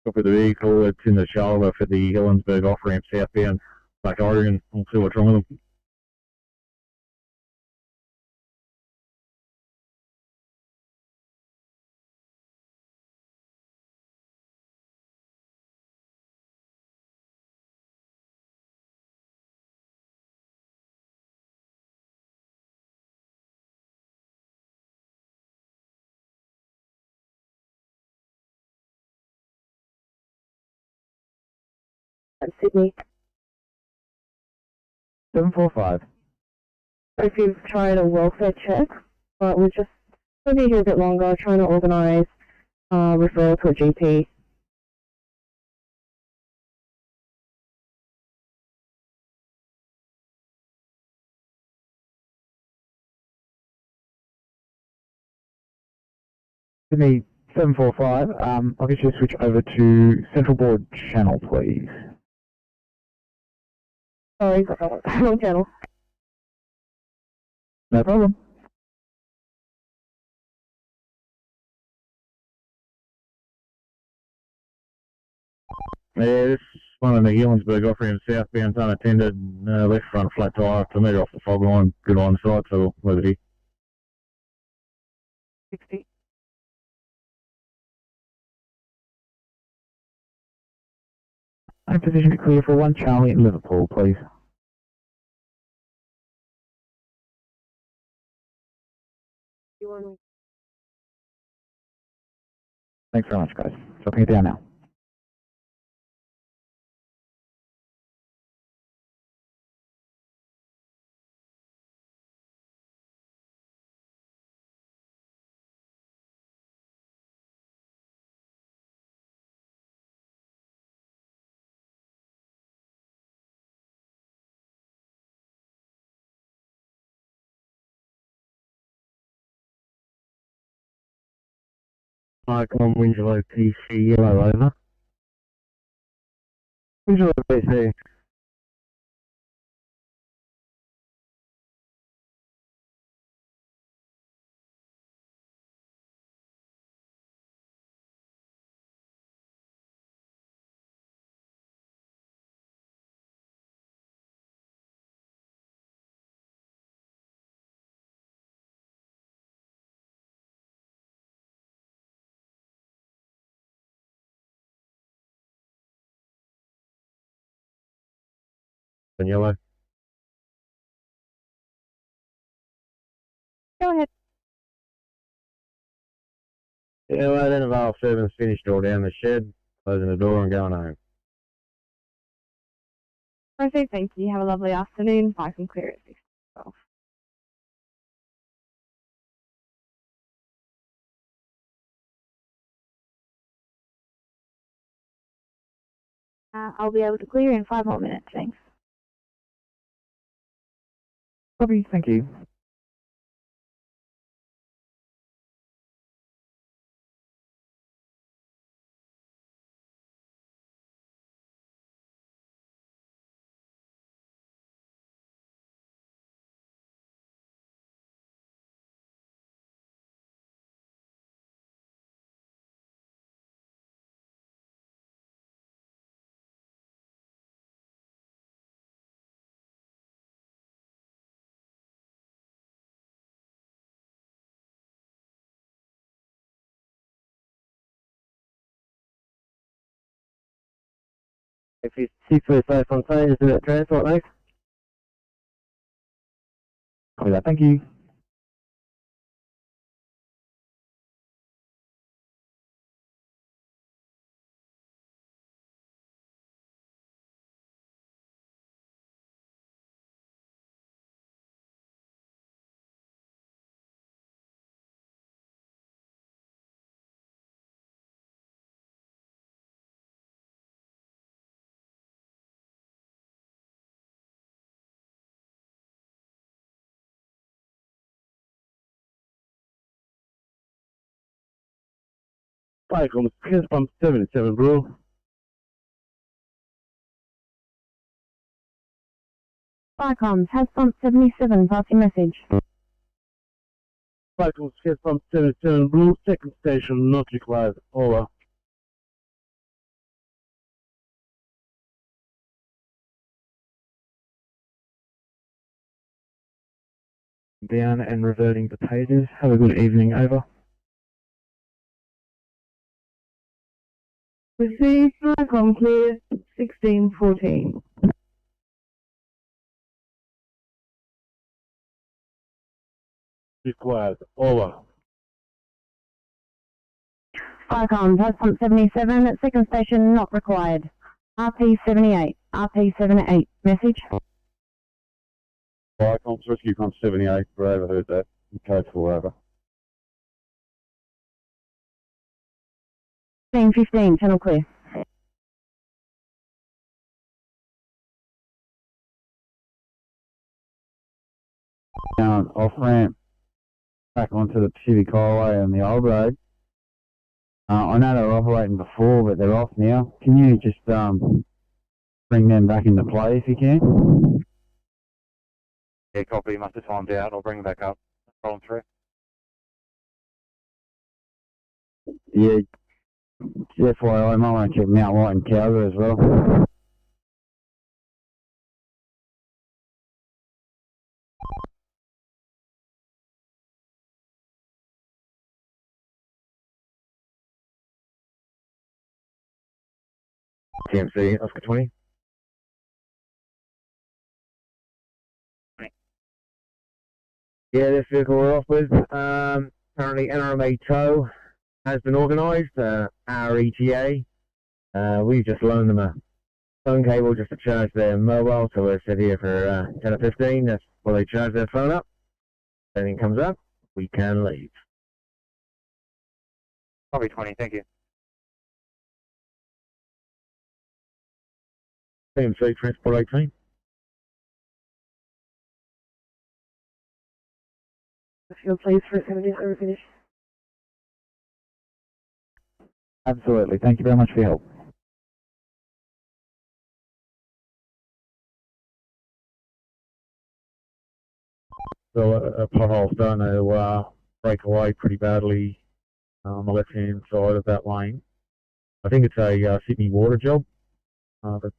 For the vehicle, it's in the shoulder for the Helensburgh off-ramp southbound, Lake Oregon. We'll see what's wrong with them. Sydney. 745. If you've tried a welfare check, but we're just going to be here a bit longer, trying to organise referral to a GP. Sydney 745, I'll get you to switch over to Central Board channel, please. Sorry, wrong channel. No problem. Yeah, this is one of the Helensburgh off-ramp southbound unattended, left front flat tyre, to metre off the fog line, good line of sight, so we'll leave it here. 60. I'm position to clear for 1 Charlie in Liverpool, please. Thanks very much, guys. Dropping it down now. Icon Winslow PC, yellow over. Winslow PC. And yellow. Go ahead. Yeah, well, then Vale 7's finished all down the shed. closing the door and going home. Perfect, thank you. Have a lovely afternoon. I can clear at 6:12. I'll be able to clear in 5 more minutes, thanks. Copy, thank you. If you see for safe on phone, is it transport, mate? Copy that, thank you. Cyclones, Kiss Pump 77, bro. Viacom, has pump 77, passing message. Cyclones, Kiss Pump 77, bro. Second station, not required. Over. Down and reverting to pages. Have a good evening, over. Received, Viacom clear, 16:14. Required. Over. Viacom, has pump 77, second station not required. RP78, RP78, message. Viacom, Rescue Comp 78, we overheard that. Code 4 over. 15, channel clear. Down off ramp, back onto the Pacific Highway and the old road. I know they were operating before, but they're off now. Can you just bring them back into play if you can? Yeah, copy. Must have timed out. I'll bring them back up. Problem 3. Yeah, FYI, I might want to check Mount White and Calgary as well. TMC, Oscar 20. Yeah, this vehicle we're off with, currently NRMA tow has been organised, our ETA. We've just loaned them a phone cable just to charge their mobile, so we'll sit here for 10 or 15, that's while they charge their phone up. If anything comes up, we can leave. Copy 20, thank you. TMC, Transport 18. If you'll please for 70 over finish. Absolutely, thank you very much for your help. So potholes starting to break away pretty badly on the left-hand side of that lane. I think it's a Sydney water job. But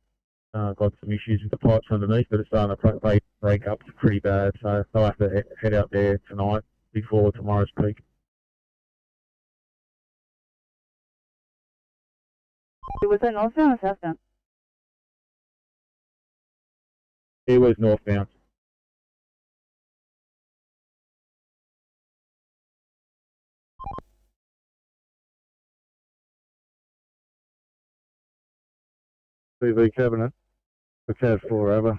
got some issues with the pipes underneath, but it's starting to break up pretty bad. So they'll have to head out there tonight before tomorrow's peak. Was that northbound or southbound? It was northbound. TV cabinet. The CAD 4 over.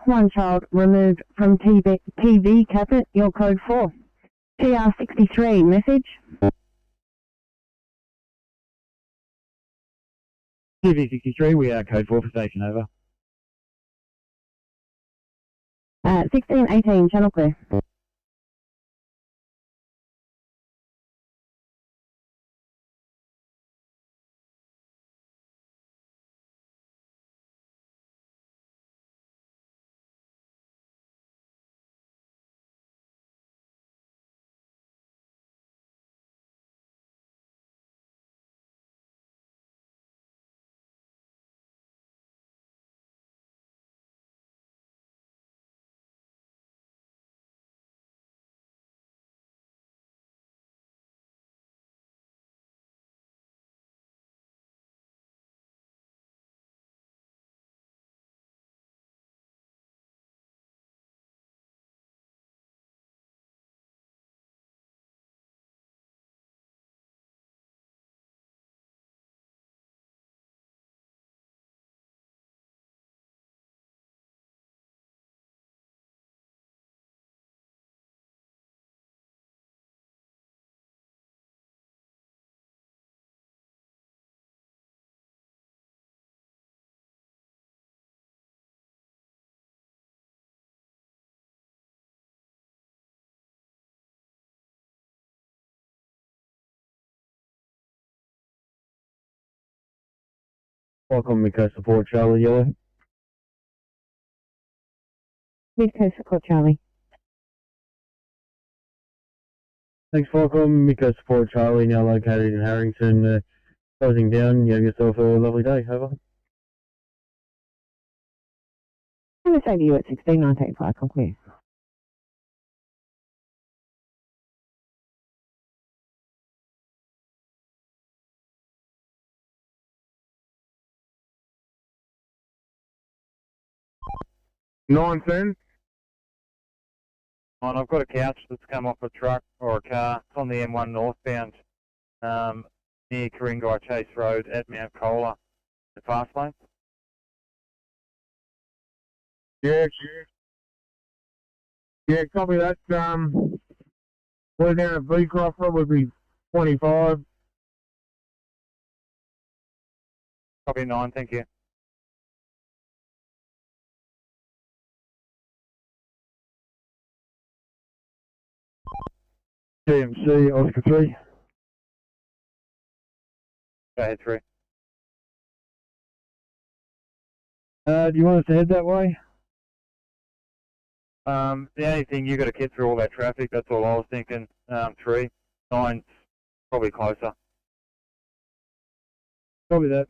One child removed from TV cabinet, your code 4. TR63, message. TV63, we are code 4 for station, over. 1618, channel clear. Welcome, Miko Support, Charlie Yellow. Midcoast support, Charlie. Thanks, Welcome, Miko Support, Charlie, now located in Harrington. Closing down, you have yourself a lovely day, over. I'm going to say to you at 1619, flight, I'm clear. And I've got a couch that's come off a truck or a car. It's on the M1 northbound, near Karingai Chase Road at Mount Cola, the fast lane. Yeah, copy that. We're down at Beecroft, probably 25. Copy 9, thank you. TMC, Oscar 3. Go ahead, 3. Do you want us to head that way? The only thing, you got to get through all that traffic, that's all I was thinking. 3. 9's probably closer. Copy that.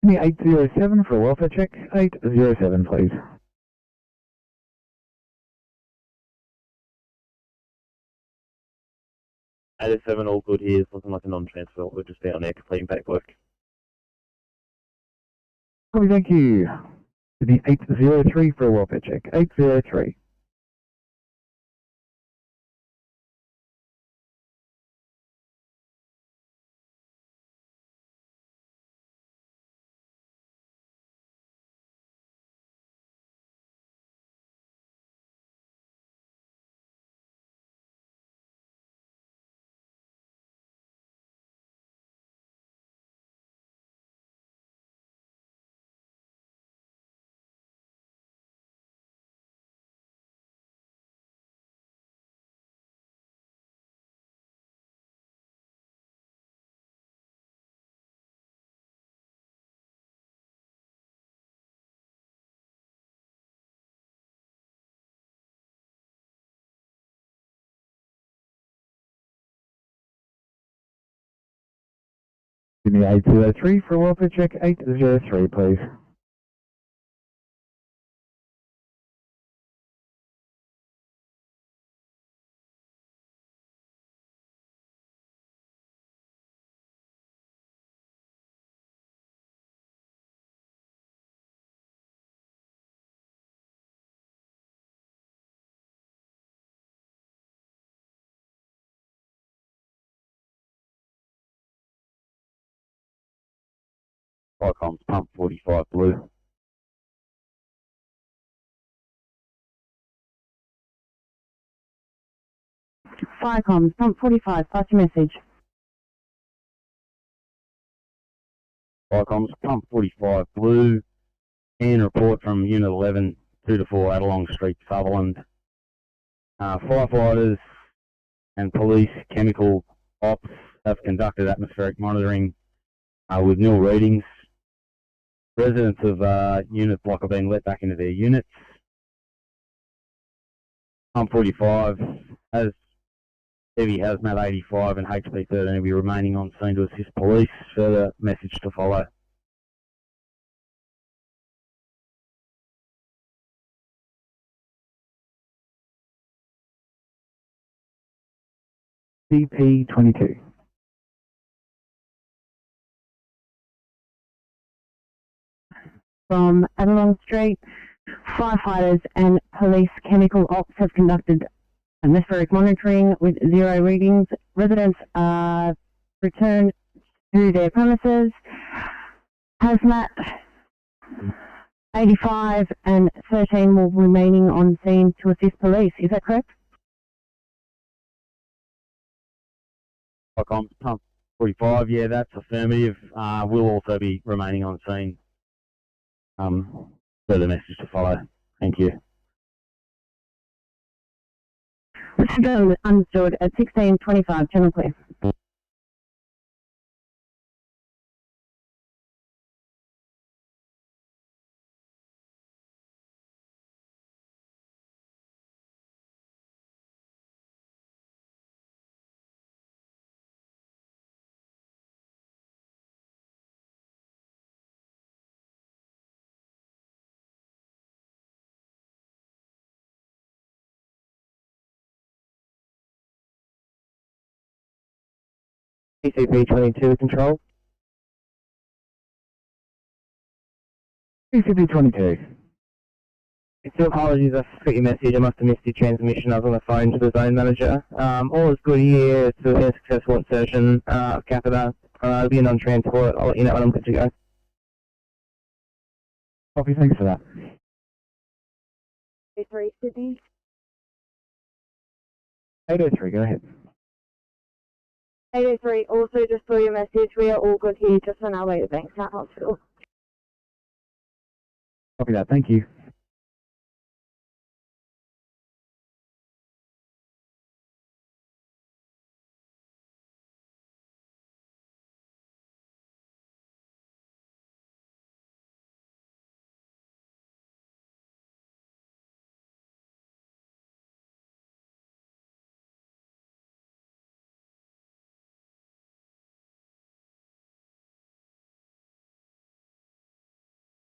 Me 807 for a welfare check. 807, please. 807, all good here. It's looking like a non-transfer. We're just out on air completing paperwork. Copy, thank you. Sydney 803 for a welfare check. 803. Sydney 8203 for a welfare check 803, please. Icons, pump 45 blue. Firecoms, pump 45, pass your message. Icons, pump 45 blue. And report from Unit 11, 2 to 4, Adelong Street, Sutherland. Firefighters and police chemical ops have conducted atmospheric monitoring with nil readings. Residents of unit block are being let back into their units. Pump 45 has heavy hazmat 85 and HP 13 will be remaining on scene to assist police. Further message to follow. CP 22. From Adelong Street, firefighters and police chemical ops have conducted atmospheric monitoring with zero readings. Residents are returned to their premises. Hazmat 85 and 13 will remaining on scene to assist police. Is that correct? Icons, pump 45, yeah, that's affirmative. We'll also be remaining on scene. Further message to follow. Thank you. Understood at 16:25, channel clear. PCP 22 control. PCP 22. Still apologies, I forgot your message. I must have missed your transmission. I was on the phone to the zone manager. All is good here. It's been a successful insertion of catheter. It'll be a non-transport. I'll let you know when I'm good to go. Copy, thanks for that. 3 Sydney. 803, go ahead. 803, also just saw your message. We are all good here, just on our way to Bankstown Hospital. Copy that, thank you.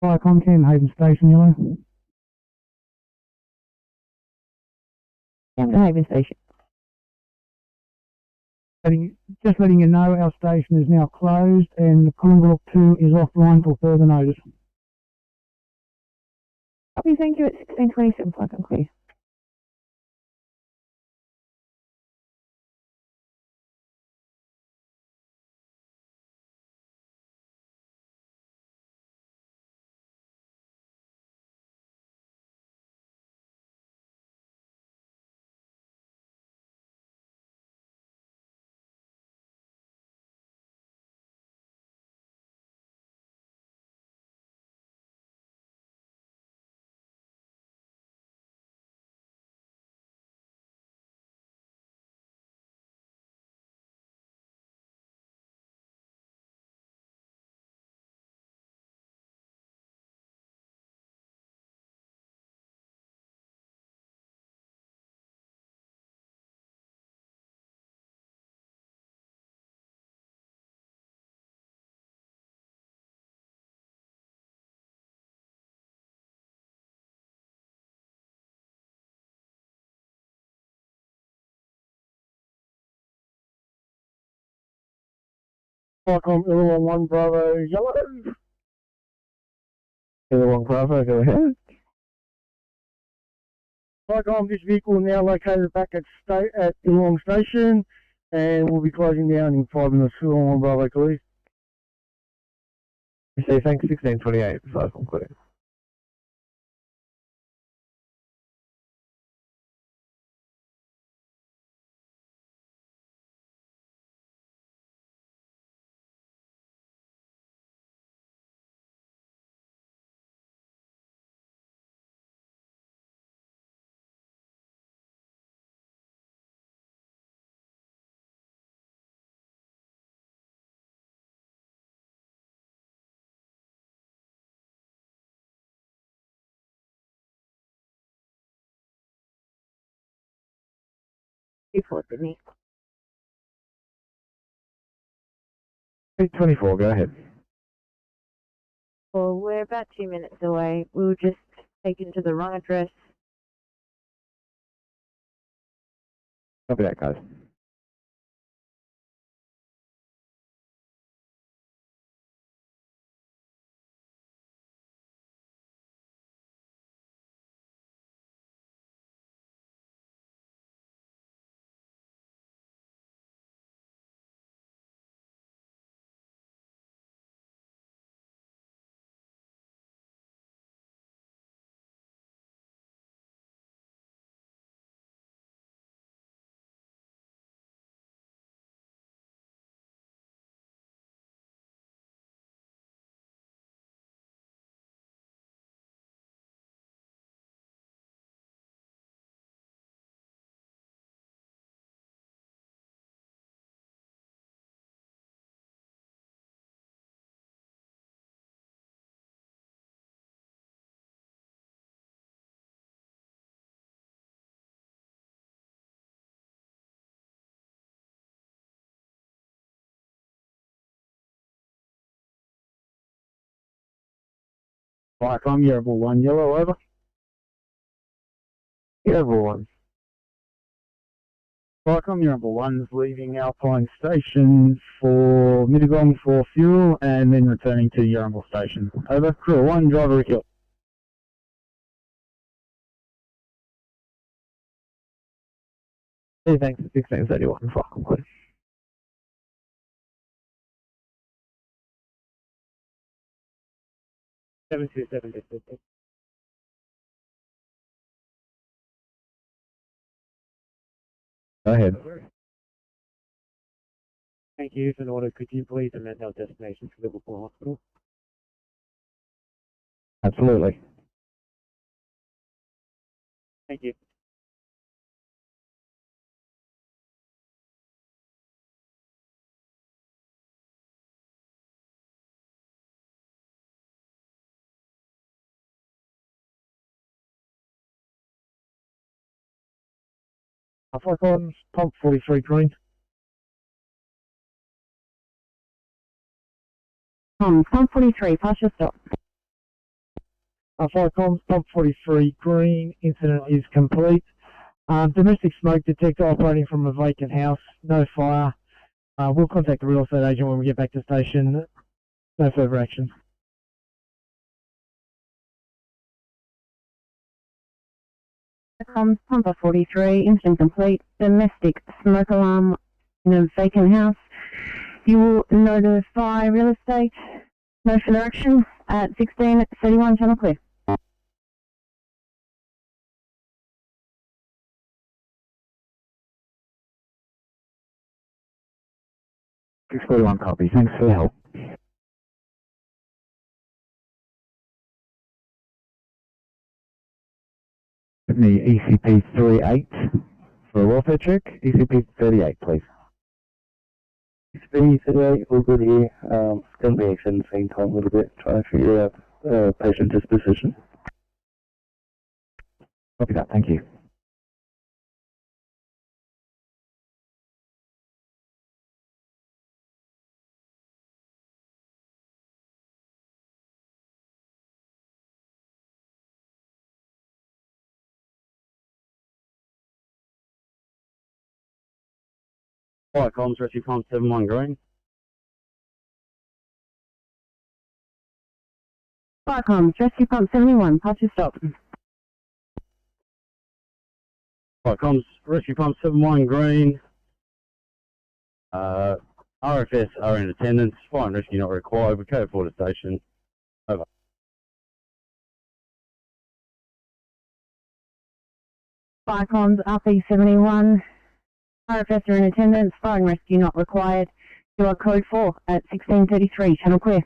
Viacom 10, Haven Station, yellow. Haven Station. Just letting you know, our station is now closed and Coolbrook 2 is offline for further notice. Copy, thank you at 16:27, flight clear. Welcome, Illinois 1 Bravo Yellow. Illinois 1 Bravo, go ahead. This vehicle now located back at Illinois Station, and we'll be closing down in 5 minutes. Illinois 1 Bravo, please. Okay, thanks, 1628, cycle clear. Before Sydney. 824, go ahead. Well, we're about 2 minutes away. We were just taken to the wrong address. Copy that, guys. Viacom, Yeovil 1 Yellow, over. Yeovil 1. Viacom, Yeovil 1's leaving Alpine Station for Mittagong for fuel and then returning to Yeovil Station. Over. Crew 1, driver Ricky. Hey, thanks, 1631, cycle clear. Seven two seven. Go ahead. Thank you. For an order, could you please amend our destination to Liverpool Hospital? Absolutely. Thank you. Alpha Comms, pump 43 green. Pump 43, pass your stop. Alpha Comms, pump 43 green. Incident is complete. Domestic smoke detector operating from a vacant house. No fire. We'll contact the real estate agent when we get back to station. No further action. Pumper 43, incident complete. Domestic smoke alarm in a vacant house. You will notify real estate. No further action at 1631, channel clear. 641 copy, thanks for the help. Sydney ECP 38 for a welfare check. ECP 38, please. ECP 38, all good here. Going to be extending the same time a little bit, trying to figure out patient disposition. Copy that, thank you. Comms, Rescue Comms 71 Green. Firecoms, rescue pump 71, pass your stop. Right, comms, rescue pump 71 green. RFS are in attendance. Fire and rescue not required. We code for the station. Over. Firecoms, RP71, RFS are in attendance, fire and rescue not required. You are code 4 at 1633, channel clear.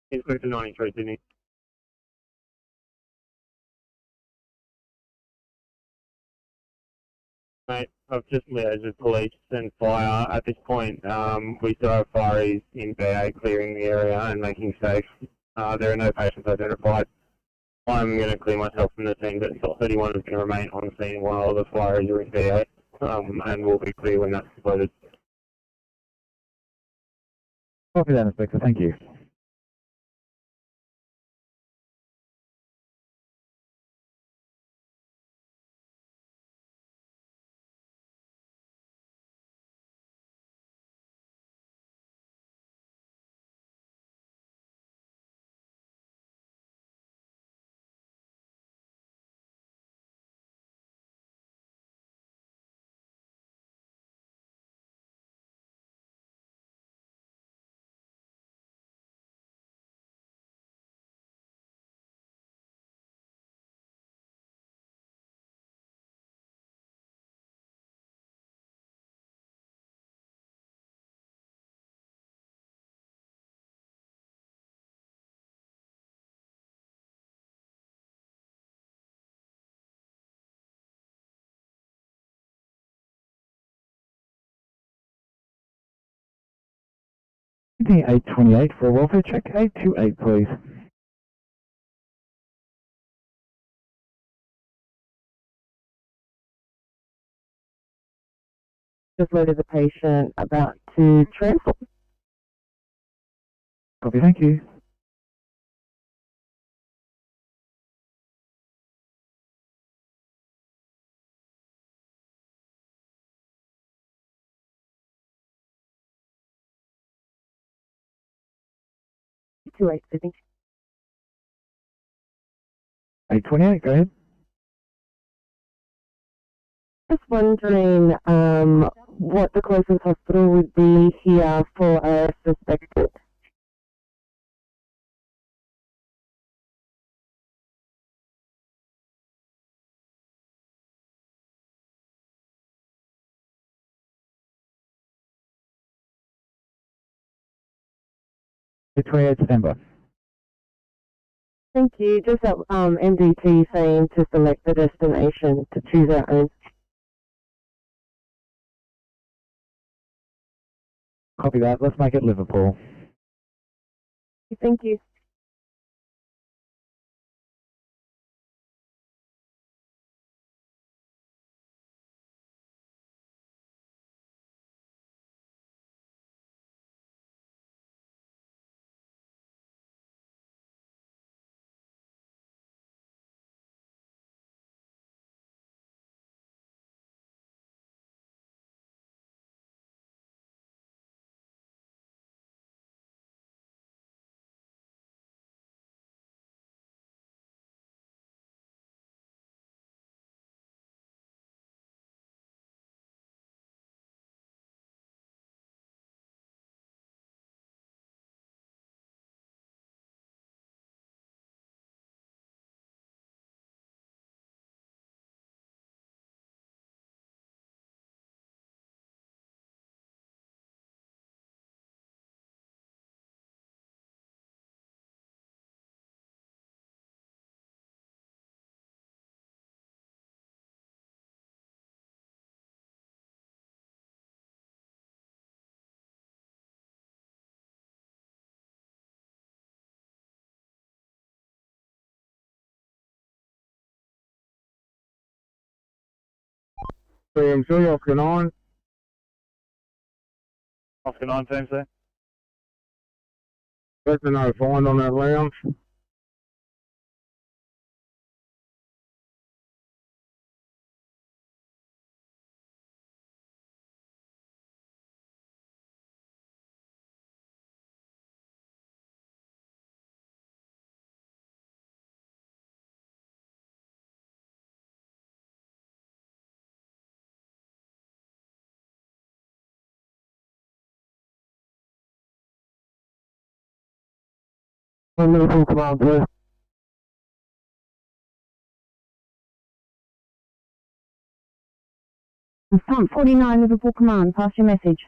Inspector 93, Sydney. Mate, I've just liaised with police and fire. At this point, we still have fireys in BA clearing the area and making safe. There are no patients identified. I'm going to clear myself from the scene, but 31 is going to remain on scene while the fireys are in BA, and we'll be clear when that's completed. Copy that, Inspector. Thank you. Sydney 828 for a welfare check. 828, please. Just loaded the patient about to transport. Copy, thank you. Too late, Sydney. 828, go ahead. Just wondering what the closest hospital would be here for a suspected. The 28th September. Thank you. Just that MDT saying to select the destination to choose our own. Copy that. Let's make it Liverpool. Thank you. CMC, Oscar 9. Oscar 9, team, sir. Let me know find on that lounge. Liverpool command, please. Front 49 Liverpool Command, pass your message.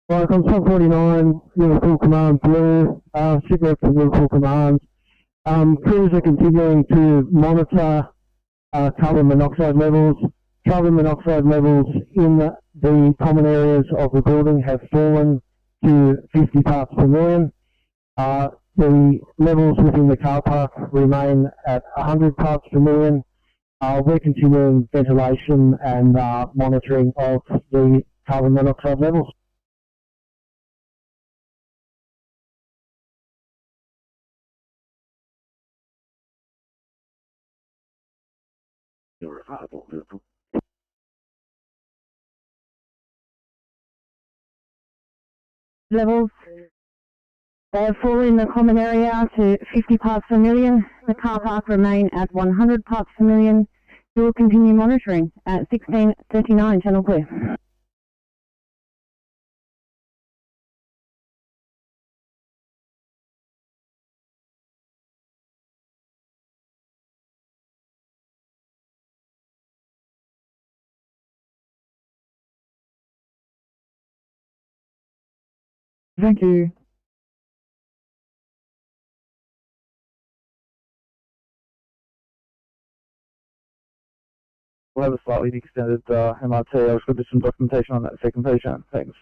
Right, I'm Front 49, Liverpool Command Blue, Sydney from Liverpool Command. Crews are continuing to monitor carbon monoxide levels. Carbon monoxide levels in the common areas of the building have fallen to 50 parts per million. The levels within the car park remain at 100 parts per million. We're continuing ventilation and monitoring of the carbon monoxide levels. Levels. They have fallen in the common area to 50 parts per million. The car park remain at 100 parts per million. We will continue monitoring at 16:39, channel clear. Thank you. We'll have a slightly extended MRT. I'll just do some documentation on that second patient. Thanks.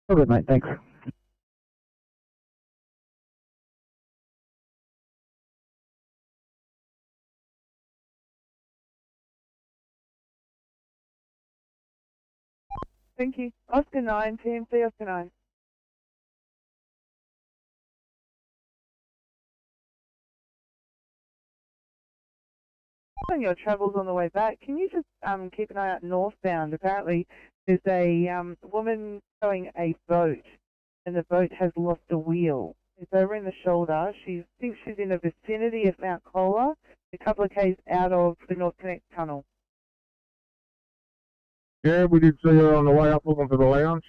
All good, mate. Thanks. Thank you. Oscar 9, TMC Oscar 9. On your travels on the way back, can you just keep an eye out northbound? Apparently, there's a woman towing a boat, and the boat has lost a wheel. It's over in the shoulder. She thinks she's in the vicinity of Mount Cola, a couple of k's out of the North Connect tunnel. Yeah, we did see her on the way up looking for the lounge.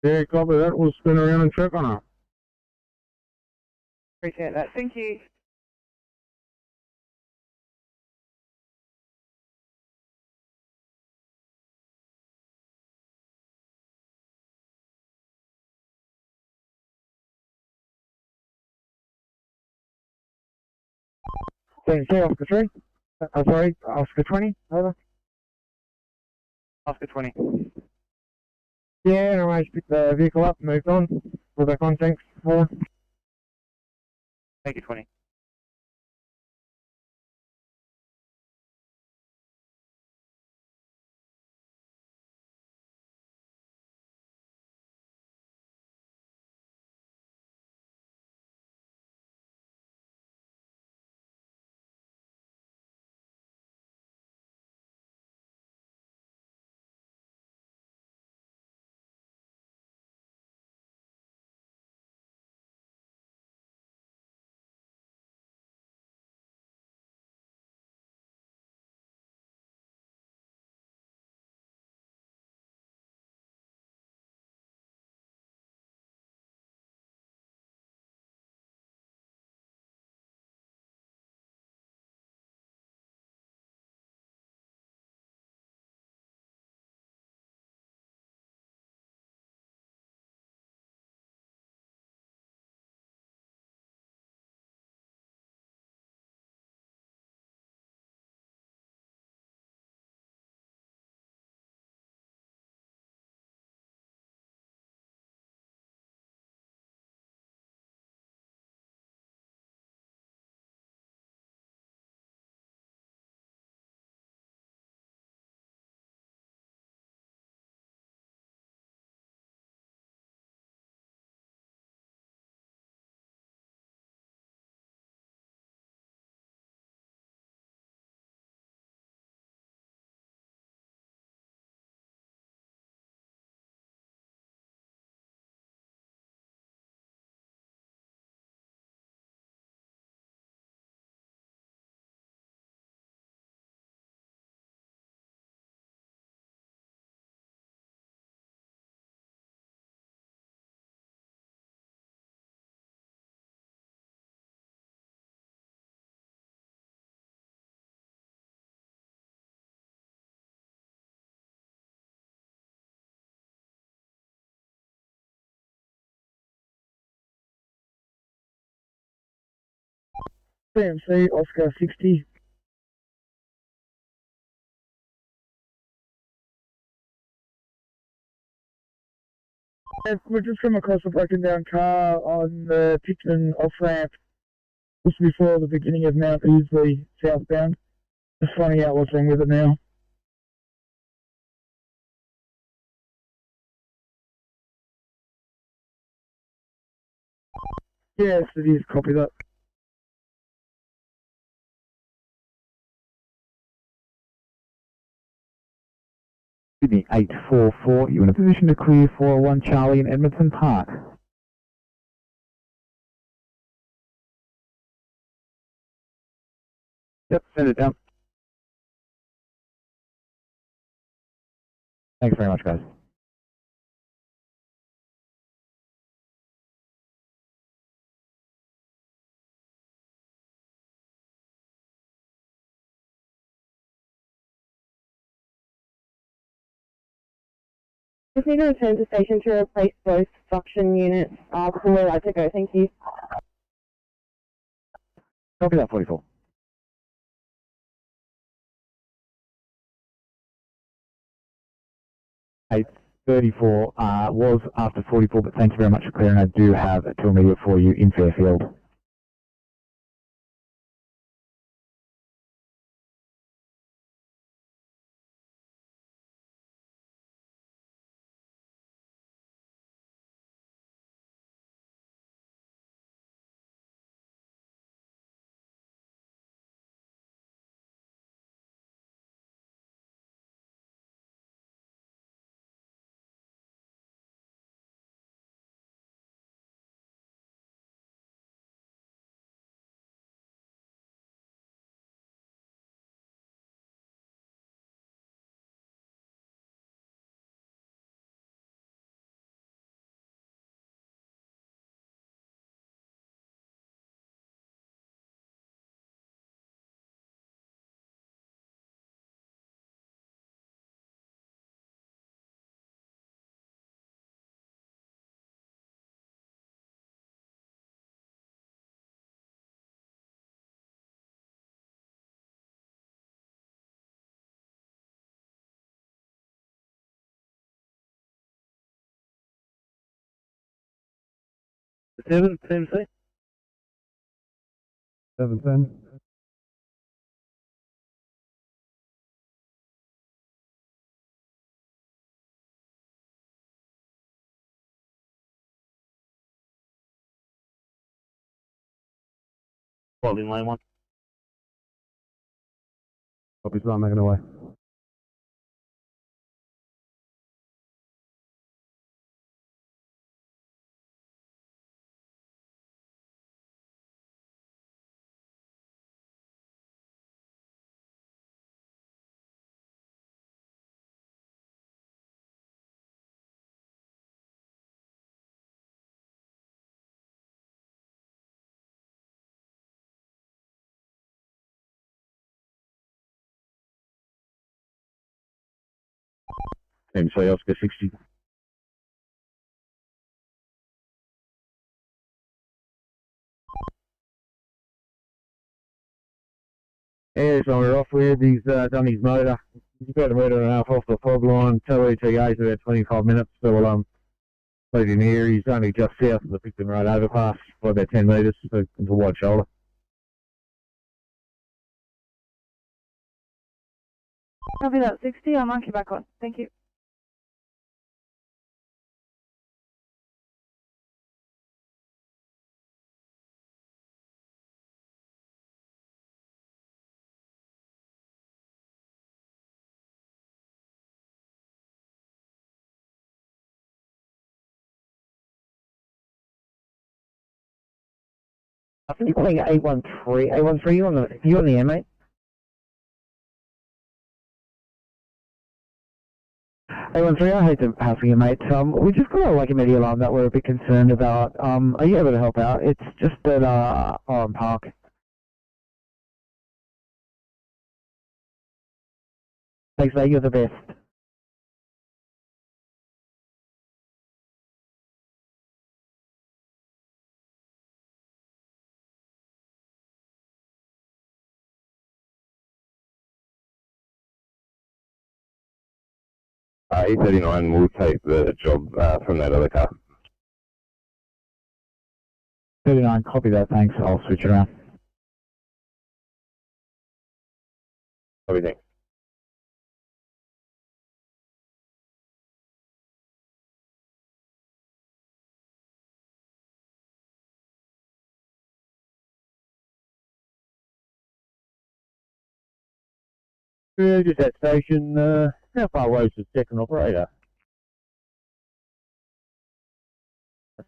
Yeah, copy that. We'll spin around and check on her. Appreciate that. Thank you. Say Oscar 3. Sorry, Oscar 20. Over. Oscar 20. Yeah, and I picked the vehicle up, moved on with the contents for. Thank you, 20. CMC, Oscar 60. We've just come across a broken down car on the Pickman off-ramp just before the beginning of Mount Ousley southbound. Just finding out what's wrong with it now. Yes, it is. Copy that. Sydney 844, you're in a position to clear 401 Charlie in Edmonton Park. Yep, send it down. Thanks very much, guys. Just need to return to station to replace both suction units before we're allowed to go. Thank you. Copy that, 44. Eight 34 was after 44, but thank you very much for clearing. I do have a tool media for you in Fairfield. Seven, CMC. 710. Following lane 1. Copy, so I'm making away. CMC, Oscar 60. Yeah, so we're off with. He's done his motor. He's about a metre and a half off the fog line. Tow ETA is about 25 minutes, so we'll leave him here. He's only just south of the Picton Road overpass by about 10 metres into wide shoulder. Copy that, 60. I'll mark you back on. Thank you. I think you're calling 813. 813, you on the air, mate? 813, I hate to hassle you, mate. We just got a immediate alarm that we're a bit concerned about. Are you able to help out? It's just at Oran Park. Thanks, mate. You're the best. E39 will take the job from that other car. 39, copy that, thanks. I'll switch it around. Everything. Just that station, how far away is the second operator?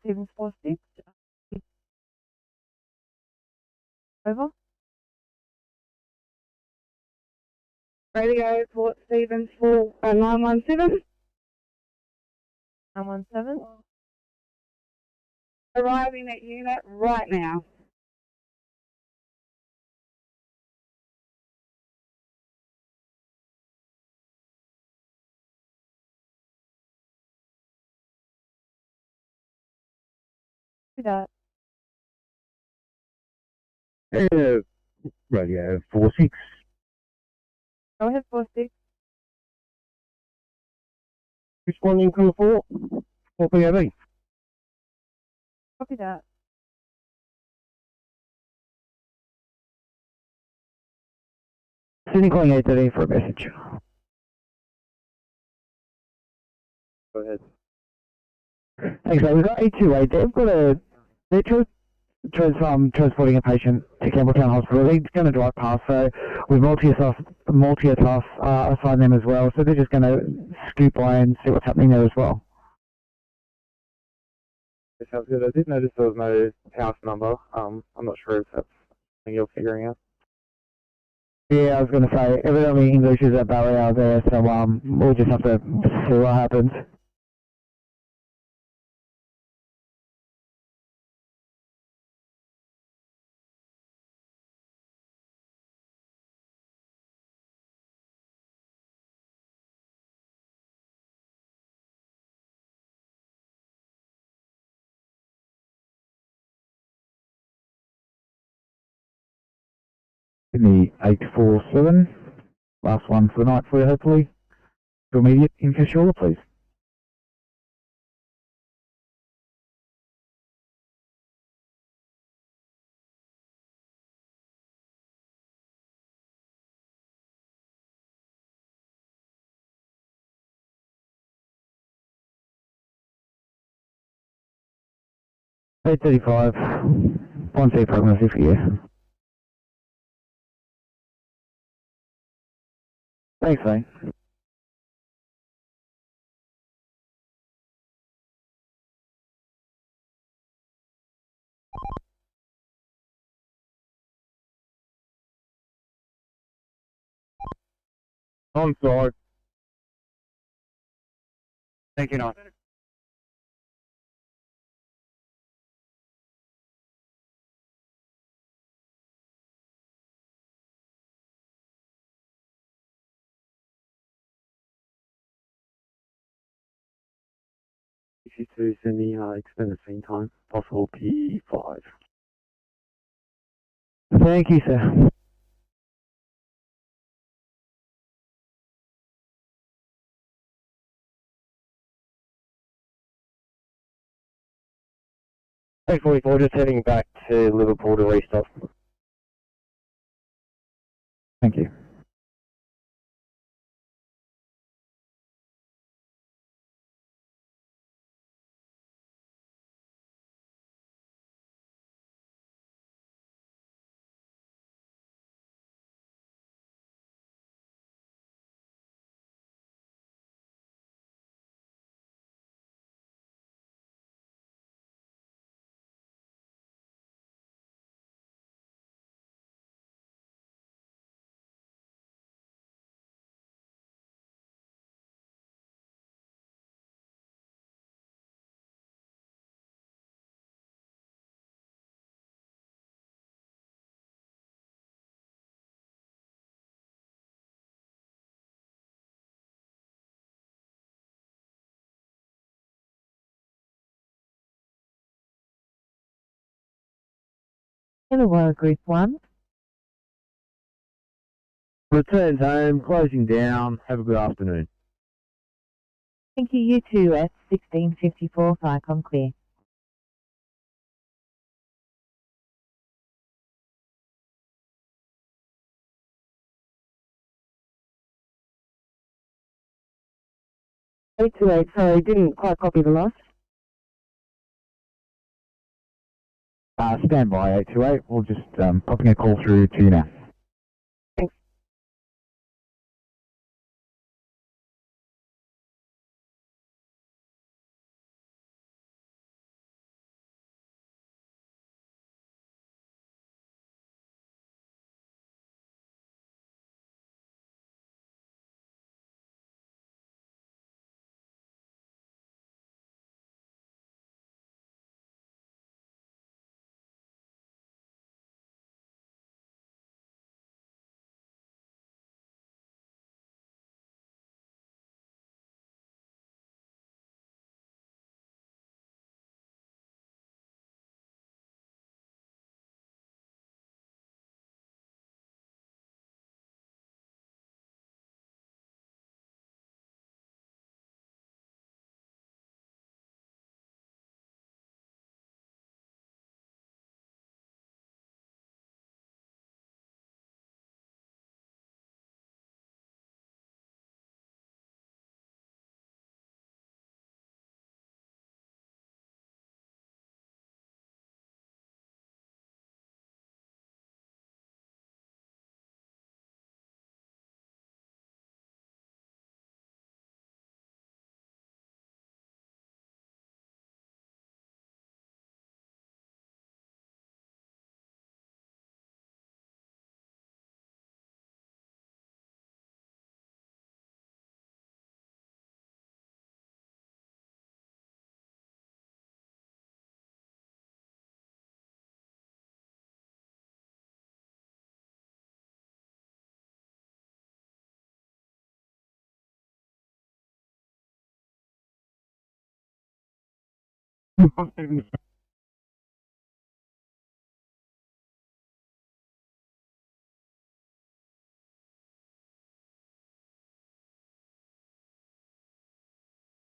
746. Over. Radio Port Stevens for 917. 917. Arriving at unit right now. That. Radio 46. Go ahead, 46. Responding to a 4 or POV. Copy that. Sydney calling 830 for a message. Go ahead. Thanks, mate. We've got 828. They've got a... They're transporting a patient to Campbelltown Hospital. They're going to drive past, so we've multi-task assigned them as well. So they're just going to scoop by and see what's happening there as well. That sounds good. I did notice there was no house number. I'm not sure if that's something you're figuring out. Yeah, I was going to say, evidently English is a barrier there, so we'll just have to see what happens. Sydney 847, last one for the night for you, hopefully. To immediate in Cashola, please. $835, one C prognosis for you. Thanks, mate. I'm sorry. Thank you, not. Issue 2, Sydney, extended scene time, possible P5. Thank you, sir. Hey, 44, just heading back to Liverpool to restock. Thank you. Hello, Group 1. Returns home, closing down. Have a good afternoon. Thank you, you too, at 1654, Cyclone clear. Sorry, didn't quite copy the last. Stand by 828. We'll just popping a call through to you now. Thanks.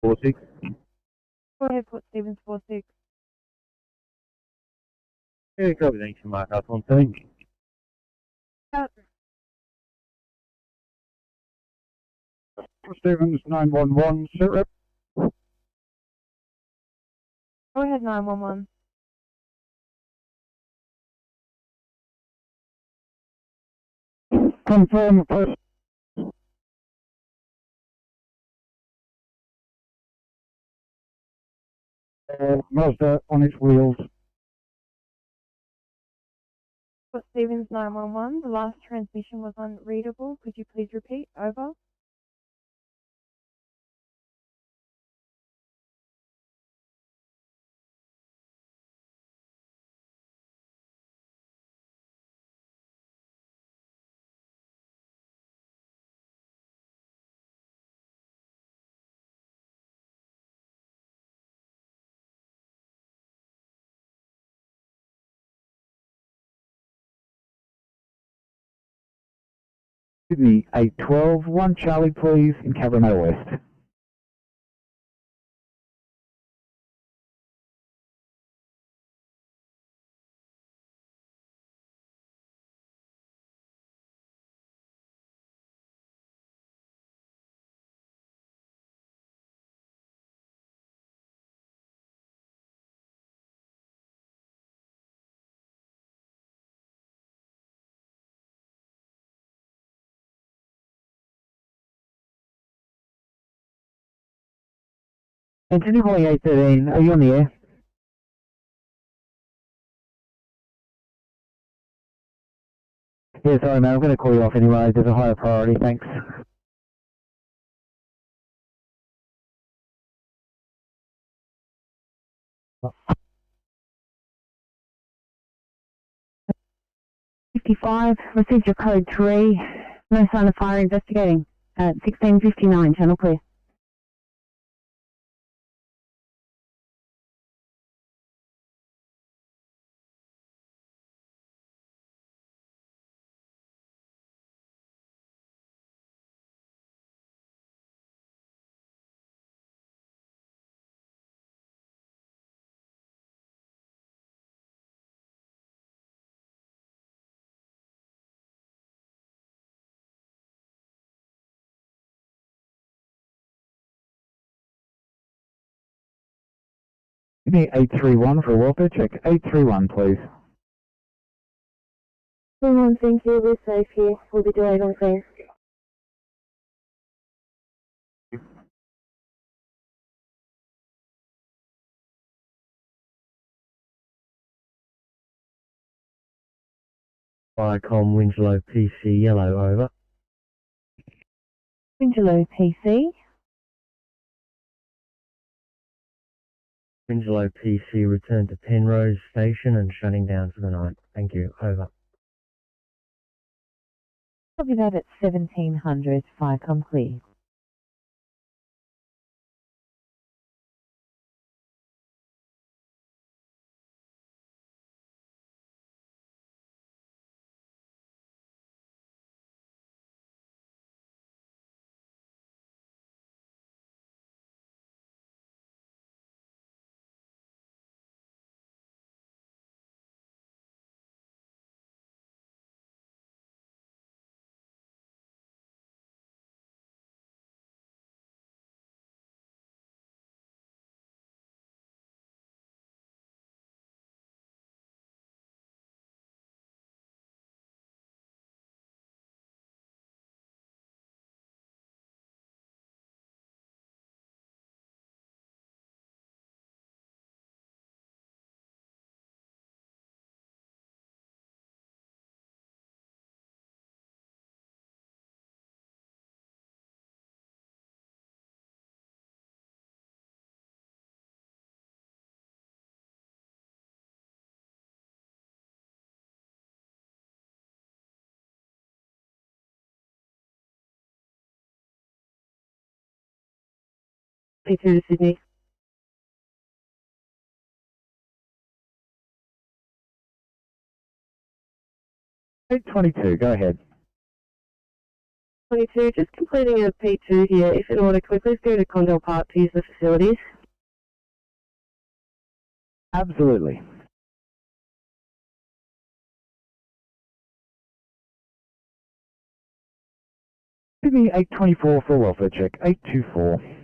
Four six. Go ahead, Port Stevens 46. Yeah, copy. Thanks for mark up on thing. Stevens 911, sit rep. Go ahead, 911. Confirm first. Mazda on its wheels. Port Stevens 911, the last transmission was unreadable. Could you please repeat? Over. Sydney 812, 1 Charlie please, in Cabramatta West. Anthony Boy 813, are you on the air? Yeah, sorry man, I'm going to call you off anyway, there's a higher priority, thanks. $55, received your code 3, no sign of fire, investigating at 1659, channel clear. Give me 831 for a welfare check. 831, please. Thank you. We're safe here. We'll be delayed on scene. Viacom Winslow PC Yellow, over. Winslow PC. Winslow PC return to Penrose Station and shutting down for the night. Thank you, over. Copy that at 1700, Viacom clear. P2 to Sydney. Eight 22, go ahead. 22, just completing a P2 here. If in order, could we please go to Condell Park to use the facilities? Absolutely. Give me 824 for a welfare check. 824.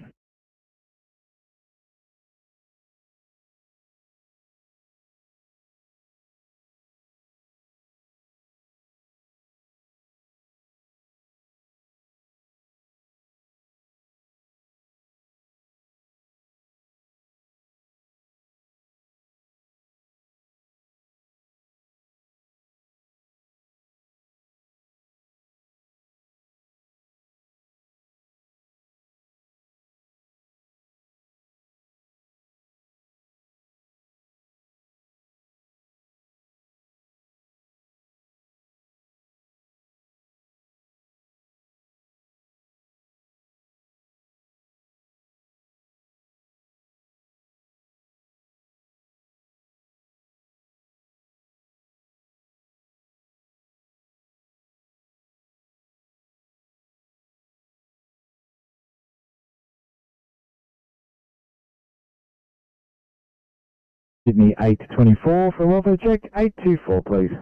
Give me 824 for a welfare check. 824, please.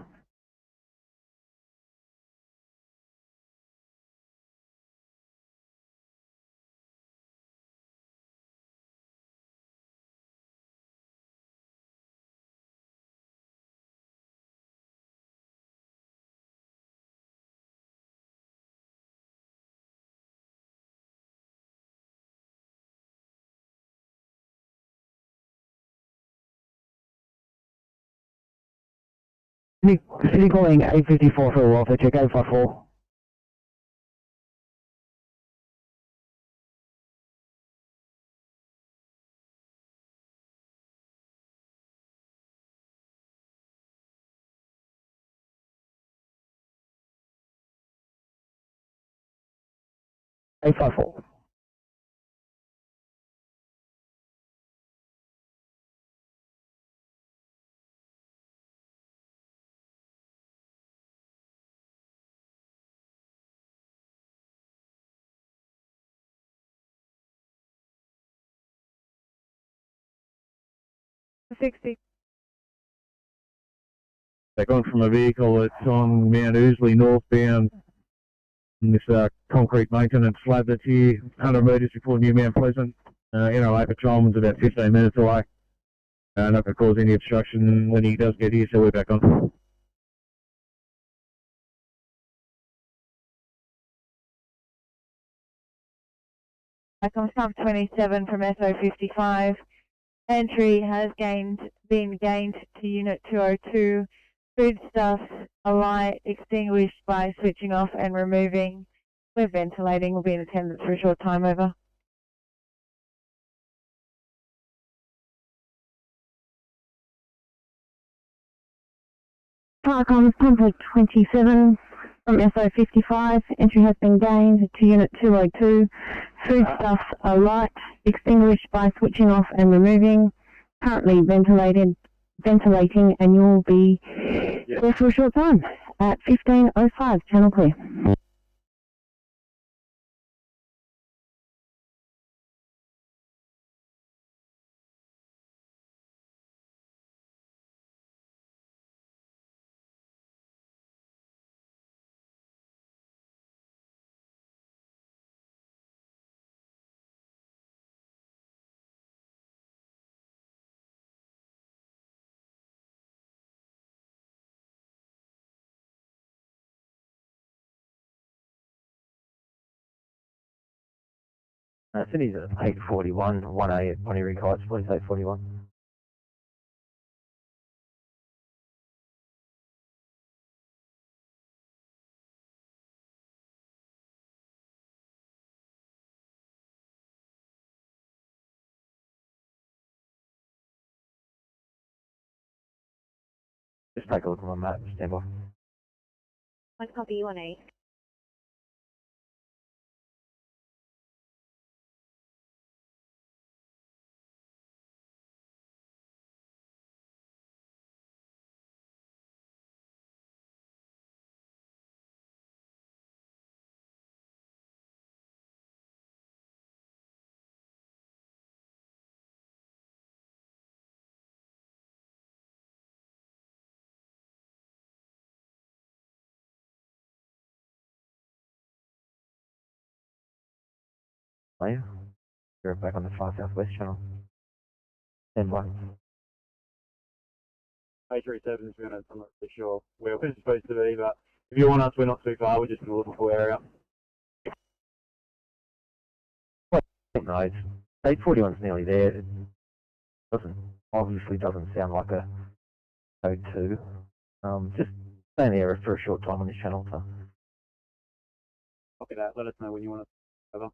City calling 854 for a welfare check. 854. Eight five four. They're going from a vehicle that's on Mount Ousley northbound in this concrete maintenance slab that's here, 100 metres before New Mount Pleasant. NRA patrolman's about 15 minutes away. Not going to cause any obstruction when he does get here, so we're back on. Icon sub 27 from SO55. Entry has been gained to Unit 202. Foodstuffs alight extinguished by switching off and removing. We're ventilating. We'll be in attendance for a short time. Over. Parcom Conflict 27 from SO55. Entry has been gained to Unit 202. Foodstuffs are light, extinguished by switching off and removing. Currently ventilating, and you'll be there for a short time at 15:05. Channel clear. Sydney's at 8:41, 1A at Bonnie Rig Heights, please, 8:41. Just take a look at my map, stand by. One copy, 1A. Oh yeah, you're back on the far southwest channel. Stand by. 837 is going to, I'm not really sure where we're supposed to be, but if you want us, we're not too far, we're just in a Liverpool area. No, it's 8:41's nearly there. It obviously doesn't sound like a code 2. Just stay in the area for a short time on this channel. So. Copy that, let us know when you want us to cover.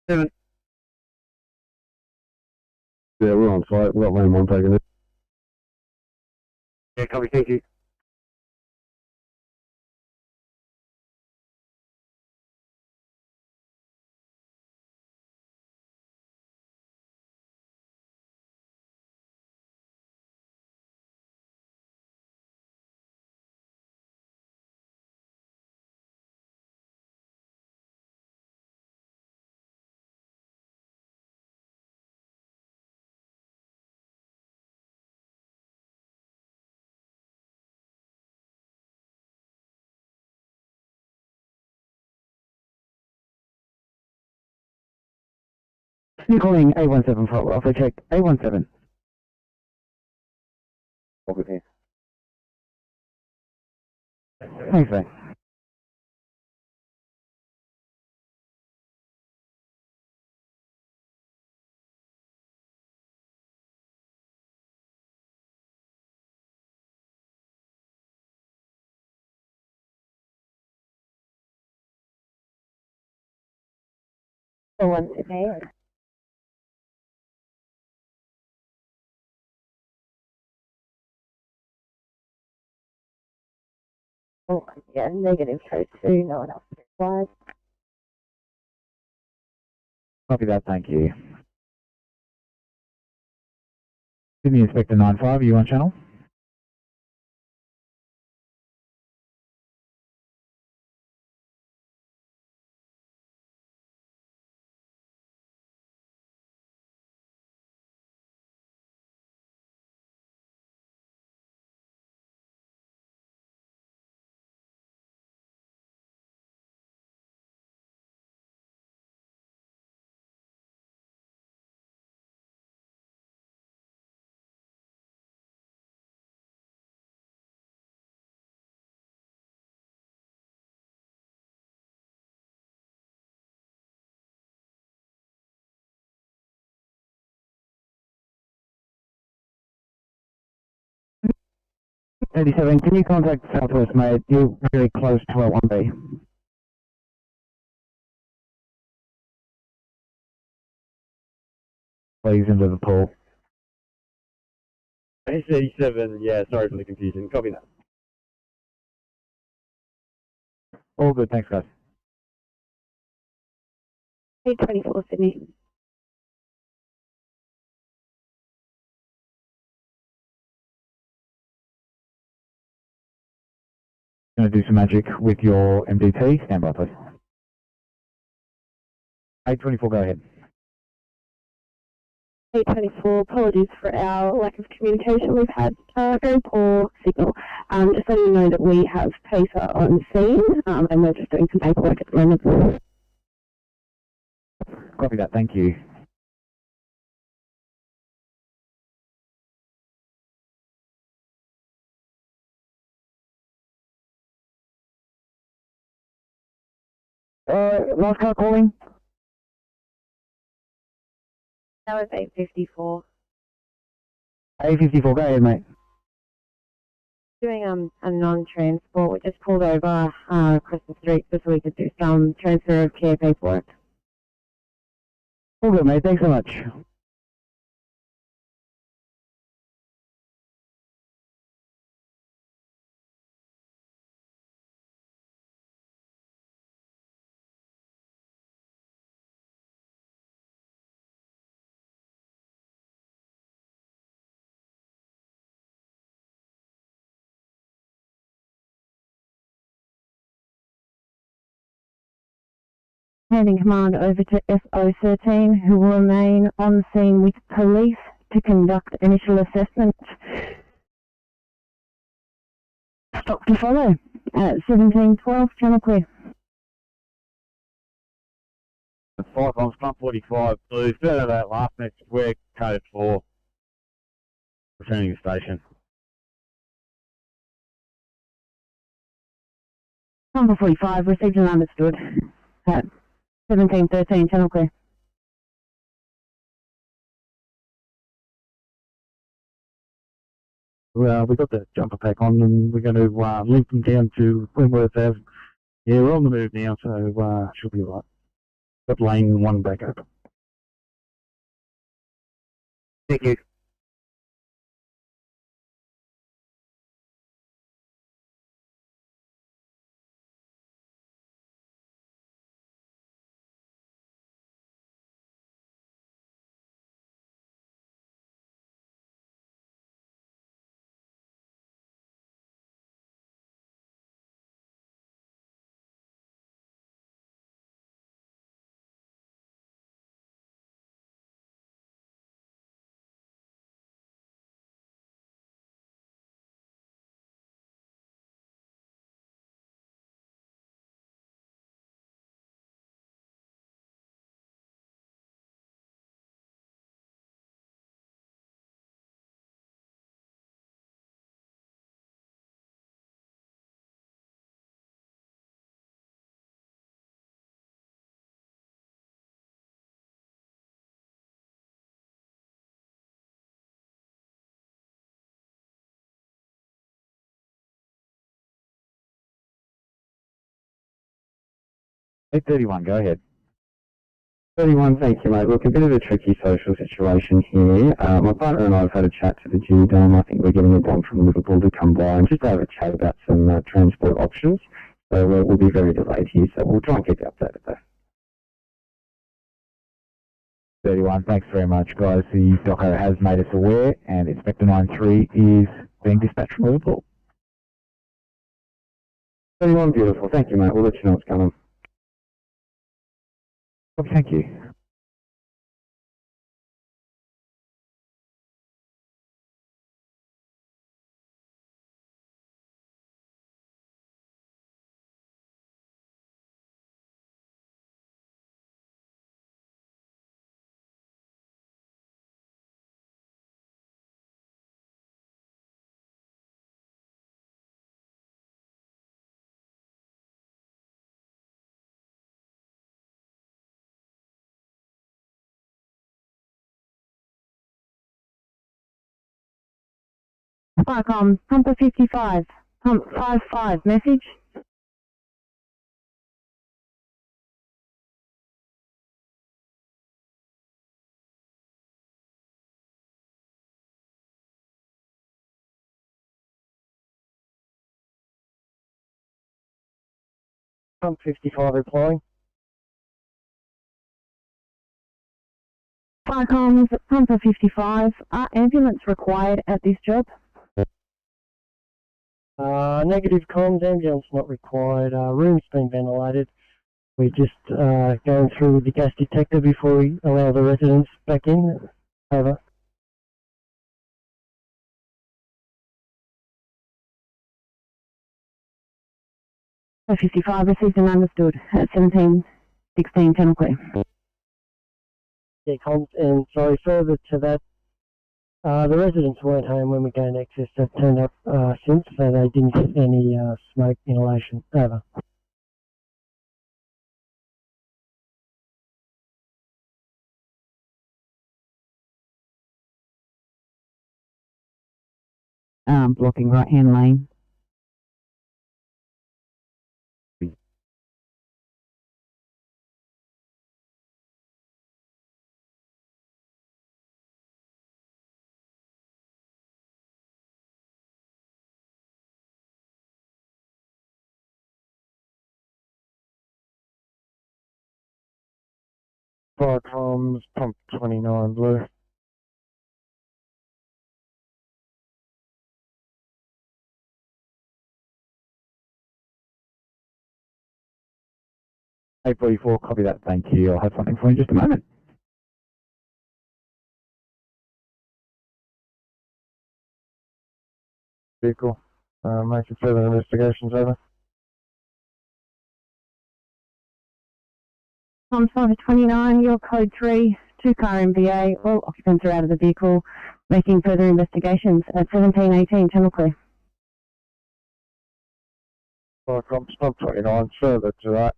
Seven. Yeah, we're on site. We've got lane 1 taking it. Yeah, copy, thank you. You're calling A17 for Alpha check. A17. Copy here. Thanks, mate. For one today. Oh, yeah, negative code 2, no one else replied. Copy that, thank you. Sydney Inspector 95, are you on channel? '87, can you contact Southwest, mate? You're really close to our 1B. Please into the pool. S87, yeah, sorry for the confusion. Copy that. All good, thanks guys. 824 Sydney. Going to do some magic with your MDT. Stand by, please. 824, go ahead. 824, apologies for our lack of communication. We've had very poor signal. Just letting you know that we have PACER on scene, and we're just doing some paperwork at the moment. Copy that, thank you. Last car calling? That was 854. 854, go ahead, mate. Doing a non-transport. We just pulled over across the street just so we could do some transfer of care paperwork. All good, mate, thanks so much. Handing command over to SO13, who will remain on scene with police to conduct initial assessment. Stop to follow at 1712, channel clear. 5 on front 45, blue, further that last next square, code 4. Returning to station. Number 45, received and understood at 1713, channel clear. We got the jumper pack on and we're going to link them down to Wentworth Ave. Yeah, we're on the move now, so should be right. Got lane 1 back open. Thank you. $831, go ahead. 31, thank you, mate. Look, a bit of a tricky social situation here. My partner and I have had a chat to the GDOM. I think we're getting it done from Liverpool to come by and just have a chat about some transport options. So we'll be very delayed here, so we'll try and keep you updated though. 31, thanks very much, guys. The doco has made us aware, and Inspector 93 is being dispatched from Liverpool. 31, beautiful. Thank you, mate. We'll let you know what's coming. Thank you. Firecom, pumper 55, pump 55, message. Pump 55 replying. Firecom, pumper 55, are ambulance required at this job? Negative comms, ambulance not required. Room's been ventilated. We're just going through with the gas detector before we allow the residents back in. Over. So 55 received and understood at 17:16, 10 o'clock. Yeah, comms, and sorry, further to that, the residents weren't home when we gained access. They've turned up since, so they didn't get any smoke inhalation. Over. Blocking right hand lane. Fire comms, pump 29 blue. Eight 44, copy that, thank you. I'll have something for you in just a moment. Vehicle, making further investigations. Over. Comms 529, your code 3, 2-car MVA, all occupants are out of the vehicle, making further investigations at 17:18, 10 o'clock. Fire comms, pump 29, further to that.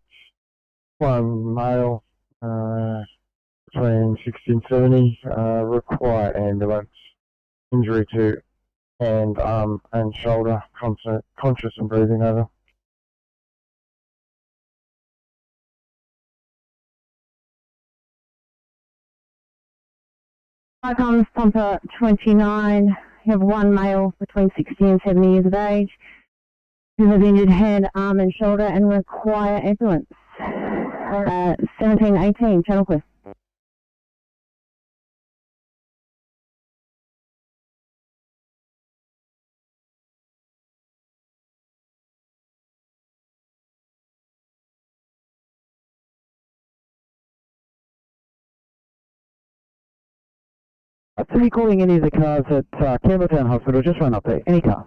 One male, between 60 and 70, require ambulance. Injury to hand, arm and shoulder, conscious and breathing. Over. Firecom, pumper 29, you have one male between 60 and 70 years of age who has injured hand, arm and shoulder and require ambulance. 17:18, Channel Quest. So you calling any of the cars at Campbelltown Hospital? Just run up there. Any car.